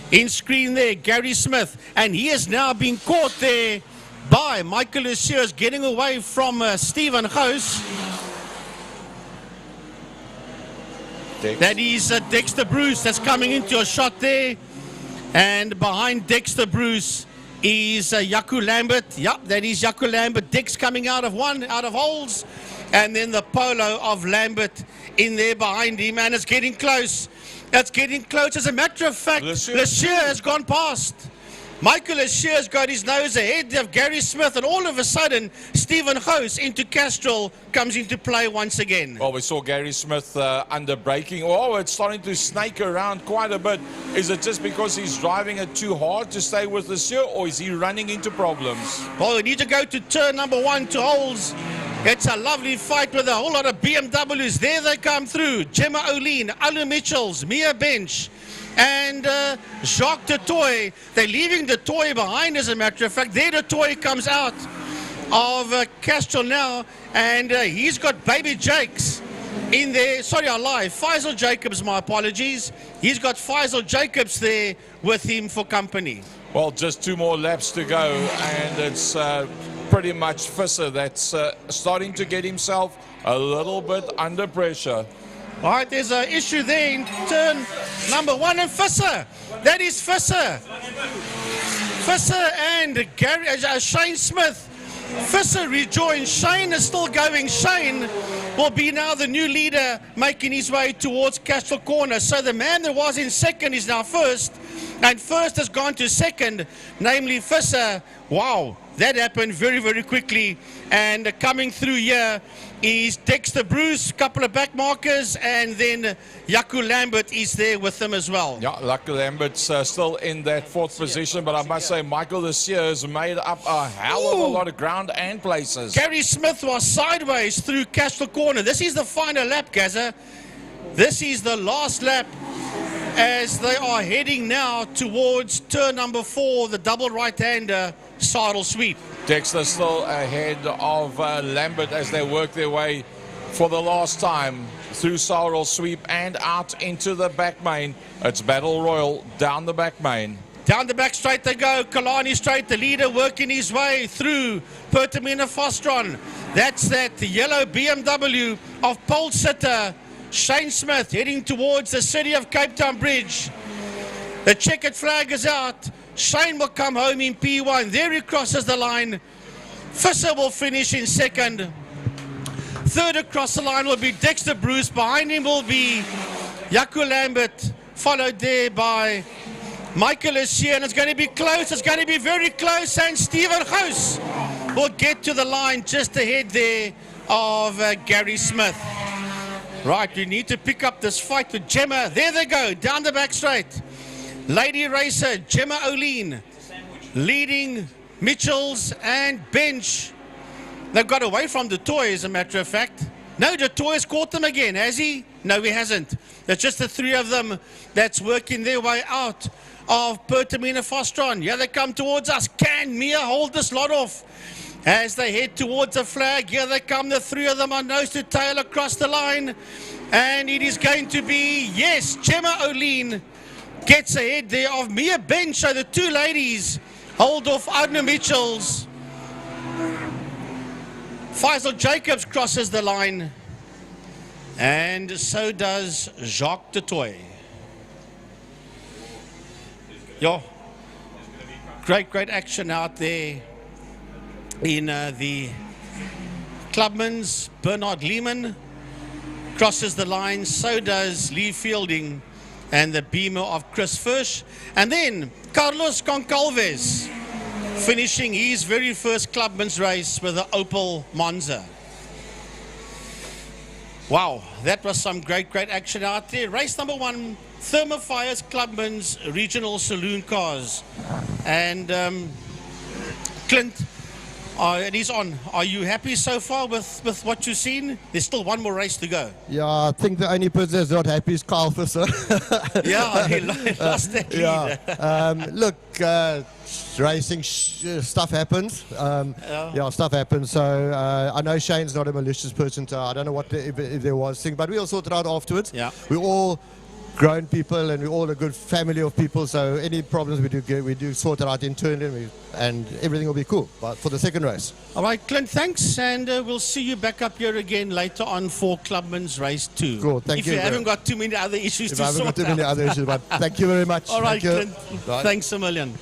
in screen there, Gary Smith, and he has now been caught there by Michael Lucius, getting away from Stephen Gous. That is Dexter Bruce that's coming into a shot there. And behind Dexter Bruce is Jaco Lambert. Yep, that is Jaco Lambert. Dex coming out of holes. And then the polo of Lambert in there behind him. And it's getting close. It's getting close. As a matter of fact, Lecieux has gone past. Michael Lecieux has got his nose ahead of Gary Smith, and all of a sudden, Stephen Gous into Castrol comes into play once again. Well, we saw Gary Smith under braking. Oh, it's starting to snake around quite a bit. Is it just because he's driving it too hard to stay with Lecieux, or is he running into problems? Well, we need to go to turn number 1 to holes. It's a lovely fight with a whole lot of BMWs. There they come through. Gemma O'Lean, Alu Mitchells, Mia Bench, and Jacques de Toy. They're leaving the toy behind, as a matter of fact. There the toy comes out of Castrol now, and he's got Baby Jakes in there. Sorry, I lied. Faisal Jacobs, my apologies. He's got Faisal Jacobs there with him for company. Well, just 2 more laps to go, and it's pretty much Visser that's starting to get himself a little bit under pressure. All right, there's an issue there in turn number 1, and Visser. That is Visser. Visser and Shane Smith. Visser rejoins. Shane is still going. Shane will be now the new leader, making his way towards Castrol Corner. So the man that was in second is now first, and first has gone to second, namely Visser. Wow, that happened very, very quickly. And coming through here is Dexter Bruce, couple of back markers, and then Jaco Lambert is there with them as well. Yeah, Jaco Lambert's still in that 4th position, but I must say Michael Lecieux has made up a hell of a lot of ground and places. Gary Smith was sideways through Castrol Corner. This is the final lap, Gaza. This is the last lap as they are heading now towards turn number 4, the double right-hander saddle sweep. Dexter still ahead of Lambert as they work their way for the last time through saddle sweep and out into the back main. It's Battle Royal down the back main. Down the back straight they go. Killarney straight, the leader working his way through Pertamina Fostron. That's that yellow BMW of pole sitter Shane Smith heading towards the City of Cape Town Bridge. The checkered flag is out. Shane will come home in P1. There he crosses the line. Visser will finish in second. Third across the line will be Dexter Bruce. Behind him will be Jaco Lambert, followed there by MichaelEssier. And it's going to be close. It's going to be very close. And Stephen Gous will get to the line just ahead there of Gary Smith. Right, we need to pick up this fight with Gemma. There they go, down the back straight. Lady racer Gemma O'Lean leading Mitchells and Bench. They've got away from the toy, as a matter of fact. No, the toy has caught them again, has he? No, he hasn't. It's just the three of them that's working their way out of Pertamina Fostron. Here they come towards us. Can Mia hold this lot off? As they head towards the flag, here they come, the three of them are nose to tail across the line. And it is going to be, yes, Gemma O'Lean gets ahead there of Mia Bench. So the two ladies hold off Adna Mitchells. Faisal Jacobs crosses the line. And so does Jacques de Toy. Yo, great action out there in the Clubman's. Bernard Lehman crosses the line, so does Lee Fielding and the Beamer of Chris Fish. And then Carlos Concalves finishing his very first Clubman's race with the Opel Monza. Wow, that was some great action out there. Race number 1, Thermofire's Clubman's Regional Saloon Cars. And Clint, it is on. Are you happy so far with what you've seen? There's still one more race to go. Yeah, I think the only person that's not happy is Kyle Visser. Yeah, he lost that lead. Yeah. Look, racing stuff happens. Yeah, stuff happens. So I know Shane's not a malicious person, so I don't know what if there was thing, but we all sort it out afterwards. Yeah. We're all grown people and we're all a good family of people, so any problems we do sort it out internally and everything will be cool. But for the second race. All right, Clint, thanks, and we'll see you back up here again later on for Clubman's race 2. Cool, thank if you. If you haven't got too many other issues to sort out. If I haven't got too many other issues, but thank you very much. All right, Clint. Right. Thanks a million.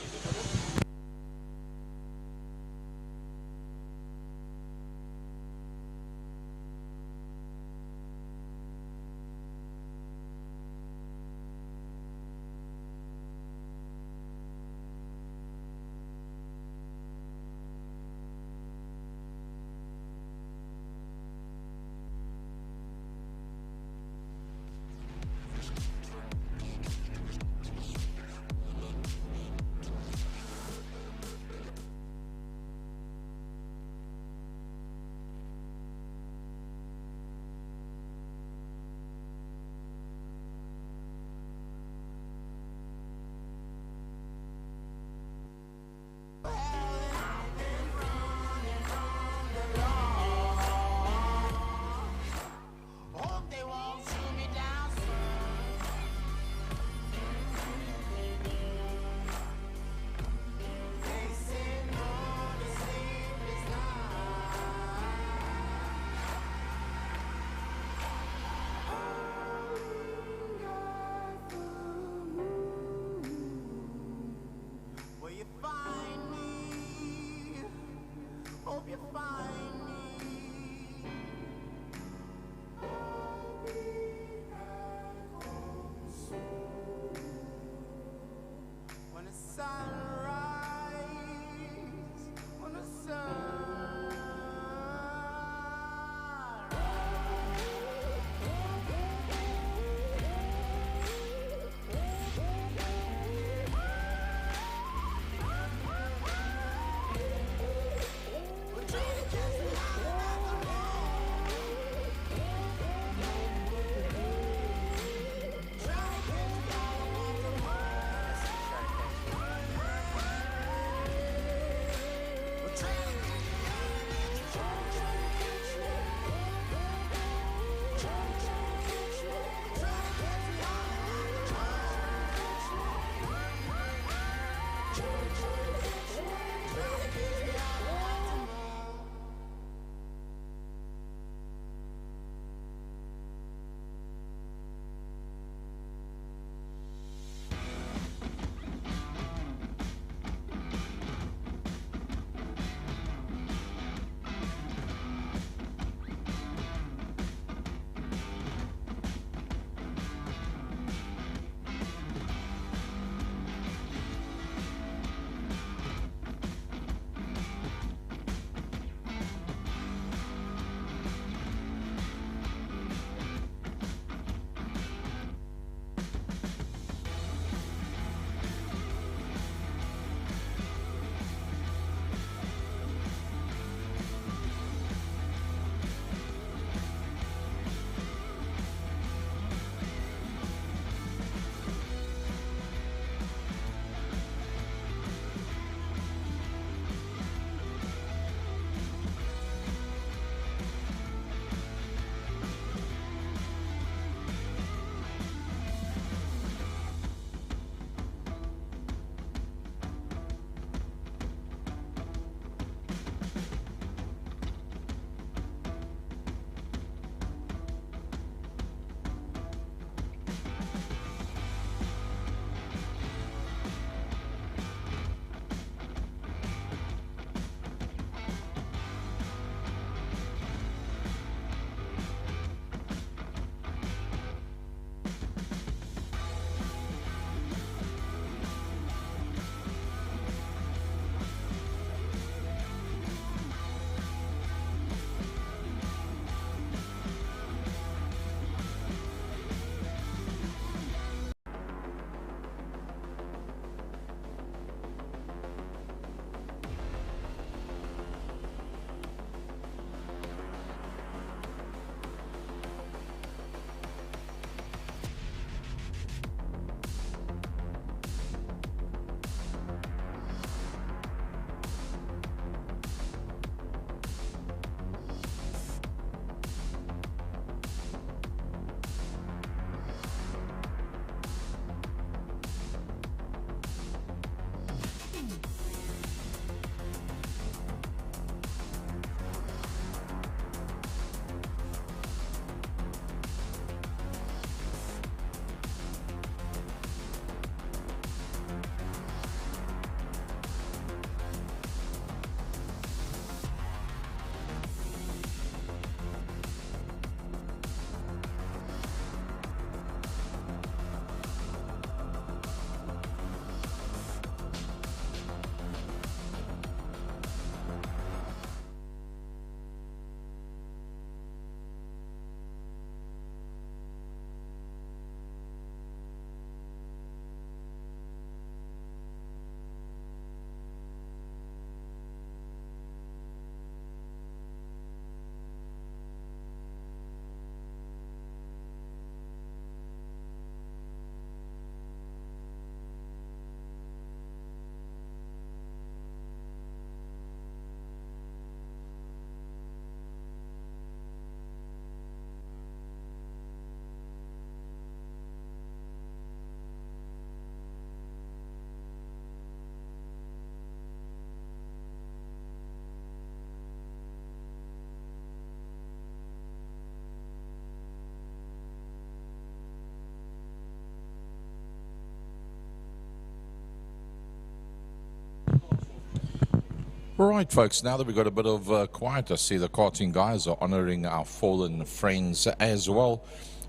All right, folks, now that we've got a bit of quiet, I see the karting guys are honouring our fallen friends as well.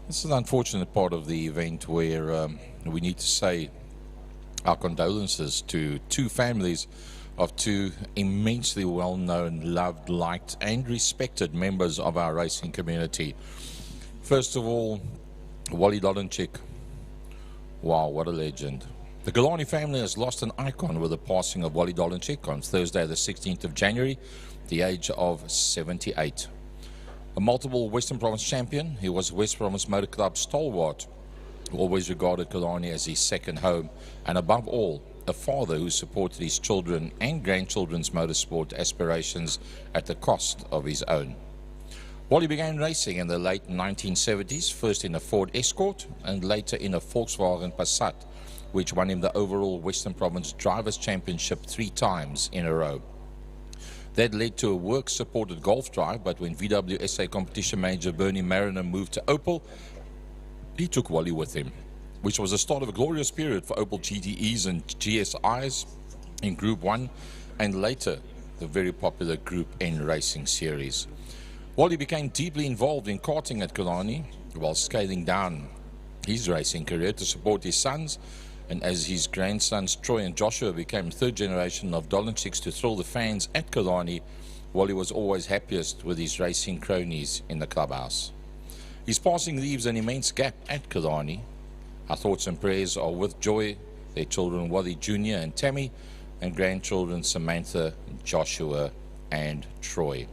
This is an unfortunate part of the event where we need to say our condolences to two families of two immensely well-known, loved, liked and respected members of our racing community. First of all, Wally Dolenchik. Wow, what a legend. The Killarney family has lost an icon with the passing of Wally Dolenchik on Thursday the 16th of January, the age of 78. A multiple Western Province champion, he was West Province Motor Club stalwart, who always regarded Killarney as his second home, and above all, a father who supported his children and grandchildren's motorsport aspirations at the cost of his own. Wally began racing in the late 1970s, first in a Ford Escort and later in a Volkswagen Passat, which won him the overall Western Province Drivers' Championship 3 times in a row. That led to a work-supported golf drive, but when VWSA competition manager Bernie Mariner moved to Opel, he took Wally with him, which was the start of a glorious period for Opel GTEs and GSIs in Group 1, and later the very popular Group N racing series. Wally became deeply involved in karting at Killarney while scaling down his racing career to support his sons, and as his grandsons Troy and Joshua became third generation of Dolenchiks to thrill the fans at Killarney, Wally was always happiest with his racing cronies in the clubhouse. His passing leaves an immense gap at Killarney. Our thoughts and prayers are with Joy, their children Wally Jr. and Tammy, and grandchildren Samantha, Joshua and Troy.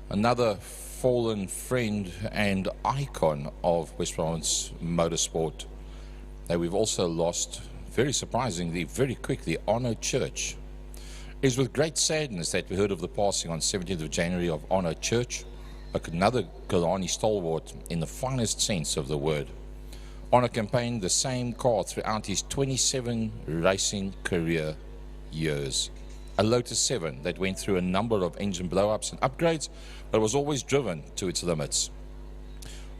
Another fallen friend and icon of West Province motorsport that we've also lost, very surprisingly, very quickly, Arno Church. It is with great sadness that we heard of the passing on 17th of January of Arno Church, another Killarney stalwart in the finest sense of the word. Arno campaigned the same car throughout his 27 racing career years. A Lotus 7 that went through a number of engine blow-ups and upgrades, but was always driven to its limits.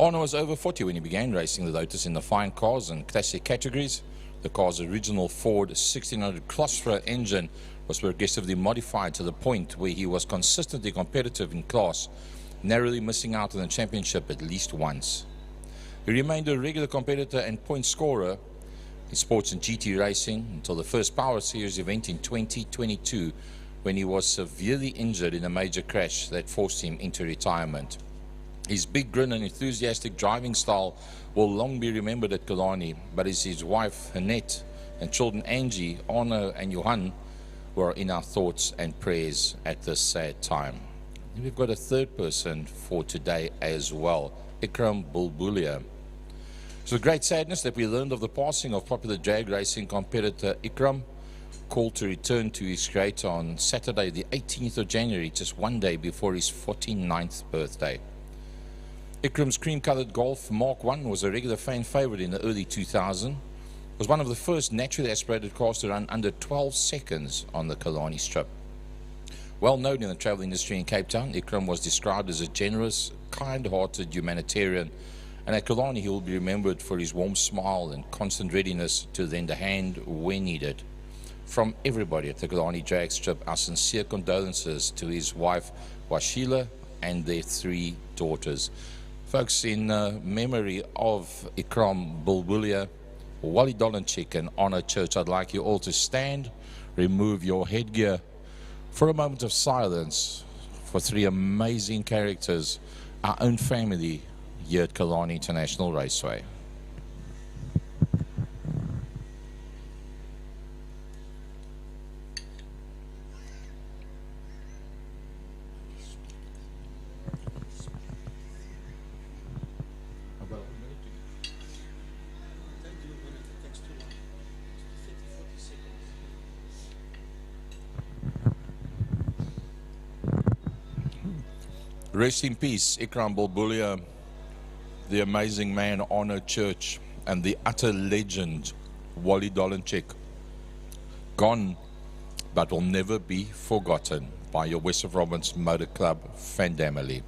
Arno was over 40 when he began racing the Lotus in the fine cars and classic categories. The car's original Ford 1600 Crossflow engine was progressively modified to the point where he was consistently competitive in class, narrowly missing out on the championship at least once. He remained a regular competitor and point scorer in sports and GT racing until the first Power Series event in 2022, when he was severely injured in a major crash that forced him into retirement. His big grin and enthusiastic driving style will long be remembered at Killarney, but it's his wife Annette and children Angie, Arno and Johan who are in our thoughts and prayers at this sad time. And we've got a third person for today as well, Ikram Bulbulia. It's with great sadness that we learned of the passing of popular drag racing competitor Ikram, called to return to his creator on Saturday the 18th of January, just one day before his 49th birthday. Ikram's cream-coloured Golf Mark I was a regular fan favourite in the early 2000s. Was one of the first naturally aspirated cars to run under 12 seconds on the Killarney strip. Well known in the travel industry in Cape Town, Ikram was described as a generous, kind-hearted humanitarian, and at Killarney he will be remembered for his warm smile and constant readiness to lend a hand when needed. From everybody at the Killarney drag strip, our sincere condolences to his wife Washila and their 3 daughters. Folks, in memory of Ikram Bulbulia, Wally Dolenchik and Arno Church, I'd like you all to stand, remove your headgear for a moment of silence for 3 amazing characters, our own family here at Killarney International Raceway. Rest in peace, Ikram Bulbulia, the amazing man Arno Church, and the utter legend Wally Dolenchik. Gone, but will never be forgotten by your Western Province Motor Club fan family.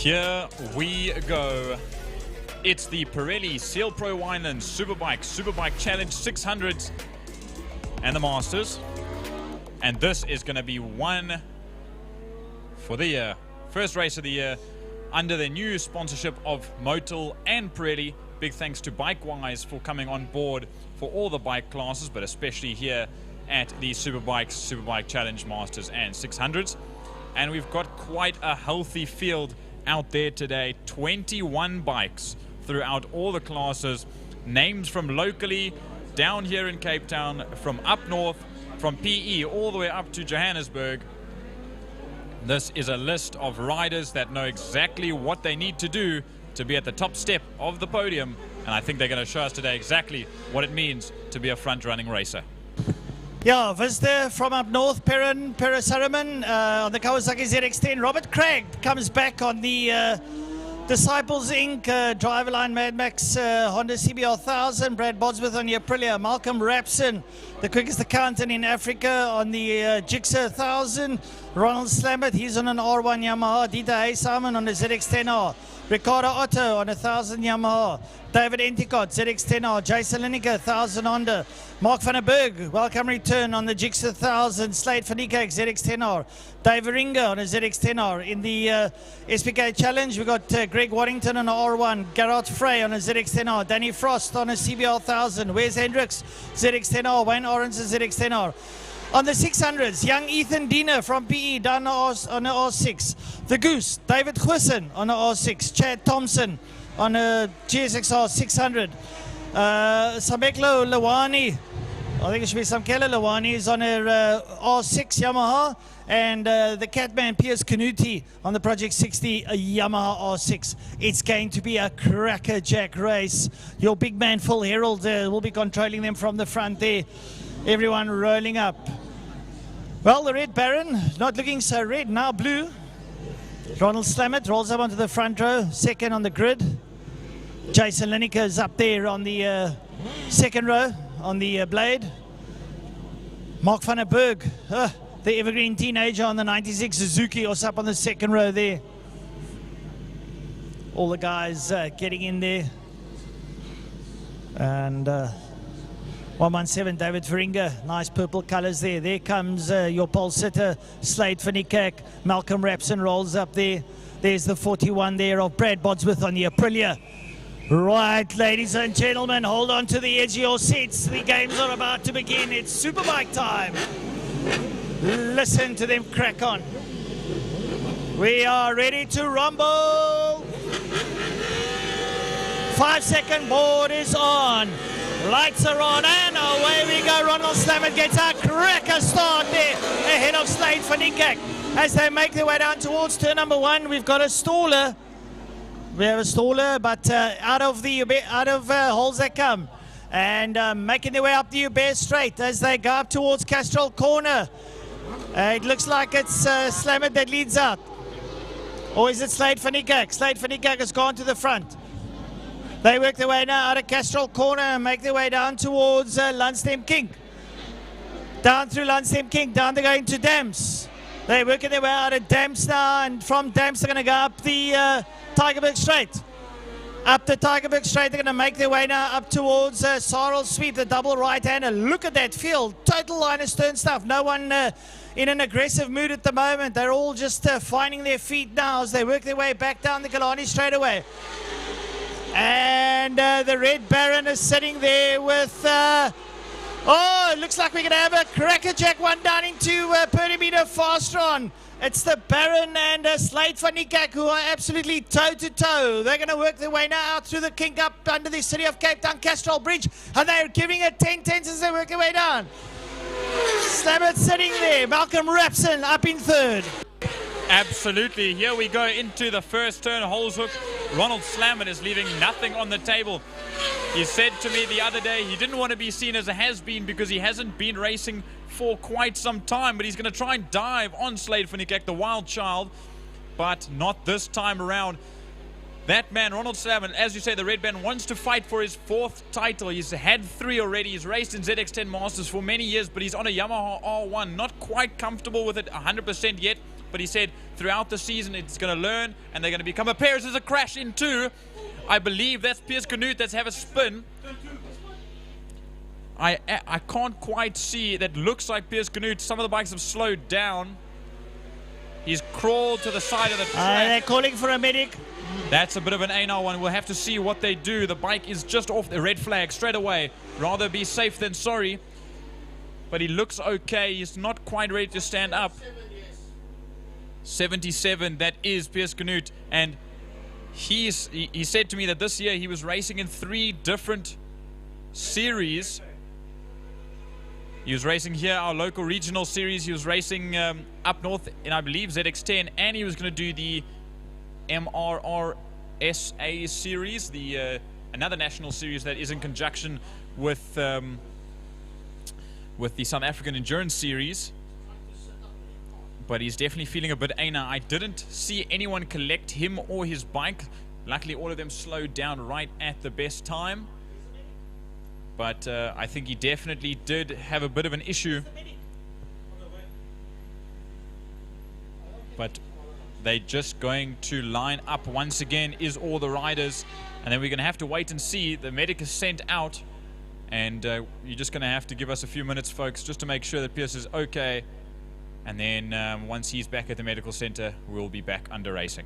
Here we go. It's the Pirelli Seal Pro Wineland Superbike Challenge 600s and the Masters. And this is going to be one for the year. First race of the year under the new sponsorship of Motul and Pirelli. Big thanks to BikeWise for coming on board for all the bike classes, but especially here at the Superbike Challenge Masters and 600s. And we've got quite a healthy field out there today. 21 bikes throughout all the classes. Names from locally, down here in Cape Town, from up north, from PE all the way up to Johannesburg. This is a list of riders that know exactly what they need to do to be at the top step of the podium. And I think they're going to show us today exactly what it means to be a front-running racer. Yeah, visitor from up north, Perrin Perasaraman on the Kawasaki ZX-10. Robert Craig comes back on the Disciples Inc. Driverline Mad Max Honda CBR 1000. Brad Bodsworth on the Aprilia. Malcolm Rapson, the quickest accountant in Africa, on the Gixxer 1000. Ronald Slammett, he's on an R1 Yamaha. Dieter Haysamen on the ZX-10R. Ricardo Otto on a 1000 Yamaha. David Enticott, ZX-10R. Jason Lineker, 1000 Honda. Mark van der Berg, welcome return on the Gixxer 1000. Slade van Niekerk, ZX-10R. Dave Ringa on a ZX-10R. In the SPK Challenge, we got Greg Waddington on an R1. Gerard Frey on a ZX-10R. Danny Frost on a CBR 1000. Wes Hendricks, ZX-10R. Wayne Orange, ZX-10R. On the 600s, young Ethan Diener from PE down on a R6. The Goose, David Gwisson on a R6. Chad Thompson on a GSXR 600. Sameklo Lawani, I think it should be Samkela Lawani, is on a R6 Yamaha. And the Catman Piers Canuti on the Project 60 Yamaha R6. It's going to be a crackerjack race. Your big man Phil Herald will be controlling them from the front there. Everyone rolling up. Well, the Red Baron, not looking so red, now blue. Ronald Slammett rolls up onto the front row, second on the grid. Jason Lineker is up there on the second row on the blade. Mark van der Berg, the evergreen teenager on the 96 Suzuki, also up on the second row there. All the guys getting in there. And 117, David Veringa, nice purple colors there. There comes your pole sitter, Slade van Niekerk. Malcolm Rapson rolls up there. There's the 41 there of Brad Bodsworth on the Aprilia. Right, ladies and gentlemen, hold on to the edge of your seats. The games are about to begin. It's Superbike time. Listen to them crack on. We are ready to rumble. 5-second board is on. Lights are on, and away we go. Ronald Slammett gets a cracker start there ahead of Slade van Niekerk. As they make their way down towards turn number one, we've got a staller. We have a staller, but out of holes they come. And making their way up the Hubert Straight as they go up towards Castrol Corner. It looks like it's Slammett that leads out. Or is it Slade van Niekerk? Slade van Niekerk has gone to the front. They work their way now out of Castrol Corner and make their way down towards Lunchtime King. Down through Lunchtime King, down they're going to Damps. They're working their way out of Damps now, and from Damps they're going to go up the Tigerberg Straight. Up the Tigerberg Straight, they're going to make their way now up towards Sarl Sweep, the double right-hander. Look at that field, total line of stern stuff. No one in an aggressive mood at the moment. They're all just finding their feet now as they work their way back down the Killarney straightaway. And the Red Baron is sitting there with, it looks like we're going to have a crackerjack one down into per meter faster on. It's the Baron and Slade van Niekerk who are absolutely toe-to-toe. They're going to work their way now out through the kink up under the City of Cape Town Castrol Bridge, and they're giving it 10-10 as they work their way down. Slammett sitting there. Malcolm Rapson up in third. Absolutely. Here we go into the first turn. Holeshoek. Ronald Slammett is leaving nothing on the table. He said to me the other day he didn't want to be seen as a has-been because he hasn't been racing for quite some time, but he's going to try and dive on Slade van Niekerk, the wild child, but not this time around. That man, Ronald Slammett, as you say, the Red Band, wants to fight for his fourth title. He's had 3 already. He's raced in ZX-10 Masters for many years, but he's on a Yamaha R1. Not quite comfortable with it 100% yet. but he said throughout the season it's going to learn and they're going to become a pair. There's a crash in two. I believe that's Piers Canute that's have a spin. I can't quite see. That looks like Piers Canute. Some of the bikes have slowed down. He's crawled to the side of the track. They're calling for a medic. That's a bit of an ANR one. We'll have to see what they do. The bike is just off the red flag straight away. Rather be safe than sorry. But he looks okay. He's not quite ready to stand up. 77, that is Piers Canute. And he said to me that this year he was racing in 3 different series. He was racing here, our local regional series. He was racing up north in, I believe, ZX10. And he was going to do the MRRSA series, the another national series that is in conjunction with the South African Endurance Series. But he's definitely feeling a bit ANR. I didn't see anyone collect him or his bike. Luckily, all of them slowed down right at the best time. But I think he definitely did have a bit of an issue. But they're just going to line up once again, is all the riders. And then we're going to have to wait and see. The medic is sent out. And you're just going to have to give us a few minutes, folks, just to make sure that Piers is okay. And then once he's back at the medical center, we'll be back under racing.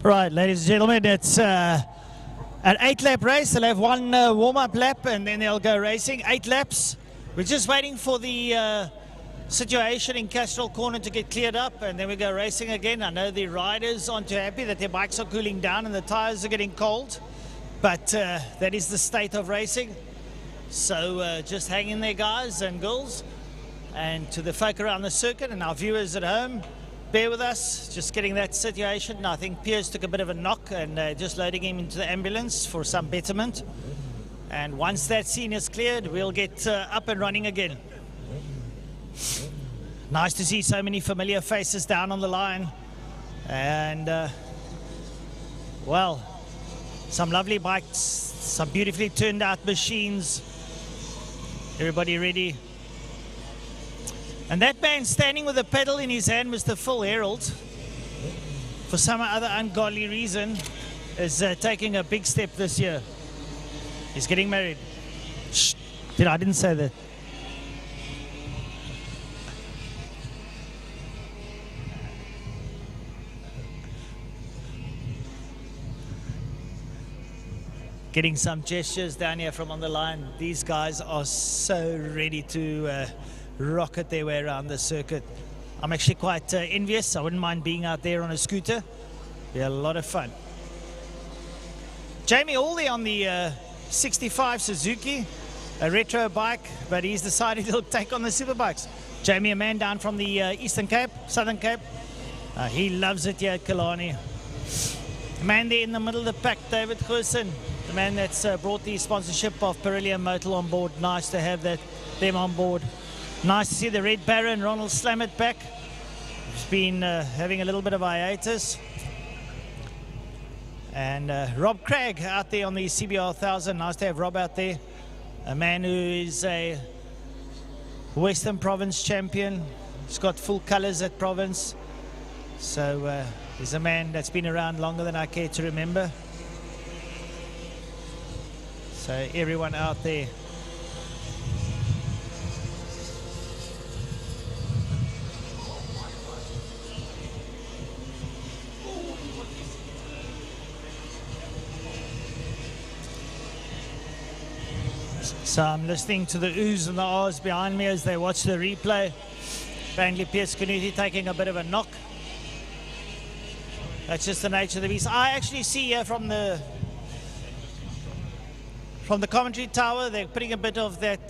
Right, ladies and gentlemen, it's an 8-lap race. They'll have one warm-up lap and then they'll go racing. 8 laps. We're just waiting for the situation in Castrol Corner to get cleared up and then we go racing again. I know the riders aren't too happy that their bikes are cooling down and the tires are getting cold, but that is the state of racing. So just hang in there, guys and girls. And to the folk around the circuit and our viewers at home, bear with us, just getting that situation. I think Piers took a bit of a knock and just loading him into the ambulance for some betterment. And once that scene is cleared, we'll get up and running again. Nice to see so many familiar faces down on the line. And, well, some lovely bikes, some beautifully turned out machines. Everybody ready? And that man standing with a pedal in his hand, Mr. Phil Herald, for some other ungodly reason, is taking a big step this year. He's getting married. Shh, I didn't say that. Getting some gestures down here from on the line. These guys are so ready to rocket their way around the circuit. I'm actually quite envious. I wouldn't mind being out there on a scooter. Be a lot of fun. Jamie Hawley on the 65 Suzuki, a retro bike, but he's decided he'll take on the Superbikes. Jamie, a man down from the Eastern Cape, Southern Cape. He loves it here at Killarney. A man there in the middle of the pack, David Goosen, the man that's brought the sponsorship of Pirelli and Motul on board. Nice to have them on board. Nice to see the Red Baron, Ronald Slammett, back. He's been having a little bit of hiatus. And Rob Craig out there on the CBR 1000. Nice to have Rob out there. A man who is a Western Province champion. He's got full colours at Province. So he's a man that's been around longer than I care to remember. So everyone out there. So I'm listening to the oohs and the ahs behind me as they watch the replay. Apparently Piers Canuti taking a bit of a knock. That's just the nature of the beast. I actually see here from the commentary tower, they're putting a bit of that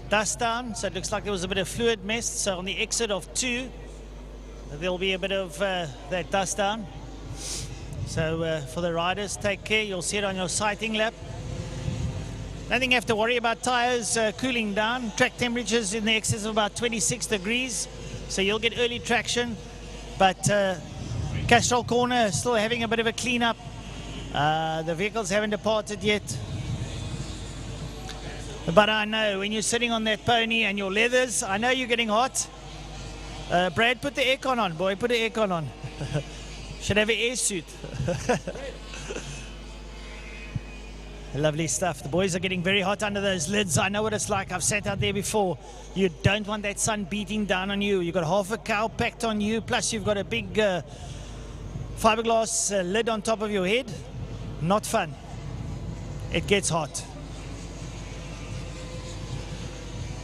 dust down. So it looks like there was a bit of fluid mist. So on the exit of 2, there'll be a bit of that dust down. So for the riders, take care. You'll see it on your sighting lap. Nothing you have to worry about. Tires cooling down. Track temperatures in the excess of about 26 degrees. So you'll get early traction. But Castrol Corner still having a bit of a clean-up. The vehicles haven't departed yet. But I know when you're sitting on that pony and your leathers, I know you're getting hot. Brad, put the aircon on, boy. Put the aircon on. Should have an air suit. Lovely stuff. The boys are getting very hot under those lids. I know what it's like. I've sat out there before. You don't want that sun beating down on you. You've got half a cow packed on you, plus you've got a big fiberglass lid on top of your head. Not fun. It gets hot.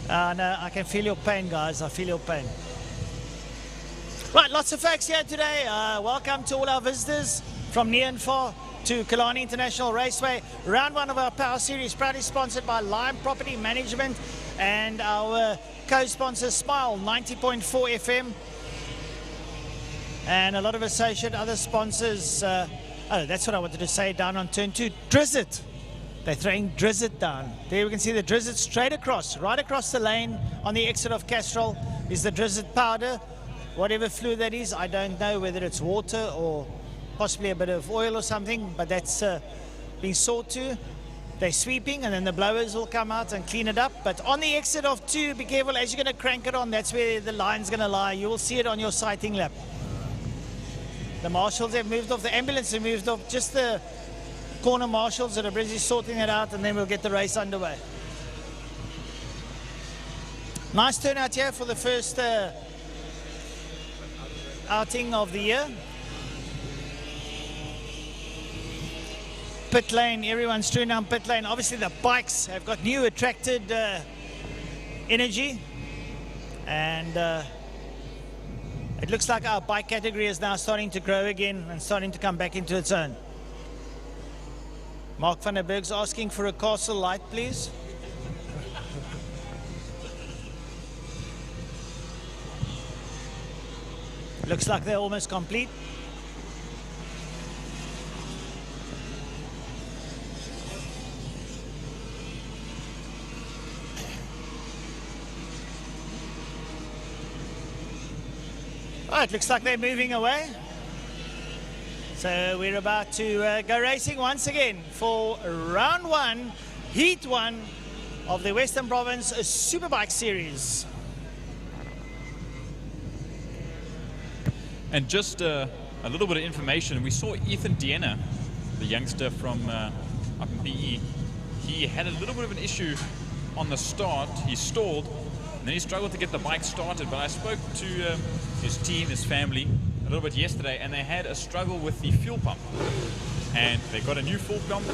No, I can feel your pain, guys. I feel your pain. Right, lots of facts here today. Welcome to all our visitors from near and far to Killarney International Raceway. Round 1 of our Power Series, proudly sponsored by Lime Property Management and our co-sponsor Smile 90.4 FM. And a lot of associate other sponsors. Oh, that's what I wanted to say down on turn 2. Drizzit. They're throwing Drizzit down. There we can see the Drizzit straight across, right across the lane on the exit of Castrol is the Drizzit powder. Whatever fluid that is, I don't know whether it's water or possibly a bit of oil or something, but that's being sought to. They're sweeping and then the blowers will come out and clean it up. But on the exit of 2, be careful as you're going to crank it on. That's where the line's going to lie. You will see it on your sighting lap. The marshals have moved off. The ambulance have moved off. Just the corner marshals that are busy sorting it out, and then we'll get the race underway. Nice turnout here for the first outing of the year. pit lane. Everyone's strewn down pit lane. Obviously, the bikes have got new attracted energy. And it looks like our bike category is now starting to grow again and starting to come back into its own. Mark van der Berg's asking for a castle light, please. Looks like they're almost complete. Oh, it looks like they're moving away. So we're about to go racing once again for round one, heat one of the Western Province Superbike Series. And just a little bit of information. We saw Ethan Diener, the youngster from up in PE. He had a little bit of an issue on the start. He stalled, and then he struggled to get the bike started. But I spoke to his team, his family, a little bit yesterday, and they had a struggle with the fuel pump. And they got a new fuel pump.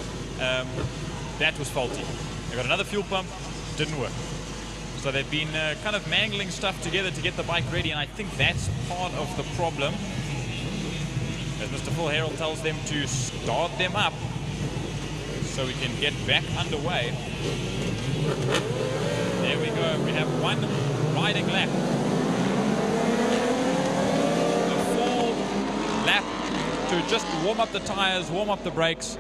That was faulty. They got another fuel pump, didn't work. So they've been kind of mangling stuff together to get the bike ready, and I think that's part of the problem. As Mr. Phil Herald tells them to start them up so we can get back underway. There we go. We have one riding lap. A full lap to just warm up the tires, warm up the brakes,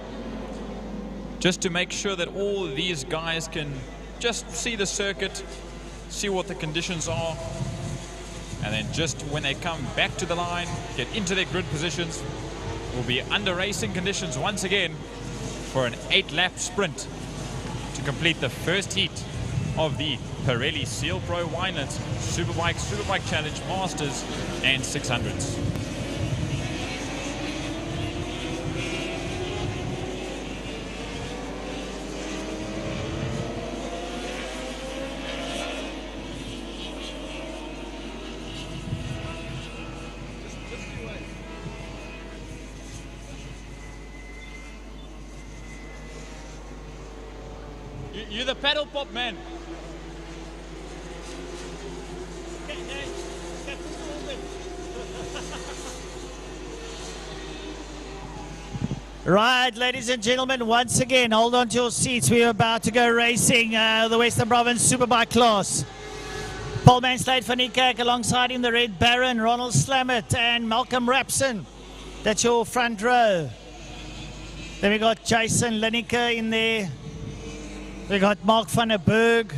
just to make sure that all of these guys can just see the circuit, see what the conditions are, and then just when they come back to the line, get into their grid positions, we'll be under racing conditions once again for an 8-lap sprint to complete the first heat of the Pirelli Seal Pro Winelands Superbike Challenge Masters and 600s. You're the pedal pop man. Right, ladies and gentlemen, once again, hold on to your seats. We're about to go racing the Western Province Superbike class. Paul Slade van Niekerk, alongside him the Red Baron, Ronald Slammert and Malcolm Rapson. That's your front row. Then we got Jason Lineker in there. We got Mark van der Berg.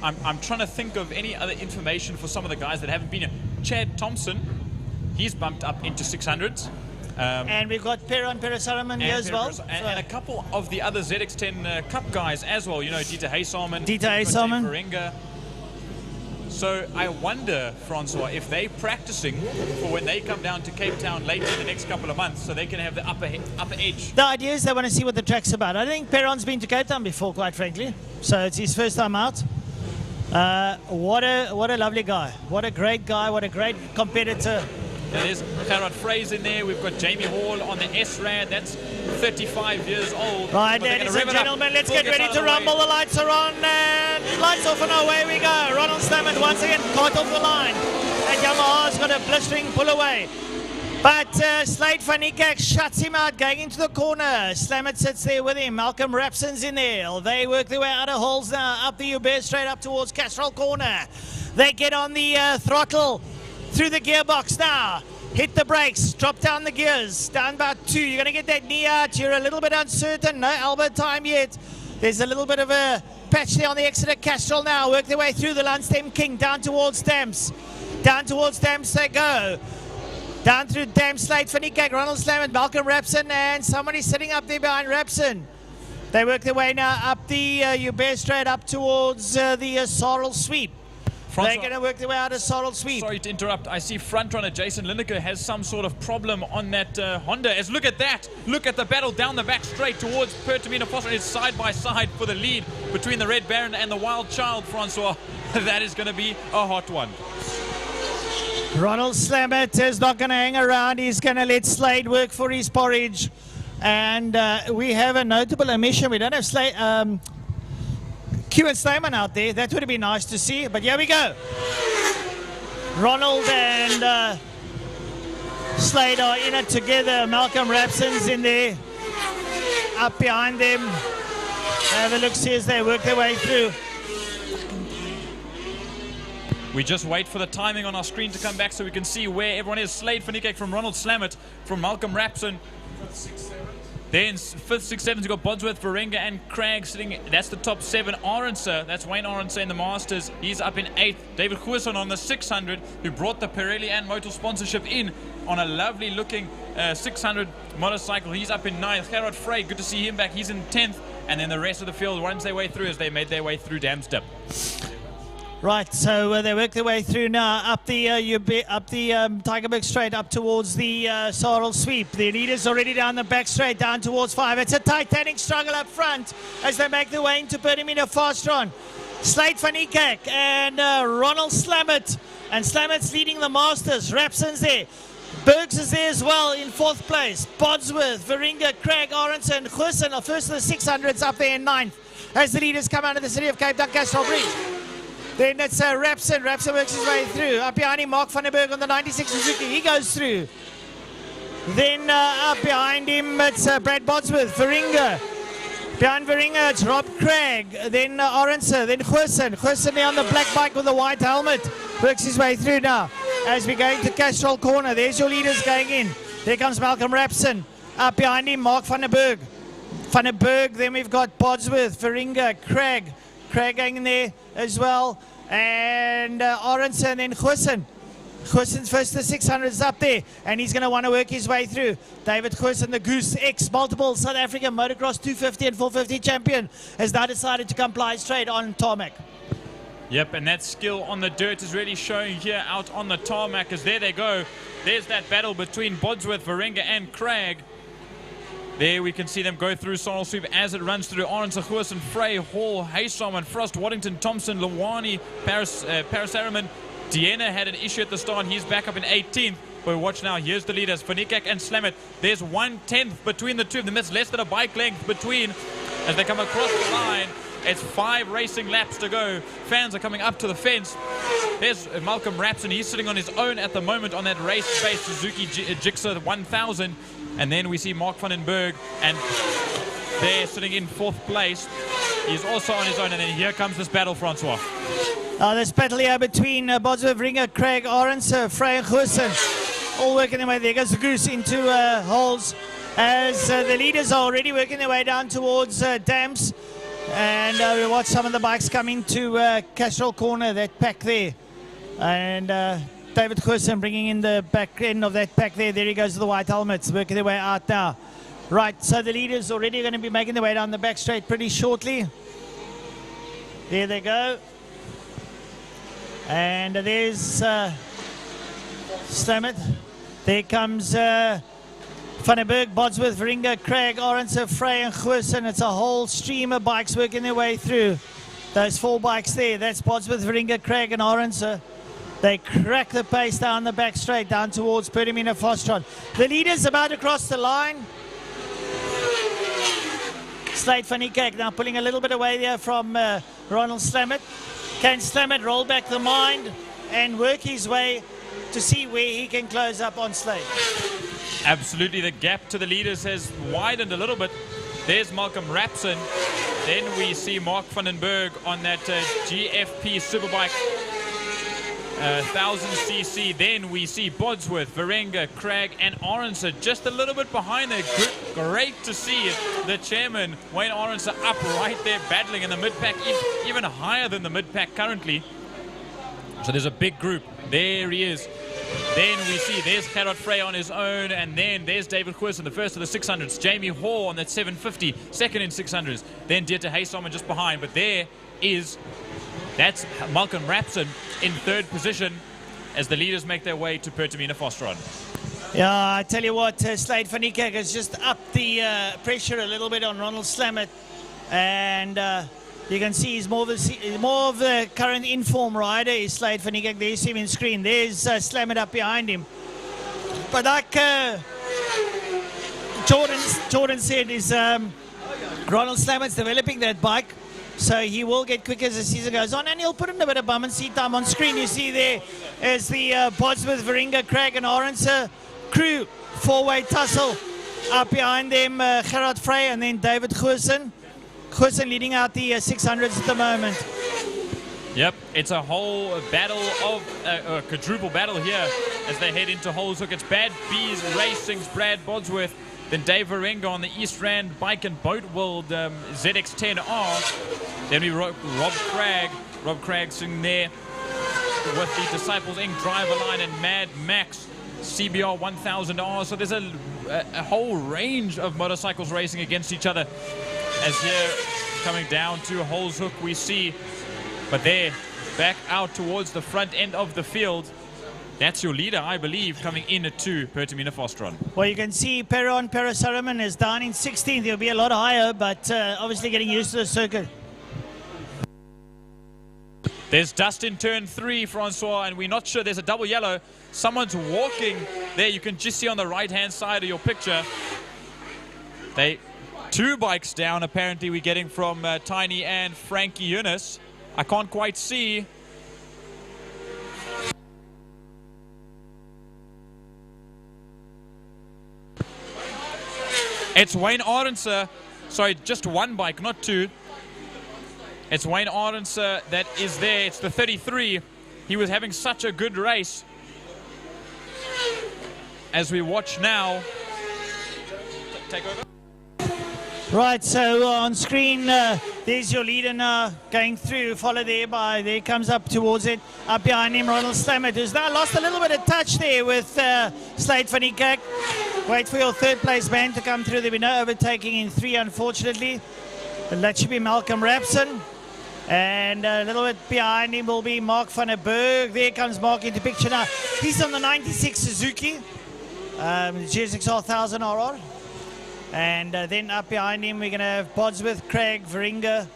I'm trying to think of any other information for some of the guys that haven't been here. Chad Thompson, he's bumped up into 600s. And we've got Peron Peresaraman here as well. And a couple of the other ZX10 Cup guys as well. You know, Dieter Haysalman. So I wonder, Francois, if they're practicing for when they come down to Cape Town later in the next couple of months, so they can have the upper edge. The idea is they want to see what the track's about. I think Peron's been to Cape Town before, quite frankly. So it's his first time out. What a lovely guy. What a great guy. What a great competitor. There's Gerard Fraser in there. We've got Jamie Hall on the S-Rad. That's 35 years old. Right, ladies and gentlemen, let's get ready to rumble. The lights are on and lights off and away we go. Ronald Slammert once again caught off the line. And Yamaha's got a blistering pull away. But Slade van Niekerk shuts him out going into the corner. Slammert sits there with him. Malcolm Rapson's in there. They work their way out of holes now, up the Hubert straight up towards Castrol Corner. They get on the throttle through the gearbox now. Hit the brakes, drop down the gears, down about 2. You're going to get that knee out. You're a little bit uncertain. No elbow time yet. There's a little bit of a patch there on the exit of Castrol now. Work their way through the Lunchtime King, down towards Dams. Down towards Dams they go. Down through Dams, Slade van Niekerk, Ronald Slammert, Malcolm Rapson, and somebody sitting up there behind Rapson. They work their way now up the Hubert straight up towards the Sorrel Sweep. They're going to work their way out of Sorrel Sweep. Sorry to interrupt. I see front runner Jason Lineker has some sort of problem on that Honda. As look at that. Look at the battle down the back straight towards Pertamina Foster. It's side by side for the lead between the Red Baron and the Wild Child, Francois. That is going to be a hot one. Ronald Slammert is not going to hang around. He's going to let Slade work for his porridge. And we have a notable omission. We don't have Q and Slayman out there. That would have been nice to see. But here we go. Ronald and Slade are in it together. Malcolm Rapson's in there. Up behind them. Have a look, see as they work their way through. We just wait for the timing on our screen to come back so we can see where everyone is. Slade van Niekerk from Ronald Slamet, from Malcolm Rapson. Then 5th, 6th, 7th, you've got Bodsworth, Varenga and Cragg sitting. That's the top 7. Aronsa, that's Wayne Aronsa in the Masters. He's up in 8th. David Goosen on the 600, who brought the Pirelli and Motor sponsorship in on a lovely looking 600 motorcycle. He's up in 9th. Gerard Frey, good to see him back. He's in 10th. And then the rest of the field runs their way through as they made their way through Damsdip. Right, so they work their way through now up the Tygerberg Straight up towards the Sorrel Sweep. The leaders already down the back straight down towards 5. It's a titanic struggle up front as they make their way into Pertamina Fastron. Slade van Niekerk and Ronald Slamet, and Slamet's leading the Masters. Rapson's there. Bergs is there as well in 4th place. Bodsworth, Varenga, Cragg, Aronson, and Goosen are first of the 600s up there in 9th as the leaders come out of the city of Cape Town, Castrol Bridge. Then it's Rapson. Rapson works his way through. Up behind him, Mark van den Berg on the 96 Suzuki. He goes through. Then up behind him, it's Brad Bodsworth, Varenga. Behind Varenga, it's Rob Cragg. Then Aronson, then Goosen. Goosen there on the black bike with the white helmet. Works his way through now. As we go into Castrol Corner, there's your leaders going in. There comes Malcolm Rapson. Up behind him, Mark van den Berg. Van den Berg, then we've got Bodsworth, Varenga, Cragg. Cragg going in there as well. And Aronson, then Goosen. Goosen's first to the 600s up there. And he's going to want to work his way through. David Goosen, the Goose, multiple South African motocross 250 and 450 champion, has now decided to comply straight on tarmac. Yep, and that skill on the dirt is really showing here out on the tarmac, as there they go. There's that battle between Bodsworth, Varenga and Cragg. There we can see them go through Sorrel Sweep as it runs through Aronson, Goosen, Frey, Hall, Haysom, Frost, Waddington, Thompson, Lawani, Paris Araman. Diena had an issue at the start. He's back up in 18th. But watch now, here's the leaders, van Niekerk and Slamet. There's 1/10 between the two of them. That's less than a bike length between as they come across the line. It's 5 racing laps to go. Fans are coming up to the fence. There's Malcolm Rapson. He's sitting on his own at the moment on that race-based Suzuki Gixxer 1000. And then we see Mark van den Berg, and they're sitting in 4th place. He's also on his own, and then here comes this battle, Francois. This battle here between Bodsworth, Varenga, Cragg, Aronson, Frey and Goosen. All working their way. There goes the Goose into holes as the leaders are already working their way down towards Dams. And we watch some of the bikes coming to Castrol Corner, that pack there. And David Goosen bringing in the back end of that pack there. There he goes to the white helmets, working their way out now. Right, so the leaders already going to be making their way down the back straight pretty shortly. There they go. And there's Slamet. There comes Van den Berg, Bodsworth, Varenga, Cragg, Aronson, Frey and Goosen. It's a whole stream of bikes working their way through. Those 4 bikes there. That's Bodsworth, Varenga, Cragg and Aronson. They crack the pace down the back straight, down towards Pertamina Fastron. The leader's about to cross the line. Slade van Niekerk now pulling a little bit away there from Ronald Slamet. Can Slamet roll back the mind and work his way to see where he can close up on Slade? Absolutely, the gap to the leaders has widened a little bit. There's Malcolm Rapson. Then we see Mark van den Berg on that GFP Superbike 1000cc. Then we see Bodsworth, Varenga, Cragg and Aronson just a little bit behind there. Great to see the chairman, Wayne Aronson, up right there battling in the mid-pack, even higher than the mid-pack currently. So there's a big group. There he is. Then we see there's Gerard Frey on his own, and then there's David Goosen, the first of the 600s. Jamie Hall on that 750, second in 600s. Then Dieter Haysom just behind, but that's Malcolm Rapson in 3rd position as the leaders make their way to Pertamina Fastron. Yeah, I tell you what, Slade van Niekerk has just upped the pressure a little bit on Ronald Slamet, and you can see he's more of the current inform rider is Slade van Niekerk. There you see him in screen. There's Slamet up behind him. But like Jordan said is Ronald Slammer's developing that bike, so he will get quicker as the season goes on, and he'll put in a bit of bum and seat time on screen. You see there is the Bosworth, Veringa, Craig and Orense crew, four-way tussle. Up behind them, Gerard Frey and then David Goosen. Goosen leading out the 600s at the moment. Yep, it's a whole battle of a quadruple battle here as they head into Holshoek. It's Bad Bees Racing's Brad Bosworth, then Dave Varenga on the East Rand Bike and Boat World ZX10R. Then we Rob Cragg. Rob Cragg sitting there with the Disciples Inc. driver line and Mad Max CBR 1000R. So there's a whole range of motorcycles racing against each other. As here coming down to Holshoek we see, but they're back out towards the front end of the field. That's your leader, I believe, coming in at 2, Pertamina Fostron. Well, you can see Perron Sarman is down in 16th. He'll be a lot higher, but obviously getting used to the circuit. There's dust in turn 3, Francois, and we're not sure. There's a double yellow. Someone's walking there. You can just see on the right-hand side of your picture. 2 bikes down, apparently, we're getting from Tiny and Frankie Eunice. I can't quite see. It's Wayne Arendse. Sorry, just 1 bike, not 2. It's Wayne Arendse that is there. It's the 33. He was having such a good race. As we watch now. Take over. Right, so on screen, there's your leader now going through, followed there comes up towards it. Up behind him, Ronald Stammet, who's now lost a little bit of touch there with Slade van Niekerk. Wait for your third place man to come through. There'll be no overtaking in 3, unfortunately. But that should be Malcolm Rapson. And a little bit behind him will be Mark van der Berg. There comes Mark into picture now. He's on the 96 Suzuki, the GSXR 1000 RR. And then up behind him, we're going to have Bosworth, Craig, Varenga.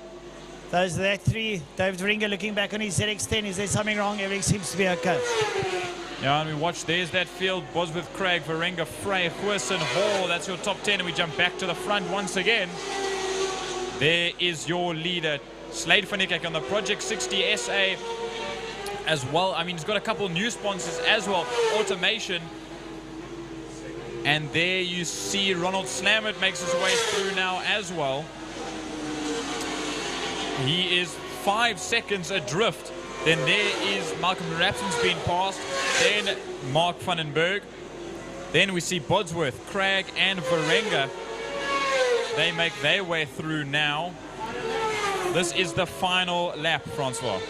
Those are that 3. David Varenga looking back on his ZX10. Is there something wrong? Everything seems to be okay. Yeah, and we watch, there's that field. Bosworth, Craig, Varenga, Frey, Goosen, Hall. That's your top 10. And we jump back to the front once again. There is your leader, Slade van Niekerk on the Project 60 SA as well. I mean, he's got a couple new sponsors as well. Automation. And there you see Ronald Slammert makes his way through now as well. He is 5 seconds adrift. Then there is Malcolm Rapson's been passed. Then Mark van den Berg. Then we see Bosworth, Craig and Varenga. They make their way through now. This is the final lap, Francois.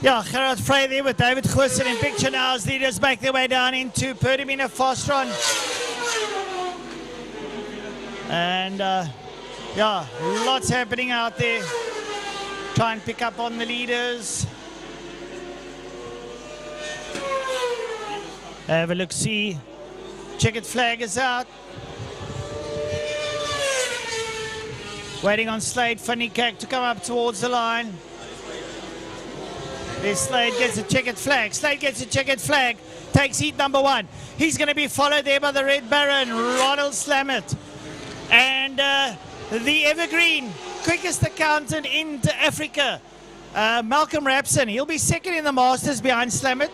Yeah, Gerard Frey there with David Goosen in picture now as leaders make their way down into Pertamina Fostron. And yeah, lots happening out there. Try and pick up on the leaders. Have a look-see. Checkered flag is out. Waiting on Slade van Niekerk to come up towards the line. There's Slade gets a checkered flag. Slade gets a checkered flag. Takes heat number 1. He's going to be followed there by the Red Baron, Ronald Slammert. And the Evergreen, quickest accountant into Africa, Malcolm Rapson. He'll be second in the Masters behind Slammert.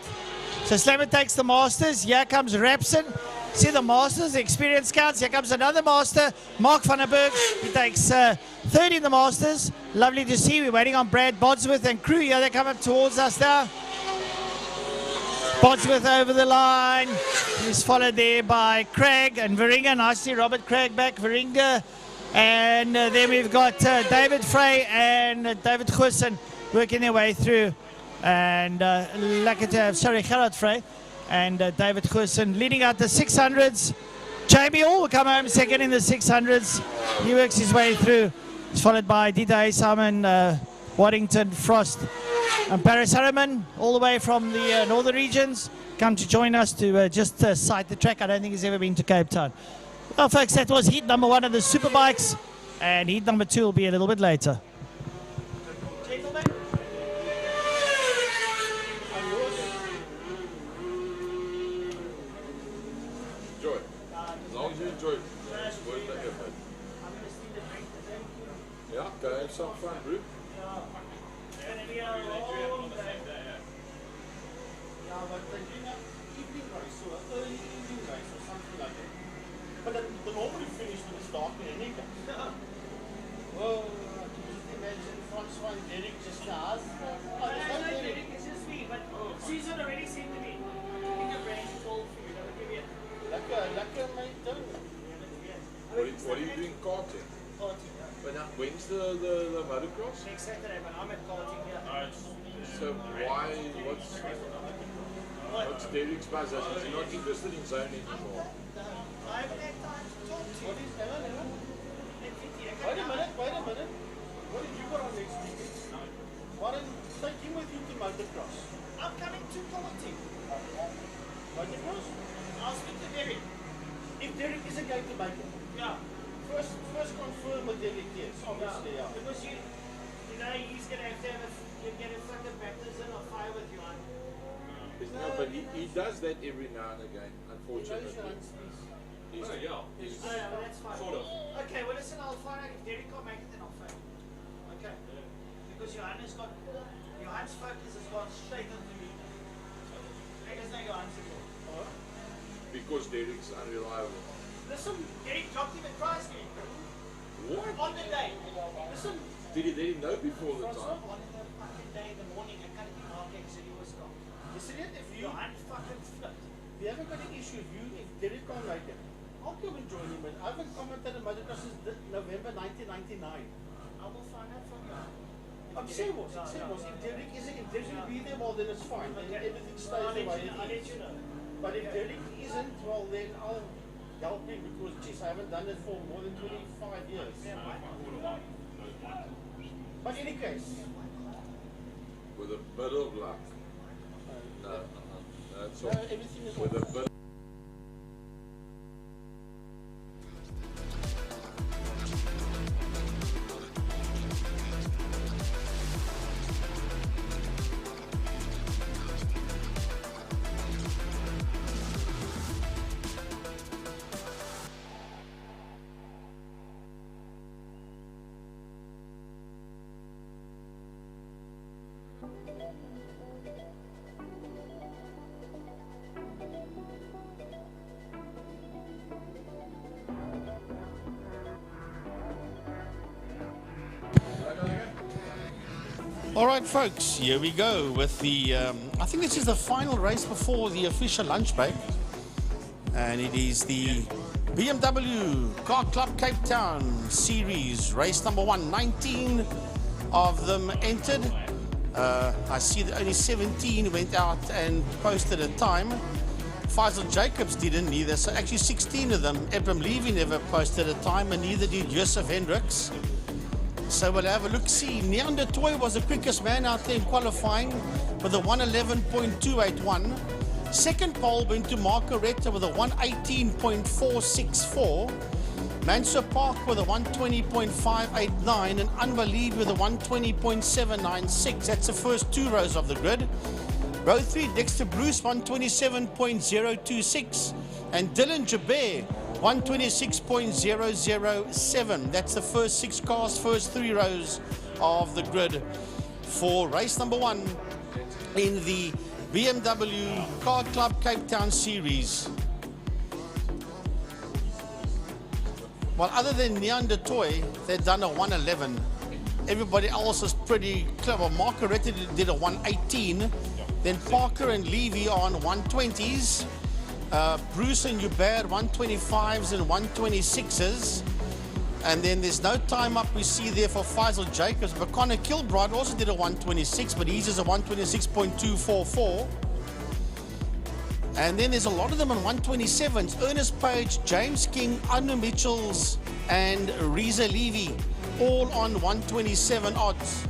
So Slammert takes the Masters. Here comes Rapson. See the Masters, the experience counts. Here comes another Master, Mark van der Berg. He takes third in the Masters. Lovely to see. We're waiting on Brad Bosworth and crew. Here they come up towards us now. Bosworth over the line. He's followed there by Craig and Varenga. Nice to see Robert Craig back, Varenga. And then we've got David Frey and David Goosen working their way through. And lucky to have, Gerard Frey and David Goosen leading out the 600s. Jamie Hall will come home second in the 600s. He works his way through. He's followed by Dieter Simon, Waddington, Frost, and Paris Harriman, all the way from the northern regions, come to join us to just sight the track. I don't think he's ever been to Cape Town. Well, folks, that was heat number 1 of the Superbikes, and heat number 2 will be a little bit later. Enjoy. As long as you enjoy. Yeah, go have some fun, bro. It's going to be a long day. Yeah, but they're doing an evening race or an early evening race or something like that. But they normally finish when it's dark in any case. Well, just imagine Francois and Derek just now. Derek, it's just me, but Susan already said to me, I think a brand call for you, that will give you Lekker, mate, don't What are you doing, karting? Karting, yeah. But now, when's the motocross? Next Saturday, but I'm at karting, yeah. So why, what's Derek's buzz? Is he not interested in zone anymore? I haven't had time to talk to you. Wait a minute. What did you got on next weekend? Why don't you take him with you to motocross? I'm coming to karting. Motocross? I'll speak to Derek. If Derek isn't going to make it? Yeah. First confirm with Derek, yes, obviously, yeah. Because you know he's going to have get a fucking baptism of fire with you on. No, but he does that every now and again, unfortunately. That's fine. Sort of. Okay, well listen, I'll find out if Derek can't make it, then I'll phone. Okay. Because Johannes focus has gone straight into me. Hey, there's no Johannes anymore. Because Derek's unreliable. Listen, Derek dropped him at prize game. What? On the day. Listen. Did he let him know before the time? On the fucking day in the morning, I can't even Market City was gone. Listen, if you Johannes fucking flipped. If you haven't got an issue, if Derek can't make it, I'll come and join him. But I haven't commented on motocross since November 1999. I will find out from you. I'm serious. If Derek will be there, well then it's fine. Then everything stays the way it is. I'll let you know. But if Derek isn't, well then I'll help him because geez, I haven't done it for more than 25 years. But in any case. With a bit of luck. No, that's all. Everything is with a bit. All right, folks, here we go with the, I think this is the final race before the official lunch break. And it is the BMW Car Club Cape Town Series, race number 1. 19 of them entered. I see that only 17 went out and posted a time. Faisal Jacobs didn't either, so actually 16 of them. Abram Levy never posted a time, and neither did Josef Hendricks. So we'll have a look-see. Neander Toy was the quickest man out there in qualifying with a 111.281. Second pole went to Marco Retta with a 118.464. Mansur Park with a 120.589 and Unbelieved with a 120.796. That's the first two rows of the grid. Row 3, Dexter Bruce, 127.026. And Dylan Jabir, 126.007. That's the first 6 cars, first 3 rows of the grid for race number 1 in the BMW Car Club Cape Town Series. Well, other than Neander Toy, they've done a 111. Everybody else is pretty clever. Marco Retta did a 118. Then Parker and Levy on 120s. Bruce and Hubert 125s and 126s. And then there's no time up we see there for Faisal Jacobs. But Connor Kilbride also did a 126, but his is a 126.244. And then there's a lot of them on 127s. Ernest Page, James King, Anu Mitchells, and Reza Levy, all on 127 odds.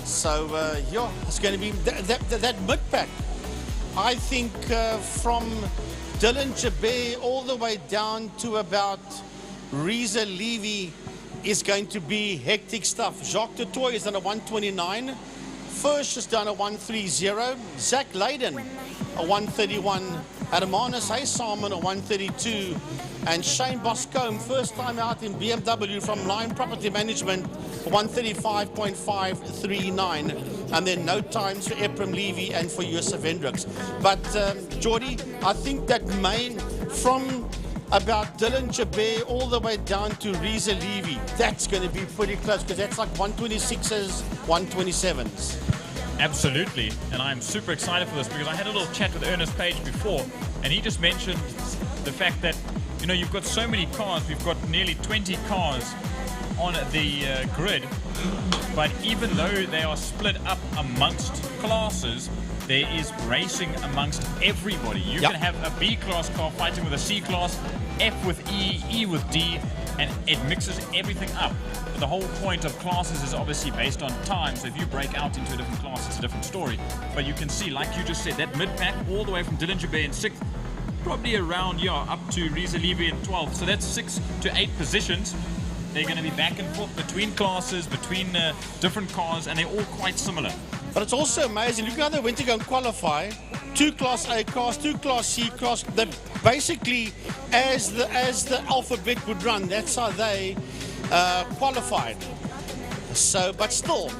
So, yeah, it's going to be that mid-pack. I think from Dylan Jabir all the way down to about Reza Levy is going to be hectic stuff. Jacques de Toy is on a 129. First is done a 130. Zach Leyden, a 131. Hermanus Haysamen, a 132. And Shane Boscombe, first time out in BMW from Line Property Management, 135.539. And then no times for Ephraim Levy and for Josef Hendricks. But Geordie, I think that main from about Dylan Jabir all the way down to Reza Levy, that's going to be pretty close because that's like 126s, 127s. Absolutely, and I'm super excited for this because I had a little chat with Ernest Page before, and he just mentioned the fact that, you know, you've got so many cars, we've got nearly 20 cars on the grid, but even though they are split up amongst classes, there is racing amongst everybody. You can have a B-class car fighting with a C-class, F with E, E with D, and it mixes everything up. But the whole point of classes is obviously based on time, so if you break out into a different class, it's a different story. But you can see, like you just said, that mid-pack all the way from Dylan Jabir in 6th, probably around, up to Reza Levy in 12th. So that's 6 to 8 positions. They're going to be back and forth between classes, between different cars, and they're all quite similar. But it's also amazing. Look how they went to go and qualify. 2 Class A cars, 2 Class C cars. They basically, as the alphabet would run, that's how they qualified. So, but still,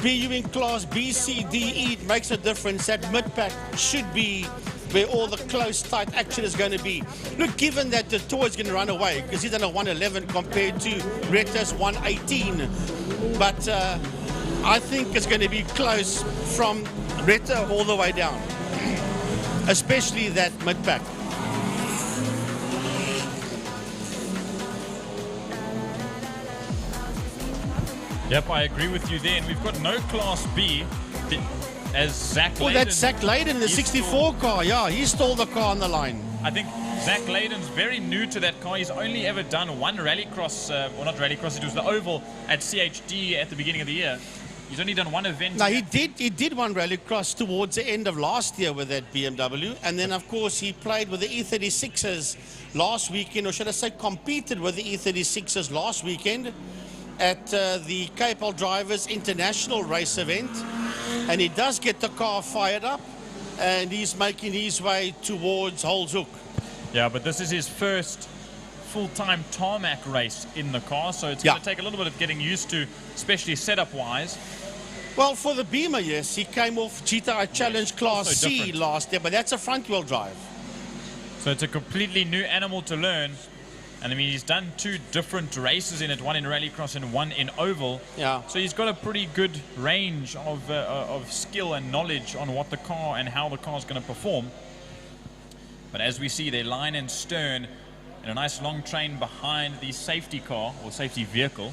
be you in Class B, C, D, E, it makes a difference. That mid-pack should be where all the close, tight action is going to be. Look, given that the toy is going to run away, because he's done a 111 compared to Retta's 118. But I think it's going to be close from Retta all the way down, especially that mid-pack. Yep, I agree with you there. And we've got no Class B as Zach Leyden. Well, that's Zach Leyden, the 64 car. Yeah, he stole the car on the line. I think Zach Leyden's very new to that car. He's only ever done one rallycross, or not rallycross, it was the oval at CHD at the beginning of the year. He's only done one event. No, he did one rallycross towards the end of last year with that BMW. And then, of course, he played with the E36s last weekend, or should I say competed with the E36s last weekend at the Cape Drivers International Race event. And he does get the car fired up, and he's making his way towards Holzhoek. Yeah, but this is his first full-time tarmac race in the car, so it's going to take a little bit of getting used to, especially setup-wise. Well, for the Beamer, yes, he came off GTI Challenge Class C last year, but that's a front-wheel drive. So it's a completely new animal to learn. And I mean, he's done 2 different races in it, one in rallycross and one in oval. Yeah. So he's got a pretty good range of skill and knowledge on what the car and how the car's going to perform. But as we see, they're line and stern in a nice long train behind the safety car or safety vehicle,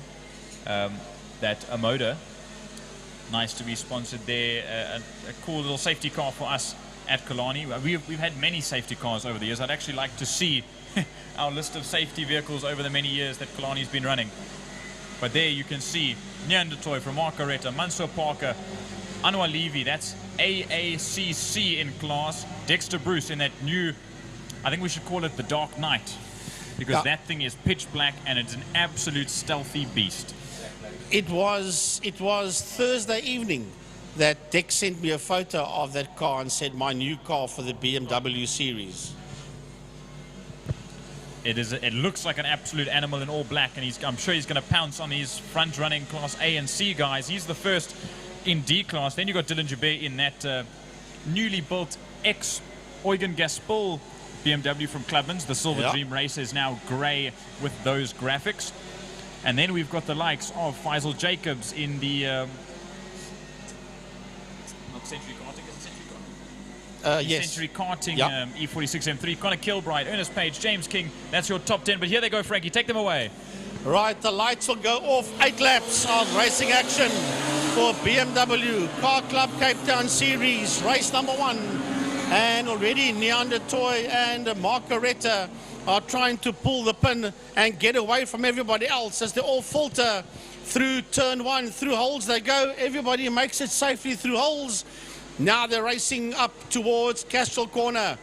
that Amoda. Nice to be sponsored there. A cool little safety car for us at Killarney. We've had many safety cars over the years. I'd actually like to see our list of safety vehicles over the many years that Killarney's been running. But there you can see Neandertoy from Marco Retta, Mansour Parker, Anwar Levy, that's AACC in class, Dexter Bruce in that new, I think we should call it the Dark Knight, because that thing is pitch black and it's an absolute stealthy beast. It was Thursday evening that Dex sent me a photo of that car and said, my new car for the BMW series. It looks like an absolute animal in all black, and I'm sure he's going to pounce on his front-running Class A and C guys. He's the first in D class. Then you've got Dylan Jabir in that newly built ex-Eugen Gaspol BMW from Clubman's. The Silver Dream race is now grey with those graphics. And then we've got the likes of Faisal Jacobs in the not Century Karting, is it Century Karting? Yes. Century Karting, E46 M3, Connor Kilbride, Ernest Page, James King. That's your top 10. But here they go, Frankie. Take them away. Right, the lights will go off. 8 laps of racing action for BMW Car Club Cape Town Series, race number 1. And already Neandertoy and Marco Retta are trying to pull the pin and get away from everybody else as they all falter through turn 1. Through holes they go. Everybody makes it safely through holes. Now they're racing up towards Castrol Corner.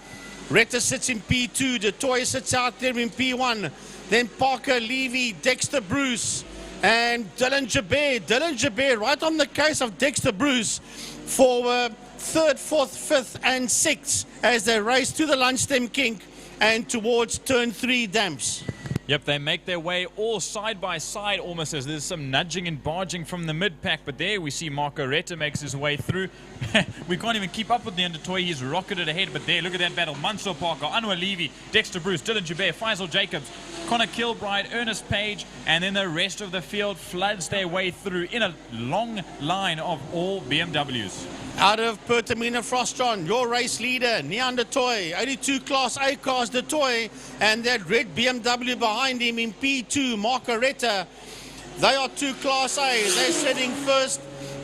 Retta sits in P2. The toy sits out there in P1. Then Parker, Levy, Dexter Bruce, and Dylan Jabir. Dylan Jabir right on the case of Dexter Bruce for 3rd, 4th, 5th, and 6th as they race to the Lunchtime kink. and towards turn 3 damps. Yep, they make their way all side by side almost as there's some nudging and barging from the mid-pack. But there we see Marco Retta makes his way through. We can't even keep up with the Undertoy. He's rocketed ahead. But there, look at that battle. Mansour Parker, Anwar Levy, Dexter Bruce, Dylan Joubert, Faisal Jacobs, Connor Kilbride, Ernest Page. And then the rest of the field floods their way through in a long line of all BMWs. Out of Pertamina Frostron, your race leader, Neandertoy, 82 Class A cars, the toy, and that red BMW behind him in P2, Marco Retta. They are 2 Class A's. They're sitting first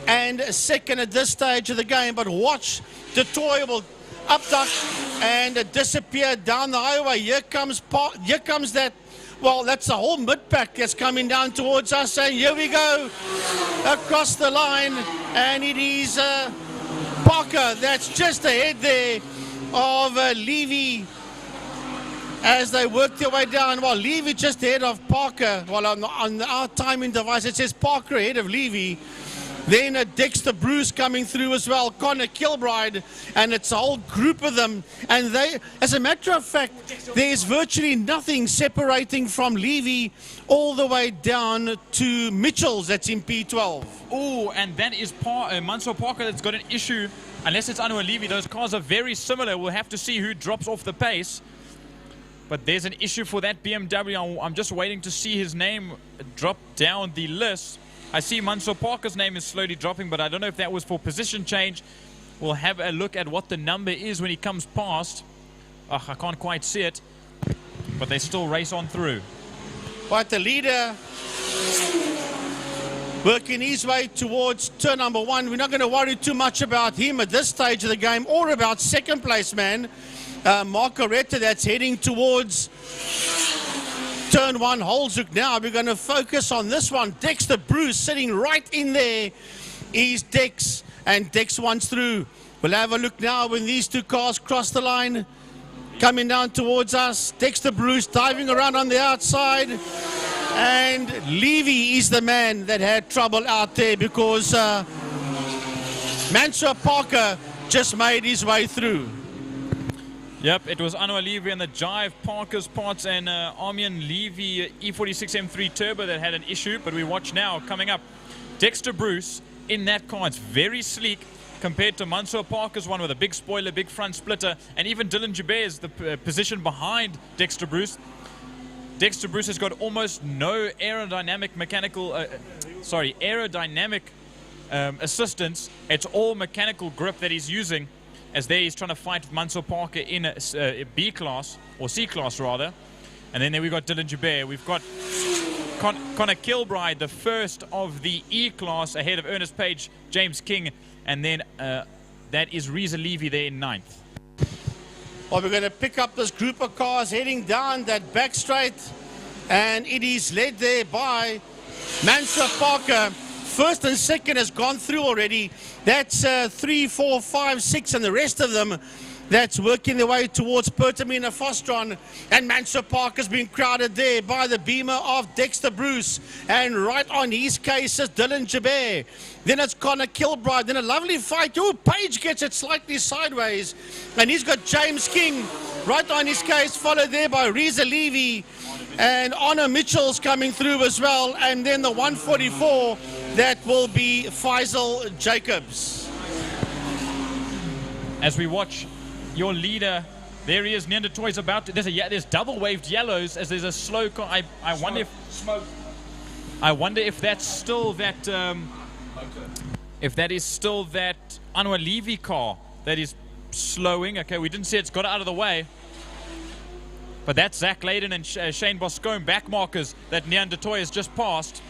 and second at this stage of the game. But watch, the toy will upduck and disappear down the highway. Here comes that. Well, that's the whole mid-pack that's coming down towards us. And here we go across the line, and it is Parker that's just ahead there of Levy as they work their way down. Well, Levy just ahead of Parker. Well, on our timing device it says Parker ahead of Levy. Then Dexter Bruce coming through as well, Connor Kilbride, and it's a whole group of them. And they, as a matter of fact, there's virtually nothing separating from Levy all the way down to Mitchell's that's in P12. Oh, and that is Mansour Parker that's got an issue. Unless it's Anwar Levy, those cars are very similar. We'll have to see who drops off the pace. But there's an issue for that BMW. I'm just waiting to see his name drop down the list. I see Mansour Parker's name is slowly dropping, but I don't know if that was for position change. We'll have a look at what the number is when he comes past. I can't quite see it, but they still race on through. But the leader working his way towards turn number 1. We're not going to worry too much about him at this stage of the game, or about second place man, Marco Retta, that's heading towards turn 1, Holzhoek now. We're going to focus on this one. Dexter Bruce sitting right in there is Dex, and Dex wants through. We'll have a look now when these 2 cars cross the line. Coming down towards us, Dexter Bruce diving around on the outside. And Levy is the man that had trouble out there because Mansour Parker just made his way through. Yep, it was Anwar Levy and the Jive Parker's parts and Armian Levy E46 M3 Turbo that had an issue. But we watch now coming up Dexter Bruce in that car. It's very sleek compared to Mansour Parker's one with a big spoiler, big front splitter, and even Dylan Joubert is the position behind Dexter Bruce. Dexter Bruce has got almost no aerodynamic assistance. It's all mechanical grip that he's using, as there he's trying to fight Mansour Parker in a B class, or C class rather. And then there we've got Dylan Joubert. We've got Connor Kilbride, the first of the E class, ahead of Ernest Page, James King, and then that is Reza Levy there in 9th. Well, we're going to pick up this group of cars heading down that back straight, and it is led there by Mansour Parker. First and second has gone through already. That's 3, 4, 5, 6, and the rest of them that's working their way towards Pertamina Frostron. And Mansour Parker's been crowded there by the Beamer of Dexter Bruce. And right on his case is Dylan Joubert. Then it's Connor Kilbride. Then a lovely fight. Oh, Page gets it slightly sideways. And he's got James King right on his case, followed there by Reza Levy. And Honor Mitchell's coming through as well. And then the 144, that will be Faisal Jacobs. As we watch your leader, there he is. Neandertoy's about to, there's double waved yellows as there's a slow car. I wonder if that's still that is still that Anwar Levy car that is slowing. Okay, we didn't see it's got it out of the way. But that's Zach Layden and Shane Boscombe back markers that Neandertoy has just passed.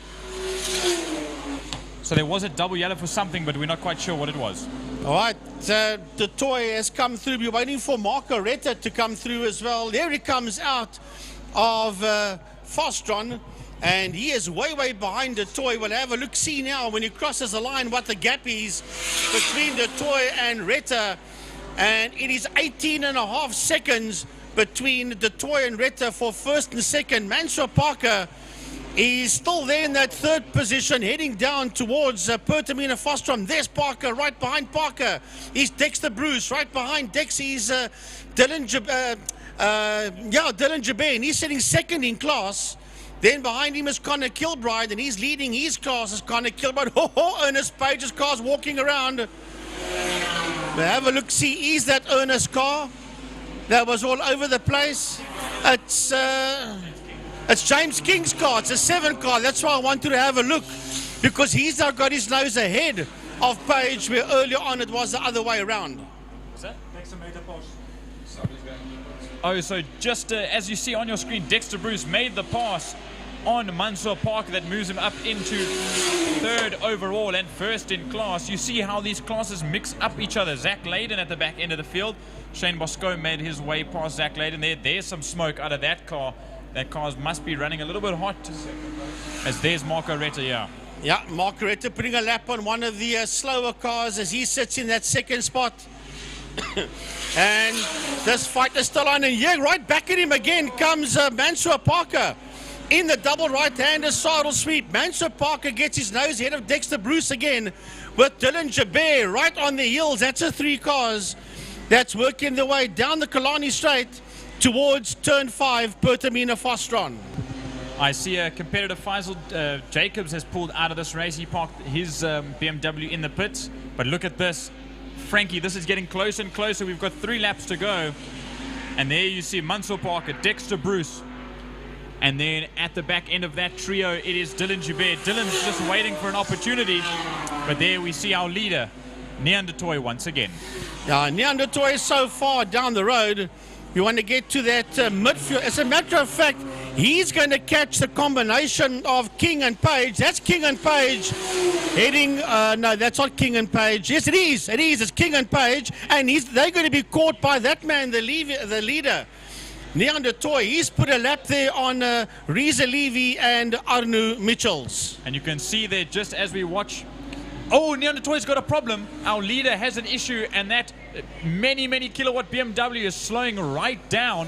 So there was a double yellow for something, but we're not quite sure what it was. All right, the toy has come through. We're waiting for Marco Retta to come through as well. There he comes out of Frostron, and he is way, way behind the toy. We'll have a look, see now when he crosses the line what the gap is between the toy and Retta. And it is 18.5 seconds between the toy and Retta for first and second. Mansour Parker is still there in that 3rd position, heading down towards Pertamina Frostron. There's Parker. Right behind Parker is Dexter Bruce. Right behind Dex is Dylan Jabir, and he's sitting second in class. Then behind him is Connor Kilbride, and he's leading his class as Connor Kilbride. Ernest Page's car's walking around. Have a look, see, is that Ernest car? That was all over the place. It's James King's car. It's a 7 car. That's why I wanted to have a look, because he's now got his nose ahead of Page, where earlier on it was the other way around. Oh, so just as you see on your screen, Dexter Bruce made the pass on Mansour Parker that moves him up into 3rd overall and 1st in class. You see how these classes mix up each other. Zach Layden at the back end of the field. Shane Bosco made his way past Zach Layden there. There's some smoke out of that car. That car must be running a little bit hot. As there's Marco Retta, yeah. Yeah, Marco Retta putting a lap on one of the slower cars as he sits in that 2nd spot. And this fight is still on, and yeah, right back at him again comes Mansour Parker in the double right-hander saddle sweep. Mansour Parker gets his nose ahead of Dexter Bruce again with Dylan Jabir right on the heels. That's a 3 cars that's working their way down the Killarney straight towards turn 5, Pertamina Fostron. I see a competitor, Faisal Jacobs, has pulled out of this race. He parked his BMW in the pits, but look at this. Frankie, this is getting closer and closer. We've got 3 laps to go. And there you see Mansour Parker, Dexter Bruce. And then at the back end of that trio, it is Dylan Jabir. Dylan's just waiting for an opportunity. But there we see our leader, Neandertoy, once again. Yeah, Neandertoy is so far down the road. You want to get to that midfield. As a matter of fact, he's going to catch the combination of King and Page. That's King and Page heading. No, that's not King and Page. Yes, it is. It is. It's King and Page, and they're going to be caught by that man, the leader, Neandertoy. He's put a lap there on Reza Levy and Arnu Mitchells. And you can see there, just as we watch. Oh, Neandertoy's got a problem. Our leader has an issue, and that many kilowatt BMW is slowing right down.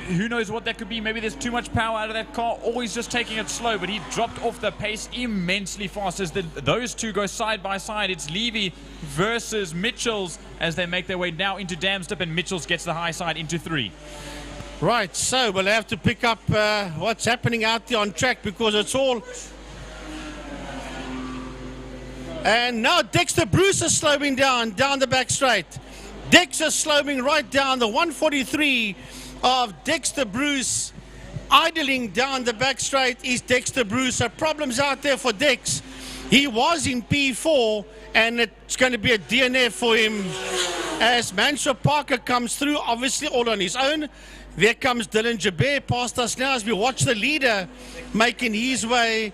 Who knows what that could be? Maybe there's too much power out of that car, or he's just taking it slow, but he dropped off the pace immensely fast as those two go side by side. It's Levy versus Mitchells as they make their way now into Damstip, and Mitchells gets the high side into 3. Right, so we'll have to pick up what's happening out there on track, because it's all... And now Dexter Bruce is slowing down the back straight. Dexter slowing right down the 143 of Dexter Bruce. Idling down the back straight is Dexter Bruce. So problems out there for Dex. He was in P4, and it's going to be a DNF for him as Mansour Parker comes through, obviously all on his own. There comes Dylan Jabir past us now as we watch the leader making his way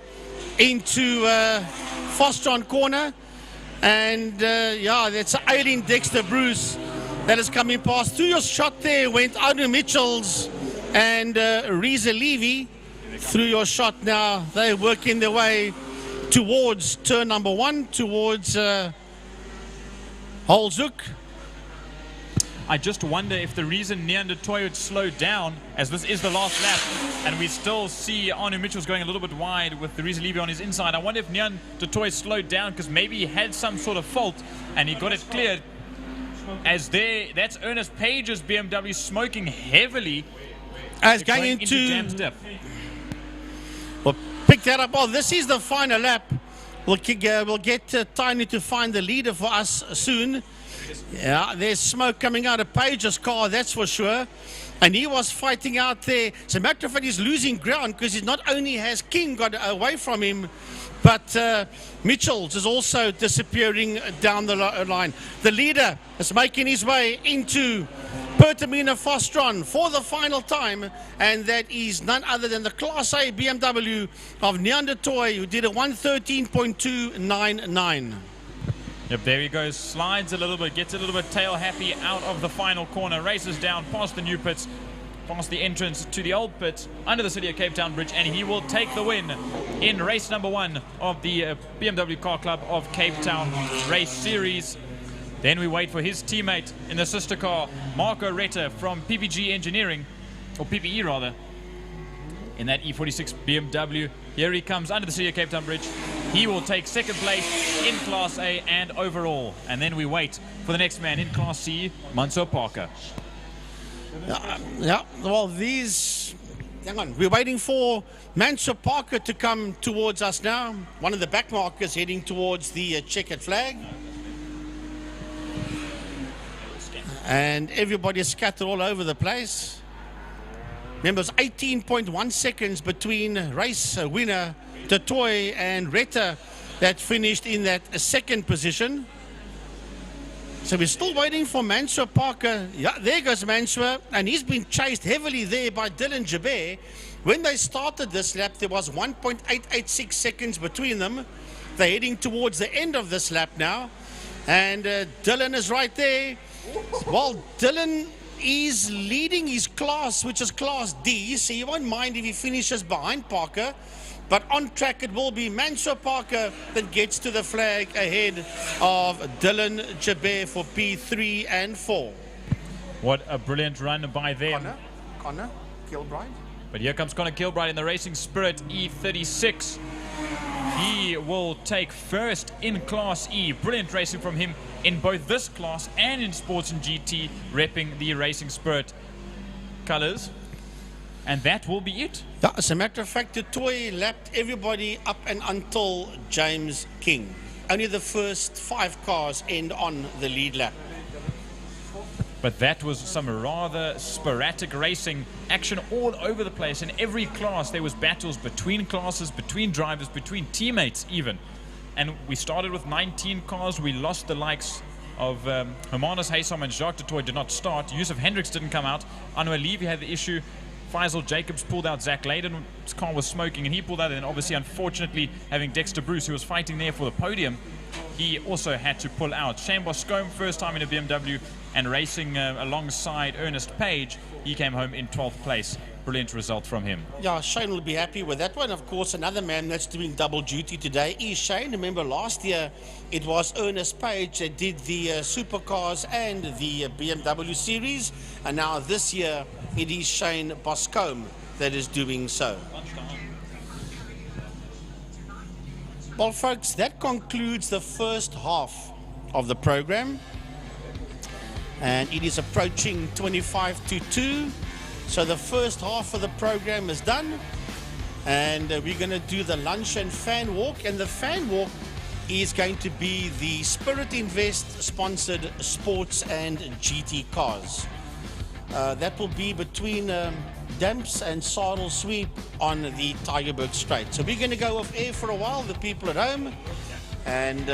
into Fostron corner. And yeah, that's Aileen Dexter Bruce that is coming past. Through your shot there went Arnu Mitchells and Reza Levy. Through your shot now, they're working their way towards turn number 1, towards Holzhoek. I just wonder if the reason Neandertoy would slow down, as this is the last lap, and we still see Arnu Mitchells going a little bit wide with the Reza Levy on his inside. I wonder if Neandertoy slowed down because maybe he had some sort of fault and he got it cleared. As that's Ernest Page's BMW smoking heavily. As going into Damstip. We'll pick that up. Oh, this is the final lap. We'll get Tiny to find the leader for us soon. Yeah, there's smoke coming out of Page's car, that's for sure. And he was fighting out there. As a matter of fact, he's losing ground because he not only has King got away from him, but Mitchells is also disappearing down the line. The leader is making his way into Pertamina Fostron for the final time, and that is none other than the Class A BMW of Neandertoy, who did a 113.299. Yep, there he goes, slides a little bit, gets a little bit tail happy out of the final corner, races down past the new pits, past the entrance to the old pits, under the City of Cape Town Bridge, and he will take the win in race number 1 of the BMW Car Club of Cape Town Race Series. Then we wait for his teammate in the sister car, Marco Retta from PPG Engineering, or PPE rather, in that E46 BMW. Here he comes under the City of Cape Town Bridge. He will take second place in Class A and overall. And then we wait for the next man in Class C, Mansour Parker. Yeah, well, hang on, we're waiting for Mansour Parker to come towards us now. One of the back markers heading towards the checkered flag. And everybody is scattered all over the place. Remember, it was 18.1 seconds between race winner Totoy and Retta that finished in that second position. So we're still waiting for Mansour Parker. Yeah, there goes Mansour, and he's been chased heavily there by Dylan Jabir. When they started this lap, there was 1.886 seconds between them. They're heading towards the end of this lap now, and Dylan is right there. Well, Dylan is leading his class, which is Class D, so you won't mind if he finishes behind Parker. But on track, it will be Mansour Parker that gets to the flag ahead of Dylan Jabir for P3 and 4. What a brilliant run by them. Connor Kilbride. But here comes Connor Kilbride in the Racing Spirit E36. He will take first in Class E. Brilliant racing from him in both this class and in Sports and GT, repping the Racing Spirit colours. And that will be it. Yeah, as a matter of fact, the toy lapped everybody up and until James King. Only the first 5 cars end on the lead lap. But that was some rather sporadic racing, action all over the place. In every class, there was battles between classes, between drivers, between teammates even. And we started with 19 cars. We lost the likes of Hermanus Haysom and Jacques Dutoy did not start. Yusuf Hendricks didn't come out. Anwar Levy had the issue. Faisal Jacobs pulled out. Zach Layden's car was smoking and he pulled out. And obviously, unfortunately, having Dexter Bruce, who was fighting there for the podium, he also had to pull out. Shane Boscombe, first time in a BMW and racing alongside Ernest Page, he came home in 12th place. Brilliant result from him. Yeah, Shane will be happy with that one. Of course, another man that's doing double duty today is Shane. Remember, last year it was Ernest Page that did the Supercars and the BMW series. And now this year it is Shane Boscombe that is doing so. Well, folks, that concludes the first half of the program. And it is approaching 25 to 2. So the first half of the program is done. And we're going to do the lunch and fan walk. And the fan walk is going to be the Spirit Invest sponsored sports and GT cars. That will be between Damps and Saddle Sweep on the Tygerberg Straight. So we're going to go off air for a while, the people at home. And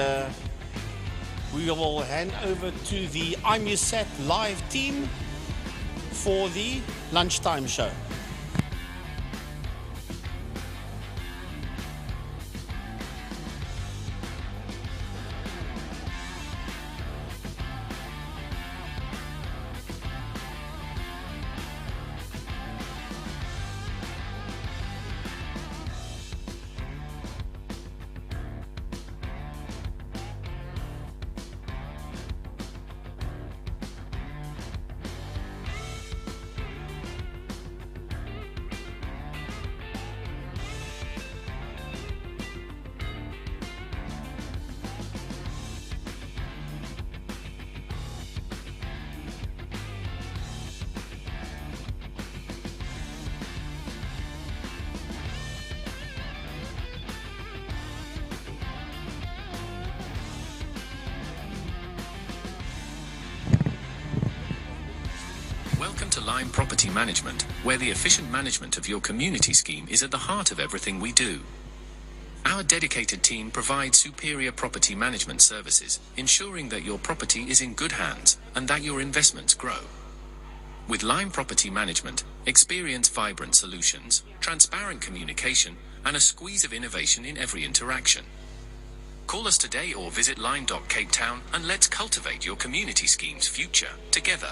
we will hand over to the IMUSAT live team for the lunchtime show. Welcome to Lime Property Management, where the efficient management of your community scheme is at the heart of everything we do. Our dedicated team provides superior property management services, ensuring that your property is in good hands and that your investments grow. With Lime Property Management, experience vibrant solutions, transparent communication, and a squeeze of innovation in every interaction. Call us today or visit lime.cape town and let's cultivate your community scheme's future together.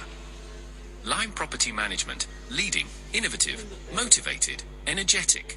Lime Property Management, leading, innovative, motivated, energetic.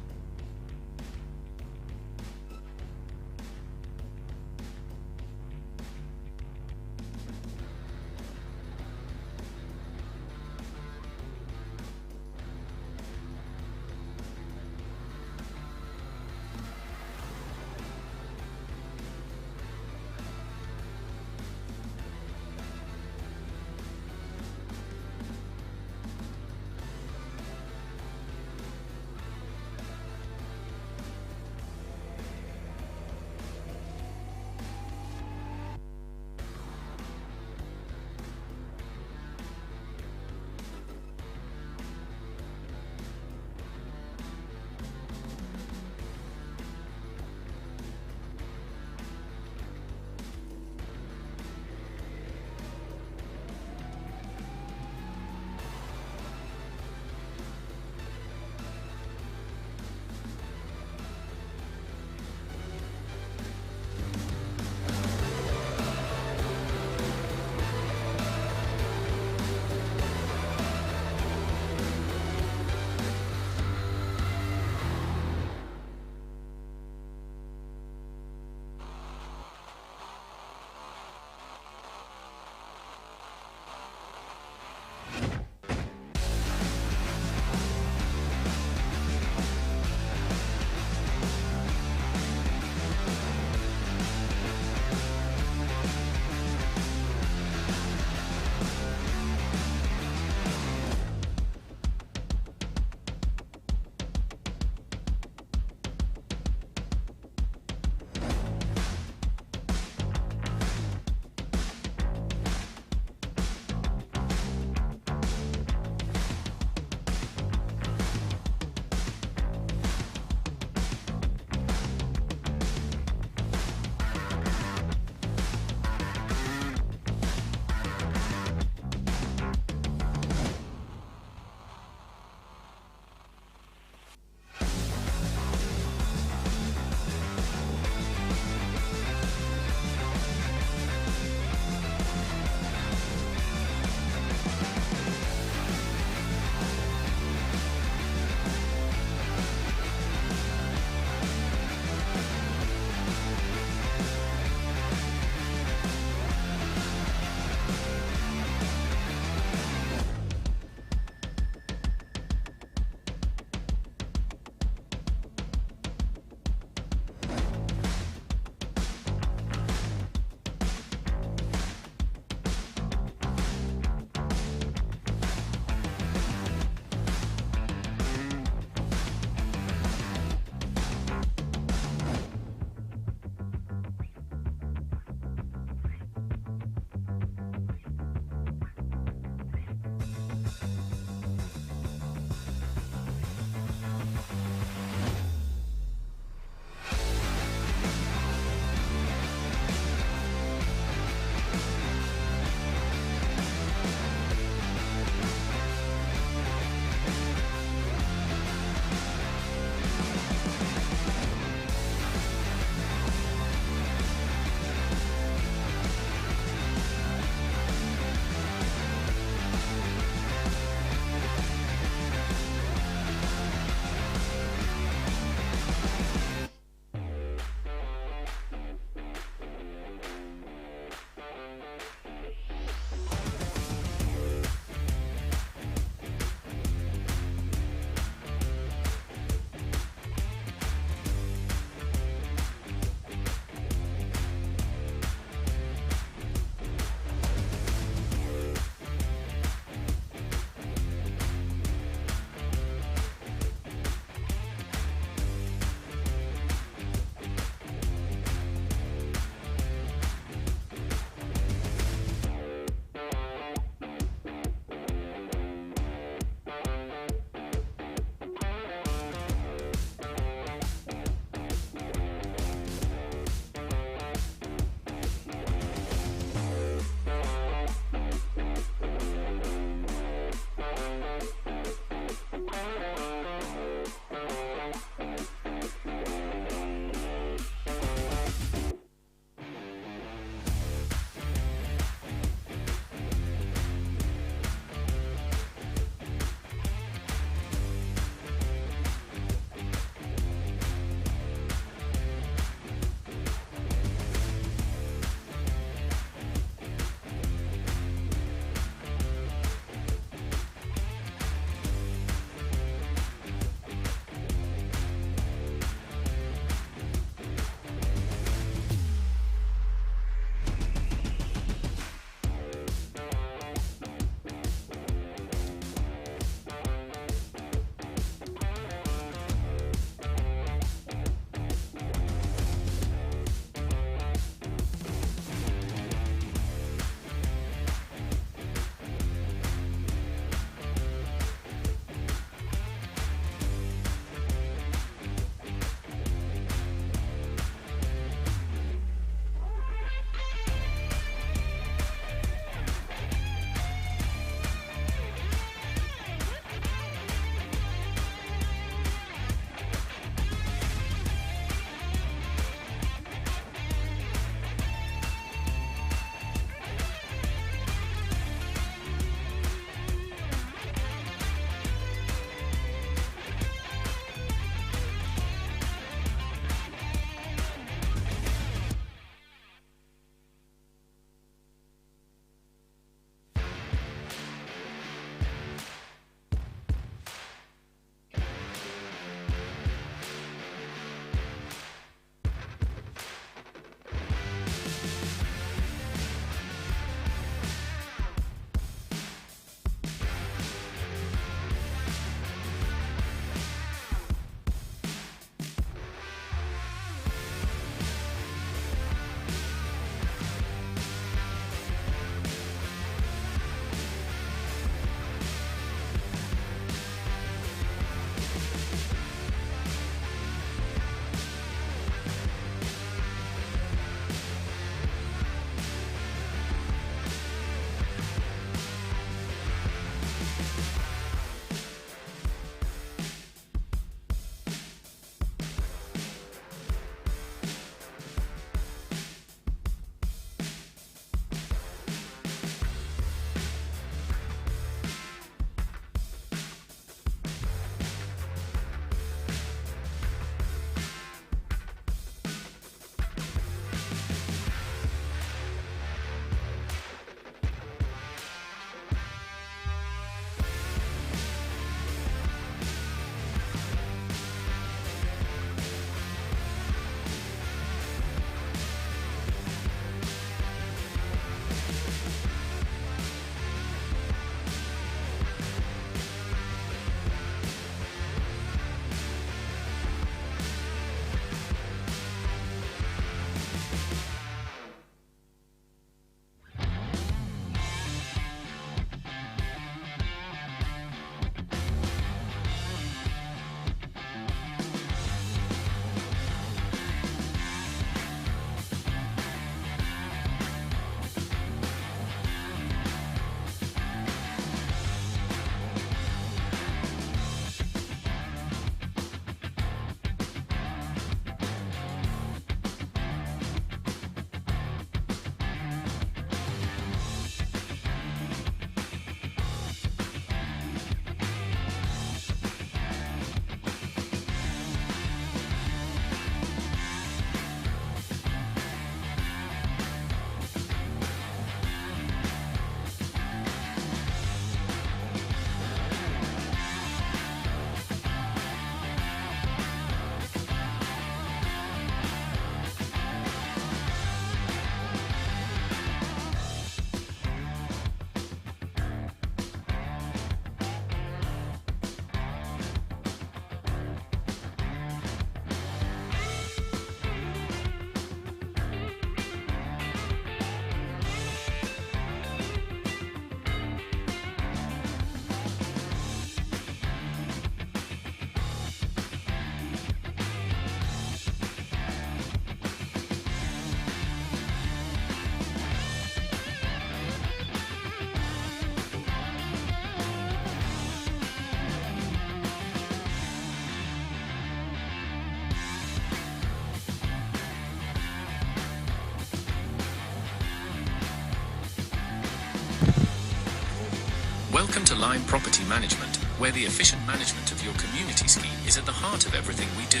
Welcome to Lime Property Management, where the efficient management of your community scheme is at the heart of everything we do.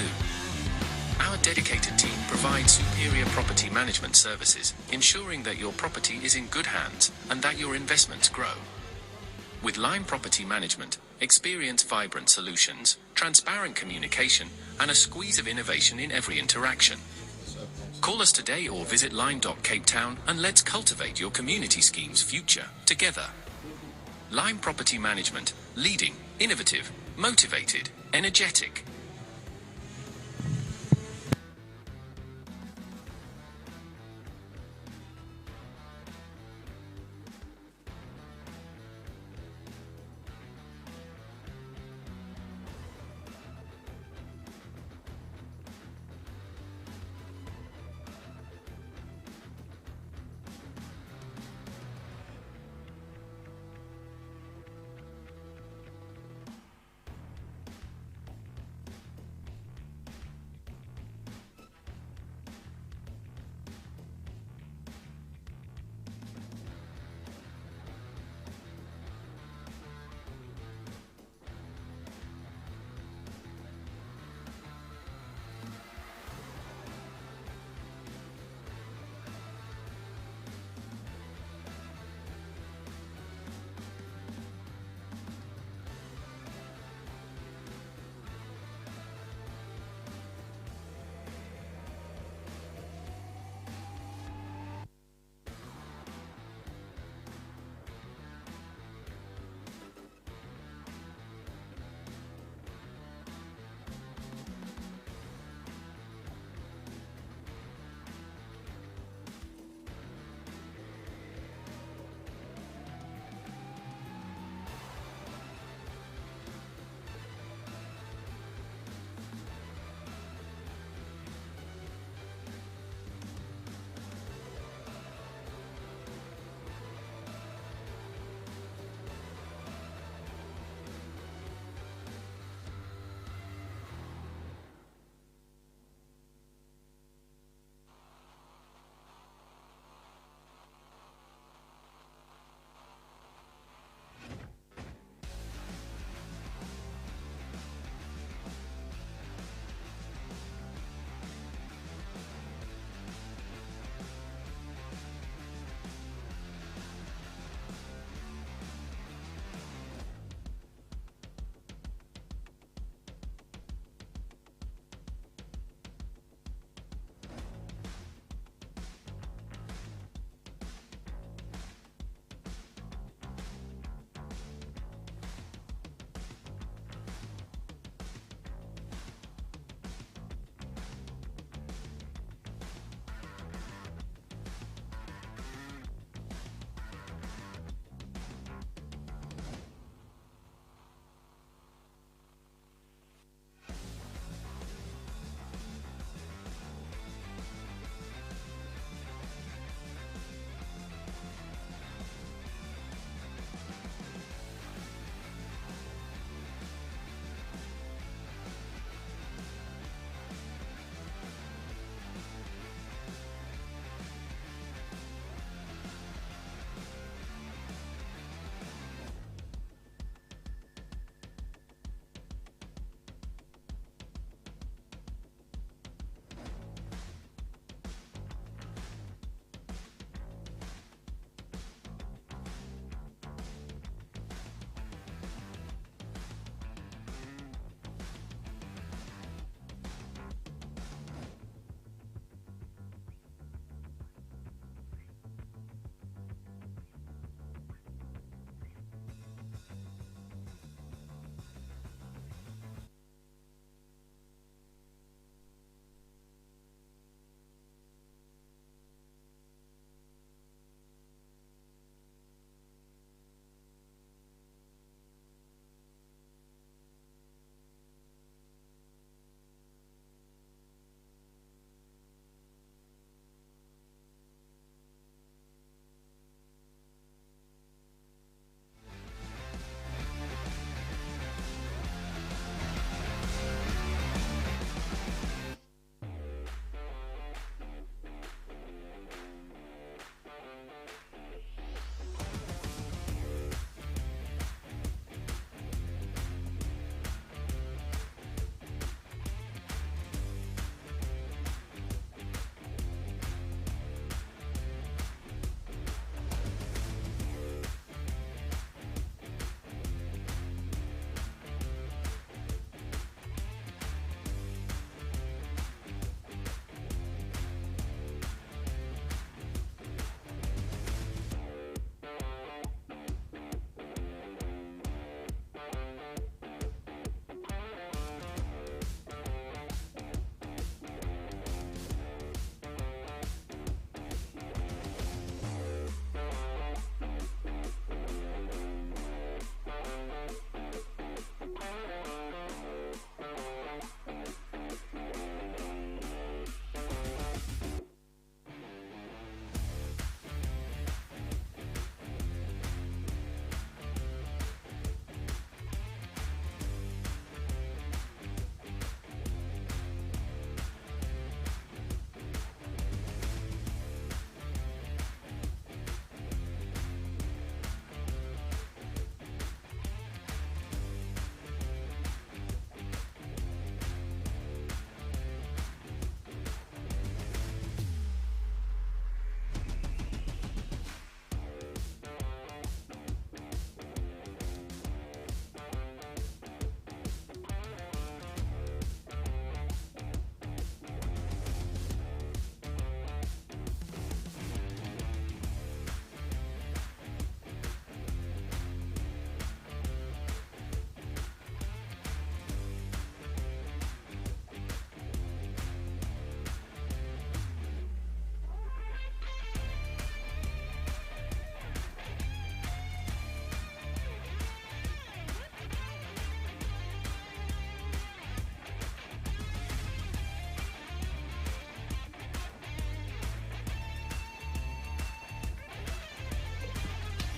Our dedicated team provides superior property management services, ensuring that your property is in good hands and that your investments grow. With Lime Property Management, experience vibrant solutions, transparent communication, and a squeeze of innovation in every interaction. Call us today or visit lime.cape town and let's cultivate your community scheme's future together. Lime Property Management, leading, innovative, motivated, energetic.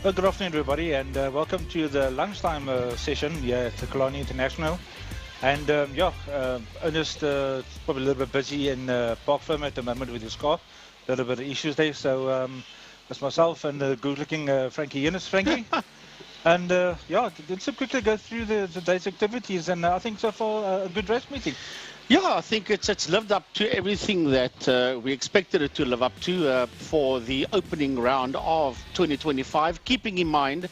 Well, good afternoon, everybody, and welcome to the lunchtime session here at the Killarney International. And Ernest is probably a little bit busy in Park Firm at the moment with his car. A little bit of issues there, so it's myself and the good-looking Frankie Eunice, Frankie. And let's quickly go through the day's activities, and I think so far a good race meeting. Yeah, I think it's lived up to everything that we expected it to live up to for the opening round of 2025, keeping in mind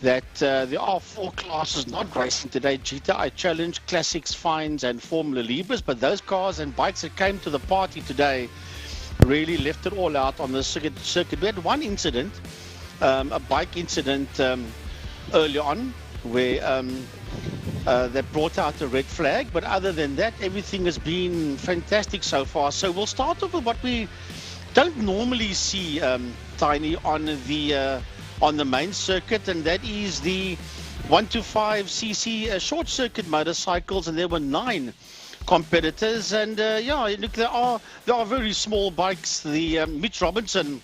that there are 4 classes not racing today: GTI Challenge, Classics, Fines and Formula Libres, but those cars and bikes that came to the party today really left it all out on the circuit. We had one incident, a bike incident early on, where they brought out a red flag, but other than that, everything has been fantastic so far. So we'll start off with what we don't normally see, Tiny, on the main circuit, and that is the 125cc short circuit motorcycles, and there were 9 competitors, and look, there are very small bikes. The Mitch Robinson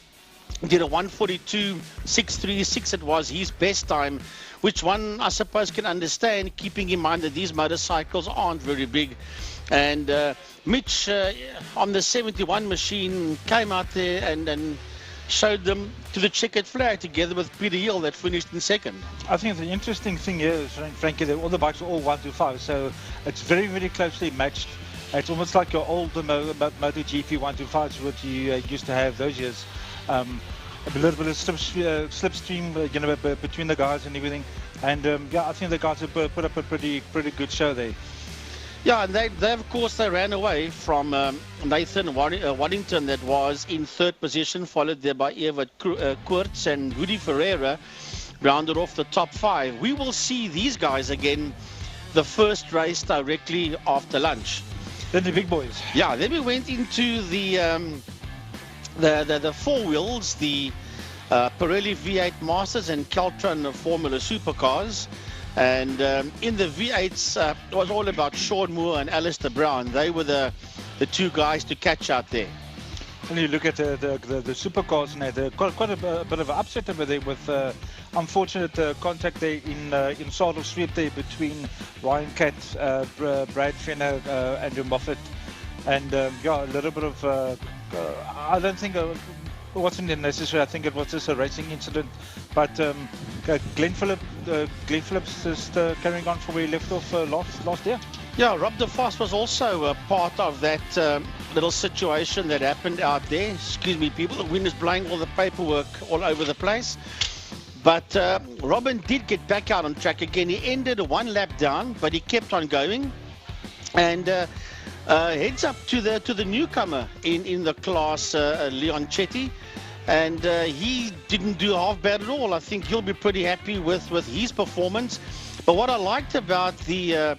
did a 142.636. It was his best time, which one I suppose can understand, keeping in mind that these motorcycles aren't very big. And Mitch on the 71 machine came out there and showed them to the checkered flag together with Peter Hill that finished in second. I think the interesting thing here is, Frankie, that all the bikes are all 125, so it's very, very closely matched. It's almost like your old MotoGP 125s, which you used to have those years. A little bit of slipstream, between the guys and everything. And I think the guys have put up a pretty good show there. Yeah, and they of course, they ran away from Nathan Waddington, that was in 3rd position, followed there by Evert Koorts, and Rudy Ferreira rounded off the top 5. We will see these guys again the first race directly after lunch. Then the big boys. Yeah, then we went into the 4 wheels, the Pirelli V8 Masters and Caltron Formula Supercars. And in the V8s, it was all about Sean Moore and Alistair Brown. They were the 2 guys to catch out there. When you look at the supercars now, they've got quite a bit of an upset over there with unfortunate contact there in Saddle Street there between Ryan Katz, Brad Fenner, Andrew Moffat, and a little bit of I don't think it wasn't necessary. I think it was just a racing incident. But Glenn Phillips is carrying on from where he left off last year. Yeah, Rob de Vos was also a part of that little situation that happened out there. Excuse me, people, the wind is blowing all the paperwork all over the place. But Robin did get back out on track again. He ended 1 lap down, but he kept on going. And heads up to the newcomer in the class, Leon Chetty. And he didn't do half bad at all. I think he'll be pretty happy with his performance. But what I liked about the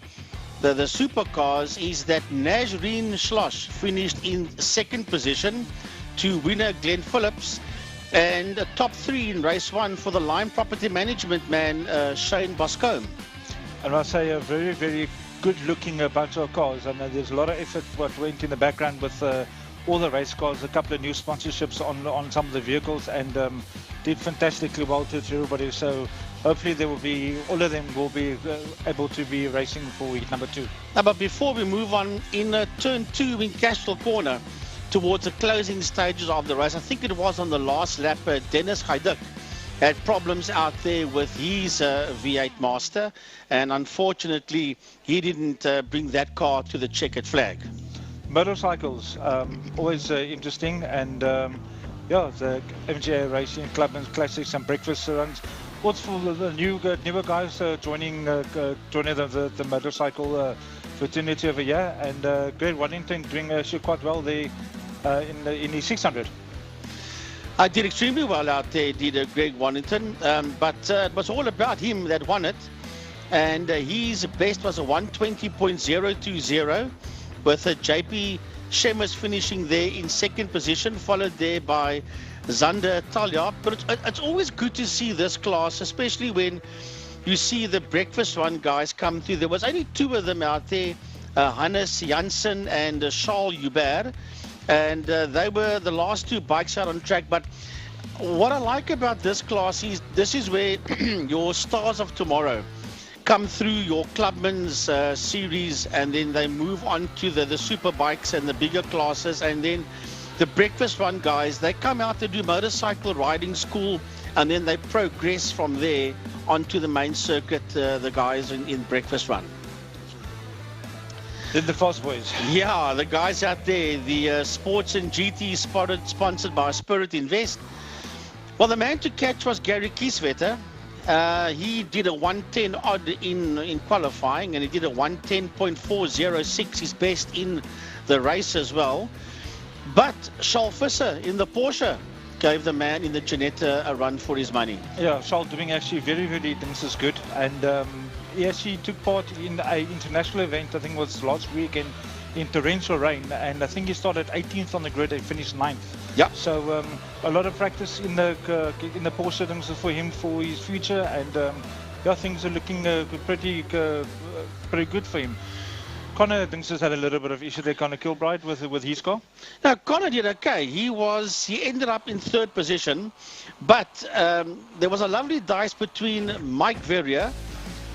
supercars is that Najreen Schloss finished in 2nd position to winner Glenn Phillips, and a top 3 in race 1 for the Lime Property Management man, Shane Boscombe. And I say a very, very good-looking bunch of cars. I mean, there's a lot of effort what went in the background with all the race cars, a couple of new sponsorships on some of the vehicles, and did fantastically well to everybody. So hopefully there will be, all of them will be able to be racing for week number 2. Now, but before we move on, in turn 2 in Castile Corner, towards the closing stages of the race, I think it was on the last lap, Dennis Haiduk had problems out there with his V8 Master, and unfortunately he didn't bring that car to the checkered flag. Motorcycles, always interesting, and the MGA Racing, Clubman, Classics and Breakfast runs. What's for the newer guys joining the motorcycle fraternity over here, and Greg Waddington doing actually quite well there in his 600. I did extremely well out there, did Greg Waddington, but it was all about him that won it, and his best was a 120.020, with JP Shemus finishing there in 2nd position, followed there by Zander Talja. But it's always good to see this class, especially when you see the breakfast run guys come through. There was only 2 of them out there, Hannes Janssen and Charles Hubert, and they were the last 2 bikes out on track. But what I like about this class is this is where your stars of tomorrow come through your Clubman's series, and then they move on to the Superbikes and the bigger classes, and then the breakfast run guys, they come out to do motorcycle riding school, and then they progress from there onto the main circuit, the guys in breakfast run. Then the fast boys. Yeah, the guys out there, the Sports and GT sponsored by Spirit Invest. Well, the man to catch was Gary Kieswetter. He did a 110 odd in qualifying, and he did a 110.406, his best in the race as well. But Charles Visser in the Porsche gave the man in the Ginetta a run for his money. Yeah, Charles doing actually very, very things is good. And he actually took part in an international event, I think it was last weekend, in torrential rain. And I think he started 18th on the grid and finished 9th. Yeah. So a lot of practice in the Porsche things for him for his future. And yeah, things are looking pretty good for him. Connor thinks has had a little bit of issue there, Connor Kilbride, with his car. Now, Connor did okay. He ended up in 3rd position, but there was a lovely dice between Mike Verrier,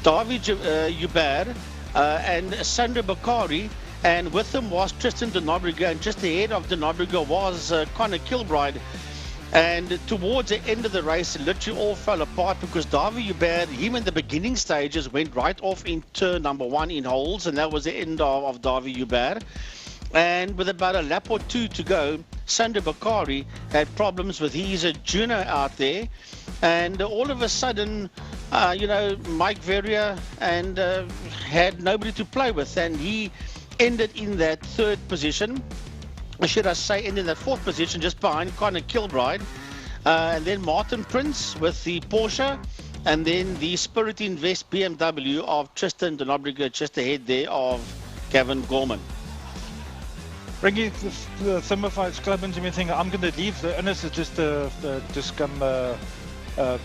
David Hubert, and Sandro Bakari, and with them was Tristan de Nobrega, and just ahead of de Nobrega was Connor Kilbride. And towards the end of the race, it literally all fell apart because David Hubert, him in the beginning stages, went right off in turn number 1 in holes, and that was the end of David Hubert. And with about a lap or 2 to go, Sandro Bakari had problems with his Juno out there, and all of a sudden, you know, Mike Verrier and had nobody to play with, and he ended in that 3rd position. Should I say, ended in that 4th position, just behind Connor Kilbride, and then Martin Prince with the Porsche, and then the Spirit Invest BMW of Tristan de Nobrega just ahead there of Gavin Gorman. Bringing the Thermophiles Club into me, thinking I'm going to leave. The Ernest has just come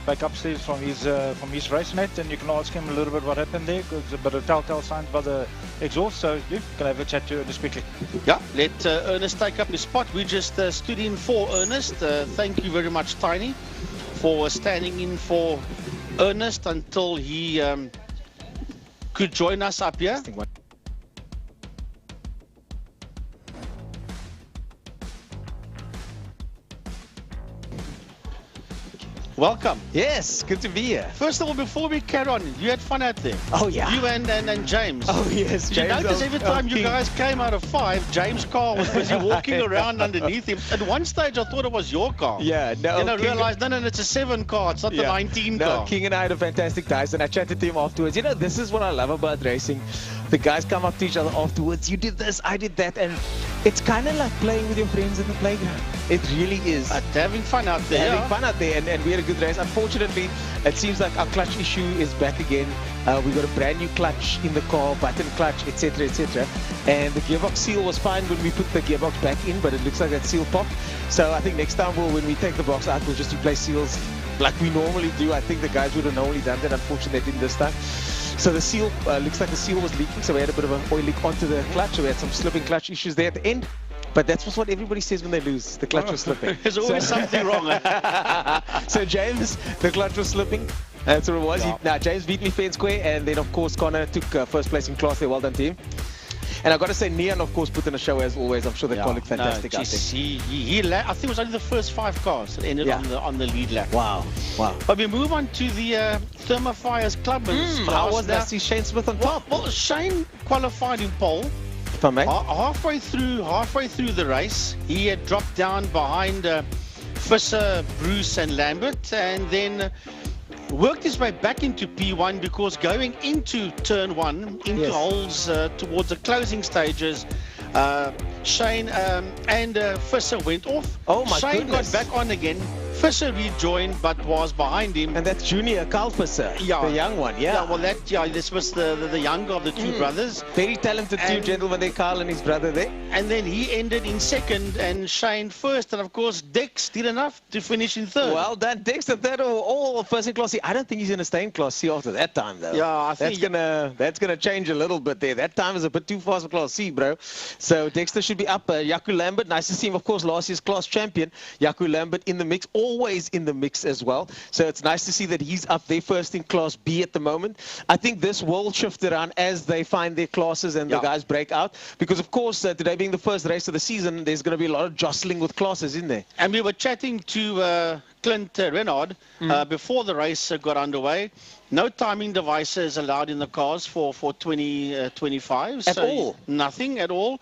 back upstairs from his race net, and you can ask him a little bit what happened there. There's a bit of telltale signs by the exhaust, so you can have a chat to Ernest quickly. Yeah, let Ernest take up his spot. We just stood in for Ernest. Thank you very much, Tiny, for standing in for Ernest until he could join us up here. Welcome. Yes, good to be here. First of all, before we carry on, you had fun out there. Oh, yeah. You and James. Oh, yes. Did you notice every time you guys came out of 5, James' car was busy walking around underneath him? At one stage, I thought it was your car. Yeah, no. And I realized, no, it's a 7 car. It's not the 19 car. No, King and I had a fantastic dice, and I chatted to him afterwards. You know, this is what I love about racing. The guys come up to each other afterwards. You did this, I did that, and it's kind of like playing with your friends in the playground. It really is. Having fun out there. Having fun out there, and we had a good race. Unfortunately, it seems like our clutch issue is back again. We got a brand new clutch in the car, button clutch, etc., etc. And the gearbox seal was fine when we put the gearbox back in, but it looks like that seal popped. So I think next time, when we take the box out, we'll just replace seals like we normally do. I think the guys would have normally done that. Unfortunately, they didn't this time. So the seal, looks like the seal was leaking, so we had a bit of an oil leak onto the clutch, so we had some slipping clutch issues there at the end. But that's what everybody says when they lose. The clutch was slipping. There's always something wrong. So James, the clutch was slipping. That's what it was. Yeah. Now James beat me fair and square, and then of course Connor took first place in class there. Well done, team. And I got to say, Neon, of course, put in a show as always. I'm sure they look fantastic. I think it was only the first 5 cars that ended on the lead lap. Wow. But we move on to the Thermophiles Clubman. How was that? See Shane Smith on top. Well, Shane qualified in pole. Halfway through the race, he had dropped down behind Visser, Bruce, and Lambert, and then worked his way back into P1 because going into turn 1, into holes towards the closing stages, Shane and Visser went off. Oh my Shane goodness. got back on again. Visser rejoined but was behind him. And that's Junior Carl Visser, the young one, this was the younger of the 2 brothers. Very talented 2 gentlemen there, Carl and his brother there. And then he ended in 2nd and Shane 1st, and of course Dex did enough to finish in 3rd. Well done, Dex. That all first in class C. I don't think he's going to stay in class C after that time though. Yeah, I think that's gonna change a little bit there. That time is a bit too fast for class C, bro. So Dexter should be up. Jaco Lambert, nice to see him. Of course, last year's class champion, Jaco Lambert in the mix. All always in the mix as well. So it's nice to see that he's up there first in Class B at the moment. I think this will shift around as they find their classes and the guys break out. Because, of course, today being the first race of the season, there's going to be a lot of jostling with classes, isn't there? And we were chatting to Clint Renard before the race got underway. No timing devices allowed in the cars for 2025. At all? Nothing at all.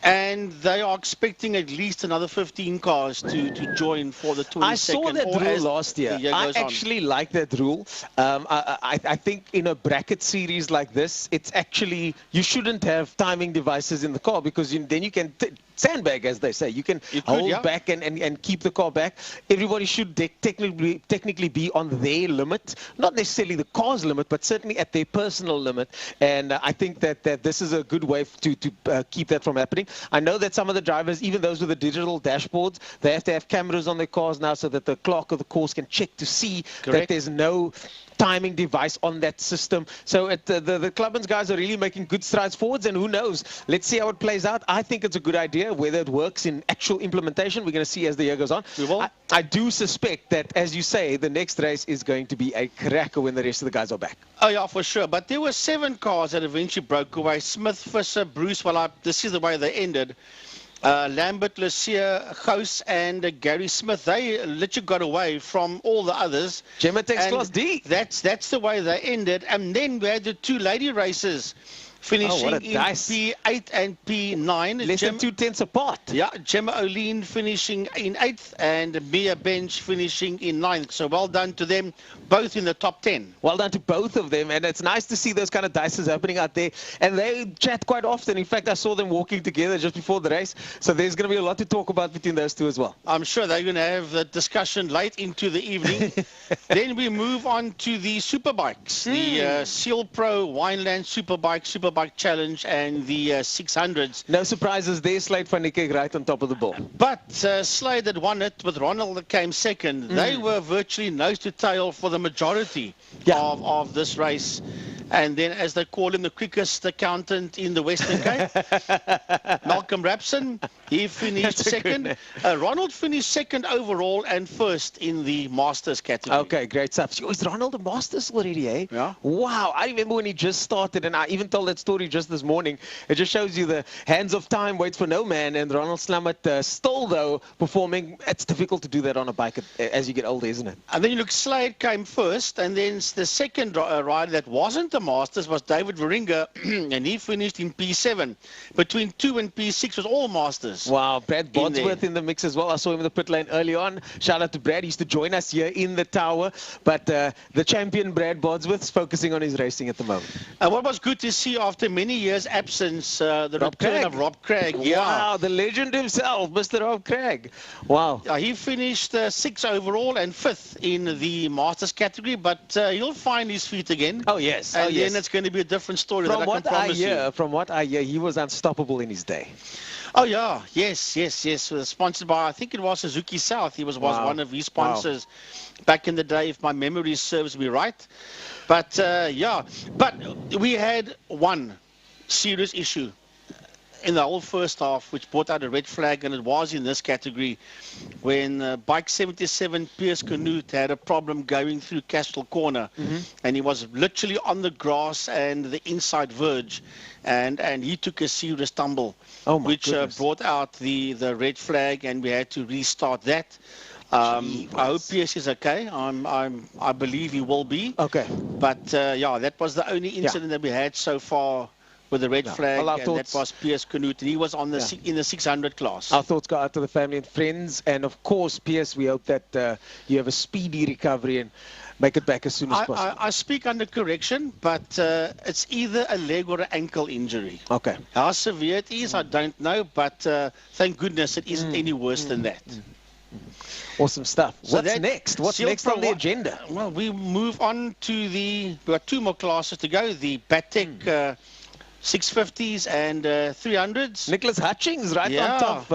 And they are expecting at least another 15 cars to join for the 22nd. I saw that rule last year. I actually like that rule. I think in a bracket series like this, it's actually, you shouldn't have timing devices in the car because then you can sandbag, as they say. You can hold back and keep the car back. Everybody should technically be on their limit, not necessarily the car's limit, but certainly at their personal limit. And I think that this is a good way to keep that from happening. I know that some of the drivers, even those with the digital dashboards, they have to have cameras on their cars now so that the clerk of the course can check to see that there's no timing device on that system. So the Clubman's guys are really making good strides forwards, and who knows? Let's see how it plays out. I think it's a good idea. Whether it works in actual implementation, we're going to see as the year goes on. I do suspect that, as you say, the next race is going to be a cracker when the rest of the guys are back. Oh, yeah, for sure. But there were 7 cars that eventually broke away. Smith, Fisher, Bruce, this is the way they ended. Lambert, Lucia, Gous, and Gary Smith, they literally got away from all the others. Gemma takes Class D. That's the way they ended. And then we had the 2 lady races finishing in P8 and P9. Less than 2 tenths apart. Yeah, Gemma O'Lean finishing in 8th and Mia Bench finishing in 9th. So well done to them, both in the top 10. Well done to both of them, and it's nice to see those kind of dices happening out there. And they chat quite often. In fact, I saw them walking together just before the race. So there's going to be a lot to talk about between those two as well. I'm sure they're going to have the discussion late into the evening. Then we move on to the Superbikes. The Seal Pro Wineland Superbike Challenge and the 600s. No surprises there. Slade van Niekerk right on top of the ball. But Slade that won it with Ronald that came second. They were virtually nose to tail for the majority of this race. And then, as they call him, the quickest accountant in the Western Cape, Malcolm Rapson, he finished second. Ronald finished second overall and first in the Masters category. Okay, great stuff. So is Ronald a Masters already, eh? Yeah. Wow, I remember when he just started, and I even told that story just this morning. It just shows you the hands of time waits for no man, and Ronald Slamet still, though, performing. It's difficult to do that on a bike as you get older, isn't it? And then you look, Slade came first, and then the second rider that wasn't the Masters was David Weringa, and he finished in P7. Between 2 and P6 was all Masters. Wow, Brad Bodsworth in the mix as well. I saw him in the pit lane early on. Shout out to Brad. He used to join us here in the tower. But the champion, Brad Bodsworth, is focusing on his racing at the moment. What was good to see after many years' absence, the return of Rob Craig. Wow, the legend himself, Mr. Rob Craig. Wow. He finished 6th overall and 5th in the Masters category, but he'll find his feet again. Oh, yes. And then it's going to be a different story. From what I hear, he was unstoppable in his day. Oh, yeah. Yes. Was sponsored by, I think it was Suzuki South. He was one of his sponsors back in the day, if my memory serves me right. But, but we had one serious issue in the whole first half, which brought out a red flag, and it was in this category when bike 77 Piers Canute had a problem going through Castle Corner, and he was literally on the grass and the inside verge, and he took a serious tumble, which brought out the red flag, and we had to restart that. I hope Piers is okay. I believe he will be. Okay. But that was the only incident that we had so far with the red flag, and that was Piers Canute. He was on the in the 600 class. Our thoughts go out to the family and friends, and of course, Piers, we hope that you have a speedy recovery and make it back as soon as possible. I speak under correction, but it's either a leg or an ankle injury. Okay. How severe it is, I don't know, but thank goodness it isn't any worse than that. Awesome stuff. So What's next? What's next on the agenda? Well, we move on to we've got 2 more classes to go. The Batek 650s and 300s. Nicholas Hutchings right on top.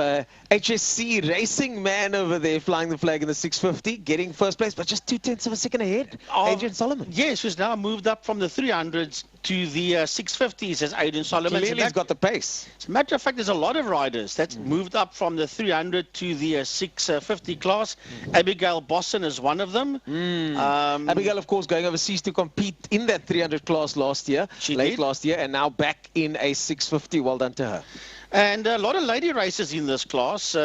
HSC racing man over there flying the flag in the 650, getting first place, but just 0.2 of a second ahead. Adrian Solomon. Yes, who's now moved up from the 300s to the 650s as Aidan Solomon. Clearly he's got the pace. As a matter of fact, there's a lot of riders that's moved up from the 300 to the 650 class. Abigail Bosson is one of them. Abigail, of course, going overseas to compete in that 300 class last year, last year, and now back in a 650. Well done to her. And a lot of lady racers in this class.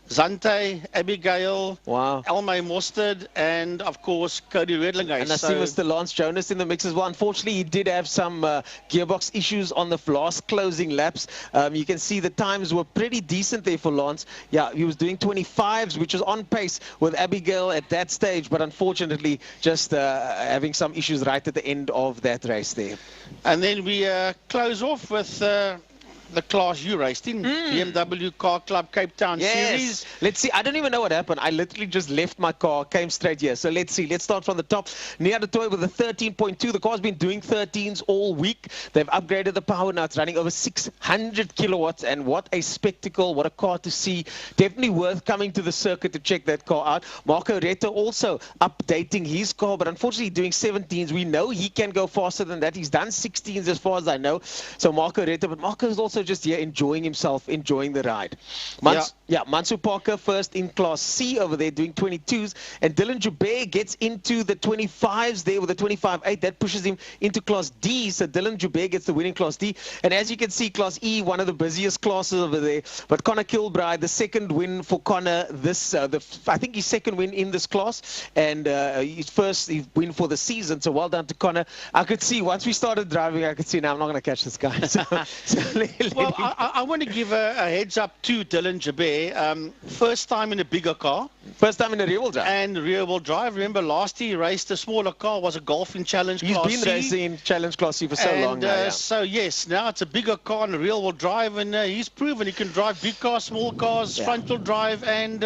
Zante, Abigail, Elmay Mostard, and of course Cody Redlinger. And I see Mr. Lance Jonas in the mix as well. Unfortunately, he did have some gearbox issues on the last closing laps. You can see the times were pretty decent there for Lance. Yeah, he was doing 25s, which was on pace with Abigail at that stage, but unfortunately just having some issues right at the end of that race there. And then we close off with the class you raced in, BMW Car Club Cape Town Series. Let's see. I don't even know what happened. I literally just left my car, came straight here. So let's see. Let's start from the top. Nia de Toy with a 13.2. The car's been doing 13s all week. They've upgraded the power now. It's running over 600 kilowatts. And what a spectacle. What a car to see. Definitely worth coming to the circuit to check that car out. Marco Retta also updating his car, but unfortunately doing 17s. We know he can go faster than that. He's done 16s as far as I know. So Marco Retta, but Marco is also just here enjoying himself, enjoying the ride. Mansu Parker first in Class C over there doing 22s, and Dylan Joubert gets into the 25s there with a 25.8. That pushes him into Class D, so Dylan Joubert gets the win in Class D. And as you can see, Class E, one of the busiest classes over there. But Connor Kilbride, the second win for Connor this, I think his second win in this class, and his first win for the season, so well done to Connor. I could see, once we started driving, I could see, now I'm not going to catch this guy. Well, I want to give a heads up to Dylan Joubert. First time in a bigger car. First time in a rear-wheel drive. And rear-wheel drive. Remember, last year he raced a smaller car, was a Golf in Challenge Class C. He's been racing in Challenge Class C for so long now. So, yes, now it's a bigger car and a rear-wheel drive, and he's proven he can drive big cars, small cars, front-wheel drive, and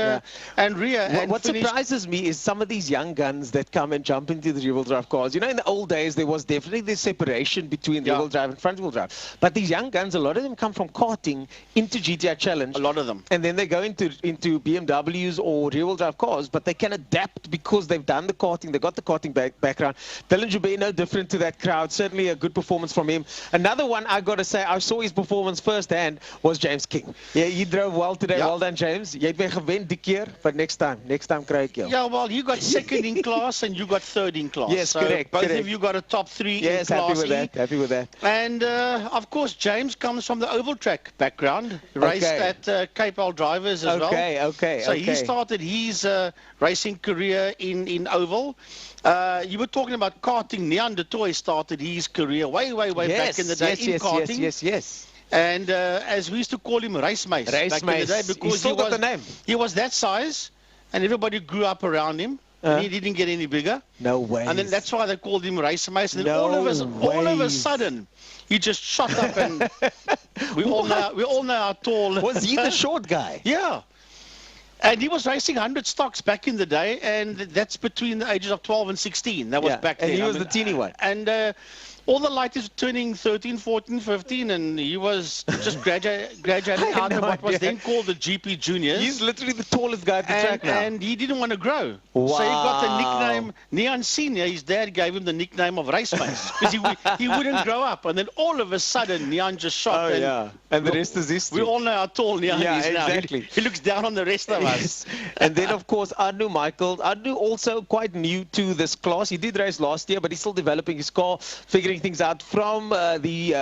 rear. What surprises me is some of these young guns that come and jump into the rear-wheel drive cars. You know, in the old days, there was definitely this separation between rear-wheel drive and front-wheel drive. But these young guns, a lot of them come from karting into GTI Challenge. A lot of them. And then they go into BMWs or rear-wheel drive cars, but they can adapt because they've done the karting. They got the karting background. Dylan Joubert, no different to that crowd. Certainly a good performance from him. Another one, I got to say, I saw his performance firsthand, was James King. Yeah, he drove well today. Well done, James. Jy het my gewen die keer, but next time kry ek jou. Yeah, well, you got second in class and you got third in class. Yes, so correct. Both of you got a top 3 in class. Happy with that. Happy with that. And of course, James comes from the oval track background. Raced at Cape Owl Drivers as well. So he started his racing career in oval. You were talking about karting. Nian de Toy started his career way back in the day in karting. Yes. And as we used to call him, Race Mace back in the day, because he was that size, and everybody grew up around him. And he didn't get any bigger. No way. And then that's why they called him Race Mace. And then all of a sudden, he just shot up, and we all know how tall. Was he the short guy? Yeah. And he was racing 100 stocks back in the day, and that's between the ages of 12 and 16. That was back then. And he was the teeny one. And all the lighters were turning 13, 14, 15, and he was just graduating out of what was then called the GP Juniors. He's literally the tallest guy at the track now. And he didn't want to grow. Wow. So he got the nickname, Neon Senior. His dad gave him the nickname of Race Mace, because he wouldn't grow up. And then all of a sudden, Neon just shot. And the rest is history. We all know how tall Neon is now. Exactly. He looks down on the rest of us. And then, of course, Arnu Michael. Arnu also quite new to this class. He did race last year, but he's still developing his car, figuring things out from the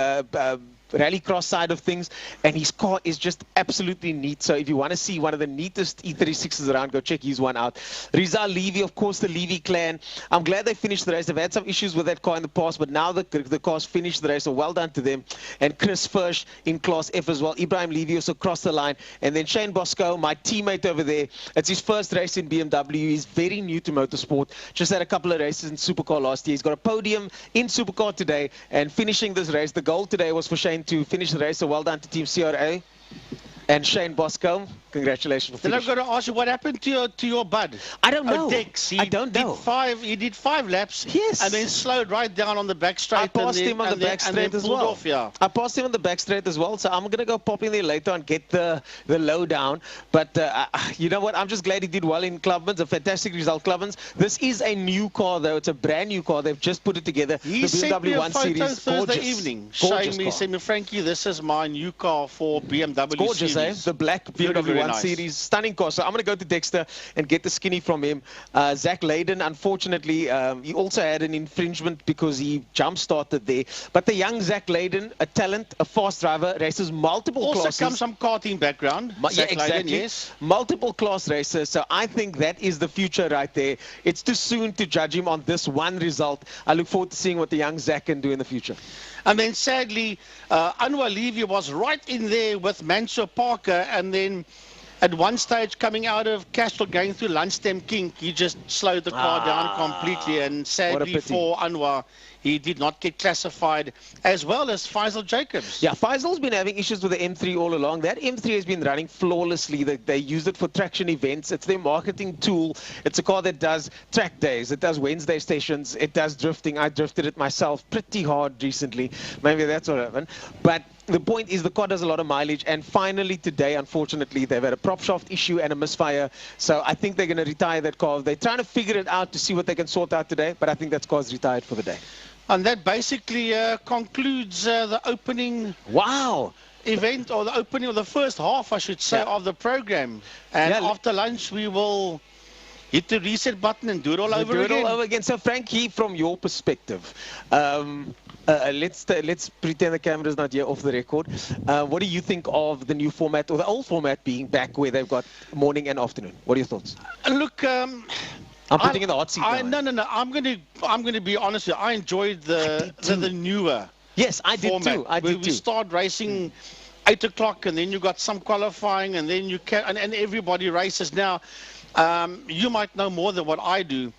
rallycross side of things, and his car is just absolutely neat. So if you want to see one of the neatest E36s around, go check his one out. Rizal Levy, of course, the Levy clan. I'm glad they finished the race. They've had some issues with that car in the past, but now the car's finished the race, so well done to them. And Chris Firsch in Class F as well. Ibrahim Levy also crossed the line. And then Shane Bosco, my teammate over there. It's his first race in BMW. He's very new to motorsport. Just had a couple of races in Supercar last year. He's got a podium in Supercar today, and finishing this race. The goal today was for Shane to finish the race, so well done to Team CRA and Shane Bosco. Congratulations. Then I've got to ask you, what happened to your bud? I don't know. Dex. I don't know. He did 5 laps. Yes. And then slowed right down on the back straight. I passed him on the back straight as well. Off, yeah. I passed him on the back straight as well. So I'm going to go pop in there later and get the lowdown. But you know what? I'm just glad he did well in Clubman's. A fantastic result, Clubman's. This is a new car, though. It's a brand new car. They've just put it together. He the sent BMW me a 1 photo Series. Thursday Gorgeous. evening. Gorgeous He said me, Frankie, this is my new car for BMW gorgeous, series. The black BMW 1 Series. Stunning car. So I'm going to go to Dexter and get the skinny from him. Zach Layden, unfortunately, he also had an infringement because he jump-started there. But the young Zach Layden, a talent, a fast driver, races multiple also classes. comes from karting background. Yeah, exactly. Yes. Multiple class racer. So I think that is the future right there. It's too soon to judge him on this one result. I look forward to seeing what the young Zach can do in the future. And then sadly, Anwar Levy was right in there with Mansour Parker, and then at one stage coming out of Castrol going through Lunchtime kink, he just slowed the car down completely, and sadly for Anwar, he did not get classified, as well as Faisal Jacobs. Yeah, Faisal's been having issues with the M3 all along. That M3 has been running flawlessly. They use it for traction events. It's their marketing tool. It's a car that does track days. It does Wednesday sessions. It does drifting. I drifted it myself pretty hard recently. Maybe that's what happened. But the point is the car does a lot of mileage, and finally today, unfortunately, they've had a prop shaft issue and a misfire. So I think they're going to retire that car. They're trying to figure it out to see what they can sort out today, but I think that car's retired for the day. And that basically concludes the opening event, or the opening of the first half, I should say, of the program. And after lunch, we will hit the reset button and do it all over again. So, Frankie, from your perspective, let's pretend the camera's not here off the record. What do you think of the new format, or the old format being back where they've got morning and afternoon? What are your thoughts? Look, I'm putting in the hot seat. No. I'm going to be honest with you. I enjoyed the newer. Yes, I did format, too. I did we too. start racing 8 o'clock, and then you got some qualifying, and then you can, and everybody races. Now, you might know more than what I do.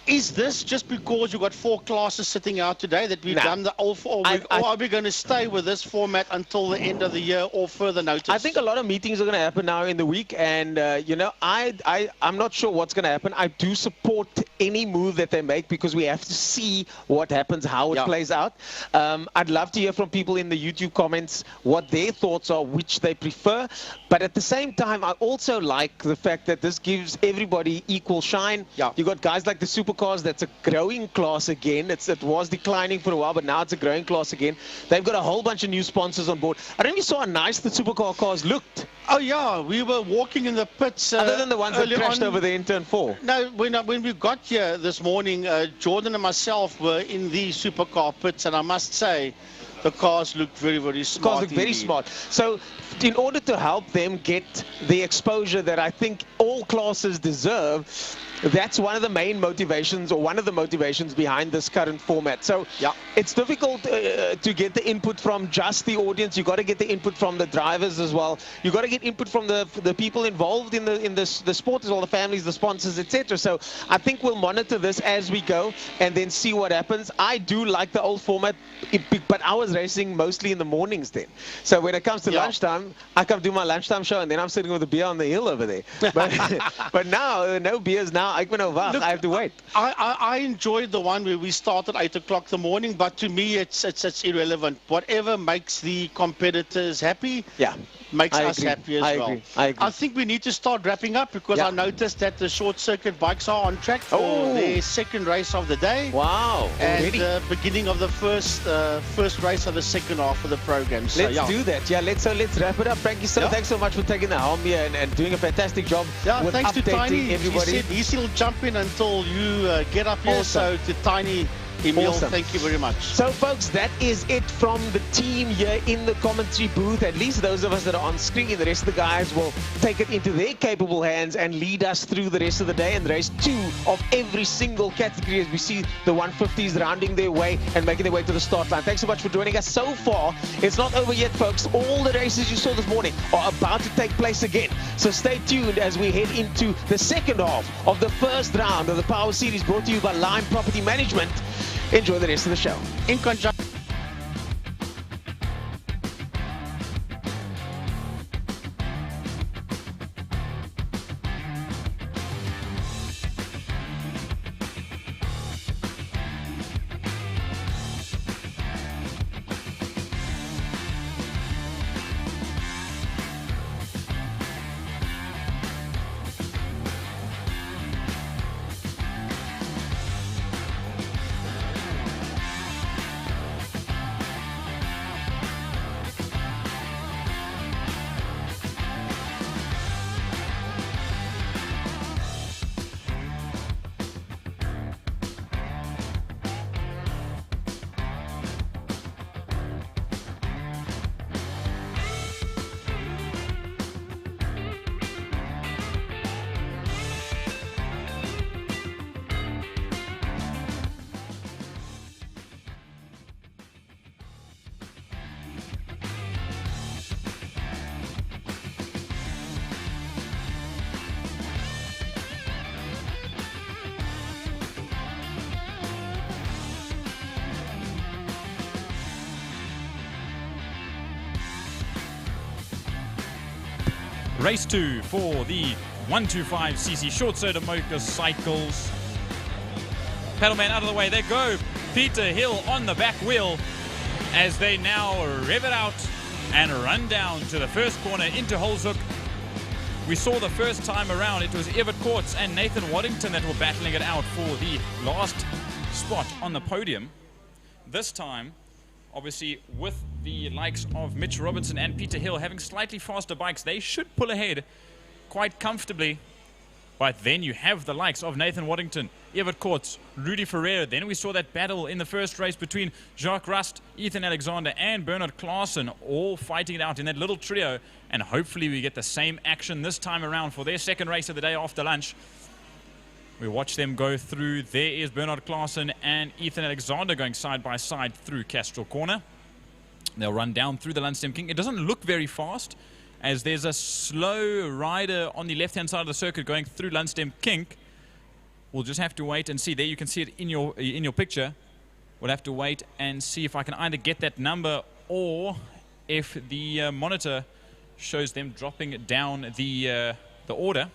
Is this just because you got 4 classes sitting out today that we've done the old, or are we going to stay with this format until the end of the year or further notice? I think a lot of meetings are going to happen now in the week, and you know, I'm not sure what's going to happen. I do support any move that they make because we have to see what happens, how it plays out. I'd love to hear from people in the YouTube comments what their thoughts are, which they prefer. But at the same time, I also like the fact that this gives everybody equal shine. You got guys like the Supercars, that's a growing class again. It was declining for a while, but now it's a growing class again. They've got a whole bunch of new sponsors on board. I don't know if you saw how nice the Supercar cars looked. Oh yeah, we were walking in the pits. Other than the ones that crashed over there in turn 4. No, when we got here this morning, Jordan and myself were in the Supercar pits, and I must say, the cars look very, very smart. Cars look very smart. So, in order to help them get the exposure that I think all classes deserve, that's one of the main motivations, or one of the motivations behind this current format. So it's difficult to get the input from just the audience. You got to get the input from the drivers as well. You got to get input from the people involved in the sport as well, the families, the sponsors, etc. So I think we'll monitor this as we go and then see what happens. I do like the old format, but I was racing mostly in the mornings then. So when it comes to lunchtime, I come do my lunchtime show, and then I'm sitting with a beer on the hill over there. But now, no beers now. Look, I have to wait. I enjoyed the one where we started 8 o'clock in the morning, but to me it's irrelevant. Whatever makes the competitors happy, makes us happy as well. I agree. I think we need to start wrapping up because I noticed that the short circuit bikes are on track for their second race of the day. Wow! And the beginning of the first race of the second half of the program. So, let's do that. Let's wrap it up. Frankie, thanks so much for taking the helm here and doing a fantastic job with thanks to updating Tiny. everybody. He said he'll jump in until you get up here. So to Tiny, Emil, thank you very much. So, folks, that is it from the team here in the commentary booth. At least those of us that are on screen. The rest of the guys will take it into their capable hands and lead us through the rest of the day and race 2 of every single category as we see the 150s rounding their way and making their way to the start line. Thanks so much for joining us so far. It's not over yet, folks. All the races you saw this morning are about to take place again. So stay tuned as we head into the second half of the first round of the Power Series, brought to you by Lime Property Management. Enjoy the rest of the show. In conjunction. Race 2 for the 125cc short soda motorcycles. Paddleman out of the way. There go Peter Hill on the back wheel as they now rev it out and run down to the first corner into Holzhoek. We saw the first time around it was Evert Courts and Nathan Waddington that were battling it out for the last spot on the podium. This time, obviously, with the likes of Mitch Robinson and Peter Hill having slightly faster bikes, they should pull ahead quite comfortably. But then you have the likes of Nathan Waddington, Evert Courts, Rudy Ferreira. Then we saw that battle in the first race between Jacques Rust, Ethan Alexander, and Bernard Klaassen, all fighting it out in that little trio. And hopefully we get the same action this time around for their second race of the day after lunch. We watch them go through. There is Bernard Klaassen and Ethan Alexander going side by side through Castrol Corner. They'll run down through the Lunchtime King. It doesn't look very fast, as there's a slow rider on the left-hand side of the circuit going through Lunchtime Kink. We'll just have to wait and see. There you can see it in your picture. We'll have to wait and see if I can either get that number or if the monitor shows them dropping down the order.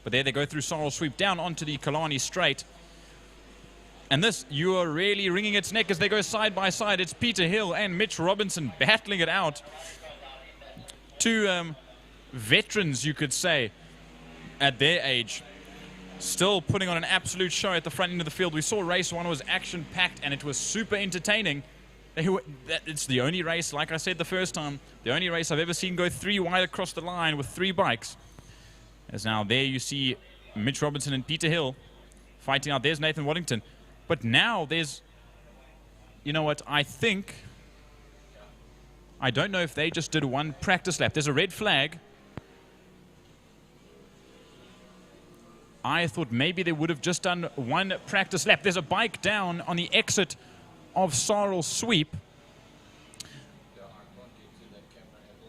But there they go through Sorrel Sweep down onto the Killarney Straight. And this, you are really wringing its neck as they go side by side. It's Peter Hill and Mitch Robinson battling it out. Two veterans, you could say, at their age, still putting on an absolute show at the front end of the field. We saw race 1 was action-packed and it was super entertaining. It's the only race, like I said the first time, the only race I've ever seen go 3 wide across the line with 3 bikes. As now there you see Mitch Robinson and Peter Hill fighting out. There's Nathan Waddington. But now there's, you know what, I don't know if they just did 1 practice lap. There's a red flag. I thought maybe they would have just done 1 practice lap. There's a bike down on the exit of Sorrel Sweep.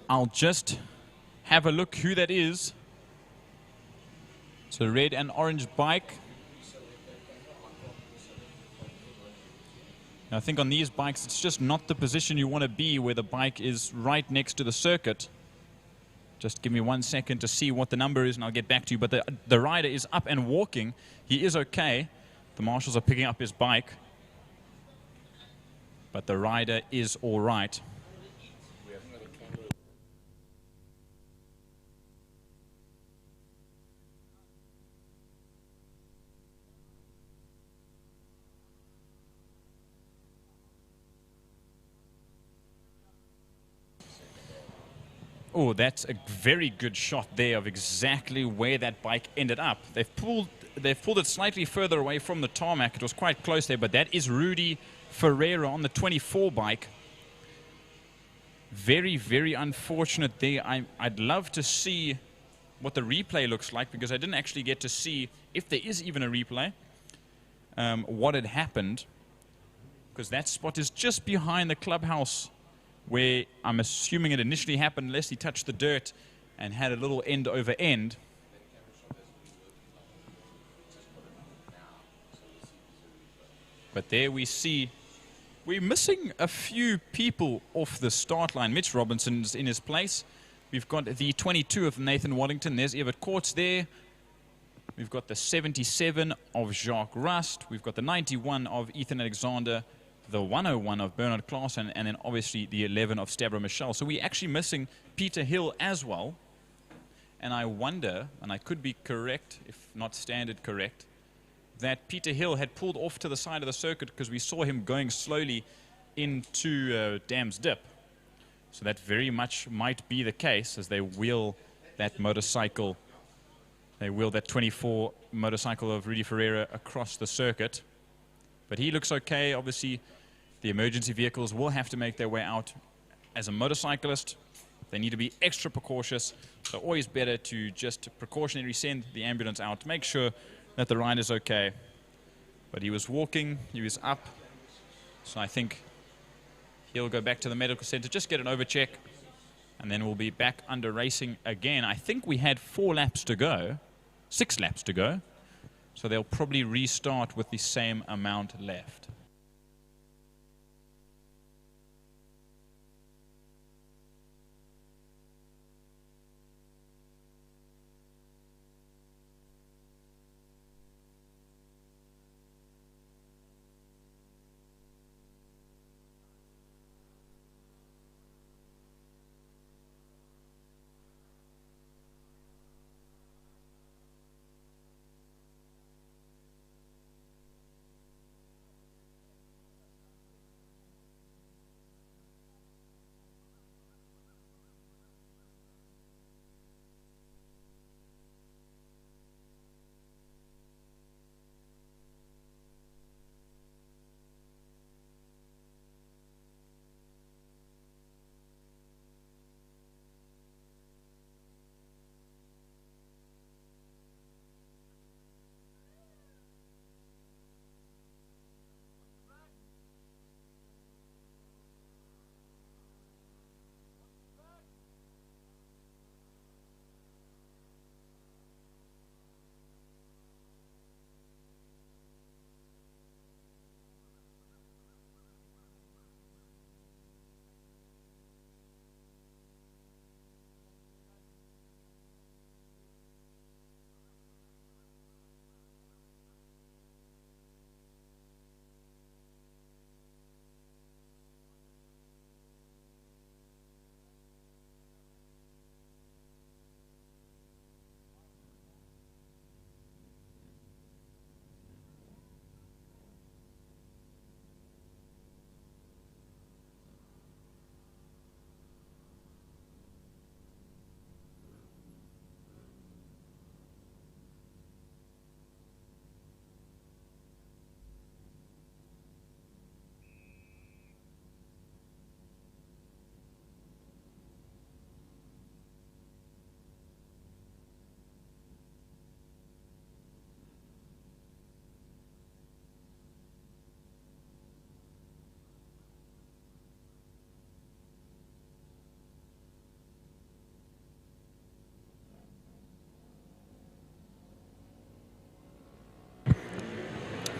I'll just have a look who that is. It's a red and orange bike. I think on these bikes, it's just not the position you want to be where the bike is right next to the circuit. Just give me 1 second to see what the number is and I'll get back to you. But the rider is up and walking. He is okay. The marshals are picking up his bike. But the rider is all right. Oh, that's a very good shot there of exactly where that bike ended up. They've pulled it slightly further away from the tarmac. It was quite close there, but that is Rudy Ferreira on the 24 bike. Very, very unfortunate there. I'd love to see what the replay looks like because I didn't actually get to see, if there is even a replay, what had happened. Because that spot is just behind the clubhouse where I'm assuming it initially happened unless he touched the dirt and had a little end over end. But there we see, we're missing a few people off the start line. Mitch Robinson's in his place. We've got the 22 of Nathan Waddington. There's Evert Courts there. We've got the 77 of Jacques Rust. We've got the 91 of Ethan Alexander, the 101 of Bernard Klaassen, and then obviously the 11 of Stavro Michel. So we're actually missing Peter Hill as well. And I wonder, and I could be correct, if not standard correct, that Peter Hill had pulled off to the side of the circuit because we saw him going slowly into Dam's Dip. So that very much might be the case as they wheel that motorcycle. They wheel that 24 motorcycle of Rudy Ferreira across the circuit. But he looks okay. Obviously, the emergency vehicles will have to make their way out. As a motorcyclist, they need to be extra precautious. So always better to just precautionary send the ambulance out to make sure that the rider's okay. But he was walking, he was up. So I think he'll go back to the medical center, just get an overcheck, and then we'll be back under racing again. I think we had 4 laps to go, 6 laps to go. So they'll probably restart with the same amount left.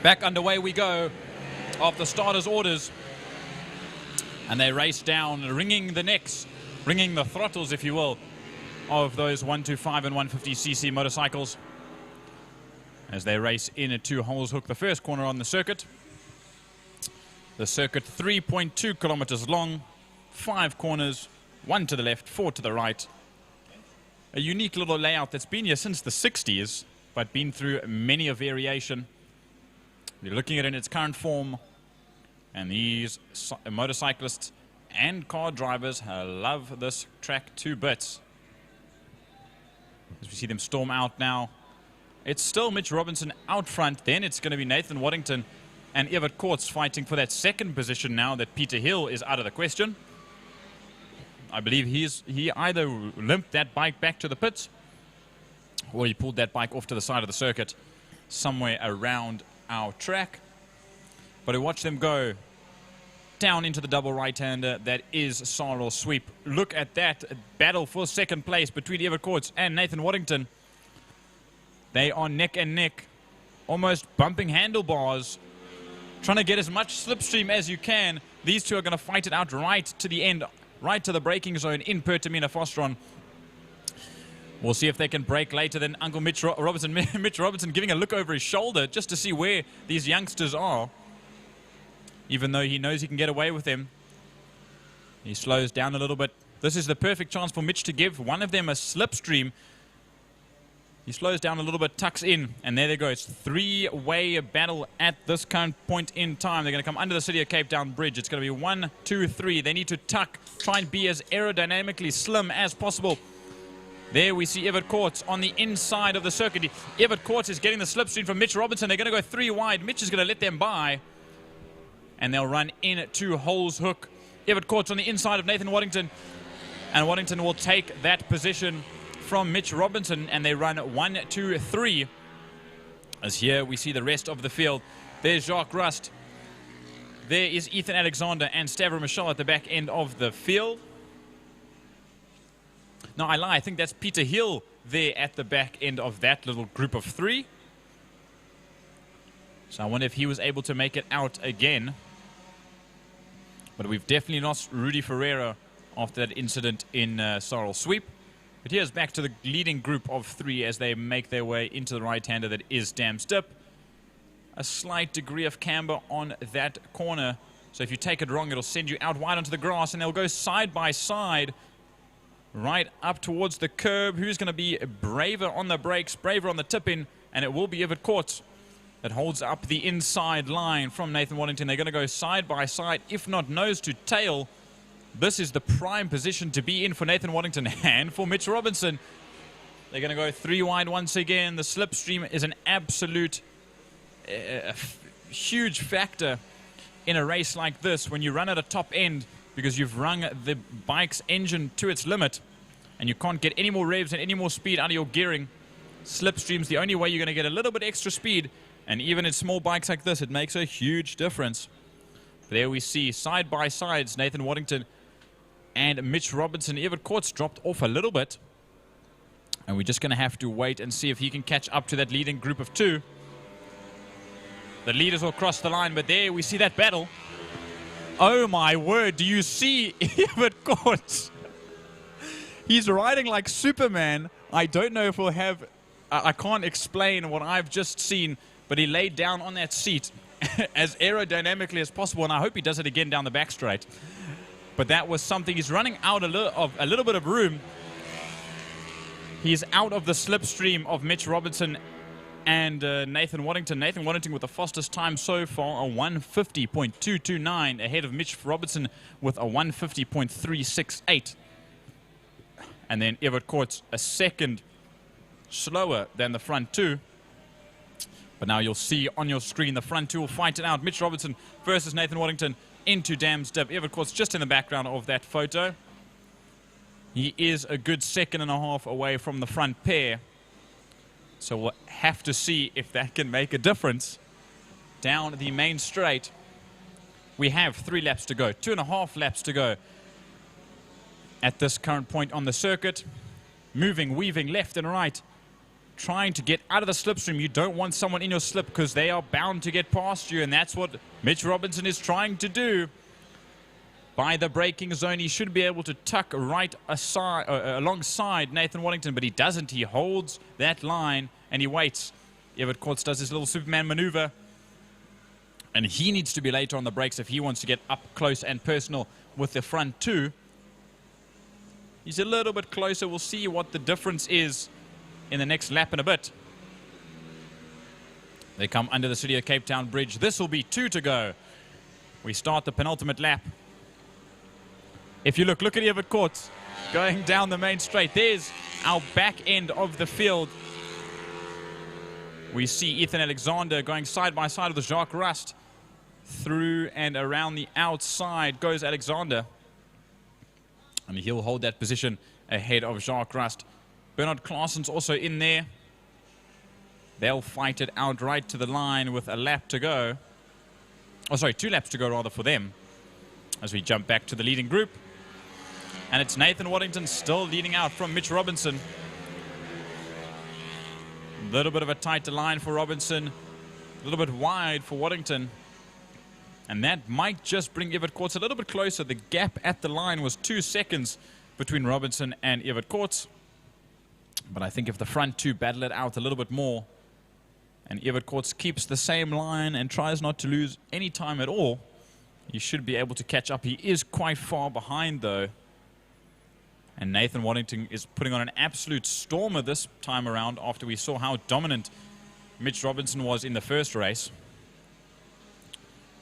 Back underway we go of the starters' orders. And they race down, wringing the necks, wringing the throttles, if you will, of those 125 and 150cc motorcycles as they race in at 2 Holes Hook, the first corner on the circuit. The circuit 3.2 kilometers long, 5 corners, 1 to the left, 4 to the right. A unique little layout that's been here since the 60s, but been through many a variation. You're looking at it in its current form, and these motorcyclists and car drivers love this track to bits. As we see them storm out now, it's still Mitch Robinson out front. Then it's going to be Nathan Waddington and Evert Courts fighting for that second position now that Peter Hill is out of the question. I believe he either limped that bike back to the pits or he pulled that bike off to the side of the circuit somewhere around our track. But we watch them go down into the double right-hander that is Sarl Sweep. Look at that battle for second place between Evert Courts and Nathan Waddington. They are neck and neck, almost bumping handlebars, trying to get as much slipstream as you can. These two are going to fight it out right to the end, right to the braking zone in Pertamina Fostron. We'll see if they can break later than Uncle Mitch Robinson. Mitch Robinson giving a look over his shoulder just to see where these youngsters are, even though he knows he can get away with them. He slows down a little bit. This is the perfect chance for Mitch to give one of them a slipstream. He slows down a little bit, tucks in, and there they go. It's three-way battle at this current point in time. They're going to come under the City of Cape Town Bridge. It's going to be 1, 2, 3. They need to tuck, try and be as aerodynamically slim as possible. There we see Evert Courts on the inside of the circuit. Evert Courts is getting the slipstream from Mitch Robinson. They're going to go 3 wide. Mitch is going to let them by, and they'll run in 2 Holes Hook. Evert Courts on the inside of Nathan Waddington, and Waddington will take that position from Mitch Robinson, and they run 1, 2, 3. As here we see the rest of the field. There's Jacques Rust. There is Ethan Alexander and Stavro Michel at the back end of the field. No, I lie. I think that's Peter Hill there at the back end of that little group of 3. So I wonder if he was able to make it out again. But we've definitely lost Rudy Ferreira after that incident in Sarl Sweep. But here's back to the leading group of 3 as they make their way into the right-hander that is Dam Stip. A slight degree of camber on that corner. So if you take it wrong, it'll send you out wide onto the grass, and they'll go side by side right up towards the curb. Who's going to be braver on the brakes, braver on the tip-in? And it will be Evert Courts that holds up the inside line from Nathan Waddington. They're going to go side by side, if not nose to tail. This is the prime position to be in for Nathan Waddington and for Mitch Robinson. They're going to go 3 wide once again. The slipstream is an absolute huge factor in a race like this when you run at a top end, because you've rung the bike's engine to its limit and you can't get any more revs and any more speed out of your gearing. Slipstream's the only way you're going to get a little bit extra speed, and even in small bikes like this, it makes a huge difference. There we see side by sides Nathan Waddington and Mitch Robinson. Evert Courts dropped off a little bit, and we're just going to have to wait and see if he can catch up to that leading group of 2. The leaders will cross the line, but there we see that battle. Oh my word, do you see Evert Courts? He's riding like Superman. I don't know if we'll have... I can't explain what I've just seen, but he laid down on that seat as aerodynamically as possible, and I hope he does it again down the back straight. But that was something. He's running out a little bit of room. He's out of the slipstream of Mitch Robinson and Nathan Waddington. Nathan Waddington with the fastest time so far, a 150.229, ahead of Mitch Robinson with a 150.368. And then Evert Courts a second slower than the front 2. But now you'll see on your screen the front 2 will fight it out. Mitch Robinson versus Nathan Waddington into Dam's Dip. Evert Courts just in the background of that photo. He is a good 2.5 seconds away from the front pair. So we'll have to see if that can make a difference down the main straight. We have 3 laps to go, 2.5 laps to go at this current point on the circuit. Moving, weaving left and right trying to get out of the slipstream. You don't want someone in your slip because they are bound to get past you, and that's what Mitch Robinson is trying to do. By the braking zone, he should be able to tuck right aside, alongside Nathan Waddington, but he doesn't. He holds that line and he waits. Everett Courts does his little Superman maneuver, and he needs to be later on the brakes if he wants to get up close and personal with the front two. He's a little bit closer. We'll see what the difference is in the next lap in a bit. They come under the City of Cape Town Bridge. This will be 2 to go. We start the penultimate lap. If you look at Everett Courts going down the main straight. There's our back end of the field. We see Ethan Alexander going side by side with Jacques Rust. Through and around the outside goes Alexander. And he'll hold that position ahead of Jacques Rust. Bernard Claessen's also in there. They'll fight it out right to the line with a lap to go. Oh, sorry, 2 laps to go rather for them. As we jump back to the leading group. And it's Nathan Waddington still leading out from Mitch Robinson. A little bit of a tighter line for Robinson. A little bit wide for Waddington. And that might just bring Everett Courts a little bit closer. The gap at the line was 2 seconds between Robinson and Everett Courts. But I think if the front two battle it out a little bit more, and Everett Courts keeps the same line and tries not to lose any time at all, he should be able to catch up. He is quite far behind, though. And Nathan Waddington is putting on an absolute stormer this time around after we saw how dominant Mitch Robinson was in the first race.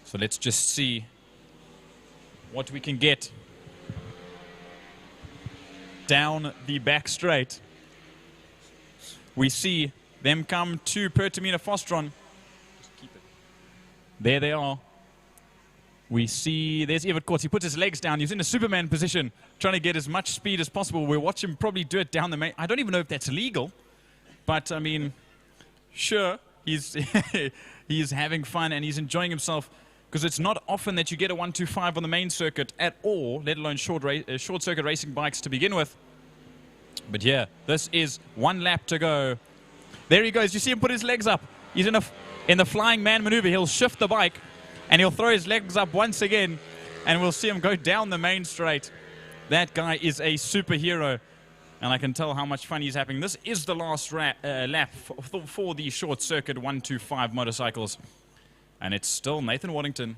So let's just see what we can get down the back straight. We see them come to Pertamina Fostron. There they are. We see, there's Everett Courts. He puts his legs down. He's in a Superman position, trying to get as much speed as possible. We'll watch him probably do it down the main. I don't even know if that's legal, but I mean, sure, he's he's having fun and he's enjoying himself, because it's not often that you get a 125 on the main circuit at all, let alone short circuit racing bikes to begin with. But yeah, this is 1 lap to go. There he goes. You see him put his legs up. He's in the flying man maneuver. He'll shift the bike and he'll throw his legs up once again, and we'll see him go down the main straight. That guy is a superhero, and I can tell how much fun he's having. This is the last lap for the short circuit 125 motorcycles. And it's still Nathan Waddington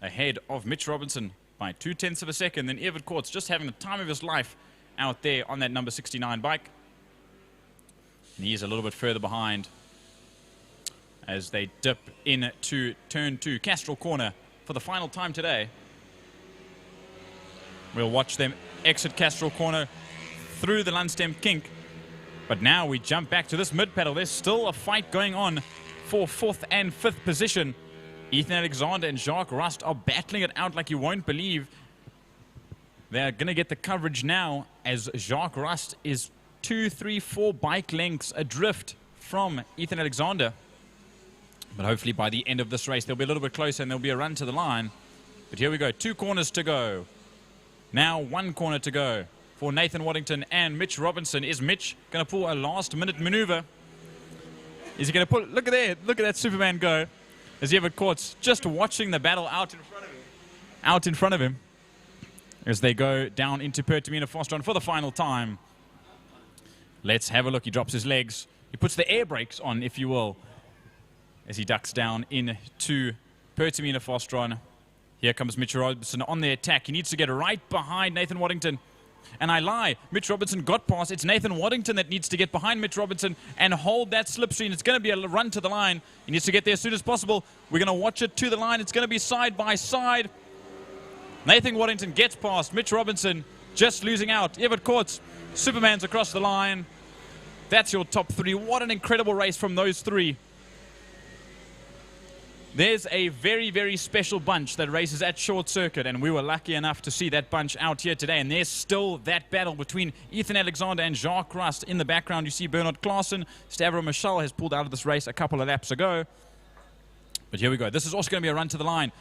ahead of Mitch Robinson by 0.2 of a second. Then Everett Courts just having the time of his life out there on that number 69 bike. And he's a little bit further behind as they dip into turn 2, Castrol Corner, for the final time today. We'll watch them exit Castrol Corner through the Lunchtime kink. But now we jump back to this mid-pedal. There's still a fight going on for 4th and 5th position. Ethan Alexander and Jacques Rust are battling it out like you won't believe. They're going to get the coverage now as Jacques Rust is 2, 3, 4 bike lengths adrift from Ethan Alexander. But hopefully by the end of this race, they'll be a little bit closer and there'll be a run to the line. But here we go, 2 corners to go. Now 1 corner to go for Nathan Waddington and Mitch Robinson. Is Mitch going to pull a last-minute maneuver? Is he going to pull? Look at there. Look at that Superman go. As Everett Courts just watching the battle out in front of him. As they go down into Pertamina Fostron for the final time. Let's have a look. He drops his legs. He puts the air brakes on, if you will, as he ducks down into Pertamina Fostron. Here comes Mitch Robinson on the attack. He needs to get right behind Nathan Waddington. And I lie. Mitch Robinson got past. It's Nathan Waddington that needs to get behind Mitch Robinson and hold that slipstream. It's going to be a run to the line. He needs to get there as soon as possible. We're going to watch it to the line. It's going to be side by side. Nathan Waddington gets past Mitch Robinson, just losing out. Everett Courts, Superman's across the line. That's your top 3. What an incredible race from those 3. There's a very, very special bunch that races at short circuit, and we were lucky enough to see that bunch out here today. And there's still that battle between Ethan Alexander and Jacques Rust. In the background, you see Bernard Claessen. Stavro Michel has pulled out of this race a couple of laps ago. But here we go. This is also going to be a run to the line.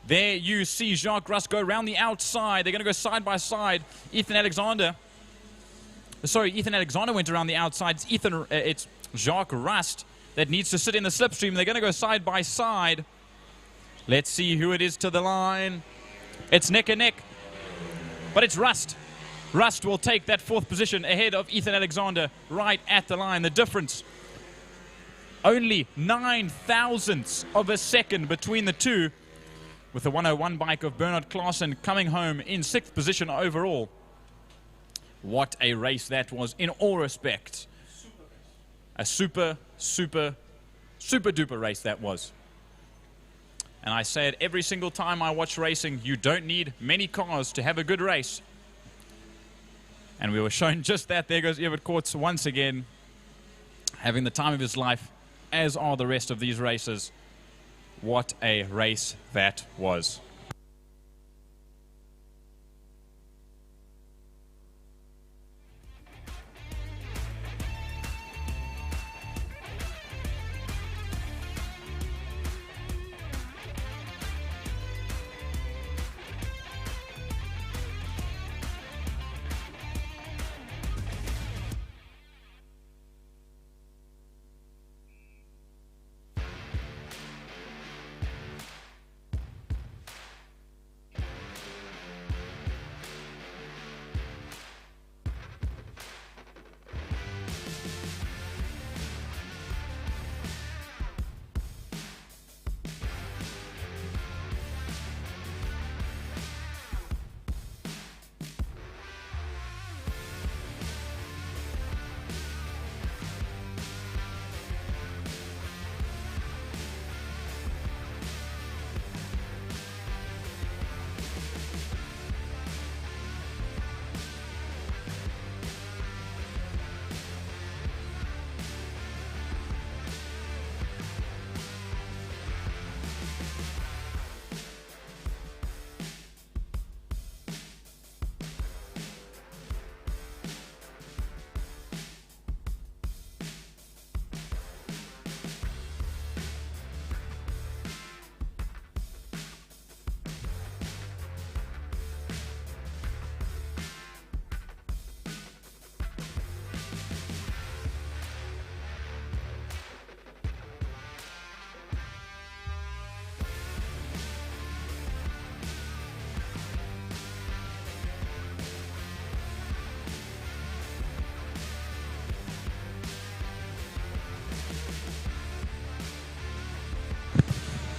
There you see Jacques Rust go around the outside. They're going to go side by side. Ethan Alexander went around the outside. It's Jacques Rust that needs to sit in the slipstream. They're going to go side by side. Let's see who it is to the line. It's neck and neck, but it's Rust. Rust will take that 4th position ahead of Ethan Alexander right at the line. The difference, only 9 thousandths of a second between the two, with the 101 bike of Bernard Klaassen coming home in 6th position overall. What a race that was in all respects. A super duper race that was. And I say it every single time I watch racing, you don't need many cars to have a good race. And we were shown just that. There goes Evert Koorts once again, having the time of his life, as are the rest of these races. What a race that was.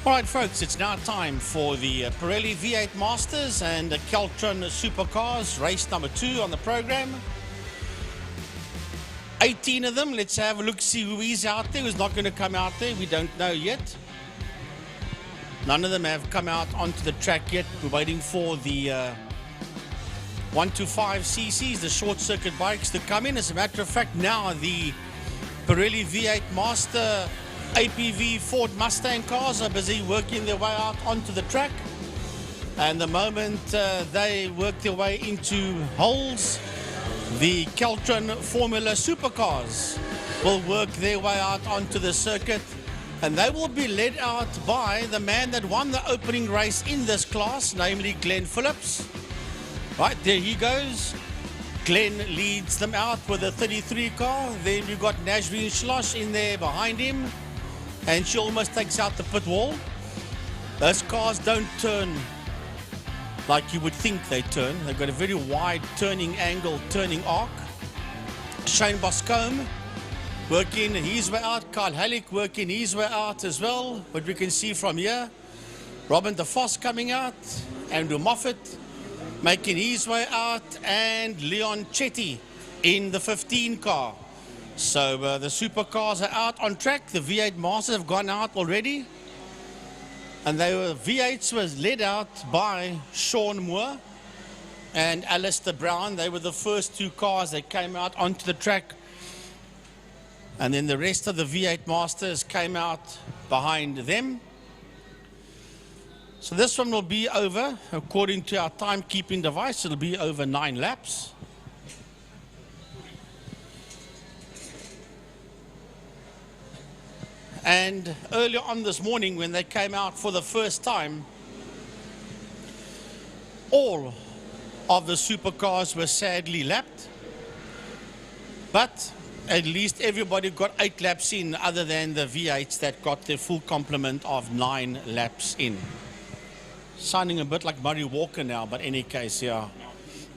All right, folks, it's now time for the Pirelli V8 Masters and the Killarney Supercars, race number 2 on the program. 18 of them. Let's have a look, see who is out there, who's not going to come out there. We don't know yet. None of them have come out onto the track yet. We're waiting for the 125cc's, the short circuit bikes, to come in. As a matter of fact, now the Pirelli V8 Master APV Ford Mustang cars are busy working their way out onto the track. And the moment they work their way into holes, the Killarney Formula Supercars will work their way out onto the circuit. And they will be led out by the man that won the opening race in this class, namely Glenn Phillips. Right, there he goes. Glenn leads them out with a 33 car. Then you've got Nazreen Schloss in there behind him. And she almost takes out the pit wall. Those cars don't turn like you would think they turn. They've got a very wide turning angle, turning arc. Shane Boscombe working his way out. Carl Halleck working his way out as well. What we can see from here. Robin de Vos coming out. Andrew Moffat making his way out. And Leon Chetty in the 15 car. So the supercars are out on track. The V8 Masters have gone out already. And V8s was led out by Sean Moore and Alistair Brown. They were the first 2 cars that came out onto the track. And then the rest of the V8 Masters came out behind them. So this one will be over, according to our timekeeping device, it'll be over 9 laps. And earlier on this morning, when they came out for the first time, all of the supercars were sadly lapped. But At least everybody got 8 laps in, other than the V8s that got their full complement of 9 laps in. Sounding a bit like Murray Walker now, but any case, yeah.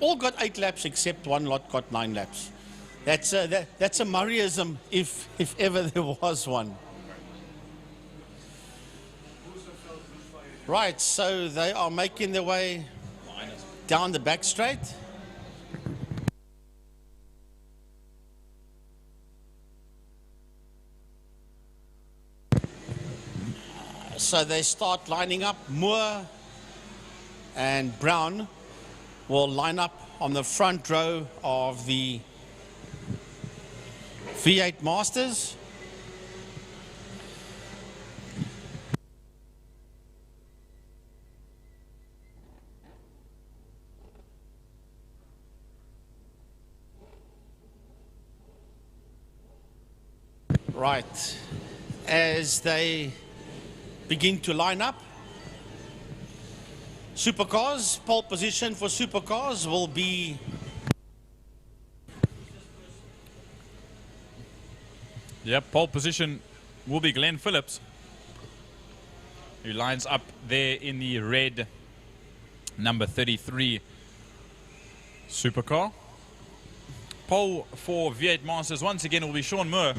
All got 8 laps except one lot got 9 laps. That's a Murrayism, if ever there was one. Right, so they are making their way down the back straight. So they start lining up. Moore and Brown will line up on the front row of the V8 Masters. Right, as they begin to line up, Supercars, pole position for Supercars will be pole position will be Glenn Phillips, who lines up there in the red number 33 Supercar. Pole for V8 Masters once again will be Sean Moore,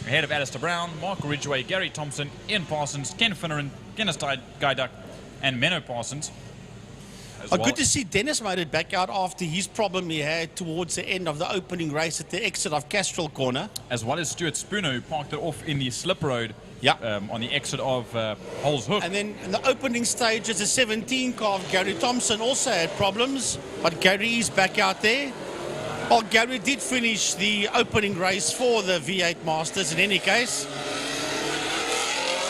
ahead of Alistair Brown, Mark Ridgway, Gary Thompson, Ian Parsons, Ken Finneran, Dennis Guyduck, and Menno Parsons. Good to see Dennis made it back out after his problem he had towards the end of the opening race at the exit of Castrol Corner. As well as Stuart Spooner, who parked it off in the slip road on the exit of Holes Hook. And then in the opening stage, as a 17 car of Gary Thompson also had problems, but Gary is back out there. Well, Gary did finish the opening race for the V8 Masters in any case.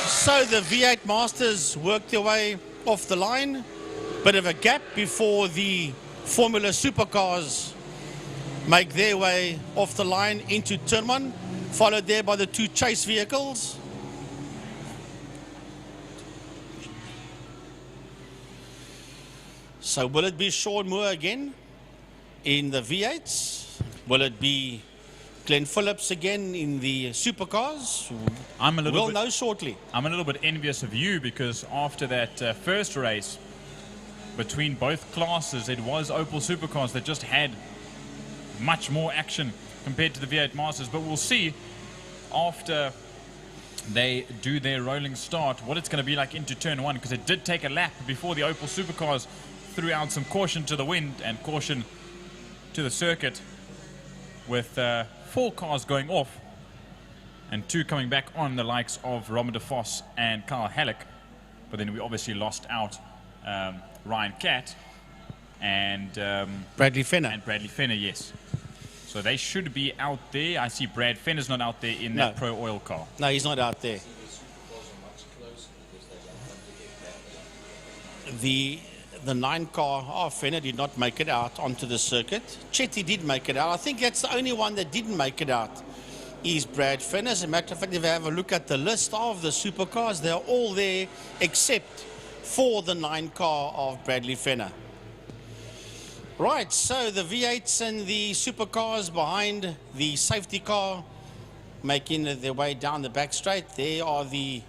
So the V8 Masters worked their way off the line. Bit of a gap before the Formula Supercars make their way off the line into turn 1, followed there by the 2 chase vehicles. So will it be Sean Moore again in the V8s? Will it be Glenn Phillips again in the Supercars? We'll know shortly. I'm a little bit envious of you, because after that first race between both classes, it was Opel Supercars that just had much more action compared to the V8 Masters. But we'll see after they do their rolling start what it's going to be like into turn 1, because it did take a lap before the Opel Supercars threw out some caution to the wind and caution to the circuit, with 4 cars going off and 2 coming back on, the likes of Robin de Vos and Carl Halleck. But then we obviously lost out Ryan Catt and Bradley Fenner. And Bradley Fenner, yes. So they should be out there. I see Brad Fenner's not out there in that Pro Oil car. No, he's not out there. The 9 car, Fenner did not make it out onto the circuit. Chetty did make it out. I think that's the only one that didn't make it out is Brad Fenner. As a matter of fact, if you have a look at the list of the Supercars, they're all there except for the 9 car of Bradley Fenner. Right, so the V8s and the Supercars behind the safety car making their way down the back straight. There are the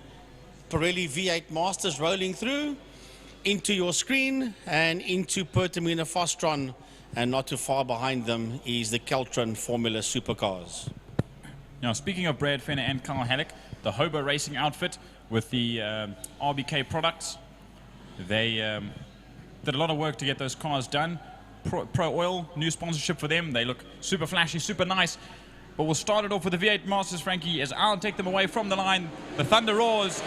Pirelli V8 Masters rolling through into your screen and into Pertamina Fostron, and not too far behind them is the Keltron Formula Supercars. Now, speaking of Brad Fenner and Carl Halleck, the Hobo Racing outfit with the RBK products, they did a lot of work to get those cars done. Pro Oil, new sponsorship for them. They look super flashy, super nice. But we'll start it off with the V8 Masters, Frankie, as I'll take them away from the line. The thunder roars,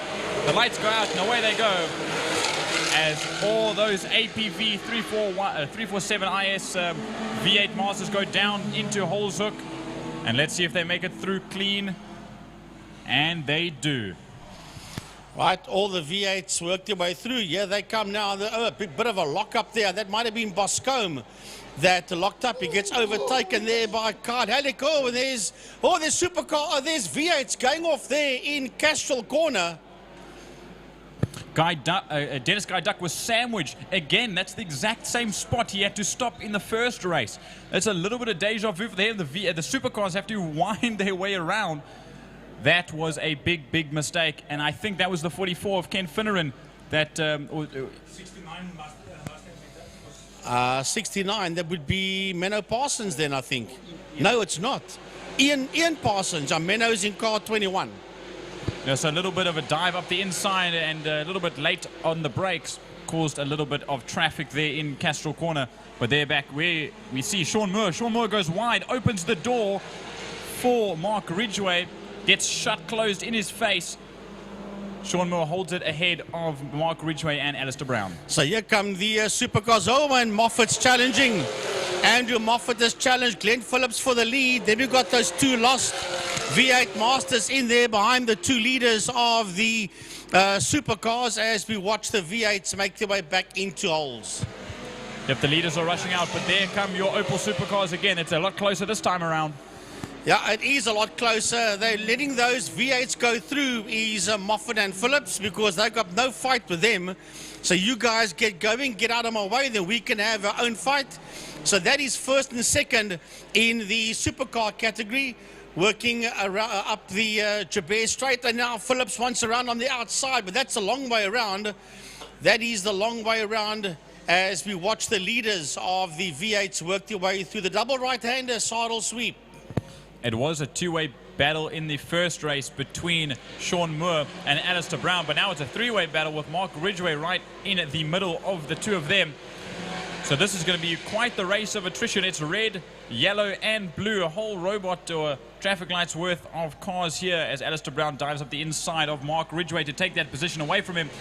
the lights go out, and away they go, as all those APV 347 IS V8 Masters go down into Holes Hook. And let's see if they make it through clean. And they do. Right, all the V8s work their way through. Yeah, they come now. Oh, a bit of a lock-up there. That might have been Boscombe that locked up. He gets overtaken there by Card Halleck. Oh, and there's Supercar. Oh, there's V8s going off there in Castrol Corner. Dennis Guy Duck was sandwiched. Again, that's the exact same spot he had to stop in the first race. It's a little bit of deja vu for them. The supercars have to wind their way around. That was a big, big mistake. And I think that was the 44 of Ken Finneran that... 69, that would be Menno Parsons then, I think. No, it's not. Ian Parsons. Menno's in car 21. Yeah, so a little bit of a dive up the inside and a little bit late on the brakes caused a little bit of traffic there in Castrol Corner. But they're back where we see Sean Moore. Sean Moore goes wide, opens the door for Mark Ridgway, gets shut closed in his face. Sean Moore holds it ahead of Mark Ridgway and Alistair Brown. So here come the Supercars. Oh, and Moffat's challenging. Andrew Moffat has challenged Glenn Phillips for the lead. Then we've got those two lost V8 Masters in there behind the two leaders of the Supercars as we watch the V8s make their way back into holes. Yep, the leaders are rushing out, but there come your Opel Supercars again. It's a lot closer this time around. Yeah, it is a lot closer. They're letting those V8s go through is Moffat and Phillips because they've got no fight with them. So you guys get going, get out of my way, then we can have our own fight. So that is first and second in the supercar category, working around, up the Jabez Straight. And now Phillips wants around on the outside, but that's a long way around. That is the long way around as we watch the leaders of the V8s work their way through the double right-hander saddle sweep. It was a two-way battle in the first race between Sean Moore and Alistair Brown, but now it's a three-way battle with Mark Ridgway right in the middle of the two of them. So this is going to be quite the race of attrition. It's red, yellow and blue, a whole robot or traffic lights worth of cars here as Alistair Brown dives up the inside of Mark Ridgway to take that position away from him.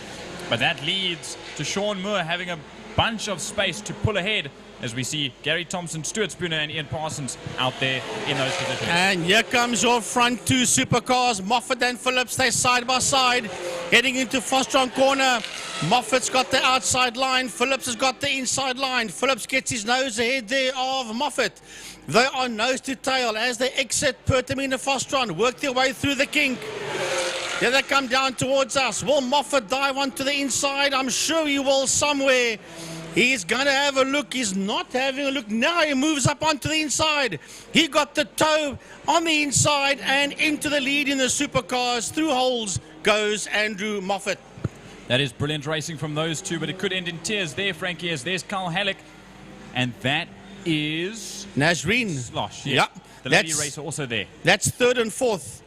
But that leads to Sean Moore having a bunch of space to pull ahead as we see Gary Thompson, Stuart Spooner and Ian Parsons out there in those positions. And here comes your front two supercars. Moffat and Phillips, they're side by side, heading into Fostron Corner. Moffat's got the outside line. Phillips has got the inside line. Phillips gets his nose ahead there of Moffat. They are nose to tail as they exit Pertamina Fostron, work their way through the kink. Here they come down towards us. Will Moffat dive onto the inside? I'm sure he will somewhere. He's going to have a look. He's not having a look. Now he moves up onto the inside. He got the toe on the inside and into the lead in the supercars. Through holes goes Andrew Moffat. That is brilliant racing from those two, but it could end in tears there, Frankie, as there's Carl Halleck. And that is... Nazreen. Slosh, yeah. The lady racer also there. That's third and fourth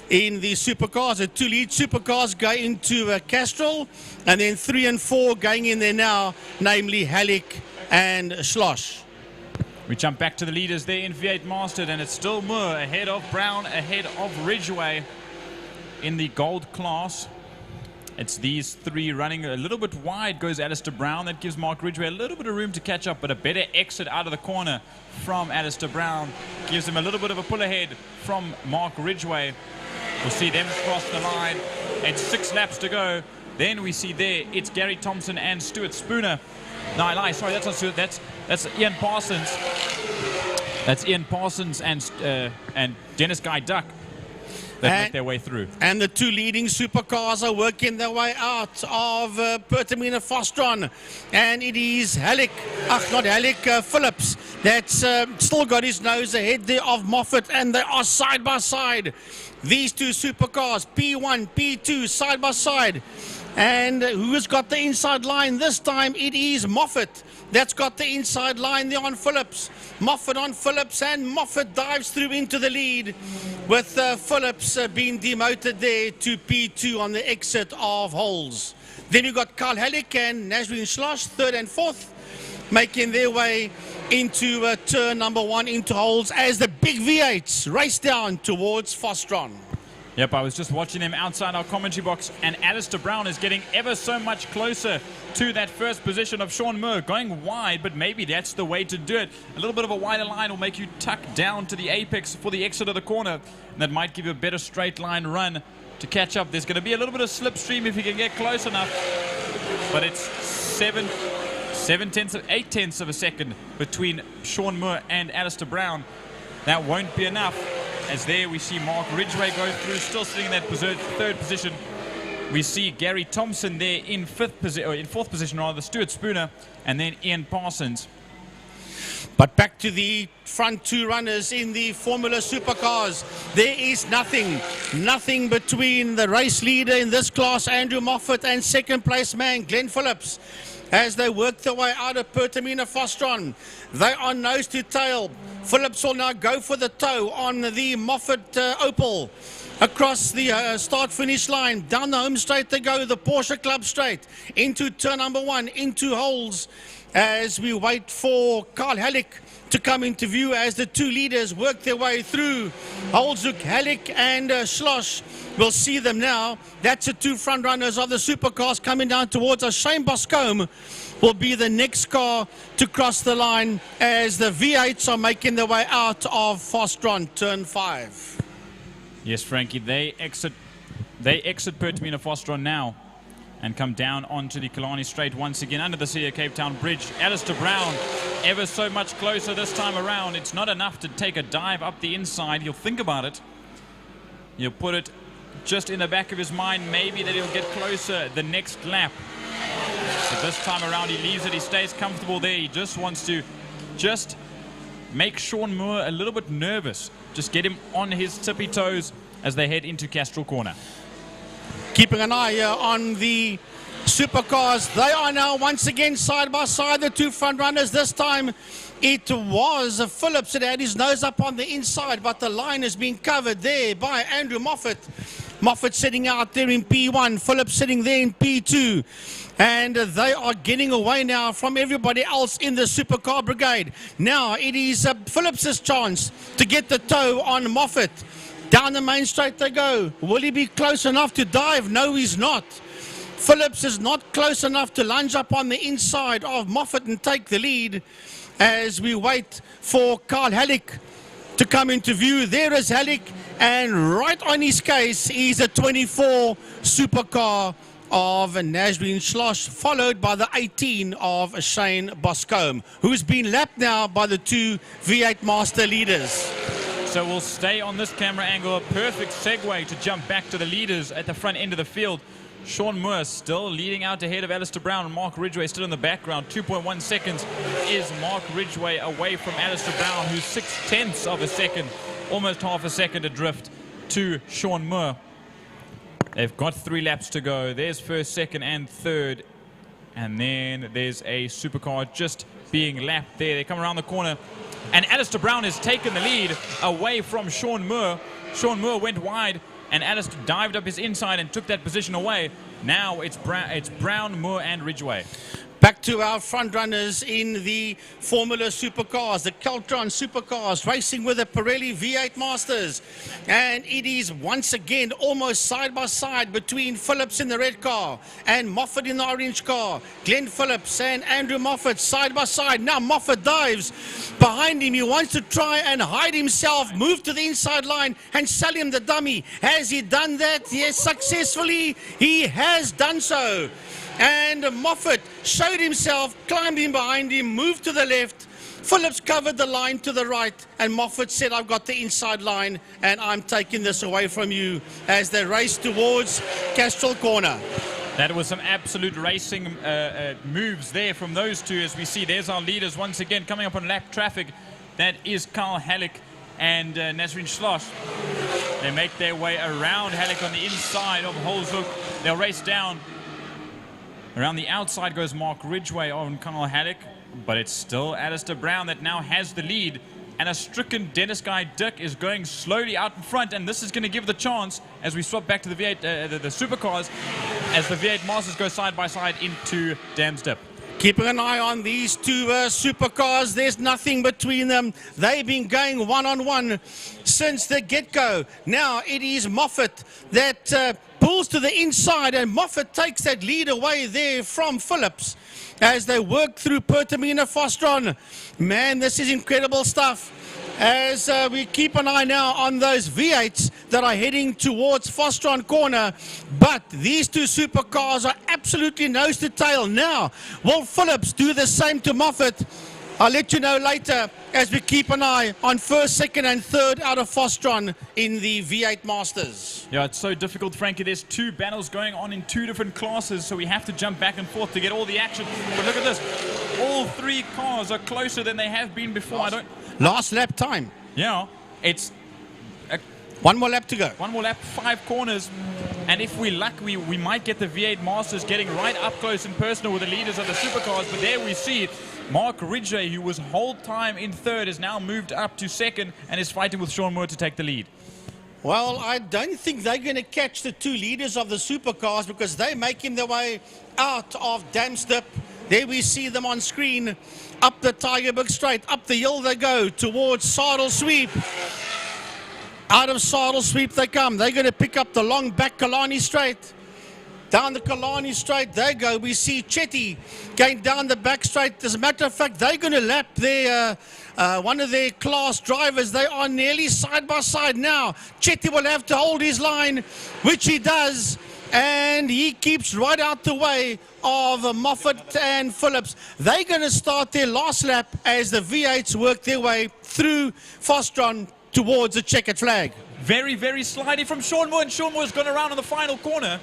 in the supercars. The two lead supercars go into Castrol, and then 3 and 4 going in there now, namely Halleck and Schloss. We jump back to the leaders there in V8 Mastered, and it's still Moore ahead of Brown, ahead of Ridgway in the gold class. It's these three running a little bit wide goes Alistair Brown. That gives Mark Ridgway a little bit of room to catch up, but a better exit out of the corner from Alistair Brown gives him a little bit of a pull ahead from Mark Ridgway. We'll see them cross the line. It's 6 laps to go. Then we see there, it's Gary Thompson and Stuart Spooner. No, I lie. Sorry, that's not Stuart. That's Ian Parsons. That's Ian Parsons and Dennis Guy Duck that make their way through. And the two leading supercars are working their way out of Pertamina Fostron. And it is Phillips that's still got his nose ahead there of Moffat, and they are side by side. These two supercars, P1, P2, side by side. And who has got the inside line this time? It is Moffat. That's got the inside line there on Phillips. Moffat on Phillips, and Moffat dives through into the lead with Phillips being demoted there to P2 on the exit of holes. Then you've got Carl Halleck and Nazreen Schloss, third and fourth, making their way into turn number 1 into holes as the big V8s race down towards Fostron. Yep, I was just watching them outside our commentary box, and Alistair Brown is getting ever so much closer to that first position of Sean Moore, going wide, but maybe that's the way to do it. A little bit of a wider line will make you tuck down to the apex for the exit of the corner, and that might give you a better straight line run to catch up. There's going to be a little bit of slipstream if you can get close enough, but it's 8 tenths of a second between Sean Moore and Alistair Brown. That won't be enough, as there we see Mark Ridgway go through, still sitting in that third position. We see Gary Thompson there in fourth position, rather, Stuart Spooner, and then Ian Parsons. But back to the front two runners in the Formula Supercars. There is nothing between the race leader in this class, Andrew Moffat, and second place man, Glenn Phillips. As they work their way out of Pertamina Fostron, they are nose to tail. Phillips will now go for the toe on the Moffat Opel. Across the start-finish line, down the home straight they go, the Porsche Club straight, into turn number 1, into holes, as we wait for Carl Halleck to come into view as the two leaders work their way through. Holzhoek, Halleck and Schloss. We'll see them now. That's the two front runners of the supercars coming down towards us. Shane Boscombe will be the next car to cross the line as the V8s are making their way out of Fostron, turn 5. Yes, Frankie, they exit Pertamina Fostron now and come down onto the Killarney Straight once again under the City of Cape Town Bridge. Alistair Brown ever so much closer this time around. It's not enough to take a dive up the inside. He'll think about it. He'll put it just in the back of his mind, maybe that he'll get closer the next lap. But this time around he leaves it, he stays comfortable there. He just wants to make Sean Moore a little bit nervous. Just get him on his tippy toes as they head into Castrol Corner. Keeping an eye on the supercars. They are now once again side by side, the two front runners. This time it was Phillips that had his nose up on the inside, but the line has been covered there by Andrew Moffat. Moffat sitting out there in P1, Phillips sitting there in P2. And they are getting away now from everybody else in the supercar brigade. Now it is Phillips's chance to get the toe on Moffat. Down the main straight they go. Will he be close enough to dive? No, he's not. Phillips is not close enough to lunge up on the inside of Moffat and take the lead as we wait for Carl Halleck to come into view. There is Halleck, and right on his case is a 24 supercar of Nazreen Schloss, followed by the 18 of Shane Boscombe, who's been lapped now by the two V8 Master leaders. So we'll stay on this camera angle, a perfect segue to jump back to the leaders at the front end of the field. Sean Moore still leading out ahead of Alistair Brown, and Mark Ridgway still in the background. 2.1 seconds is Mark Ridgway away from Alistair Brown, who's 0.6 of a second, almost half a second adrift to Sean Moore. They've got 3 laps to go. There's first, second, and third. And then there's a supercar just being lapped there. They come around the corner. And Alistair Brown has taken the lead away from Sean Moore. Sean Moore went wide, and Alistair dived up his inside and took that position away. Now it's Brown, Moore, and Ridgway. Back to our front runners in the Formula Supercars, the Keltron Supercars, racing with the Pirelli V8 Masters. And it is once again almost side by side between Phillips in the red car and Moffat in the orange car. Glenn Phillips and Andrew Moffat side by side. Now Moffat dives behind him. He wants to try and hide himself, move to the inside line and sell him the dummy. Has he done that? Yes, successfully. He has done so. And Moffat showed himself, climbed in behind him, moved to the left. Phillips covered the line to the right, and Moffat said, I've got the inside line, and I'm taking this away from you, as they race towards Castrol Corner. That was some absolute racing moves there from those two. As we see, there's our leaders once again coming up on lap traffic. That is Carl Halleck and Nazreen Schloss. They make their way around Halleck on the inside of Holzhoek. They'll race down. Around the outside goes Mark Ridgway on Carl Halleck, but it's still Alistair Brown that now has the lead. And a stricken Dennis Guy Dick is going slowly out in front, and this is going to give the chance as we swap back to the V8, the supercars, as the V8 Masters go side by side into Dam's Dip. Keeping an eye on these two supercars. There's nothing between them. They've been going one-on-one since the get-go. Now it is Moffat that pulls to the inside, and Moffat takes that lead away there from Phillips as they work through Pertamina Fostron. Man, this is incredible stuff. As we keep an eye now on those V8s that are heading towards Fostron Corner. But these two supercars are absolutely nose to tail. Now, will Phillips do the same to Moffat? I'll let you know later as we keep an eye on first, second and third out of Fostron in the V8 Masters. Yeah, it's so difficult, Frankie. There's two battles going on in two different classes, so we have to jump back and forth to get all the action. But look at this. All three cars are closer than they have been before. Last lap time. Yeah, it's... one more lap to go. One more lap, 5 corners. And if we're lucky, we might get the V8 Masters getting right up close and personal with the leaders of the Supercars. But there we see Mark Ridgway, who was whole time in third, has now moved up to second and is fighting with Sean Moore to take the lead. Well, I don't think they're going to catch the two leaders of the Supercars because they're making their way out of Damstip. There we see them on screen. Up the Tigerberg Straight, up the hill they go towards Saddle Sweep. Out of Saddle Sweep they come. They're going to pick up the long back Killarney Straight. Down the Killarney Straight they go. We see Chetty going down the back straight. As a matter of fact, they're going to lap their one of their class drivers. They are nearly side by side now. Chetty will have to hold his line, which he does. And he keeps right out the way of Moffat and Phillips. They're going to start their last lap as the V8s work their way through Fostron towards the checkered flag. Very, very slidey from Sean Moore, and Sean Moore's gone around on the final corner.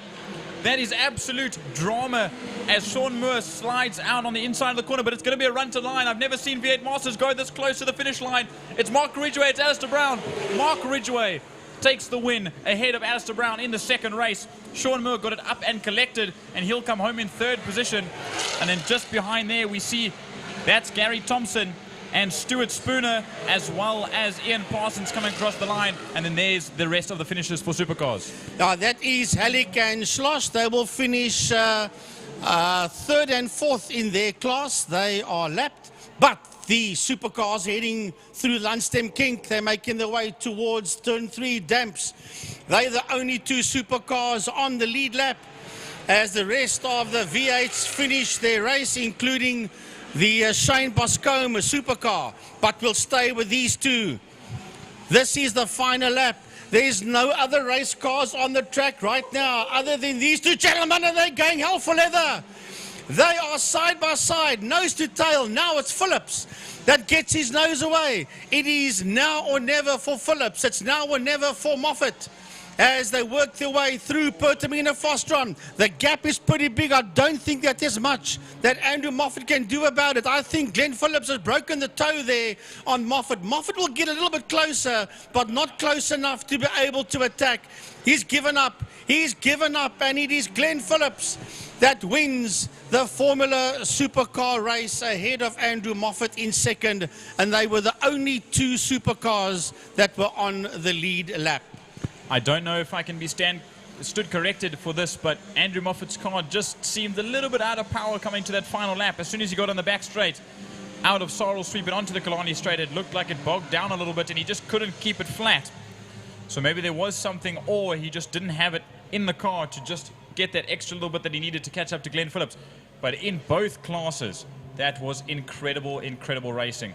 That is absolute drama as Sean Moore slides out on the inside of the corner, but it's going to be a run to line. I've never seen V8 Masters go this close to the finish line. It's Mark Ridgway, it's Alistair Brown. Mark Ridgway takes the win ahead of Alistair Brown in the second race. Sean Moore got it up and collected, and he'll come home in third position. And then just behind there we see that's Gary Thompson and Stuart Spooner, as well as Ian Parsons coming across the line. And then there's the rest of the finishers for Supercars. That is Halleck and Schloss. They will finish third and fourth in their class. They are lapped. But the Supercars heading through Lunchtime Kink, they're making their way towards turn 3 Damps. They're the only two Supercars on the lead lap as the rest of the V8s finish their race, including the Shane Boscombe Supercar, but we'll stay with these two. This is the final lap. There's no other race cars on the track right now other than these two gentlemen, and they're going hell for leather. They are side by side, nose to tail. Now it's Phillips that gets his nose away. It is now or never for Phillips. It's now or never for Moffat as they work their way through Pertamina Fostron. The gap is pretty big. I don't think that there's much that Andrew Moffat can do about it. I think Glenn Phillips has broken the toe there on Moffat. Moffat will get a little bit closer, but not close enough to be able to attack. He's given up. He's given up, and it is Glenn Phillips that wins the Formula Supercar race ahead of Andrew Moffat in second, and they were the only two Supercars that were on the lead lap. I don't know if I can be stood corrected for this, but Andrew Moffat's car just seemed a little bit out of power coming to that final lap. As soon as he got on the back straight, out of Sorrel Sweep and onto the Killarney Straight, it looked like it bogged down a little bit and he just couldn't keep it flat. So maybe there was something, or he just didn't have it in the car to just get that extra little bit that he needed to catch up to Glenn Phillips. But in both classes, that was incredible, incredible racing.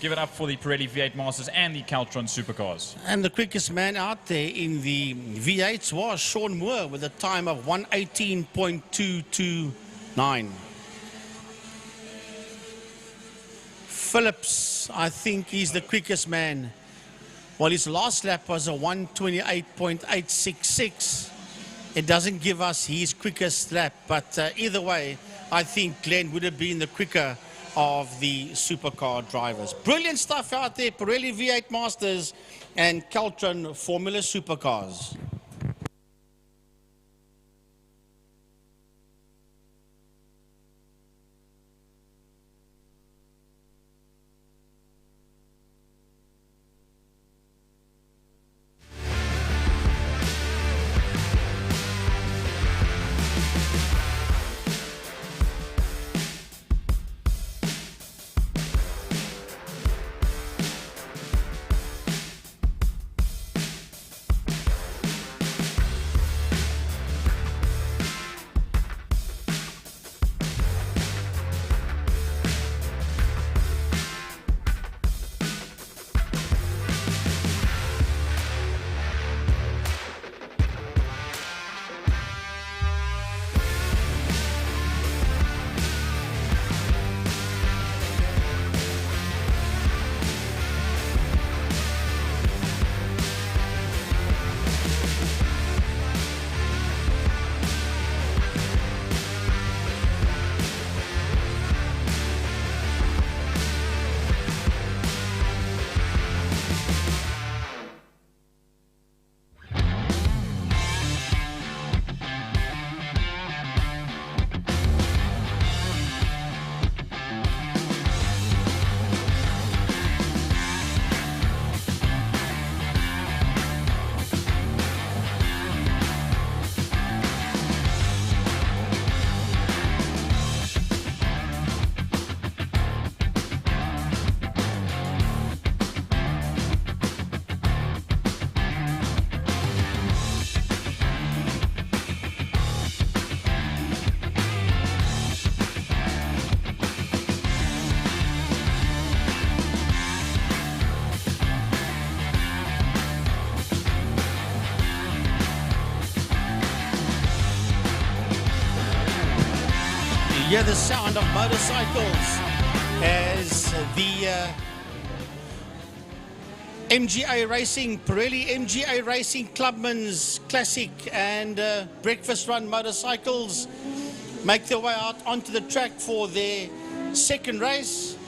Give it up for the Pirelli V8 Masters and the Caltron Supercars. And the quickest man out there in the V8s was Sean Moore with a time of 1:18.229. Phillips, I think he's the quickest man. Well, his last lap was a 1:28.866. It doesn't give us his quickest lap, but either way, I think Glenn would have been the quicker of the supercar drivers. Brilliant stuff out there, Pirelli V8 Masters and Caltron Formula Supercars. hear the sound of motorcycles as the MGA Racing, Pirelli MGA Racing Clubman's Classic and Breakfast Run motorcycles make their way out onto the track for their second race.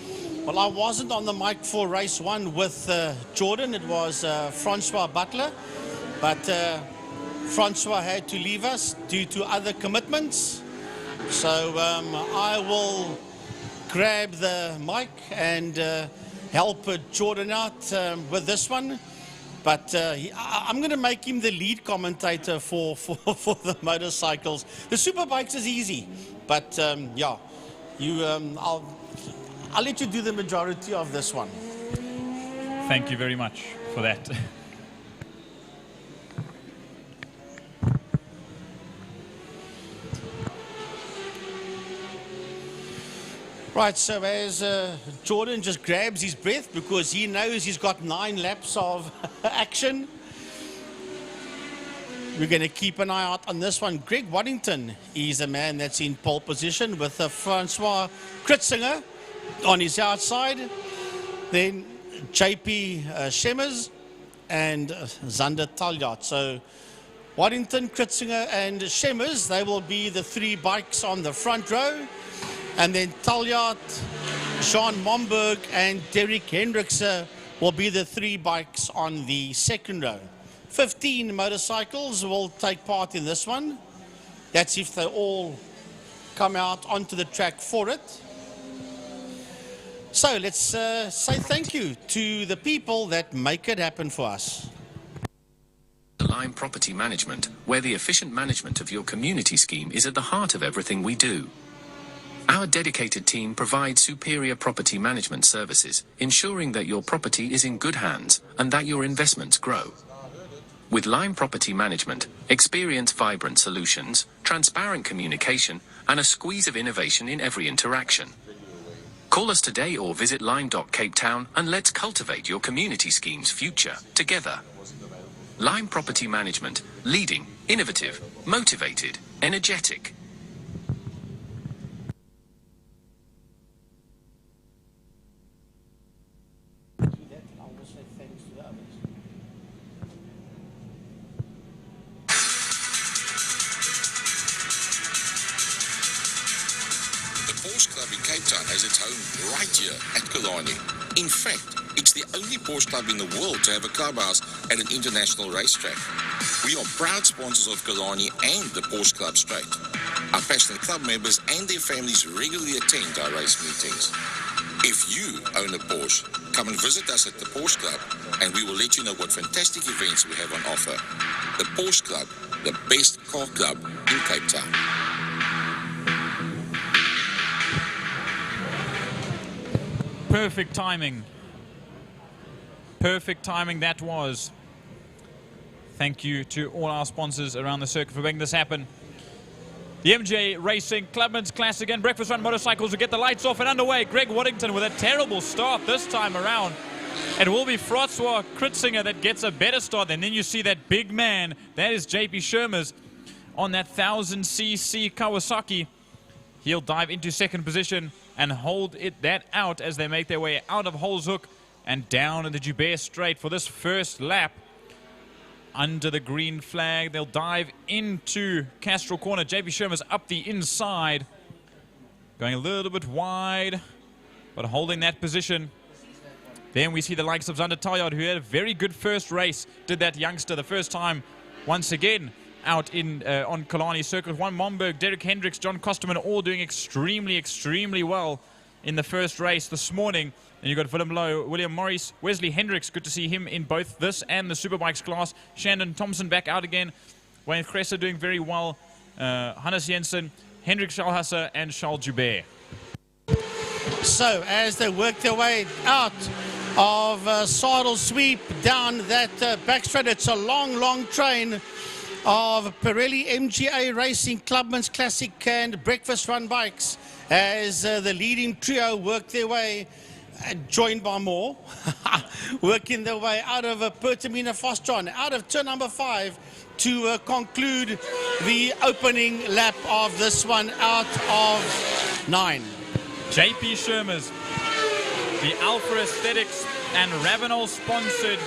Well, I wasn't on the mic for race one with Jordan. It was Francois Butler, but Francois had to leave us due to other commitments. So I will grab the mic and help Jordan out with this one. But I'm going to make him the lead commentator for the motorcycles. The Superbikes is easy, but yeah, I'll let you do the majority of this one. Thank you very much for that. Right, so as Jordan just grabs his breath because he knows he's got 9 laps of action, we're going to keep an eye out on this one. Greg Waddington is a man that's in pole position with Francois Kritzinger on his outside. Then JP Schemmers and Zander Taljaard. So Waddington, Kritzinger and Schemmers, they will be the 3 bikes on the front row. And then Taljaard, Sean Momberg and Derek Hendricks will be the 3 bikes on the second row. 15 motorcycles will take part in this one. That's if they all come out onto the track for it. So let's say thank you to the people that make it happen for us. Lime Property Management, where the efficient management of your community scheme is at the heart of everything we do. Our dedicated team provides superior property management services, ensuring that your property is in good hands and that your investments grow. With Lime Property Management, experience vibrant solutions, transparent communication, and a squeeze of innovation in every interaction. Call us today or visit lime.cape town and let's cultivate your community scheme's future together. Lime Property Management, leading, innovative, motivated, energetic. Has its home right here at Killarney. In fact, it's the only Porsche club in the world to have a clubhouse at an international racetrack. We are proud sponsors of Killarney and the Porsche Club Straight. Our passionate club members and their families regularly attend our race meetings. If you own a Porsche, come and visit us at the Porsche Club and we will let you know what fantastic events we have on offer. The Porsche Club, the best car club in Cape Town. Perfect timing. Perfect timing that was. Thank you to all our sponsors around the circuit for making this happen. The MJ Racing, Clubman's Classic and Breakfast Run motorcycles will get the lights off and underway. Greg Waddington with a terrible start this time around. It will be Francois Kritzinger that gets a better start. And then you see that big man, that is JP Schemmers on that 1000cc Kawasaki. He'll dive into second position and hold that out as they make their way out of Holshoek and down in the Joubert Straight for this first lap. Under the green flag, they'll dive into Castrol Corner. JP Schemmers up the inside, going a little bit wide, but holding that position. Then we see the likes of Zander Taljaard, who had a very good first race. Did that youngster the first time once again out in on Killarney Circuit. Juan Momberg, Derek Hendricks, John Kosterman, all doing extremely well in the first race this morning. And you've got Willem Lowe, William Morris, Wesley Hendricks. Good to see him in both this and the Superbikes class. Shandon Thompson back out again. Wayne Kresser doing very well. Hannes Jensen, Hendrik Schalhasser, and Charles Joubert. So as they work their way out of Saddle Sweep down that backstraight, it's a long train of Pirelli MGA Racing, Clubman's Classic and Breakfast Run bikes as the leading trio work their way, joined by more, working their way out of Pertamina Fostron, out of turn number 5 to conclude the opening lap of this one out of 9. JP Shermers, the Alpha Aesthetics and Ravenel sponsored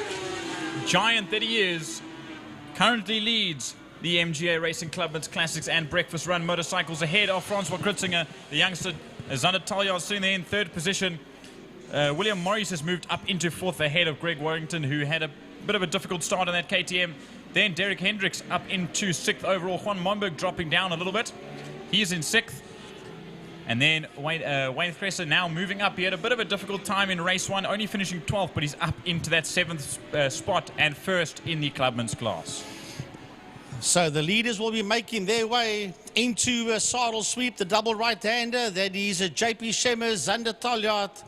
giant that he is, currently leads the MGA Racing Clubman's Classics and Breakfast Run motorcycles ahead of Francois Krutzinger. The youngster Zander Taljaard sitting there in 3rd position. William Morris has moved up into 4th ahead of Greg Warrington, who had a bit of a difficult start on that KTM. Then Derek Hendricks up into 6th overall. Juan Momberg dropping down a little bit. He's in 6th. And then Wayne Fresser now moving up. He had a bit of a difficult time in race 1, only finishing 12th, but he's up into that 7th spot and 1st in the Clubman's class. So the leaders will be making their way into a saddle sweep, the double right-hander. That is JP Shemmers, Zander Taljaard,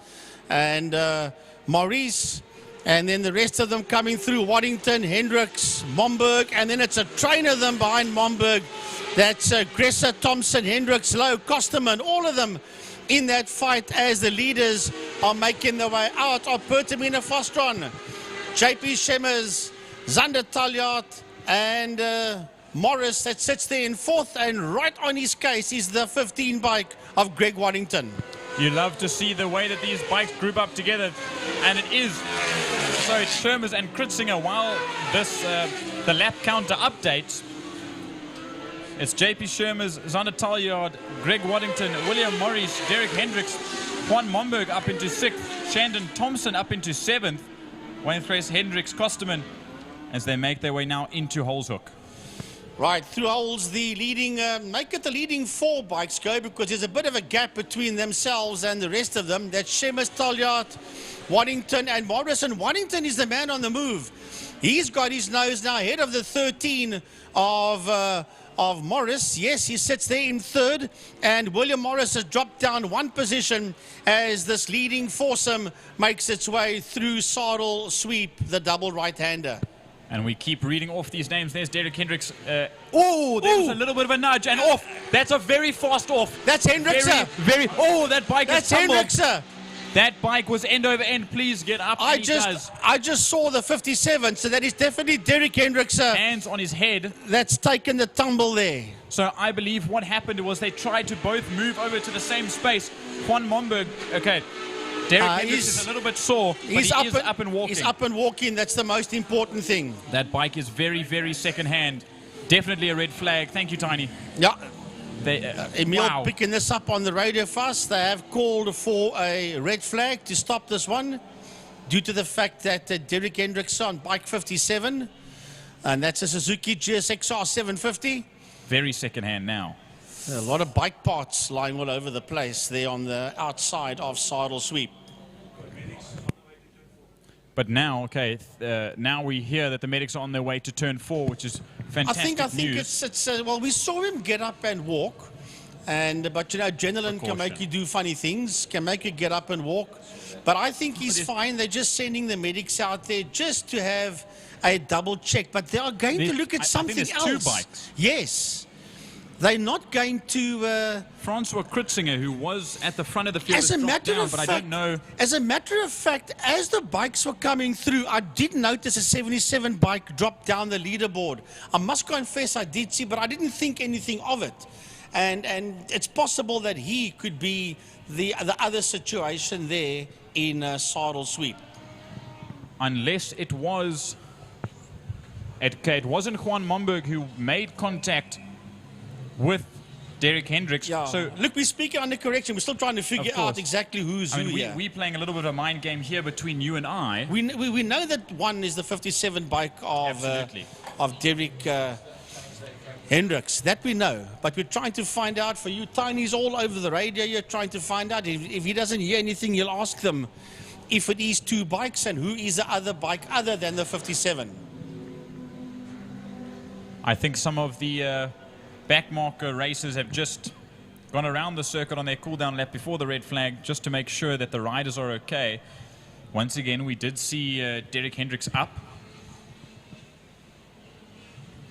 and Maurice. And then the rest of them coming through, Waddington, Hendricks, Momberg, and then it's a train of them behind Momberg. That's Gresser, Thompson, Hendricks, Lowe, Kosterman, all of them in that fight as the leaders are making their way out of Pertamina Fostron. JP Shemmers, Zander Taljaard, and Morris that sits there in 4th, and right on his case is the 15 bike of Greg Waddington. You love to see the way that these bikes group up together, and it is. So it's Shermers and Krutzinger while this the lap counter updates. It's JP Shermers, Zander Taljaard, Greg Waddington, William Morris, Derek Hendricks, Juan Momberg up into 6th, Shandon Thompson up into 7th, Wayne Thrace, Hendricks, Kosterman, as they make their way now into Holshoek. Right, through holes, the leading, make it the leading 4 bikes go, because there's a bit of a gap between themselves and the rest of them. That's Shemmers, Taljaard, Waddington, and Morris. And Waddington is the man on the move. He's got his nose now ahead of the 13 of Morris. Yes, he sits there in 3rd, and William Morris has dropped down 1 position as this leading foursome makes its way through saddle sweep, the double right-hander. And we keep reading off these names. There's Derek Hendricks. Oh, there was a little bit of a nudge and off. That's a very fast off. That's Hendricks. Oh, that bike That's is tumbled. Hendricks. That bike was end over end. Please get up. I just saw the 57, so that is definitely Derek Hendricks. Hands on his head. That's taken the tumble there. So I believe what happened was they tried to both move over to the same space. Juan Momberg, okay. Derek Hendricks is a little bit sore, but he is up and walking. He's up and walking. That's the most important thing. That bike is very, very second-hand. Definitely a red flag. Thank you, Tiny. Yeah. Emil picking this up on the radio fast. They have called for a red flag to stop this one due to the fact that Derek Hendricks on bike 57, and that's a Suzuki GSXR 750. Very second-hand now. A lot of bike parts lying all over the place there on the outside of saddle sweep. But now, okay, now we hear that the medics are on their way to turn 4, which is fantastic I think news. it's well, we saw him get up and walk, but you know, adrenaline can make you do funny things, can make you get up and walk. But I think he's fine. They're just sending the medics out there just to have a double check. But they are going to look at something I think there's else. 2 bikes. Yes. They're not going to... Francois Krutzinger, who was at the front of the field, but I don't know... As a matter of fact, as the bikes were coming through, I did notice a 77 bike drop down the leaderboard. I must confess I did see, but I didn't think anything of it. And it's possible that he could be the other situation there in saddle sweep. Unless it was... it wasn't Juan Momberg who made contact with Derek Hendricks. Yeah. So look, we're speaking under correction. We're still trying to figure out exactly who's who here. We're playing a little bit of a mind game here between you and I. We know that one is the 57 bike of Derek Hendricks. That we know. But we're trying to find out for you. Tiny's all over the radio. You're trying to find out. If he doesn't hear anything, you'll ask them if it is 2 bikes and who is the other bike other than the 57. I think some of the backmarker racers have just gone around the circuit on their cool-down lap before the red flag just to make sure that the riders are okay. Once again, we did see Derek Hendricks up.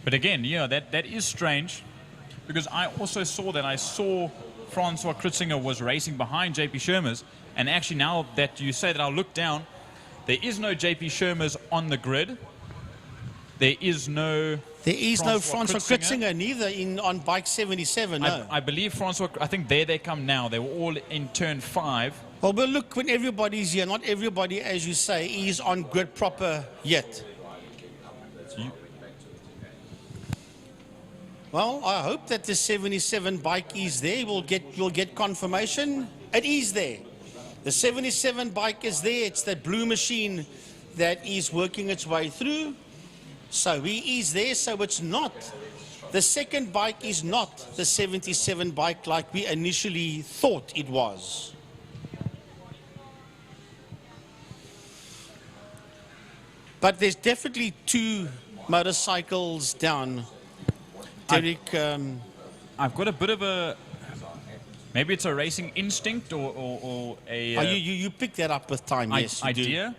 But again, yeah, that is strange because I also saw that. I saw Francois Krutzinger was racing behind JP Shermers, and actually now that you say that, I'll look down. There is no JP Shermers on the grid. There is no... There is no Francois Kritzinger neither on bike 77, no. I believe Francois, I think there they come now. They were all in turn 5. Well, but look, when everybody's here, not everybody, as you say, is on grid proper yet. Well, I hope that the 77 bike is there. We'll get confirmation. It is there. The 77 bike is there. It's that blue machine that is working its way through. So he is there. So it's not. The second bike is not the 77 bike like we initially thought it was. But there's definitely 2 motorcycles down. Derek, I've got a bit of a, maybe it's a racing instinct or a... you picked that up with time, yes, you idea,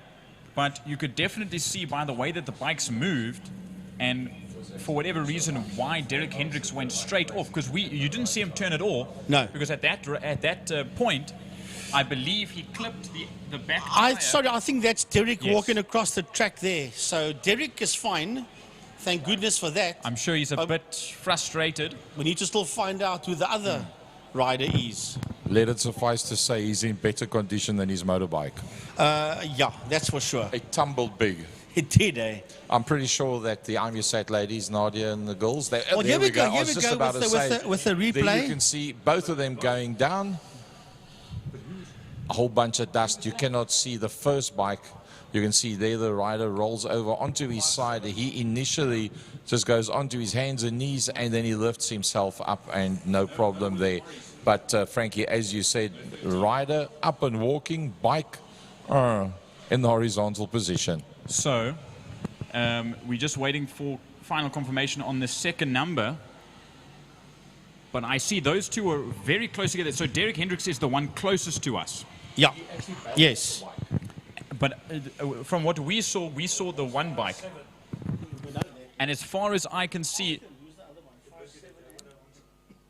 but you could definitely see by the way that the bikes moved, and for whatever reason why Derek Hendricks went straight off, because you didn't see him turn at all. No. Because at that point, I believe he clipped the back tire. Sorry, I think that's Derek walking across the track there. So Derek is fine. Thank goodness for that. I'm sure he's a bit frustrated. We need to still find out who the other rider is. Let it suffice to say he's in better condition than his motorbike. Yeah, that's for sure. It tumbled big. It did, eh? I'm pretty sure that the IMUSAT ladies, Nadia and the girls, well, there we go. Here we go with the replay. There you can see both of them going down. A whole bunch of dust. You cannot see the first bike. You can see there the rider rolls over onto his side. He initially just goes onto his hands and knees, and then he lifts himself up, and no problem there. But Frankie, as you said, rider up and walking, bike in the horizontal position. So we're just waiting for final confirmation on the second number. But I see those two are very close together. So Derek Hendricks is the one closest to us. Yeah. Yes. But from what we saw the one bike. And as far as I can see,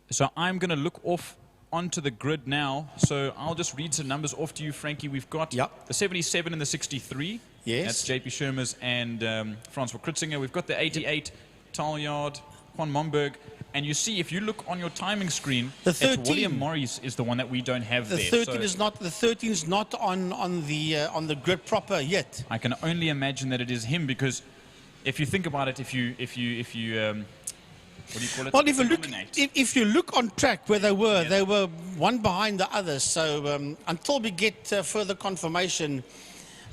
so I'm going to look off onto the grid now. So I'll just read some numbers off to you, Frankie. We've got the 77 and the 63. Yes. That's JP Schermers and Francois Kritzinger. We've got the 88, Talyard, Juan Momberg. And you see, if you look on your timing screen, the 13, it's William Morris is the one that we don't have the there. 13 is not. The 13 is not on the grid proper yet. I can only imagine that it is him, because if you think about it, if you what do you call it? Well, if you look on track where they were one behind the other. So until we get further confirmation.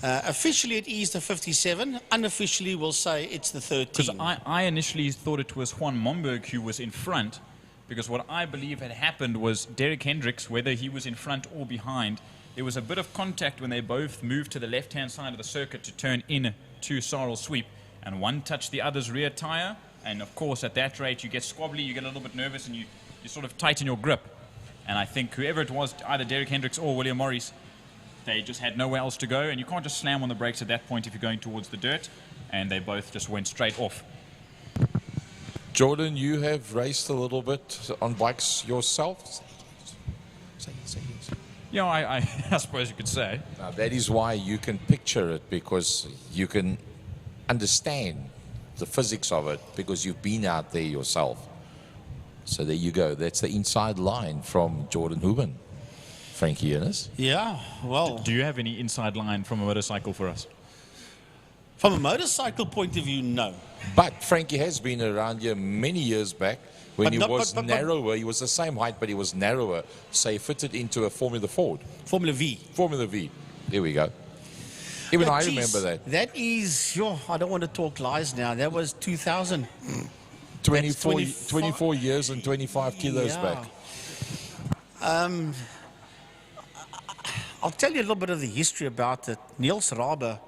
Officially it is the 57, unofficially we'll say it's the 13. Because I initially thought it was Juan Momberg who was in front, because what I believe had happened was Derek Hendricks, whether he was in front or behind, there was a bit of contact when they both moved to the left-hand side of the circuit to turn in to Sarl Sweep, and one touched the other's rear tire, and of course at that rate you get squabbly, you get a little bit nervous, and you sort of tighten your grip. And I think whoever it was, either Derek Hendricks or William Morris, they just had nowhere else to go, and you can't just slam on the brakes at that point if you're going towards the dirt, and they both just went straight off. Jordan, you have raced a little bit on bikes yourself? Yeah, I suppose you could say. Now, that is why you can picture it, because you can understand the physics of it, because you've been out there yourself. So there you go. That's the inside line from Jordan Huben. Frankie Innes? Yeah, well... Do you have any inside line from a motorcycle for us? From a motorcycle point of view, no. But Frankie has been around here many years back when he was narrower. He was the same height, but he was narrower. Say, fitted into a Formula Ford. Formula V. Formula V. There we go. Even I remember that. That is... I don't want to talk lies now. That was 2000. 24 years and 25 kilos back. I'll tell you a little bit of the history about it. Niels Rabe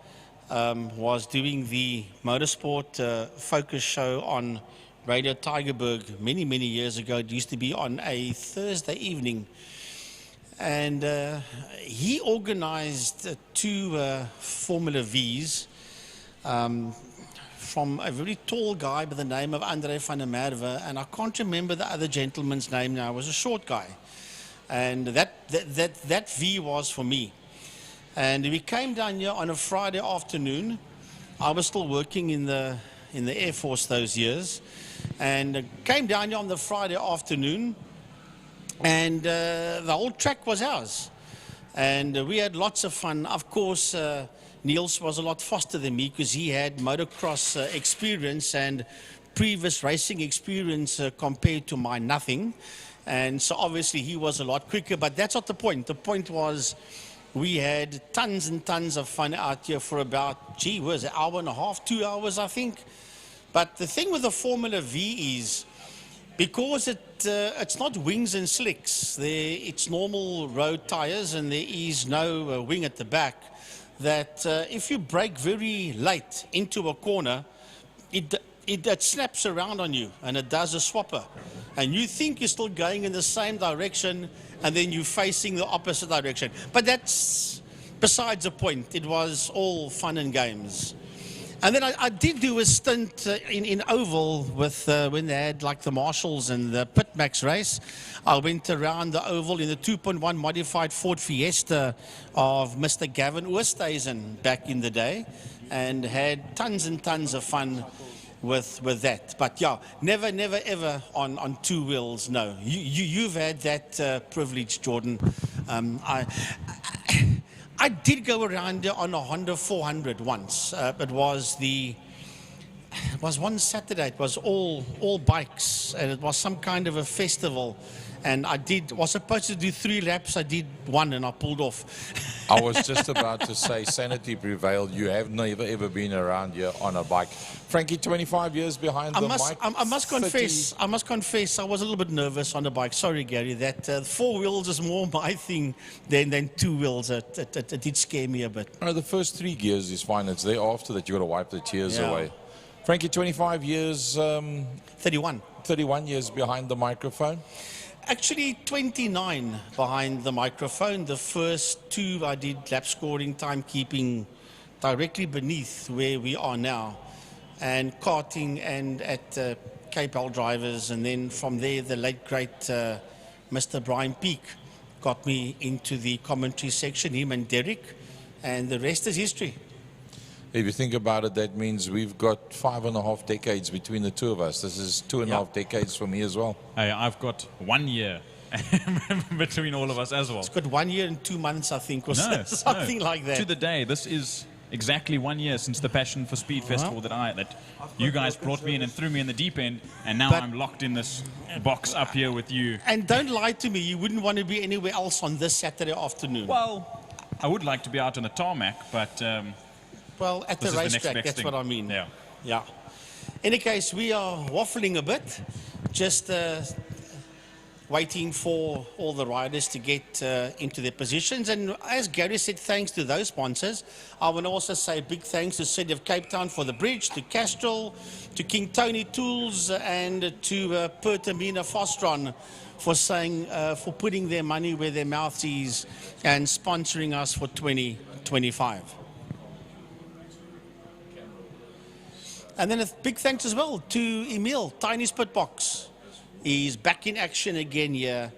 was doing the Motorsport focus show on Radio Tygerberg many, many years ago. It used to be on a Thursday evening. And he organized 2 Formula Vs from a very tall guy by the name of André van der Merwe. And I can't remember the other gentleman's name now. It was a short guy. And that V was for me. And we came down here on a Friday afternoon. I was still working in the in the Air Force those years, and came down here on the Friday afternoon, and the whole track was ours. And we had lots of fun. Of course, Niels was a lot faster than me because he had motocross experience and previous racing experience compared to my nothing. And so obviously he was a lot quicker, but that's not the point. The point was we had tons and tons of fun out here for about, gee whiz, an hour and a half, 2 hours, I think. But the thing with the Formula V is, because it's not wings and slicks, it's normal road tires and there is no wing at the back, that if you brake very late into a corner, it snaps around on you and it does a swapper. And you think you're still going in the same direction and then you're facing the opposite direction. But that's besides the point. It was all fun and games. And then I did do a stint in Oval with when they had like the Marshalls and the Pitmax race. I went around the Oval in the 2.1 modified Ford Fiesta of Mr. Gavin Oosthuizen back in the day and had tons and tons of fun with that. But yeah, never ever on two wheels, no. You've had that privilege, Jordan. I did go around on a Honda 400 once. It was one Saturday. It was all bikes, and it was some kind of a festival. And was supposed to do 3 laps. I did 1, and I pulled off. I was just about to say, sanity prevailed. You have never ever been around here on a bike. Frankie, 25 years behind the mic. I must confess, I was a little bit nervous on the bike. Sorry, Gary. That 4 wheels is more my thing than 2 wheels. It did scare me a bit. No, the first 3 gears is fine. It's thereafter that you got to wipe the tears away. Frankie, 25 years. 31. 31 years behind the microphone. Actually, 29 behind the microphone. The first 2 I did lap scoring, timekeeping directly beneath where we are now, and karting and at KPL drivers. And then from there, the late great Mr. Brian Peake got me into the commentary section, him and Derek, and the rest is history. If you think about it, that means we've got 5.5 decades between the two of us. This is 2.5 decades for me as well. Hey, I've got 1 year between all of us as well. It's got 1 year and 2 months, I think, or something like that. To the day, this is exactly 1 year since the Passion for Speed Festival that you guys brought me in and threw me in the deep end, and now I'm locked in this box up here with you. And don't lie to me, you wouldn't want to be anywhere else on this Saturday afternoon. Well, I would like to be out on the tarmac, but... well, at the racetrack, that's what I mean. Yeah. In any case, we are waffling a bit, just waiting for all the riders to get into their positions. And as Gary said, thanks to those sponsors. I want to also say big thanks to the City of Cape Town for the bridge, to Castrol, to King Tony Tools, and to Pertamina Fostron for putting their money where their mouth is and sponsoring us for 2025. And then a big thanks as well to Emil, Tiny Spit Box. He's back in action again here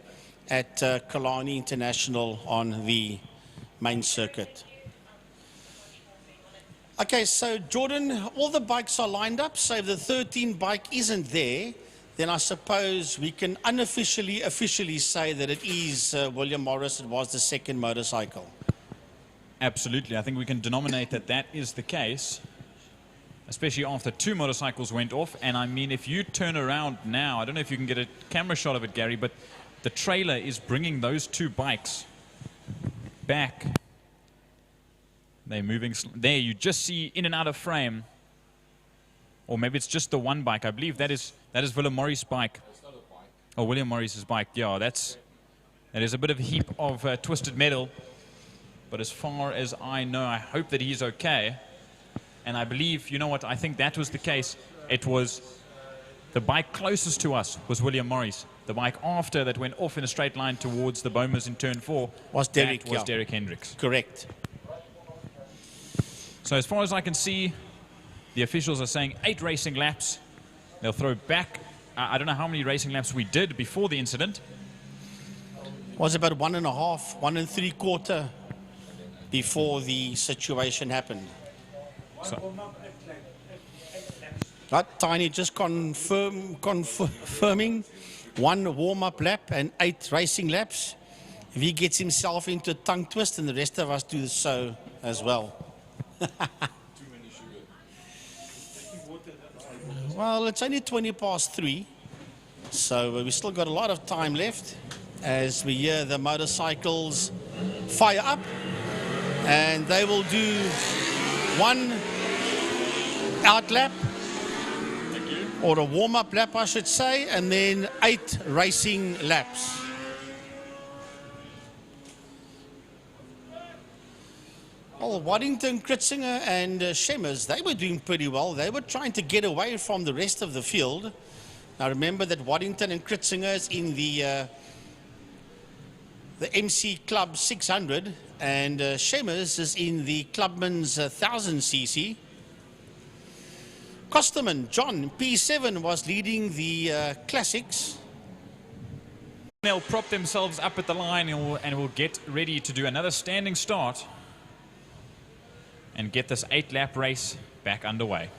at Killarney International on the main circuit. Okay, so Jordan, all the bikes are lined up. So if the 13 bike isn't there, then I suppose we can officially say that it is William Morris. It was the second motorcycle. Absolutely. I think we can denominate that is the case, especially after 2 motorcycles went off. And I mean, if you turn around now, I don't know if you can get a camera shot of it, Gary, but the trailer is bringing those 2 bikes back. They're moving. There, you just see in and out of frame. Or maybe it's just the one bike. I believe that is William Morris' bike. Oh, William Morris's bike. Yeah, that is a bit of a heap of twisted metal. But as far as I know, I hope that he's okay. And I believe, you know what, I think that was the case. It was the bike closest to us was William Morris. The bike after that went off in a straight line towards the Bombers in turn 4 was Derek. That was Derek Hendricks. Correct. So as far as I can see, the officials are saying 8 racing laps. They'll throw back. I don't know how many racing laps we did before the incident. It was about 1.5, 1 3/4 before the situation happened. Right, Tiny just confirming 1 warm-up lap and 8 racing laps. If he gets himself into a tongue twist, and the rest of us do so as well. Well, it's only 3:20, so we still got a lot of time left as we hear the motorcycles fire up, and they will do 1 out lap, or a warm-up lap I should say, and then 8 racing laps. Well, Waddington, Kritzinger and Schemmers, they were doing pretty well. They were trying to get away from the rest of the field. Now remember that Waddington and Kritzinger is in the MC Club 600, and Schemmers is in the Clubman's 1000cc. Kosterman, John, P7 was leading the classics. They'll prop themselves up at the line and will get ready to do another standing start and get this 8-lap race back underway.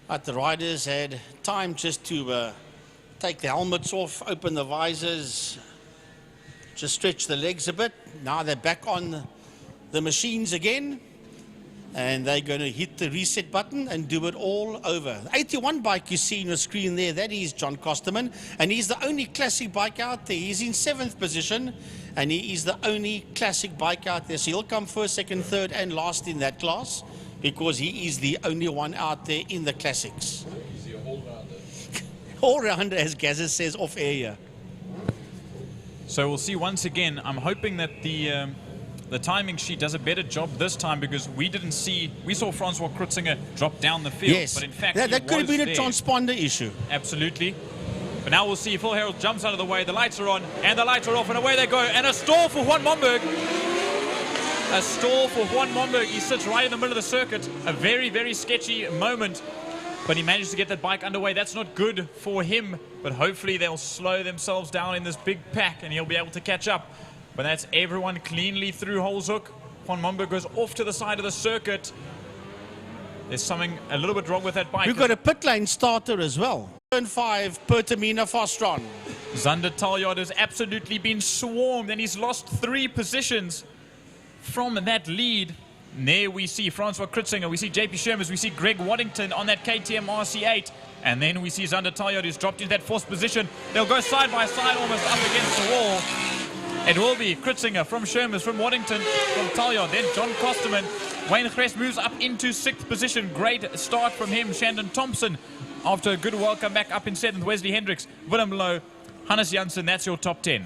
But the riders had time just to take the helmets off, open the visors, just stretch the legs a bit. Now they're back on the machines again, and they're going to hit the reset button and do it all over. The 81 bike you see on the screen there, that is John Kosterman, and he's the only classic bike out there. He's in 7th position, and he is the only classic bike out there. So he'll come first, second, third, and last in that class, because he is the only one out there in the classics. He's the all-rounder. All-rounder, as Gazza says off air here. So we'll see once again. I'm hoping that the timing sheet does a better job this time, because we saw Francois Kritzinger drop down the field. Yes, but in fact, that could have been a there. transponder issue. Absolutely. But now we'll see. Phil Harold jumps out of the way. The lights are on and the lights are off, and away they go. And a stall for Juan Momberg. A stall for Juan Momberg. He sits right in the middle of the circuit. A very, very sketchy moment. But he managed to get that bike underway. That's not good for him. But hopefully they'll slow themselves down in this big pack and he'll be able to catch up. But that's everyone cleanly through Holzhoek. Juan Momberg goes off to the side of the circuit. There's something a little bit wrong with that bike. We've got a pit lane starter as well. Turn 5, Pertamina Fostron. Zander Taljard has absolutely been swarmed, and he's lost 3 positions from that lead. And there we see Francois Kritzinger, we see JP Shermers, we see Greg Waddington on that KTM RC8. And then we see Zander Taljard, who's dropped into that 4th position. They'll go side by side, almost up against the wall. It will be Kritzinger from Shermers, from Waddington, from Taljard, then John Kosterman. Wayne Gress moves up into 6th position. Great start from him. Shandon Thompson, after a good welcome back, up in 7th. Wesley Hendricks, Willem Lowe, Hannes Janssen. That's your top 10.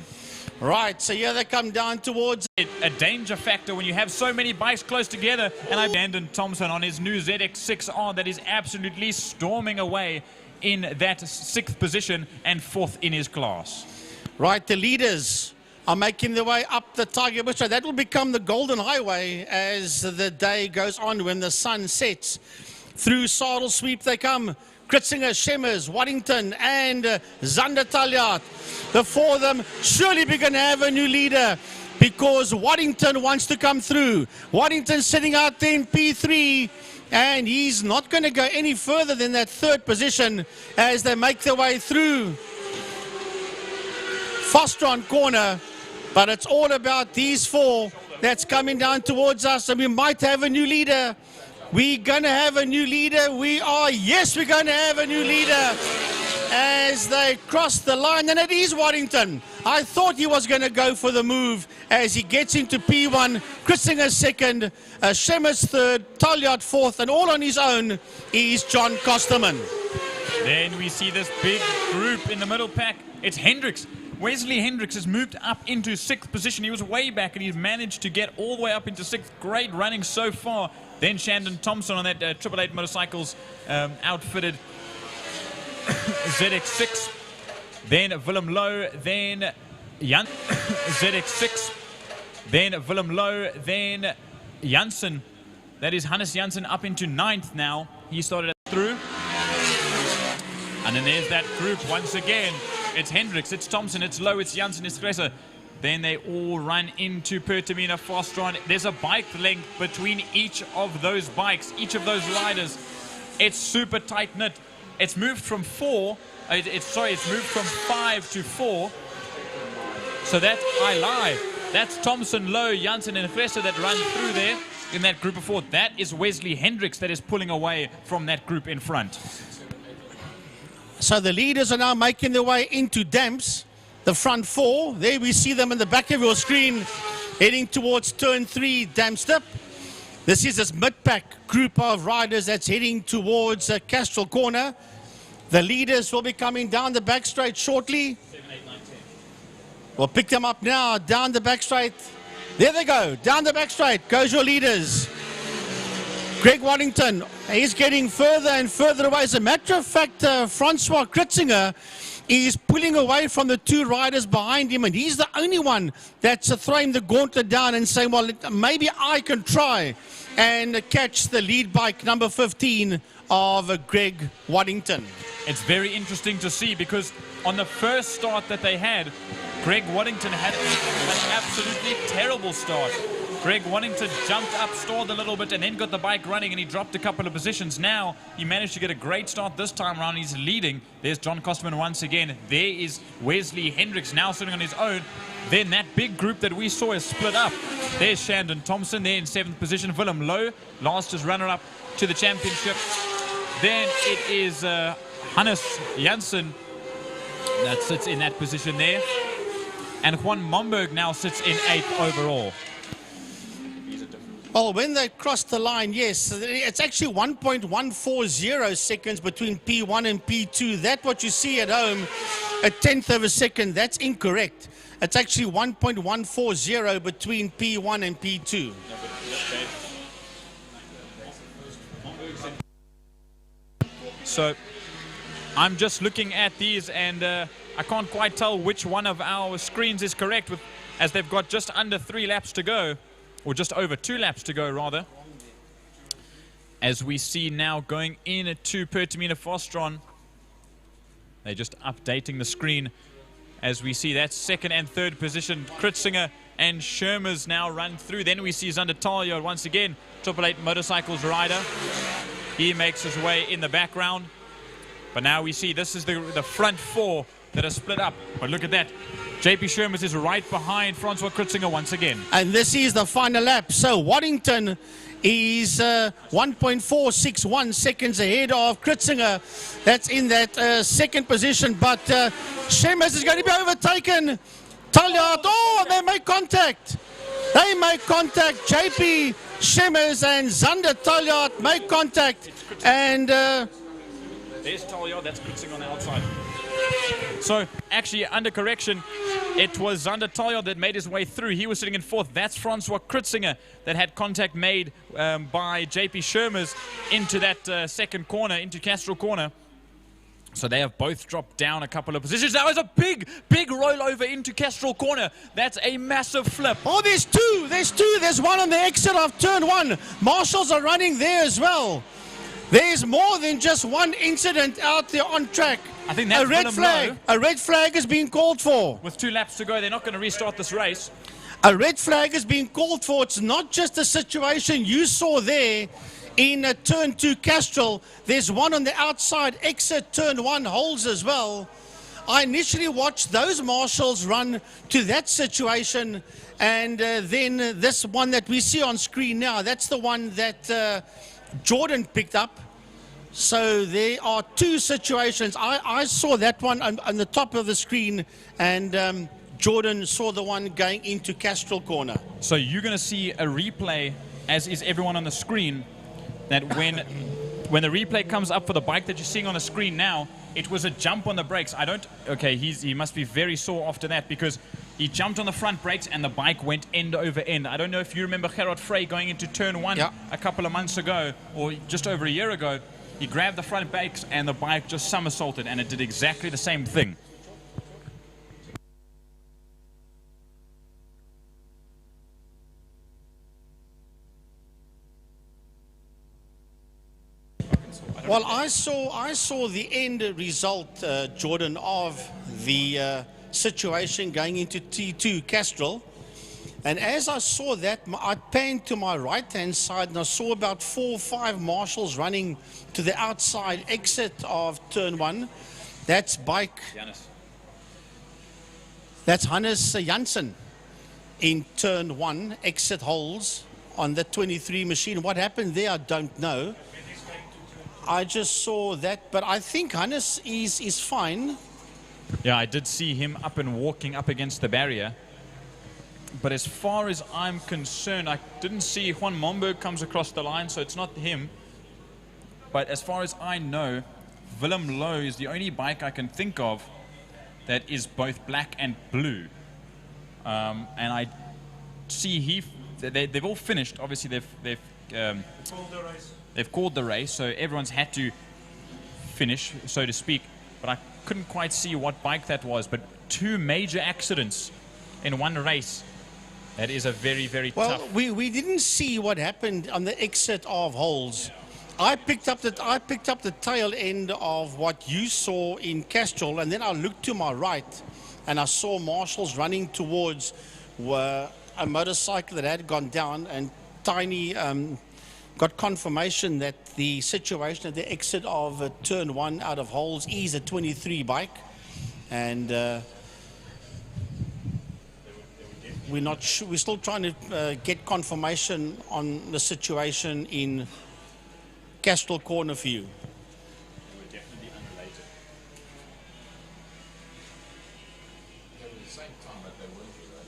Right, so here they come down towards a danger factor when you have so many bikes close together. And Shandon Thompson on his new ZX6R that is absolutely storming away in that 6th position and 4th in his class. Right, the leaders are making their way up the Tiger Bush. That will become the golden highway as the day goes on when the sun sets. Through Saddle Sweep they come. Kritzinger, Schemmers, Waddington and Zander Taljard. The 4 of them surely be going to have a new leader, because Waddington wants to come through. Waddington sitting out there in P3, and he's not going to go any further than that 3rd position as they make their way through Fostron corner. But it's all about these 4 that's coming down towards us, and we might have a new leader. We're going to have a new leader. Yes, we're going to have a new leader as they cross the line. And it is Waddington. I thought he was going to go for the move as he gets into P1. Kritzinger 2nd, Schemmers 3rd, Taljard 4th, and all on his own is John Kosterman. Then we see this big group in the middle pack. It's Hendricks. Wesley Hendricks has moved up into 6th position. He was way back and he's managed to get all the way up into 6th. Great running so far. Then Shandon Thompson on that 888 Motorcycles outfitted ZX6. Then Willem Lowe, then ZX6. Then Willem Lowe, then Janssen. That is Hannes Janssen up into 9th now. He started through. And then there's that group once again. It's Hendricks, it's Thompson, it's Lowe, it's Janssen, it's Gresser. Then they all run into Pertamina Fostron. There's a bike length between each of those bikes, each of those riders. It's super tight knit. It's moved from 4. It's moved from 5 to 4. So that, I lie. That's Thompson, Lowe, Janssen and Fresser that run through there in that group of 4. That is Wesley Hendricks that is pulling away from that group in front. So the leaders are now making their way into Damps, the front 4. There we see them in the back of your screen, heading towards turn 3, Damstip. This is this mid-pack group of riders that's heading towards Castrol Corner. The leaders will be coming down the back straight shortly. 7, 8, 9, 10. We'll pick them up now, down the back straight. There they go, down the back straight goes your leaders. Greg Waddington, he's getting further and further away. As a matter of fact, Francois Kritzinger is pulling away from the 2 riders behind him, and he's the only one that's throwing the gauntlet down and saying, well, maybe I can try and catch the lead bike number 15 of Greg Waddington. It's very interesting to see because on the first start that they had, Greg Waddington had an absolutely terrible start. Greg Waddington jumped up, stalled a little bit, and then got the bike running, and he dropped a couple of positions. Now, he managed to get a great start this time around. He's leading. There's John Kostman once again. There is Wesley Hendricks now sitting on his own. Then that big group that we saw is split up. There's Shandon Thompson there in 7th position. Willem Lowe, last as runner-up to the championship. Then it is Hannes Janssen that sits in that position there. And Juan Momberg now sits in 8th overall. Well, when they cross the line, yes, it's actually 1.140 seconds between P1 and P2. That's what you see at home, a 1/10 of a second. That's incorrect. It's actually 1.140 between P1 and P2. So I'm just looking at these, and I can't quite tell which one of our screens is correct, as they've got just under 3 laps to go. Or just over 2 laps to go, rather. As we see now going into Pertamina Fostron. They're just updating the screen as we see that 2nd and 3rd position. Kritzinger and Shermers now run through. Then we see Zander Taljaard once again, 888 Motorcycles rider. He makes his way in the background. But now we see this is the front 4 that are split up. But look at that. JP Shermers is right behind Francois Kritzinger once again. And this is the final lap. So Waddington is 1.461 seconds ahead of Kritzinger. That's in that 2nd position. But Shermers is going to be overtaken. Taljaard, oh, they make contact. They make contact. JP Shermers and Zander Taljaard make contact. And there's Taljaard, that's Kritzinger on the outside. So, actually, under correction, it was Zander Taljaard that made his way through. He was sitting in 4th. That's Francois Kritzinger that had contact made by JP Shermers into that 2nd corner, into Castrol Corner. So they have both dropped down a couple of positions. That was a big rollover into Castrol Corner. That's a massive flip. Oh, there's 2. There's 2. There's one on the exit of turn 1. Marshals are running there as well. There's more than just one incident out there on track. I think that's a red flag. A red flag is being called for. With 2 laps to go, they're not going to restart this race. A red flag is being called for. It's not just the situation you saw there in turn 2 Castrol. There's one on the outside exit turn 1 holes as well. I initially watched those marshals run to that situation, and then this one that we see on screen now, that's the one that Jordan picked up. So there are 2 situations. I saw that one on the top of the screen, and Jordan saw the one going into Castrol Corner. So you're going to see a replay, as is everyone on the screen, that when the replay comes up for the bike that you're seeing on the screen now, it was a jump on the brakes. Okay, he must be very sore after that, because he jumped on the front brakes and the bike went end over end. I don't know if you remember Gerard Frey going into turn 1 a couple of months ago, or just over a year ago. He grabbed the front brakes and the bike just somersaulted, and it did exactly the same thing. Well, I saw the end result, Jordan, of the situation going into T2 Castrol. And as I saw that, I panned to my right-hand side and I saw about 4 or 5 marshals running to the outside exit of turn 1. That's bike. That's Hannes Janssen in turn 1, exit holes on the 23 machine. What happened there, I don't know. I just saw that, but I think Hannes is fine. Yeah, I did see him up and walking up against the barrier. But as far as I'm concerned, I didn't see Juan Momberg comes across the line, so it's not him. But as far as I know, Willem Lowe is the only bike I can think of that is both black and blue. And I see they've all finished. Obviously, they've called the race, so everyone's had to finish, so to speak. But I couldn't quite see what bike that was. But 2 major accidents in one race. That is a very, very tough. Well, we didn't see what happened on the exit of holes. I picked up the tail end of what you saw in Castrol, and then I looked to my right, and I saw marshals running towards a motorcycle that had gone down, and Tiny got confirmation that the situation at the exit of turn 1 out of holes is a 23 bike, and we're not sure. We're still trying to get confirmation on the situation in Castrol Corner for you. They were definitely unrelated. They were the same time, but they weren't related.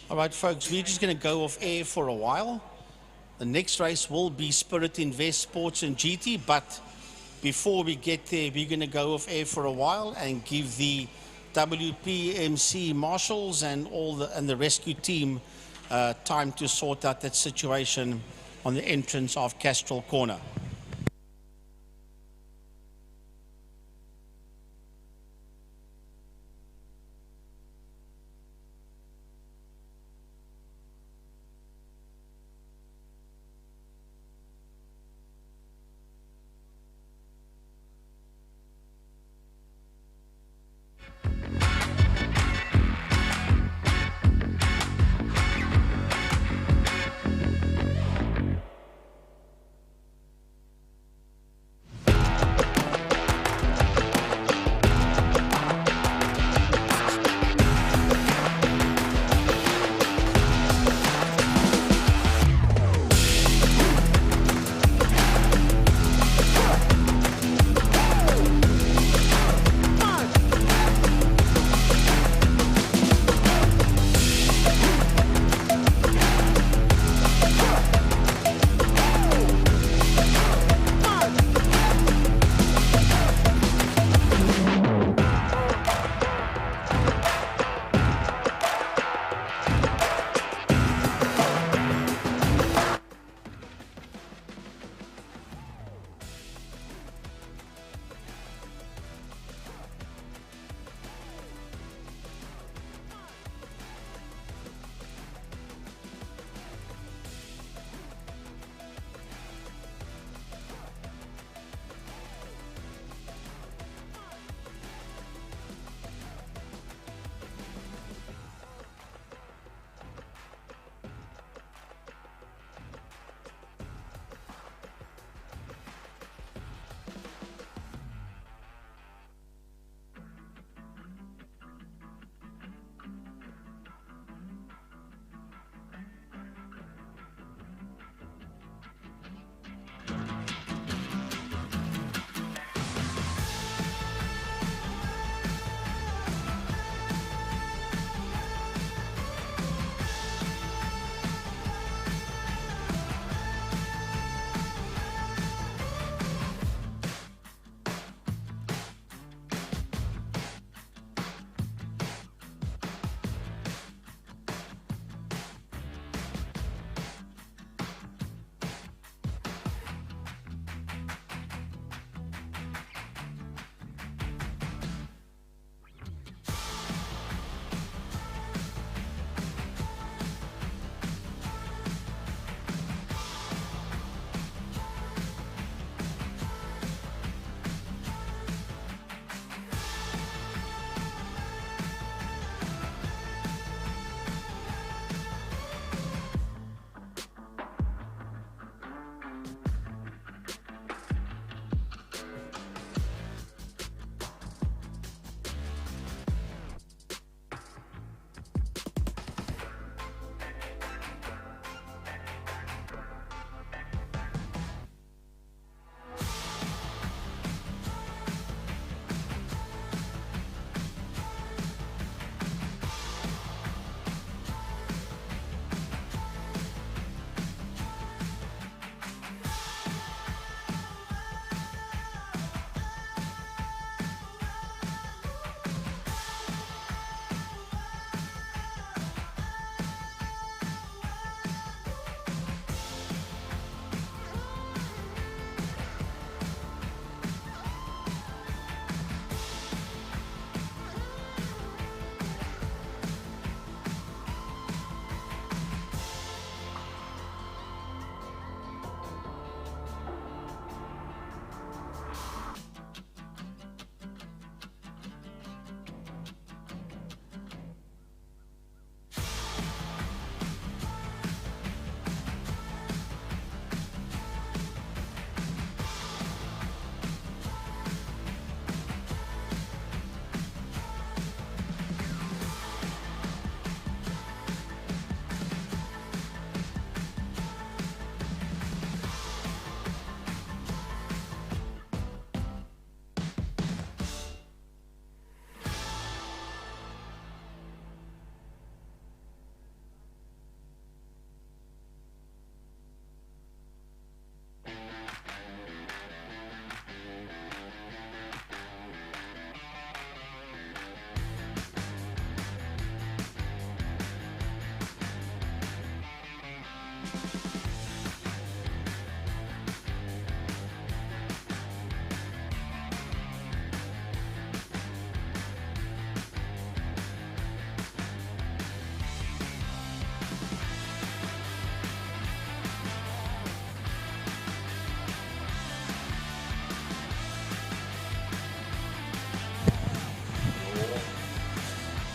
All right, folks, we're just going to go off air for a while. The next race will be Spirit Invest Sports and GT, but before we get there, we're going to go off air for a while and give the WPMC marshals and the rescue team time to sort out that situation on the entrance of Castrol Corner.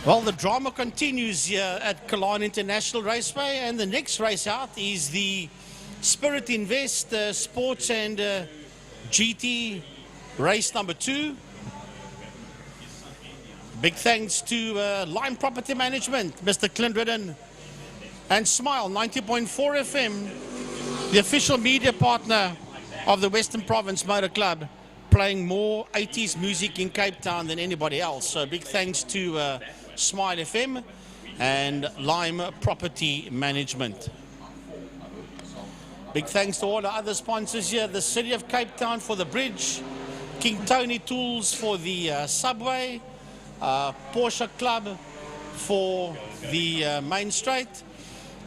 Well, the drama continues here at Killarney International Raceway, and the next race out is the Spirit Invest Sports and GT race number 2. Big thanks to Lime Property Management, Mr. Clint Ridden, and Smile 90.4 FM, the official media partner of the Western Province Motor Club, playing more 80s music in Cape Town than anybody else. So big thanks to Smile FM and Lime Property Management. Big thanks to all the other sponsors here, the City of Cape Town for the bridge, King Tony Tools for the subway, Porsche Club for the main straight,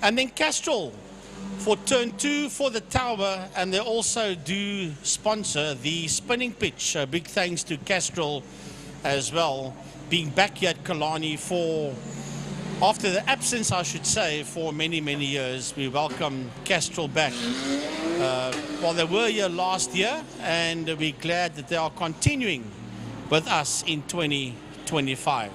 and then Castrol for turn 2 for the tower, and they also do sponsor the spinning pitch. Big thanks to Castrol as well, being back here at Killarney for, after the absence I should say, for many years. We welcome Castrol back. Well, they were here last year, and we're glad that they are continuing with us in 2025.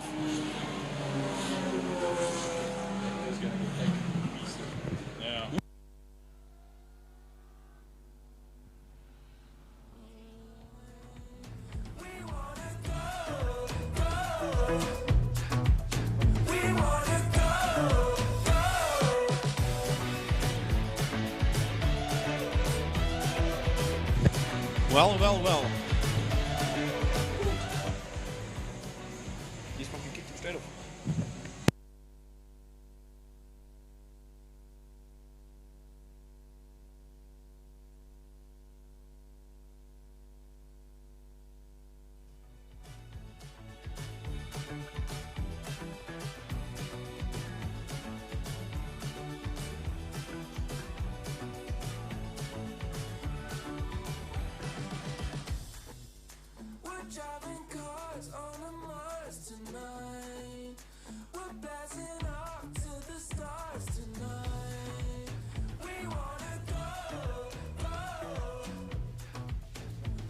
Well. He's fucking kicked him straight off. Driving cars on a Mars tonight. We're blasting off to the stars tonight. We wanna go, go.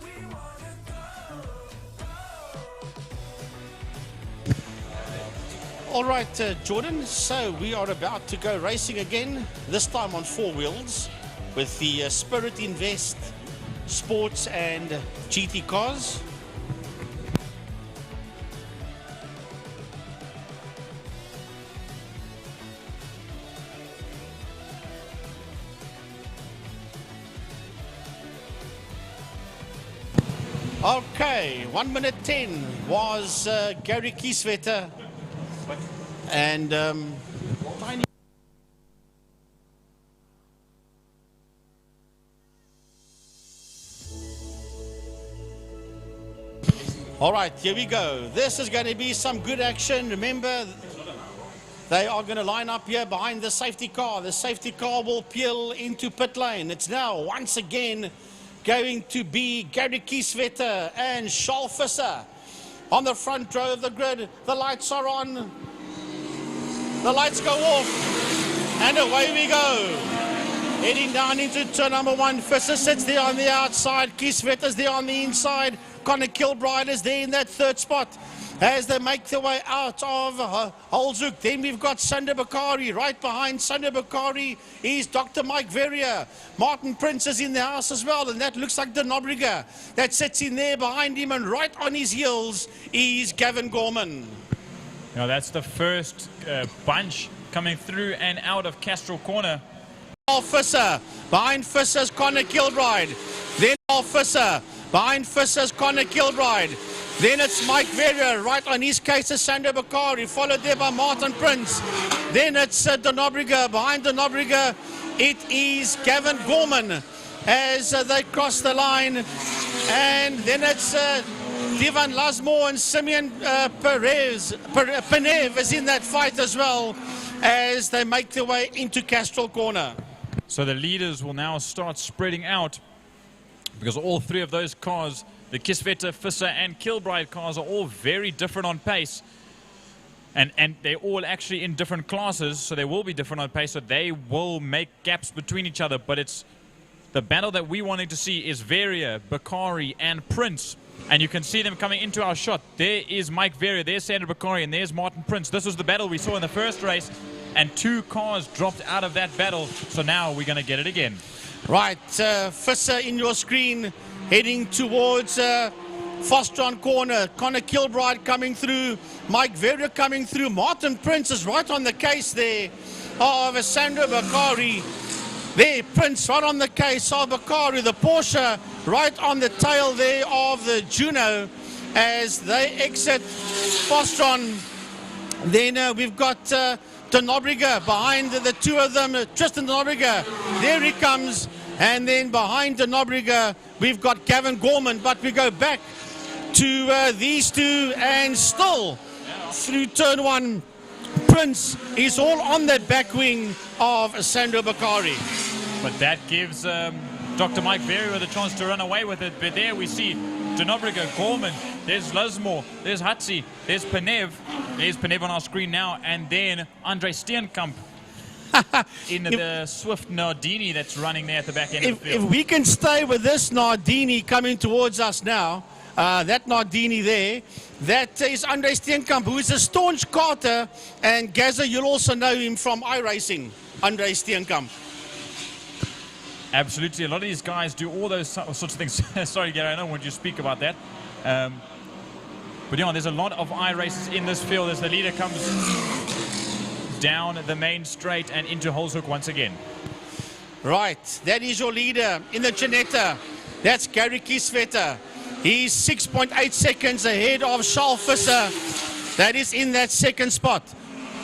We wanna go, All right, Jordan, so we are about to go racing again, this time on 4 wheels with the Spirit Invest Sports and GT cars. Okay, 1 minute 10 was Gary Kieswetter and all right, here we go. This is going to be some good action. Remember, they are going to line up here behind the safety car. The safety car will peel into pit lane. It's now once again going to be Gary Kieswetter and Charles Visser on the front row of the grid. The lights are on. The lights go off. And away we go. Heading down into turn number 1. Visser sits there on the outside. Kieswetter's there on the inside. Connor Kilbride is there in that 3rd spot as they make their way out of Holzhoek. Then we've got Sander Bakari. Right behind Sander Bakari is Dr. Mike Verrier. Martin Prince is in the house as well, and that looks like the Nobriga that sits in there behind him, and right on his heels is Gavin Gorman. Now that's the first bunch coming through and out of Castrol Corner. Visser. Behind Visser's Connor Kilbride. Then Visser. Behind Visser's Connor Kilbride. Then it's Mike Verrier, right on his case is Sander Bakari, followed there by Martin Prince. Then it's De Nobriga. Behind De Nobriga, it is Gavin Gorman as they cross the line. And then it's Divan Lasmore and Simeon Penev is in that fight as well as they make their way into Castrol Corner. So the leaders will now start spreading out because all 3 of those cars, the Kieswetter, Visser and Kilbride cars, are all very different on pace. And they're all actually in different classes, so they will be different on pace, so they will make gaps between each other. But it's the battle that we wanted to see is Verrier, Bakari and Prince And you can see them coming into our shot. There is Mike Vera, there's Sandro Bakari, and there's Martin Prince. This was the battle we saw in the first race, and 2 cars dropped out of that battle. So now we're going to get it again. Right, Fisser in your screen, heading towards Fostron corner. Connor Kilbride coming through, Mike Vera coming through. Martin Prince is right on the case there of Sandro Bakari. There, Prince right on the case of Bakari, the Porsche right on the tail there of the Juno as they exit Fostron. Then we've got De Nobrega behind the 2 of them. Tristan De Nobrega, there he comes. And then behind De Nobrega, we've got Gavin Gorman. But we go back to these 2, and still through turn 1, Prince is all on that back wing of Sandro Bakari. But that gives Dr. Mike Vera the chance to run away with it. But there we see De Nobrega, Gorman, there's Lusmore, there's Hatzi, there's Penev. There's Penev on our screen now, and then Andre Steenkamp in the Swift Nardini that's running there at the back end of the field. If we can stay with this Nardini coming towards us now, that Nardini there, that is Andre Steenkamp, who is a staunch karter, and Gaza, you'll also know him from iRacing, Andre Steenkamp. Absolutely, a lot of these guys do all those sorts of things. Sorry, Gary, I don't want you to speak about that. But yeah, there's a lot of iRaces in this field as the leader comes down the main straight and into Holzhoek once again. Right, that is your leader in the Janetta. That's Gary Kieswetter. He's 6.8 seconds ahead of Charles Visser. That is in that second spot.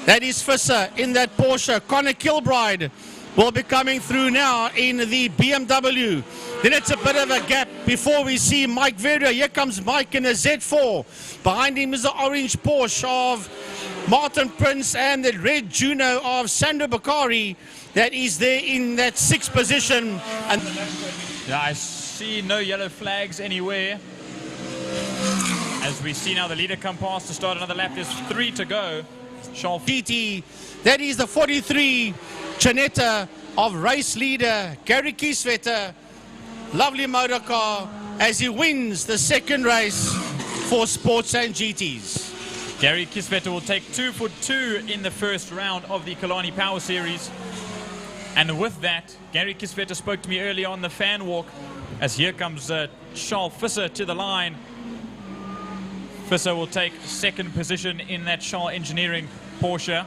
That is Visser in that Porsche. Connor Kilbride will be coming through now in the BMW. Then it's a bit of a gap before we see Mike Vera. Here comes Mike in a Z4. Behind him is the orange Porsche of Martin Prince and the red Juno of Sandro Bakari. That is there in that 6th position. And yeah, I see no yellow flags anywhere. As we see now the leader come past to start another lap. There's 3 to go. Charles GT. That is the 43 Janetta of race leader Gary Kieswetter. Lovely motor car as he wins the 2nd race for Sports and GTs. Gary Kieswetter will take 2 for 2 in the first round of the Killarney Power Series. And with that, Gary Kieswetter spoke to me earlier on the fan walk, as here comes Charles Visser to the line. Visser will take 2nd position in that Charles Engineering Porsche.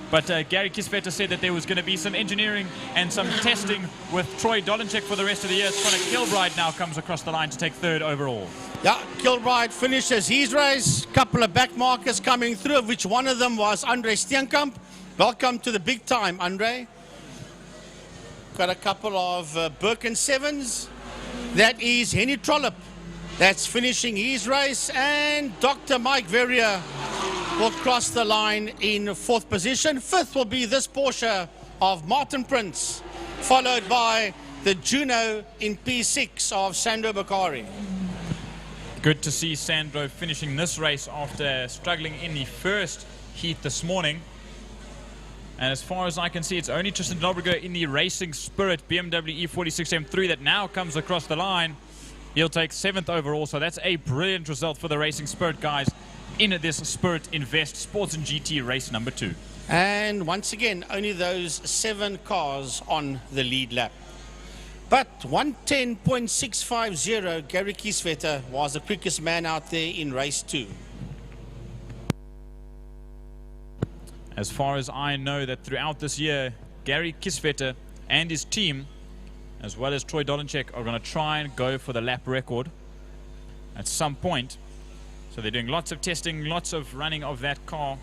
But Gary Kieswetter said that there was going to be some engineering and some testing with Troy Dolenchek for the rest of the year. Connor Kilbride now comes across the line to take 3rd overall. Yeah, Kilbride finishes his race. Couple of back markers coming through, of which one of them was Andre Steenkamp. Welcome to the big time, Andre. Got a couple of Birkin 7s. That is Henny Trollope. That's finishing his race. And Dr. Mike Verrier will cross the line in 4th position. 5th will be this Porsche of Martin Prince, followed by the Juno in P6 of Sandro Bakari. Good to see Sandro finishing this race after struggling in the first heat this morning. And as far as I can see, it's only Tristan De Nobrega in the Racing Spirit BMW E46 M3 that now comes across the line. He'll take 7th overall, so that's a brilliant result for the Racing Spirit guys in this Spirit Invest Sports and GT race number 2. And once again, only those 7 cars on the lead lap. But 1:10.650, Gary Kieswetter was the quickest man out there in race 2. As far as I know, that throughout this year, Gary Kieswetter and his team, as well as Troy Dolenchek, are going to try and go for the lap record at some point. So they're doing lots of testing, lots of running of that car.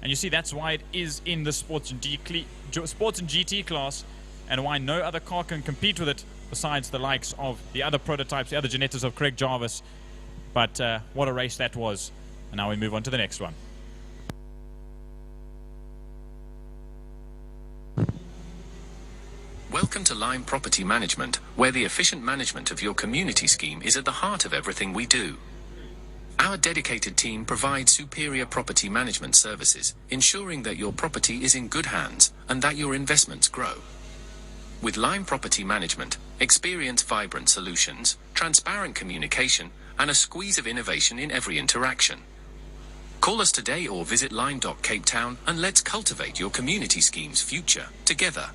And you see, that's why it is in the Sports and GT class, and why no other car can compete with it besides the likes of the other prototypes, the other Janettas of Craig Jarvis. But what a race that was. And now we move on to the next one. Welcome to Lime Property Management, where the efficient management of your community scheme is at the heart of everything we do. Our dedicated team provides superior property management services, ensuring that your property is in good hands and that your investments grow. With Lime Property Management, experience vibrant solutions, transparent communication, and a squeeze of innovation in every interaction. Call us today or visit Lime.Cape Town and let's cultivate your community scheme's future together.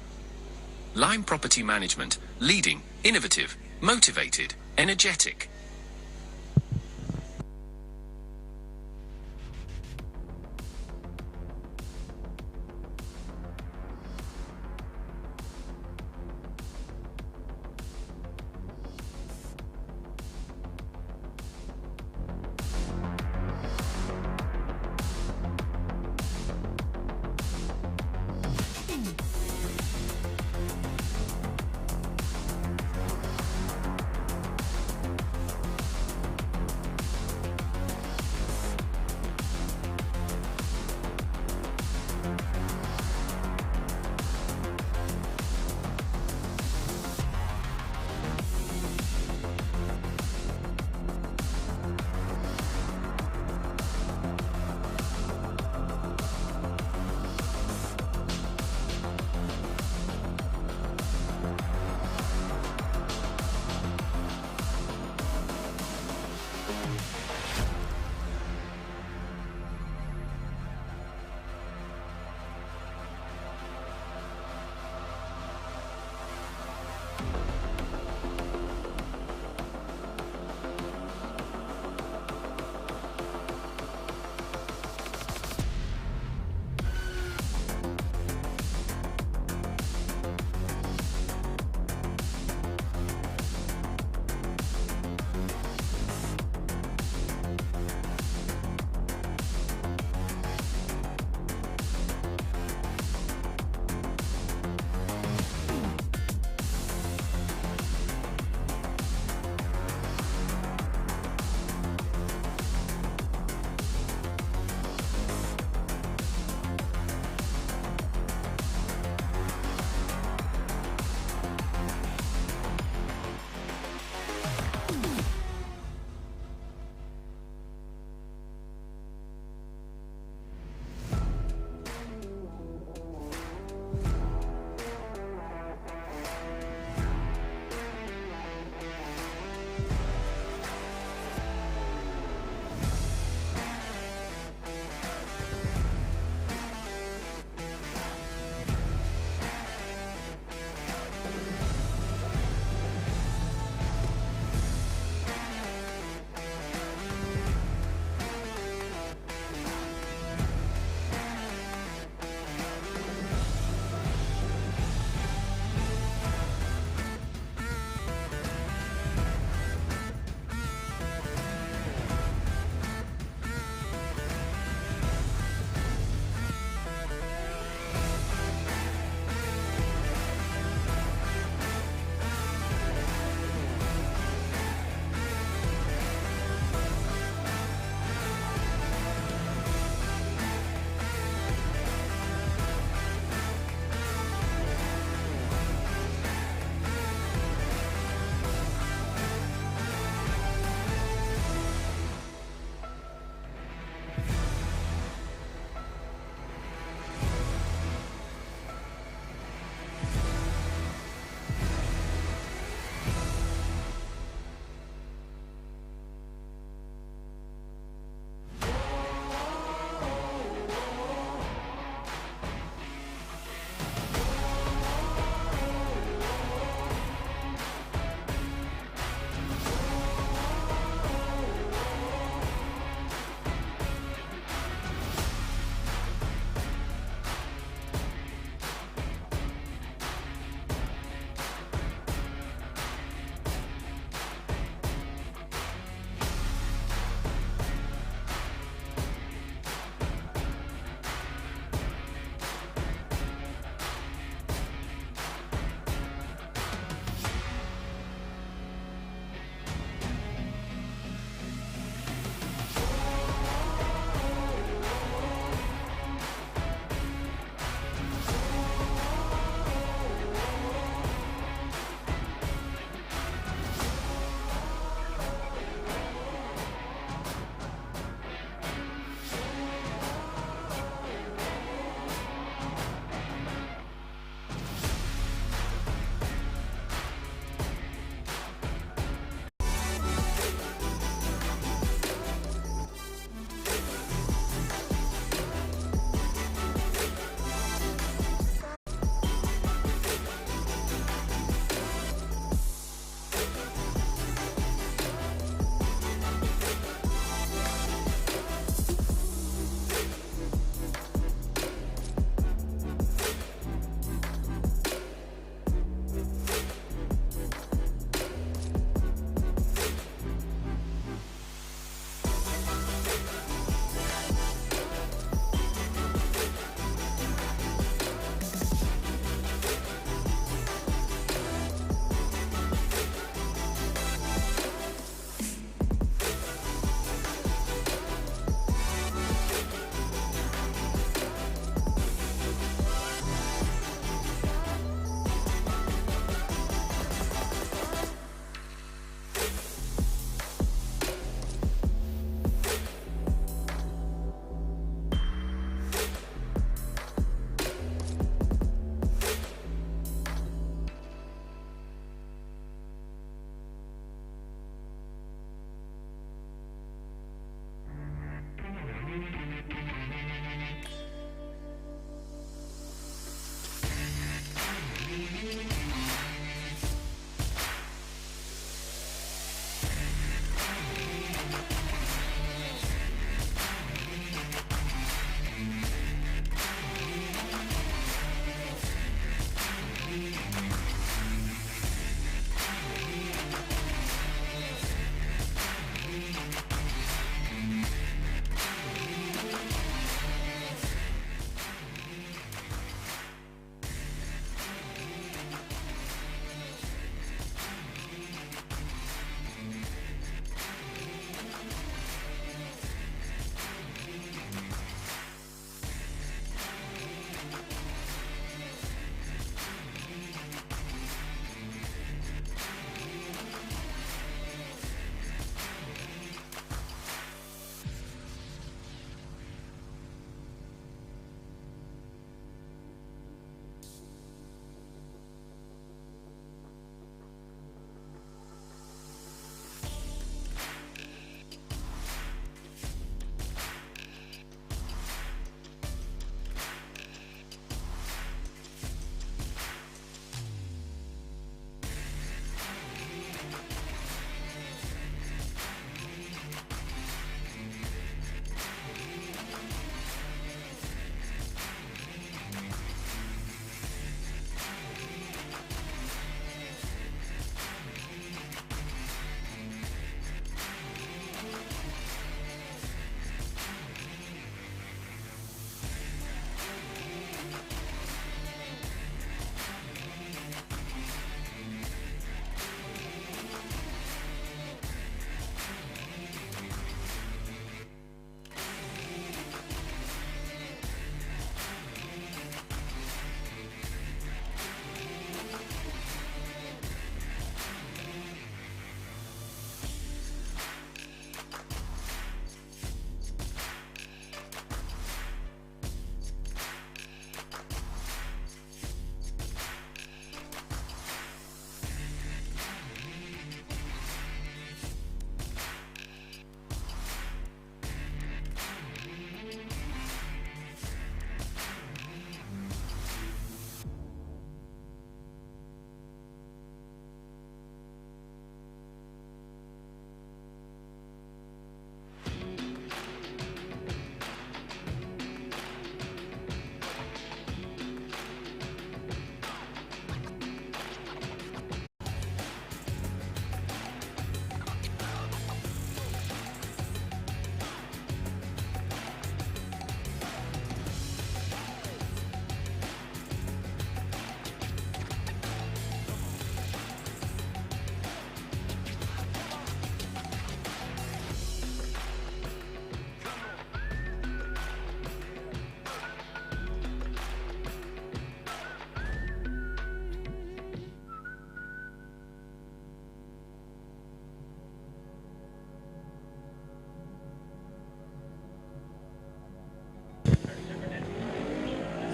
Lime Property Management, leading, innovative, motivated, energetic.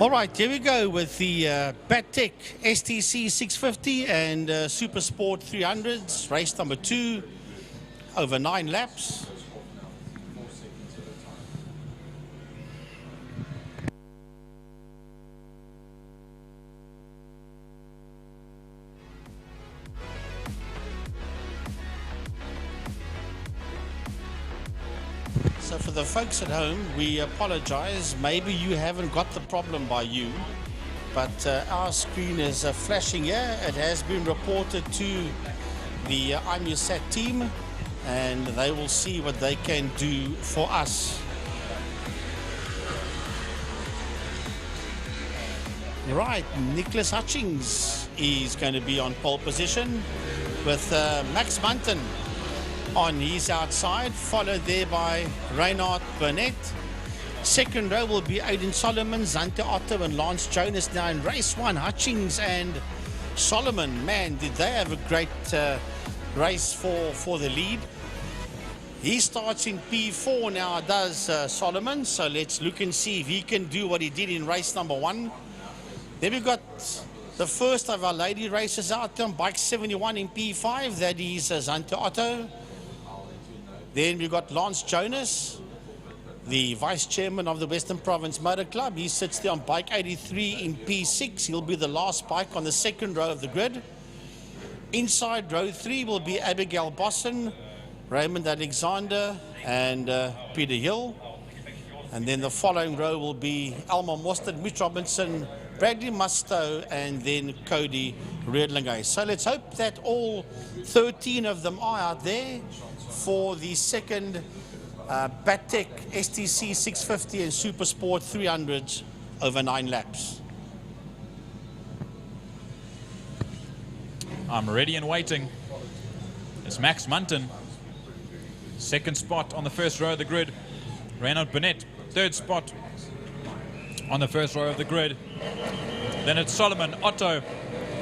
All right, here we go with the Battec STC 650 and Supersport 300s, race number 2, over 9 laps. So for the folks at home, we apologize. Maybe you haven't got the problem by you, but our screen is flashing here. It has been reported to the IMUSAT team, and they will see what they can do for us. Right, Nicholas Hutchings is going to be on pole position with Max Munton on his outside, followed there by Reinhard Burnett. Second row will be Aidan Solomon, Zante Otto and Lance Jonas now in race 1. Hutchings and Solomon, man, did they have a great race for the lead. He starts in P4 now, does Solomon, so let's look and see if he can do what he did in race number 1. Then we've got the first of our lady races out there on bike 71 in P5, that is Zante Otto. Then we've got Lance Jonas, the vice chairman of the Western Province Motor Club. He sits there on bike 83 in P6. He'll be the last bike on the second row of the grid. Inside row 3 will be Abigail Bosson, Raymond Alexander and Peter Hill. And then the following row will be Elmer Mostert, Mitch Robinson, Bradley Musto and then Cody Redlinger. So let's hope that all 13 of them are out there for the second Battec STC 650 and Supersport 300 over 9 laps. I'm ready and waiting. It's Max Munton. Second spot on the first row of the grid. Reinhard Burnett, third spot on the first row of the grid. Then it's Solomon, Otto,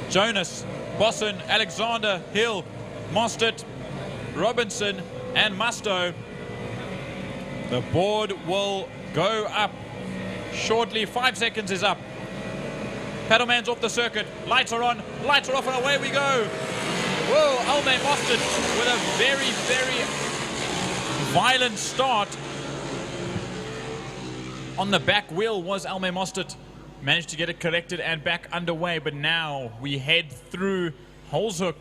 Jonas, Bosson, Alexander, Hill, Mostert, Robinson and Musto. The board will go up shortly. 5 seconds is up. Paddleman's off the circuit. Lights are on, lights are off, and away we go. Whoa, Elmer Mostert with a very, very violent start. On the back wheel was Elmer Mostert. Managed to get it corrected and back underway, but now we head through Holshoek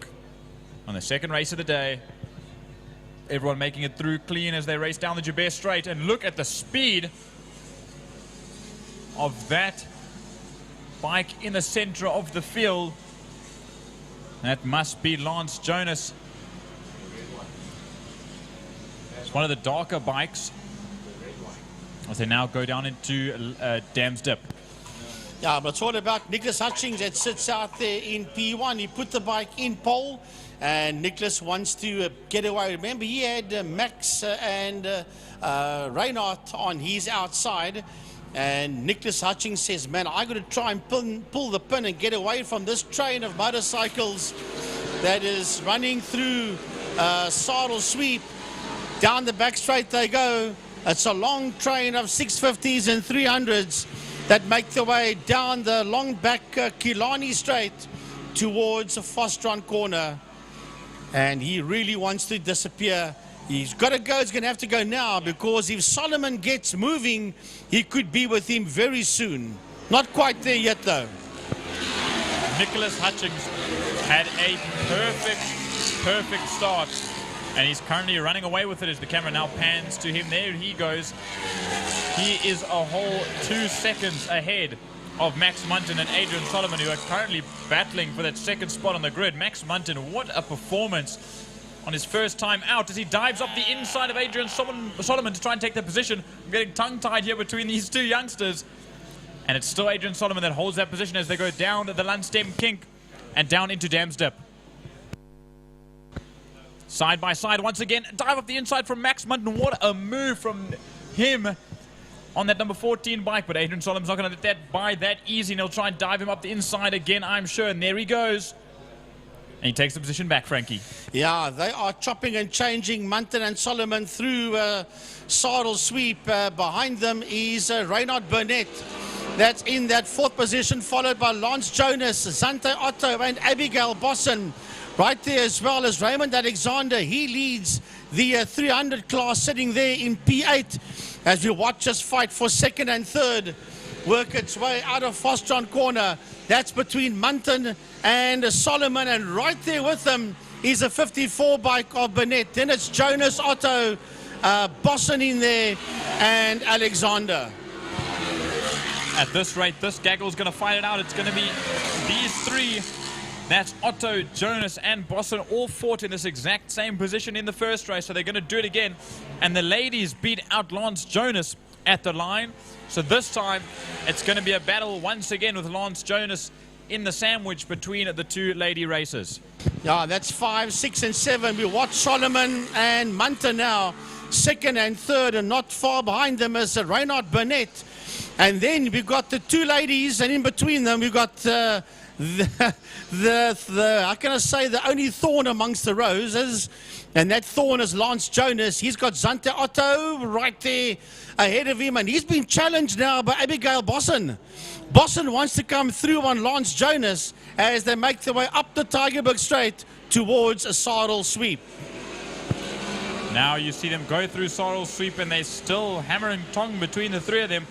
on the second race of the day. Everyone making it through clean as they race down the Joubert Straight, and look at the speed of that bike in the center of the field. That must be Lance Jonas. It's one of the darker bikes as they now go down into Dam's Dip. Yeah, but it's all about Nicholas Hutchings that sits out there in P1. He put the bike in pole, and Nicholas wants to get away. Remember, he had Max and Reinhard on his outside, and Nicholas Hutchings says, man, I got to try and pull the pin and get away from this train of motorcycles that is running through Saddle Sweep. Down the back straight they go. It's a long train of 650s and 300s that make their way down the long back Killarney Straight towards Fostron Corner. And he really wants to disappear. He's got to go. He's going to have to go now, because if Solomon gets moving, he could be with him very soon. Not quite there yet, though. Nicholas Hutchings had a perfect start, and he's currently running away with it as the camera now pans to him. There he goes. He is a whole 2 seconds ahead of Max Munton and Adrian Solomon, who are currently battling for that second spot on the grid. Max Munton, what a performance on his first time out as he dives up the inside of Adrian Solomon to try and take the position. I'm getting tongue-tied here between these two youngsters. And it's still Adrian Solomon that holds that position as they go down the Lunchtime kink and down into Dam's Dip. Side by side once again, dive up the inside from Max Munton. What a move from him on that number 14 bike, but Adrian Solomon's not going to let that by that easy, and he'll try and dive him up the inside again, I'm sure, and there he goes. And he takes the position back, Frankie. Yeah, they are chopping and changing Munton and Solomon through Saddle Sweep. Behind them is Reinhard Burnett. that's in that 4th position, followed by Lance Jonas, Zante Otto and Abigail Bossen. Right there, as well as Raymond Alexander. He leads the 300 class, sitting there in P8 as we watch us fight for 2nd and 3rd. Work its way out of Fostron corner. That's between Munton and Solomon, and right there with them is a 54 bike of Burnett. Then it's Jonas, Otto, Bossen in there, and Alexander. At this rate, this gaggle's going to fight it out. It's going to be these three. That's Otto, Jonas, and Bossen all fought in this exact same position in the first race, so they're going to do it again. And the ladies beat out Lance Jonas at the line. So this time, it's going to be a battle once again with Lance Jonas in the sandwich between the two lady racers. Yeah, that's 5, 6, and 7. We watch Solomon and Munter now, 2nd and 3rd, and not far behind them is Reinhard Burnett. And then we've got the two ladies, and in between them we've got how can I say, the only thorn amongst the roses, and that thorn is Lance Jonas. He's got Zante Otto right there ahead of him, and he's been challenged now by Abigail Bossen. Bossen wants to come through on Lance Jonas as they make their way up the Tygerberg Straight towards a Sarl sweep. Now you see them go through Sarl sweep, and they're still hammering tongue between the three of them.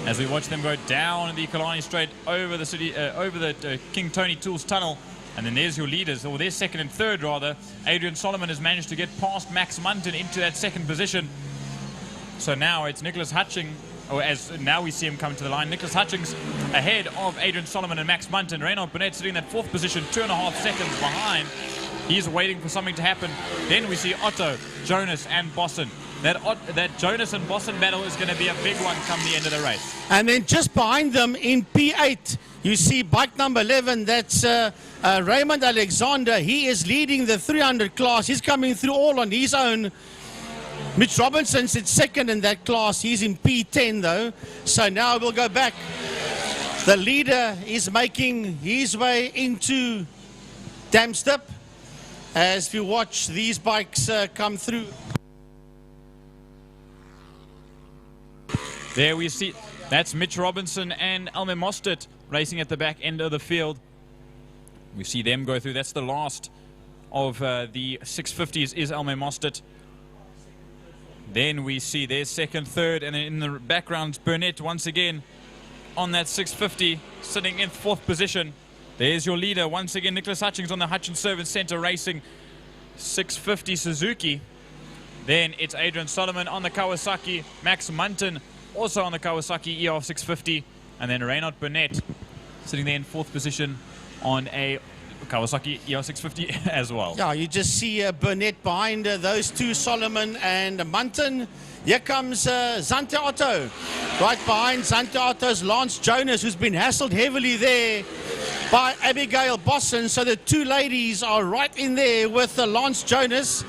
As we watch them go down the Killarney Straight over the city, over the King Tony Tools tunnel. And then there's your leaders, or their 2nd and 3rd rather. Adrian Solomon has managed to get past Max Munton into that 2nd position. So now it's Nicholas Hutchings, or as now we see him come to the line, Nicholas Hutchings ahead of Adrian Solomon and Max Munton. Reinhard Burnett sitting in that 4th position, 2.5 seconds behind. He's waiting for something to happen. Then we see Otto, Jonas, and Bossen. That Jonas and Bossen battle is going to be a big one come the end of the race. And then just behind them in P8, you see bike number 11. That's Raymond Alexander. He is leading the 300 class. He's coming through all on his own. Mitch Robinson sits 2nd in that class. He's in P10 though. So now we'll go back. The leader is making his way into Damstep as we watch these bikes come through. There we see, that's Mitch Robinson and Elmer Mostert racing at the back end of the field. We see them go through. That's the last of the 650s is Elmer Mostert. Then we see their 2nd, 3rd, and in the background, Burnett once again on that 650, sitting in 4th position. There's your leader once again, Nicholas Hutchings on the Hutchins Service Centre racing 650 Suzuki. Then it's Adrian Solomon on the Kawasaki, Max Munton also on the Kawasaki ER 650, and then Reinhard Burnett sitting there in 4th position on a Kawasaki ER 650 as well. Yeah, you just see Burnett behind those two, Solomon and Munton. Here comes Zante Otto. Right behind Zante Otto's Lance Jonas, who's been hassled heavily there by Abigail Bossen. So the two ladies are right in there with Lance Jonas.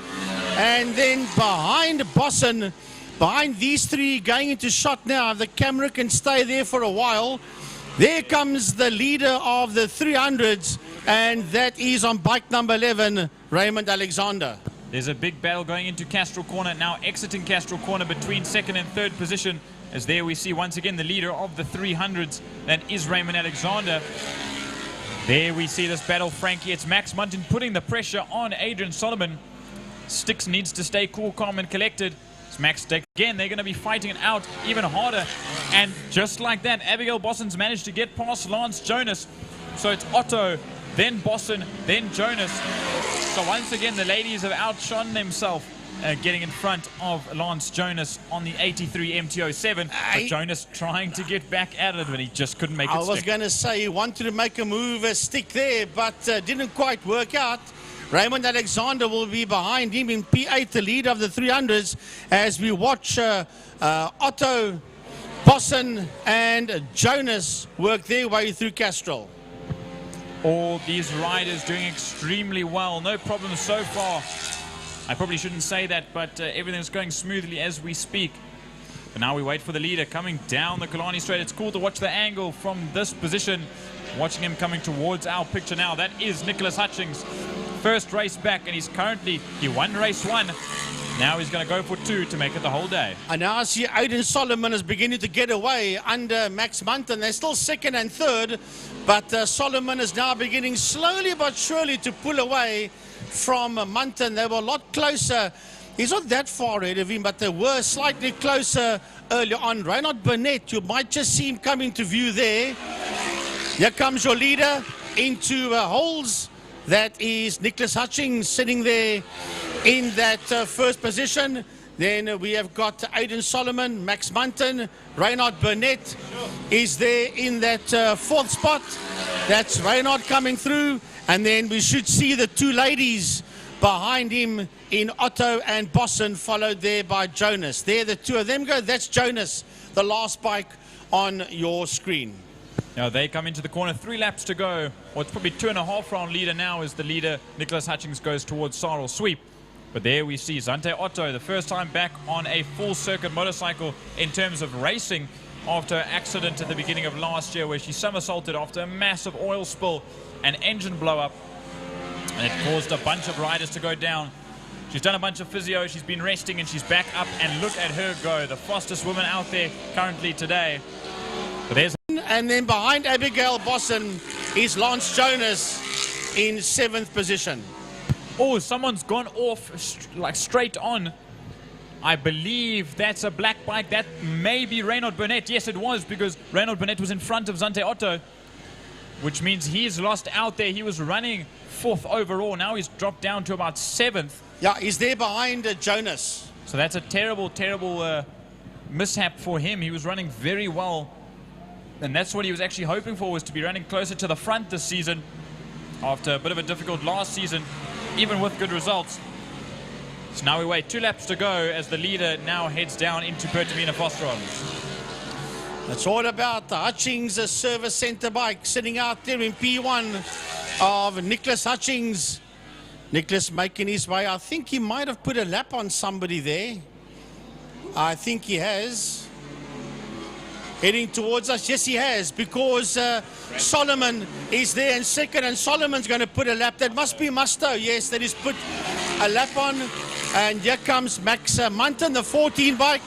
And then behind Bossen, behind these three going into shot now, if the camera can stay there for a while, there comes the leader of the 300s, and that is on bike number 11, Raymond Alexander. There's a big battle going into Castro Corner, now exiting Castro Corner between 2nd and 3rd position, as there we see once again the leader of the 300s, that is Raymond Alexander. There we see this battle, Frankie. It's Max Munton putting the pressure on Adrian Solomon. Sticks needs to stay cool, calm, and collected. It's Max again. They're going to be fighting it out even harder. And just like that, Abigail Bossen's managed to get past Lance Jonas. So it's Otto, then Bossen, then Jonas. So once again, the ladies have outshone themselves, getting in front of Lance Jonas on the 83 MT-07. But Jonas trying to get back at it, but he just couldn't make it stick. I was going to say he wanted to make a move, a stick there, but didn't quite work out. Raymond Alexander will be behind him in P8, the leader of the 300s, as we watch Otto, Bossen and Jonas work their way through Castrol. All these riders doing extremely well. No problems so far. I probably shouldn't say that, but everything's going smoothly as we speak. But now we wait for the leader coming down the Killarney Straight. It's cool to watch the angle from this position. Watching him coming towards our picture now. That is Nicholas Hutchings. First race back, and he's currently, he won race 1. Now he's going to go for 2 to make it the whole day. And now I see Aiden Solomon is beginning to get away under Max Munton. They're still second and third, but Solomon is now beginning slowly but surely to pull away from Munton. They were a lot closer. He's not that far ahead of him, but they were slightly closer earlier on. Reinhard Burnett, you might just see him coming to view there. Here comes your leader into holes. That is Nicholas Hutchings sitting there in that first position. Then we have got Aiden Solomon, Max Munton, Reinhard Burnett is there in that fourth spot. That's Reinhard coming through. And then we should see the two ladies behind him in Otto and Bossen, followed there by Jonas. There the two of them go. That's Jonas, the last bike on your screen. Now they come into the corner, 3 laps to go. Well, it's probably 2.5 round leader now as the leader, Nicholas Hutchings, goes towards Sarl Sweep. But there we see Zante Otto, the first time back on a full circuit motorcycle in terms of racing after an accident at the beginning of last year where she somersaulted after a massive oil spill and engine blow up. And it caused a bunch of riders to go down. She's done a bunch of physio, she's been resting, and she's back up, and look at her go. The fastest woman out there currently today. But there's... And then behind Abigail Bossen is Lance Jonas in 7th position. Oh, someone's gone off like straight on. I believe that's a black bike. That may be Reinhard Burnett. Yes, it was, because Reinhard Burnett was in front of Zante Otto, which means he's lost out there. He was running 4th overall. Now he's dropped down to about 7th. Yeah, he's there behind Jonas. So that's a terrible, terrible mishap for him. He was running very well. And that's what he was actually hoping for, was to be running closer to the front this season after a bit of a difficult last season, even with good results. So now we wait 2 laps to go as the leader now heads down into Pertamina Fosteron. That's all about the Hutchings service centre bike sitting out there in P1 of Nicholas Hutchings. Nicholas making his way. I think he might have put a lap on somebody there. I think he has. Heading towards us. Yes, he has, because Solomon is there in second, and Solomon's going to put a lap. That must be Musto. Yes, that is put a lap on. And here comes Max Munton, the 14 bike,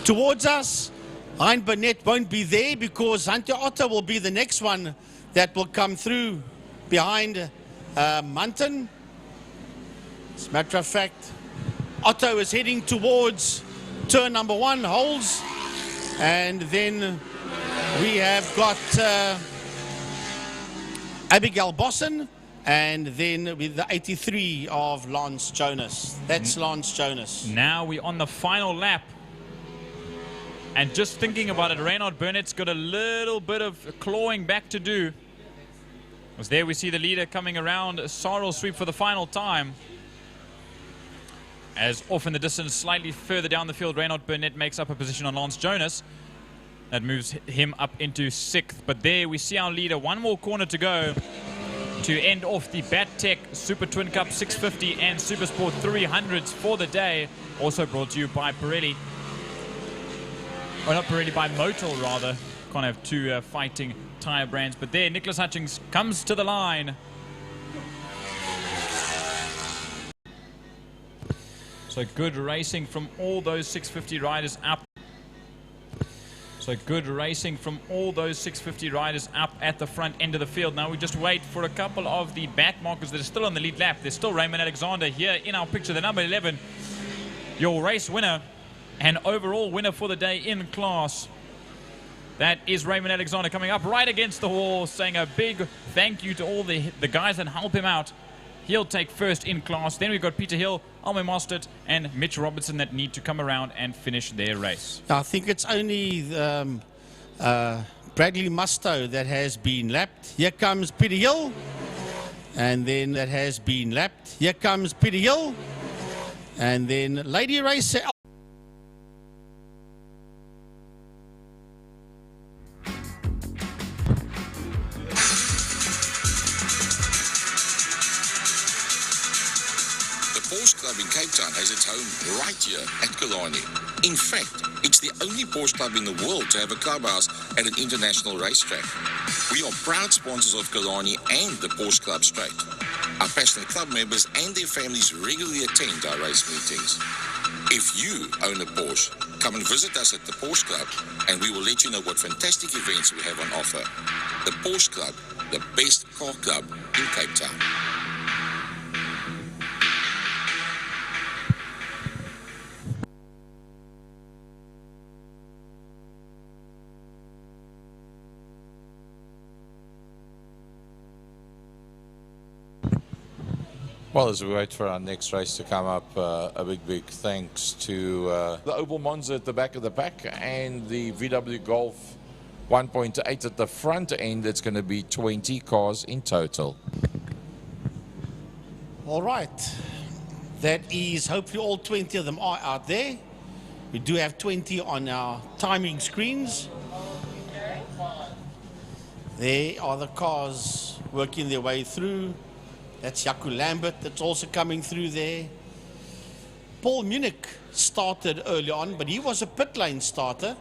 towards us. Hein Burnett won't be there because Zante Otto will be the next one that will come through behind Munton. As a matter of fact, Otto is heading towards turn number 1, holes. And then we have got Abigail Bossen, and then with the 83 of Lance Jonas. That's Lance Jonas. Now we're on the final lap. And just thinking about it, Reinhard Burnett's got a little bit of clawing back to do. As there we see the leader coming around Sarl Sweep for the final time. As off in the distance, slightly further down the field, Reinhard Burnett makes up a position on Lance Jonas. That moves him up into 6th. But there we see our leader. 1 more corner to go to end off the BatTech Super Twin Cup 650 and Supersport 300s for the day. Also brought to you by Pirelli. Or not Pirelli, by Motul rather. Can't have 2 fighting tyre brands. But there, Nicholas Hutchings comes to the line. So good racing from all those 650 riders up. So good racing from all those 650 riders up at the front end of the field. Now we just wait for a couple of the back markers that are still on the lead lap. There's still Raymond Alexander here in our picture, the number 11. Your race winner and overall winner for the day in class. That is Raymond Alexander coming up right against the wall, saying a big thank you to all the guys that help him out. He'll take first in class. Then we've got Peter Hill, Alme Mostert, and Mitch Robertson that need to come around and finish their race. I think it's only Bradley Musto that has been lapped. Here comes Peter Hill. And then that has been lapped. Here comes Peter Hill. And then Lady Racer. In Cape Town has its home right here at Killarney. In fact, it's the only Porsche club in the world to have a clubhouse at an international racetrack. We are proud sponsors of Killarney and the Porsche Club Straight. Our passionate club members and their families regularly attend our race meetings. If you own a Porsche, come and visit us at the Porsche Club and we will let you know what fantastic events we have on offer. The Porsche Club, the best car club in Cape Town. Well, as we wait for our next race to come up, a big thanks to the Opel Monza at the back of the pack and the VW Golf 1.8 at the front end. It's going to be 20 cars in total. All right. That is, hopefully all 20 of them are out there. We do have 20 on our timing screens. There are the cars working their way through. That's Jaco Lambert that's also coming through there. Paul Munich started early on, but he was a pit lane starter.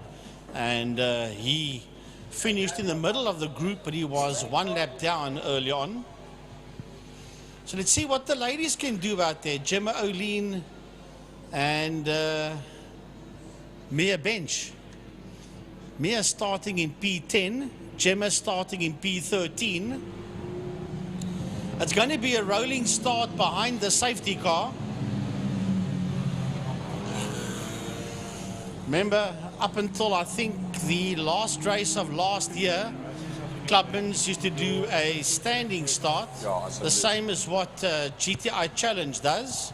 And he finished in the middle of the group, but he was one lap down early on. So let's see what the ladies can do out there. Gemma O'Lean and Mia Bench. Mia starting in P10, Gemma starting in P13. It's going to be a rolling start behind the safety car. Remember, up until I think the last race of last year, Clubman's used to do a standing start, the same as what GTI Challenge does.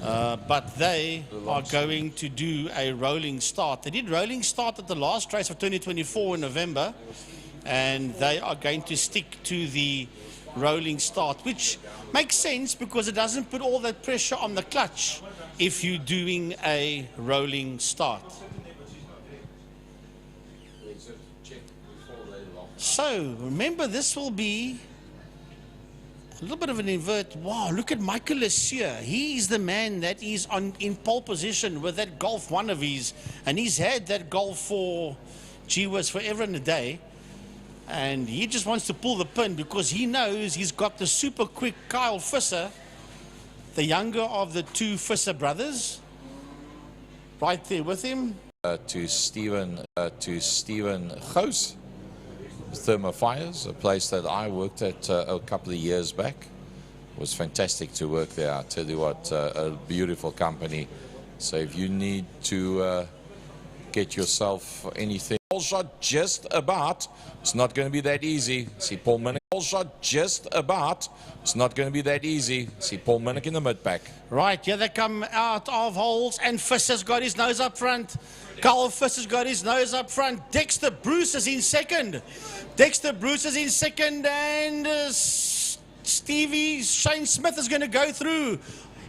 But they are going to do a rolling start. They did rolling start at the last race of 2024 in November, and they are going to stick to the rolling start, which makes sense because it doesn't put all that pressure on the clutch if you're doing a rolling start. So remember, this will be a little bit of an invert. Wow, look at Michael Lessieur. He's the man that is in pole position with that Golf 1 of his, and he's had that Golf for, gee whiz, forever and a day. And he just wants to pull the pin because he knows he's got the super quick Kyle Visser, the younger of the two Visser brothers, right there with him. To Stephen Gous, Thermofires, a place that I worked at a couple of years back. It was fantastic to work there. I tell you what, a beautiful company. So if you need to get yourself anything, all shot just about. It's not going to be that easy. See Paul Minnick. All shot just about. It's not going to be that easy. See Paul Minnick in the mid pack. Right, here they come out of holes, and Visser's got his nose up front. Carl Visser's got his nose up front. Dexter Bruce is in second. Dexter Bruce is in second, and Shane Smith is going to go through.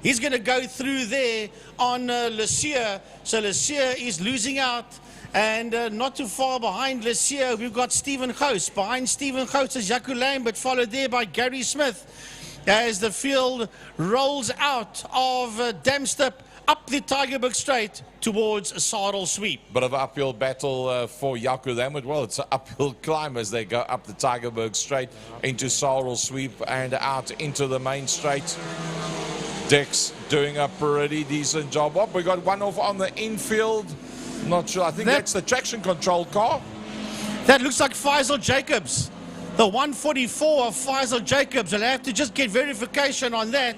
He's going to go through there on Lessieur. So Lessieur is losing out. And not too far behind Lessieur, we've got Stephen Gous. Behind Stephen Gous is Jaco Lambert, followed there by Gary Smith. As the field rolls out of Damstip up the Tygerberg Straight towards a Saddle Sweep. Bit of an uphill battle for Jaco Lambert. Well, it's an uphill climb as they go up the Tygerberg Straight into Saddle Sweep and out into the main straight. Dex doing a pretty decent job. Oh, we got one off on the infield. Not sure. I think that's the traction control car. That looks like Faisal Jacobs. The 144 of Faisal Jacobs. I'll have to just get verification on that.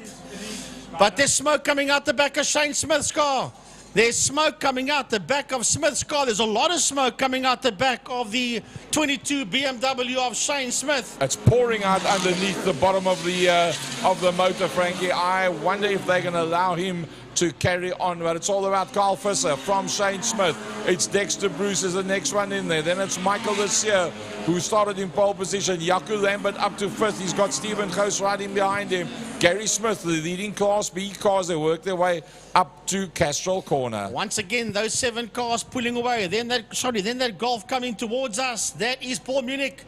But there's smoke coming out the back of Shane Smith's car. There's smoke coming out the back of Smith's car. There's a lot of smoke coming out the back of the 22 BMW of Shane Smith. It's pouring out underneath the bottom of the motor, Frankie. I wonder if they're going to allow him to carry on, but it's all about Kyle Visser from Shane Smith. It's Dexter Bruce is the next one in there. Then it's Michael Lessieur, who started in pole position. Jaco Lambert up to fifth. He's got Stephen Gous right in behind him. Gary Smith, the leading Class B cars, they work their way up to Castrol Corner. Once again, those 7 cars pulling away. Then that Golf coming towards us. That is Paul Munich.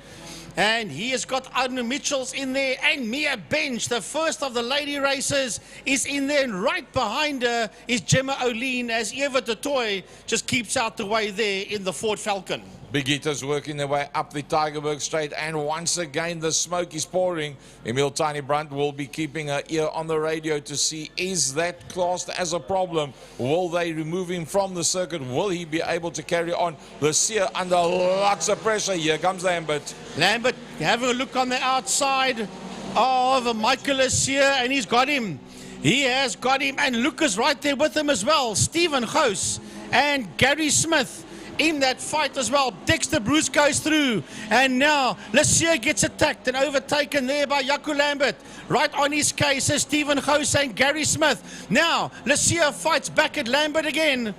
And he has got Arno Mitchells in there, and Mia Bench, the first of the lady racers, is in there, and right behind her is Gemma O'Lean as Eva de Toy just keeps out the way there in the Ford Falcon. Big hitters working their way up the Tygerberg Straight, and once again the smoke is pouring. Emil Tiny Brunt will be keeping an ear on the radio to see, is that classed as a problem? Will they remove him from the circuit? Will he be able to carry on? Lucia under lots of pressure. Here comes Lambert. Lambert having a look on the outside of Michael Lucia, and he's got him. He has got him, and Lucas right there with him as well. Stephen Gous and Gary Smith in that fight as well. Dexter Bruce goes through, and now Lucia gets attacked and overtaken there by Jaco Lambert. Right on his case is Stephen Gous and Gary Smith. Now Lucia fights back at Lambert again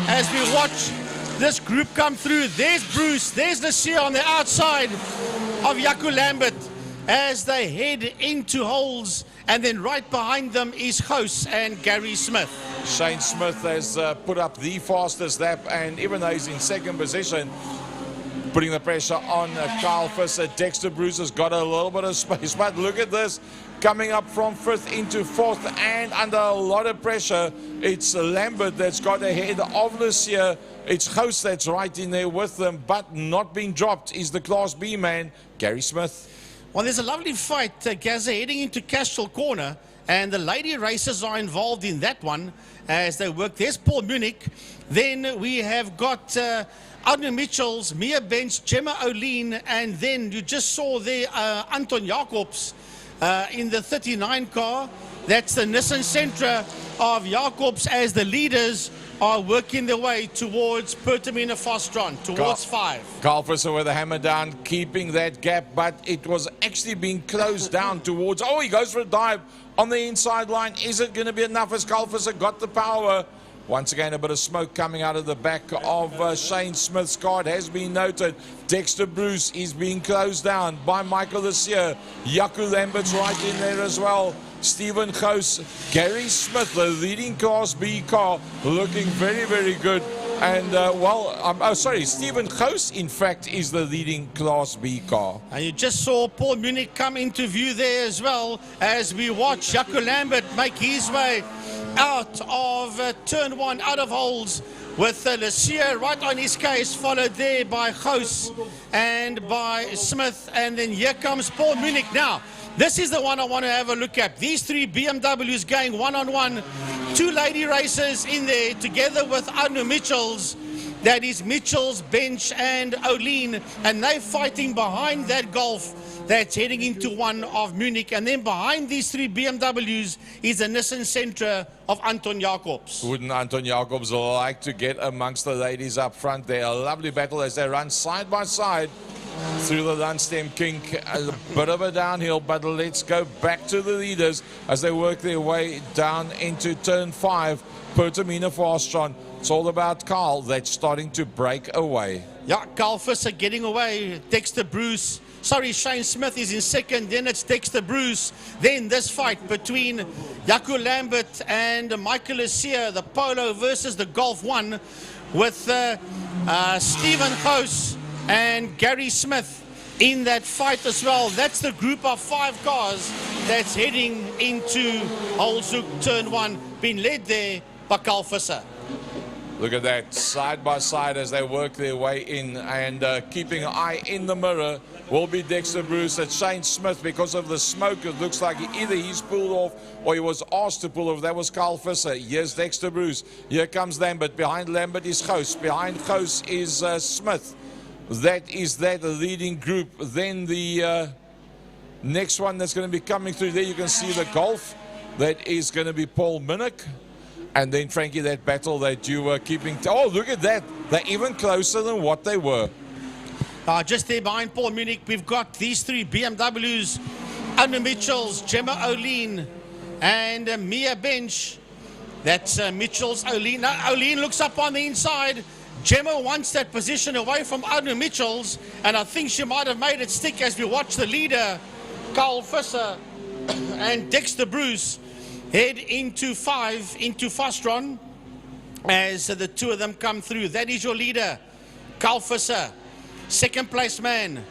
as we watch this group come through. There's Bruce, there's Lucia on the outside of Jaco Lambert as they head into holes, and then right behind them is Gous and Gary Smith. Shane Smith has put up the fastest lap, and even though he's in second position, putting the pressure on Kyle Visser. Dexter Bruce has got a little bit of space, but look at this, coming up from fifth into fourth and under a lot of pressure. It's Lambert that's got ahead of Lucia. It's Gous that's right in there with them, but not being dropped is the Class B man, Gary Smith. Well, there's a lovely fight, Gaza, heading into Castrol Corner, and the lady racers are involved in that one as they work. There's Paul Munich. Then we have got Arno Mitchells, Mia Bench, Gemma O'Lean, and then you just saw there Anton Jacobs in the 39 car. That's the Nissan Sentra of Jacobs as the leaders are working their way towards Pertamina Fostron, towards 5. Carl Visser with a hammer down, keeping that gap, but it was actually being closed down towards... Oh, he goes for a dive on the inside line. Is it going to be enough as Carl Visser got the power? Once again, a bit of smoke coming out of the back of Shane Smith's car. It has been noted. Dexter Bruce is being closed down by Michael Lucia. Jaco Lambert's right in there as well. Stephen Gous, Gary Smith, the leading Class B car, looking very, very good. And, Stephen Gous, in fact, is the leading Class B car. And you just saw Paul Munich come into view there as well as we watch Jaco Lambert make his way out of turn 1, out of holes, with Lucia right on his case, followed there by Gous and by Smith. And then here comes Paul Munich. Now, this is the one I want to have a look at. These 3 BMWs going one-on-one. 2 lady racers in there together with Arno Mitchells. That is Mitchells, Bench and O'Lean. And they're fighting behind that Golf that's heading into one of Munich. And then behind these 3 BMWs is the Nissan Sentra of Anton Jacobs. Wouldn't Anton Jacobs like to get amongst the ladies up front there? A lovely battle as they run side by side through the Lunchtime kink. A bit of a downhill, but let's go back to the leaders as they work their way down into turn 5, Pertamina Fastron. It's all about Carl that's starting to break away. Yeah, Carl Visser getting away. Dexter Bruce. Shane Smith is in second. Then it's Dexter Bruce. Then this fight between Jaco Lambert and Michael Lucia, the Polo versus the Golf 1, with Stephen Gous and Gary Smith in that fight as well. That's the group of 5 cars that's heading into Holzoek turn 1, being led there by Carl Visser. Look at that, side by side as they work their way in, and keeping an eye in the mirror will be Dexter Bruce. It's Shane Smith. Because of the smoke, it looks like either he's pulled off or he was asked to pull off. That was Carl Visser. Here's Dexter Bruce. Here comes Lambert. Behind Lambert is Gous. Behind Gous is Smith. That is the leading group. Then the next one that's going to be coming through there, you can see the Golf. That is going to be Paul Munich. And then, Frankie, that battle that you were keeping... Oh, look at that. They're even closer than what they were. Just there behind Paul Munich, we've got these 3 BMWs. Arno Mitchells, Gemma O'Lean, and Mia Bench. That's Mitchells, O'Lean. Now, O'Lean looks up on the inside. Gemma wants that position away from Arno Mitchells, and I think she might have made it stick as we watch the leader, Carl Visser and Dexter Bruce, head into 5, into Fastron, as the 2 of them come through. That is your leader, Carl Visser. Second place man,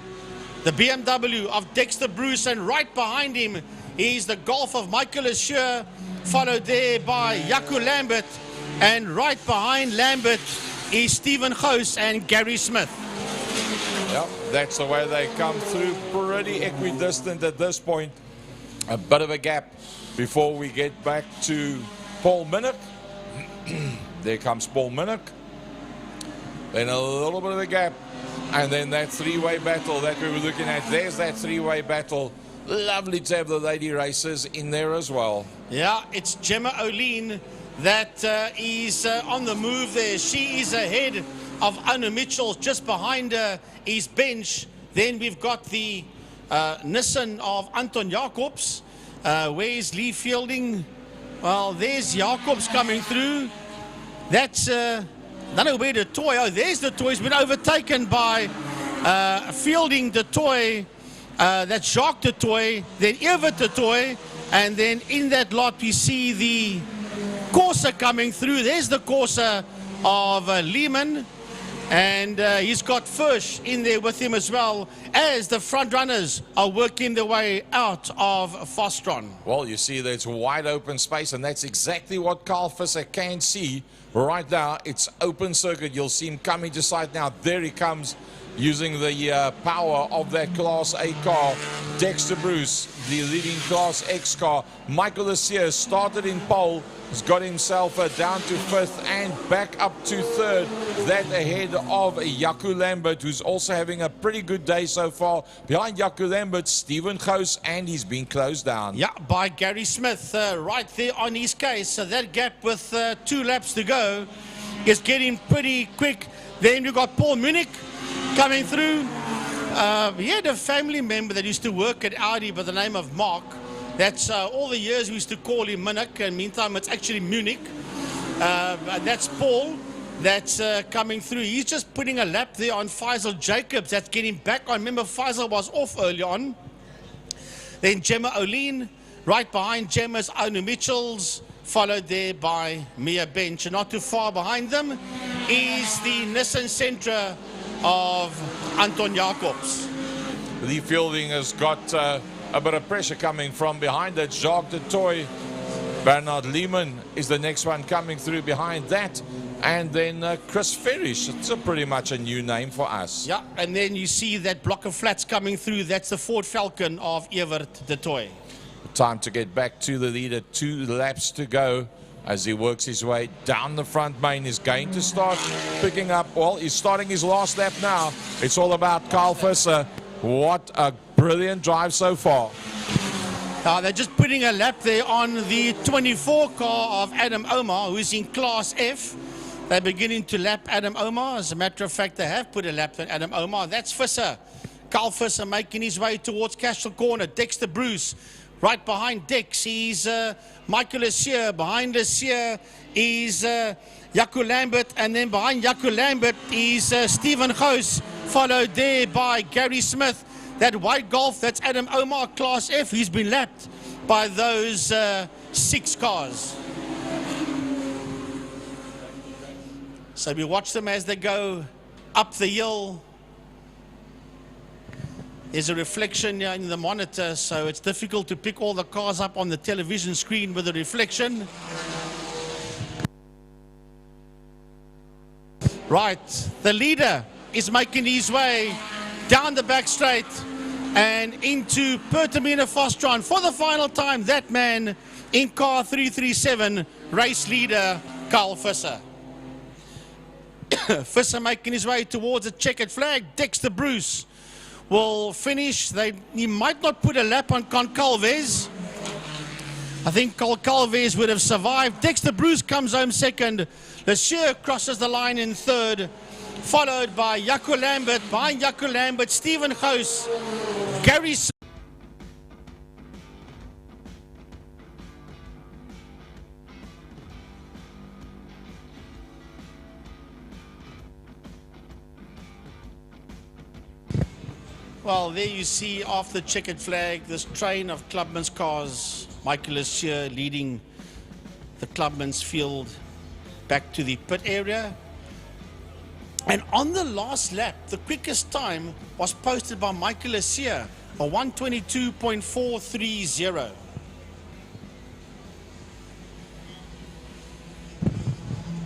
the BMW of Dexter Bruce, and right behind him is the Golf of Michael Lucia, followed there by Jaco Lambert, and right behind Lambert is Stephen Gous and Gary Smith. Yep, that's the way they come through. Pretty equidistant at this point. A bit of a gap before we get back to Paul Minnick. There comes Paul Minnick. Then a little bit of a gap. And then that three-way battle that we were looking at. There's that three-way battle. Lovely to have the lady racers in there as well. Yeah, it's Gemma O'Lean that is on the move there. She is ahead of Anu Mitchell. Just behind her is Bench. Then we've got the Nissan of Anton Jacobs. Where's Lee Fielding? Well, there's Jacobs coming through. That's, I don't know where the toy, oh, there's the toy. He's been overtaken by Fielding the toy. That's Jacques the toy, then Evert the toy. And then in that lot, we see the Corsa coming through. There's the Corsa of Lehman. And he's got Fish in there with him as well, as the front runners are working their way out of Fostron. Well, you see there's wide open space, and that's exactly what Carl Visser can see right now. It's open circuit. You'll see him coming to sight now. There he comes, using the power of that Class A car. Dexter Bruce, the leading Class X car. Michael Lassier started in pole. He's got himself down to 5th and back up to 3rd. That ahead of Jaco Lambert, who's also having a pretty good day so far. Behind Jaco Lambert, Stephen Gous, and he's been closed down. Yeah, by Gary Smith, right there on his case. So that gap with 2 laps to go is getting pretty quick. Then we've got Paul Munich coming through. He had a family member that used to work at Audi by the name of Mark. That's all the years we used to call him Munich, and meantime it's actually Munich. That's Paul that's coming through. He's just putting a lap there on Faisal Jacobs. That's getting back on. Remember, Faisal was off early on. Then Gemma O'Lean, right behind Gemma's Anu Mitchells, followed there by Mia Bench. And not too far behind them is the Nissan Sentra of Anton Jacobs. Lee Fielding has got a bit of pressure coming from behind that. Jacques de Toy, Bernard Lehman is the next one coming through behind that. And then Chris Ferrish. It's pretty much a new name for us. Yeah, and then you see that block of flats coming through. That's the Ford Falcon of Evert de Toy. Time to get back to the leader. 2 laps to go as he works his way down the front main. He's going to start picking up. Well, he's starting his last lap now. It's all about Carl Visser. What a brilliant drive so far. They're just putting a lap there on the 24 car of Adam Omar, who's in Class F. They're beginning to lap Adam Omar. As a matter of fact, they have put a lap on Adam Omar. That's Visser. Carl Visser making his way towards Cashel Corner. Dexter Bruce right behind Dex. He's Michael Lassier. Behind Lassier is Jaco Lambert. And then behind Jaco Lambert is Stephen Gous, followed there by Gary Smith. That white Golf, that's Adam Omar, Class F. He's been lapped by those 6 cars. So we watch them as they go up the hill. There's a reflection here in the monitor, so it's difficult to pick all the cars up on the television screen with the reflection. Right, the leader is making his way down the back straight and into Pertamina Fostron for the final time. That man in car 337, race leader Carl Visser. Visser making his way towards a checkered flag. Dexter Bruce will finish. He might not put a lap on Concalves. I think Concalves would have survived. Dexter Bruce comes home second. Lassier crosses the line in third, followed by Jaco Lambert. Behind Jaco Lambert, Stephen Gous, Gary. Well, there you see off the checkered flag, this train of Clubman's cars. Michael Lassier leading the Clubman's field back to the pit area. And on the last lap, the quickest time was posted by Michael Lassier, a 1:22.430.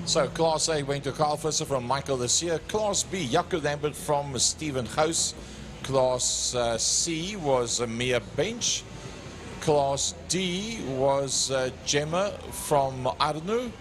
So Class A went to Carl Visser from Michael Lassier. Class B, Jaco Lambert from Stephen House. Class C was Mia Bench. Class D was Gemma from Arnu.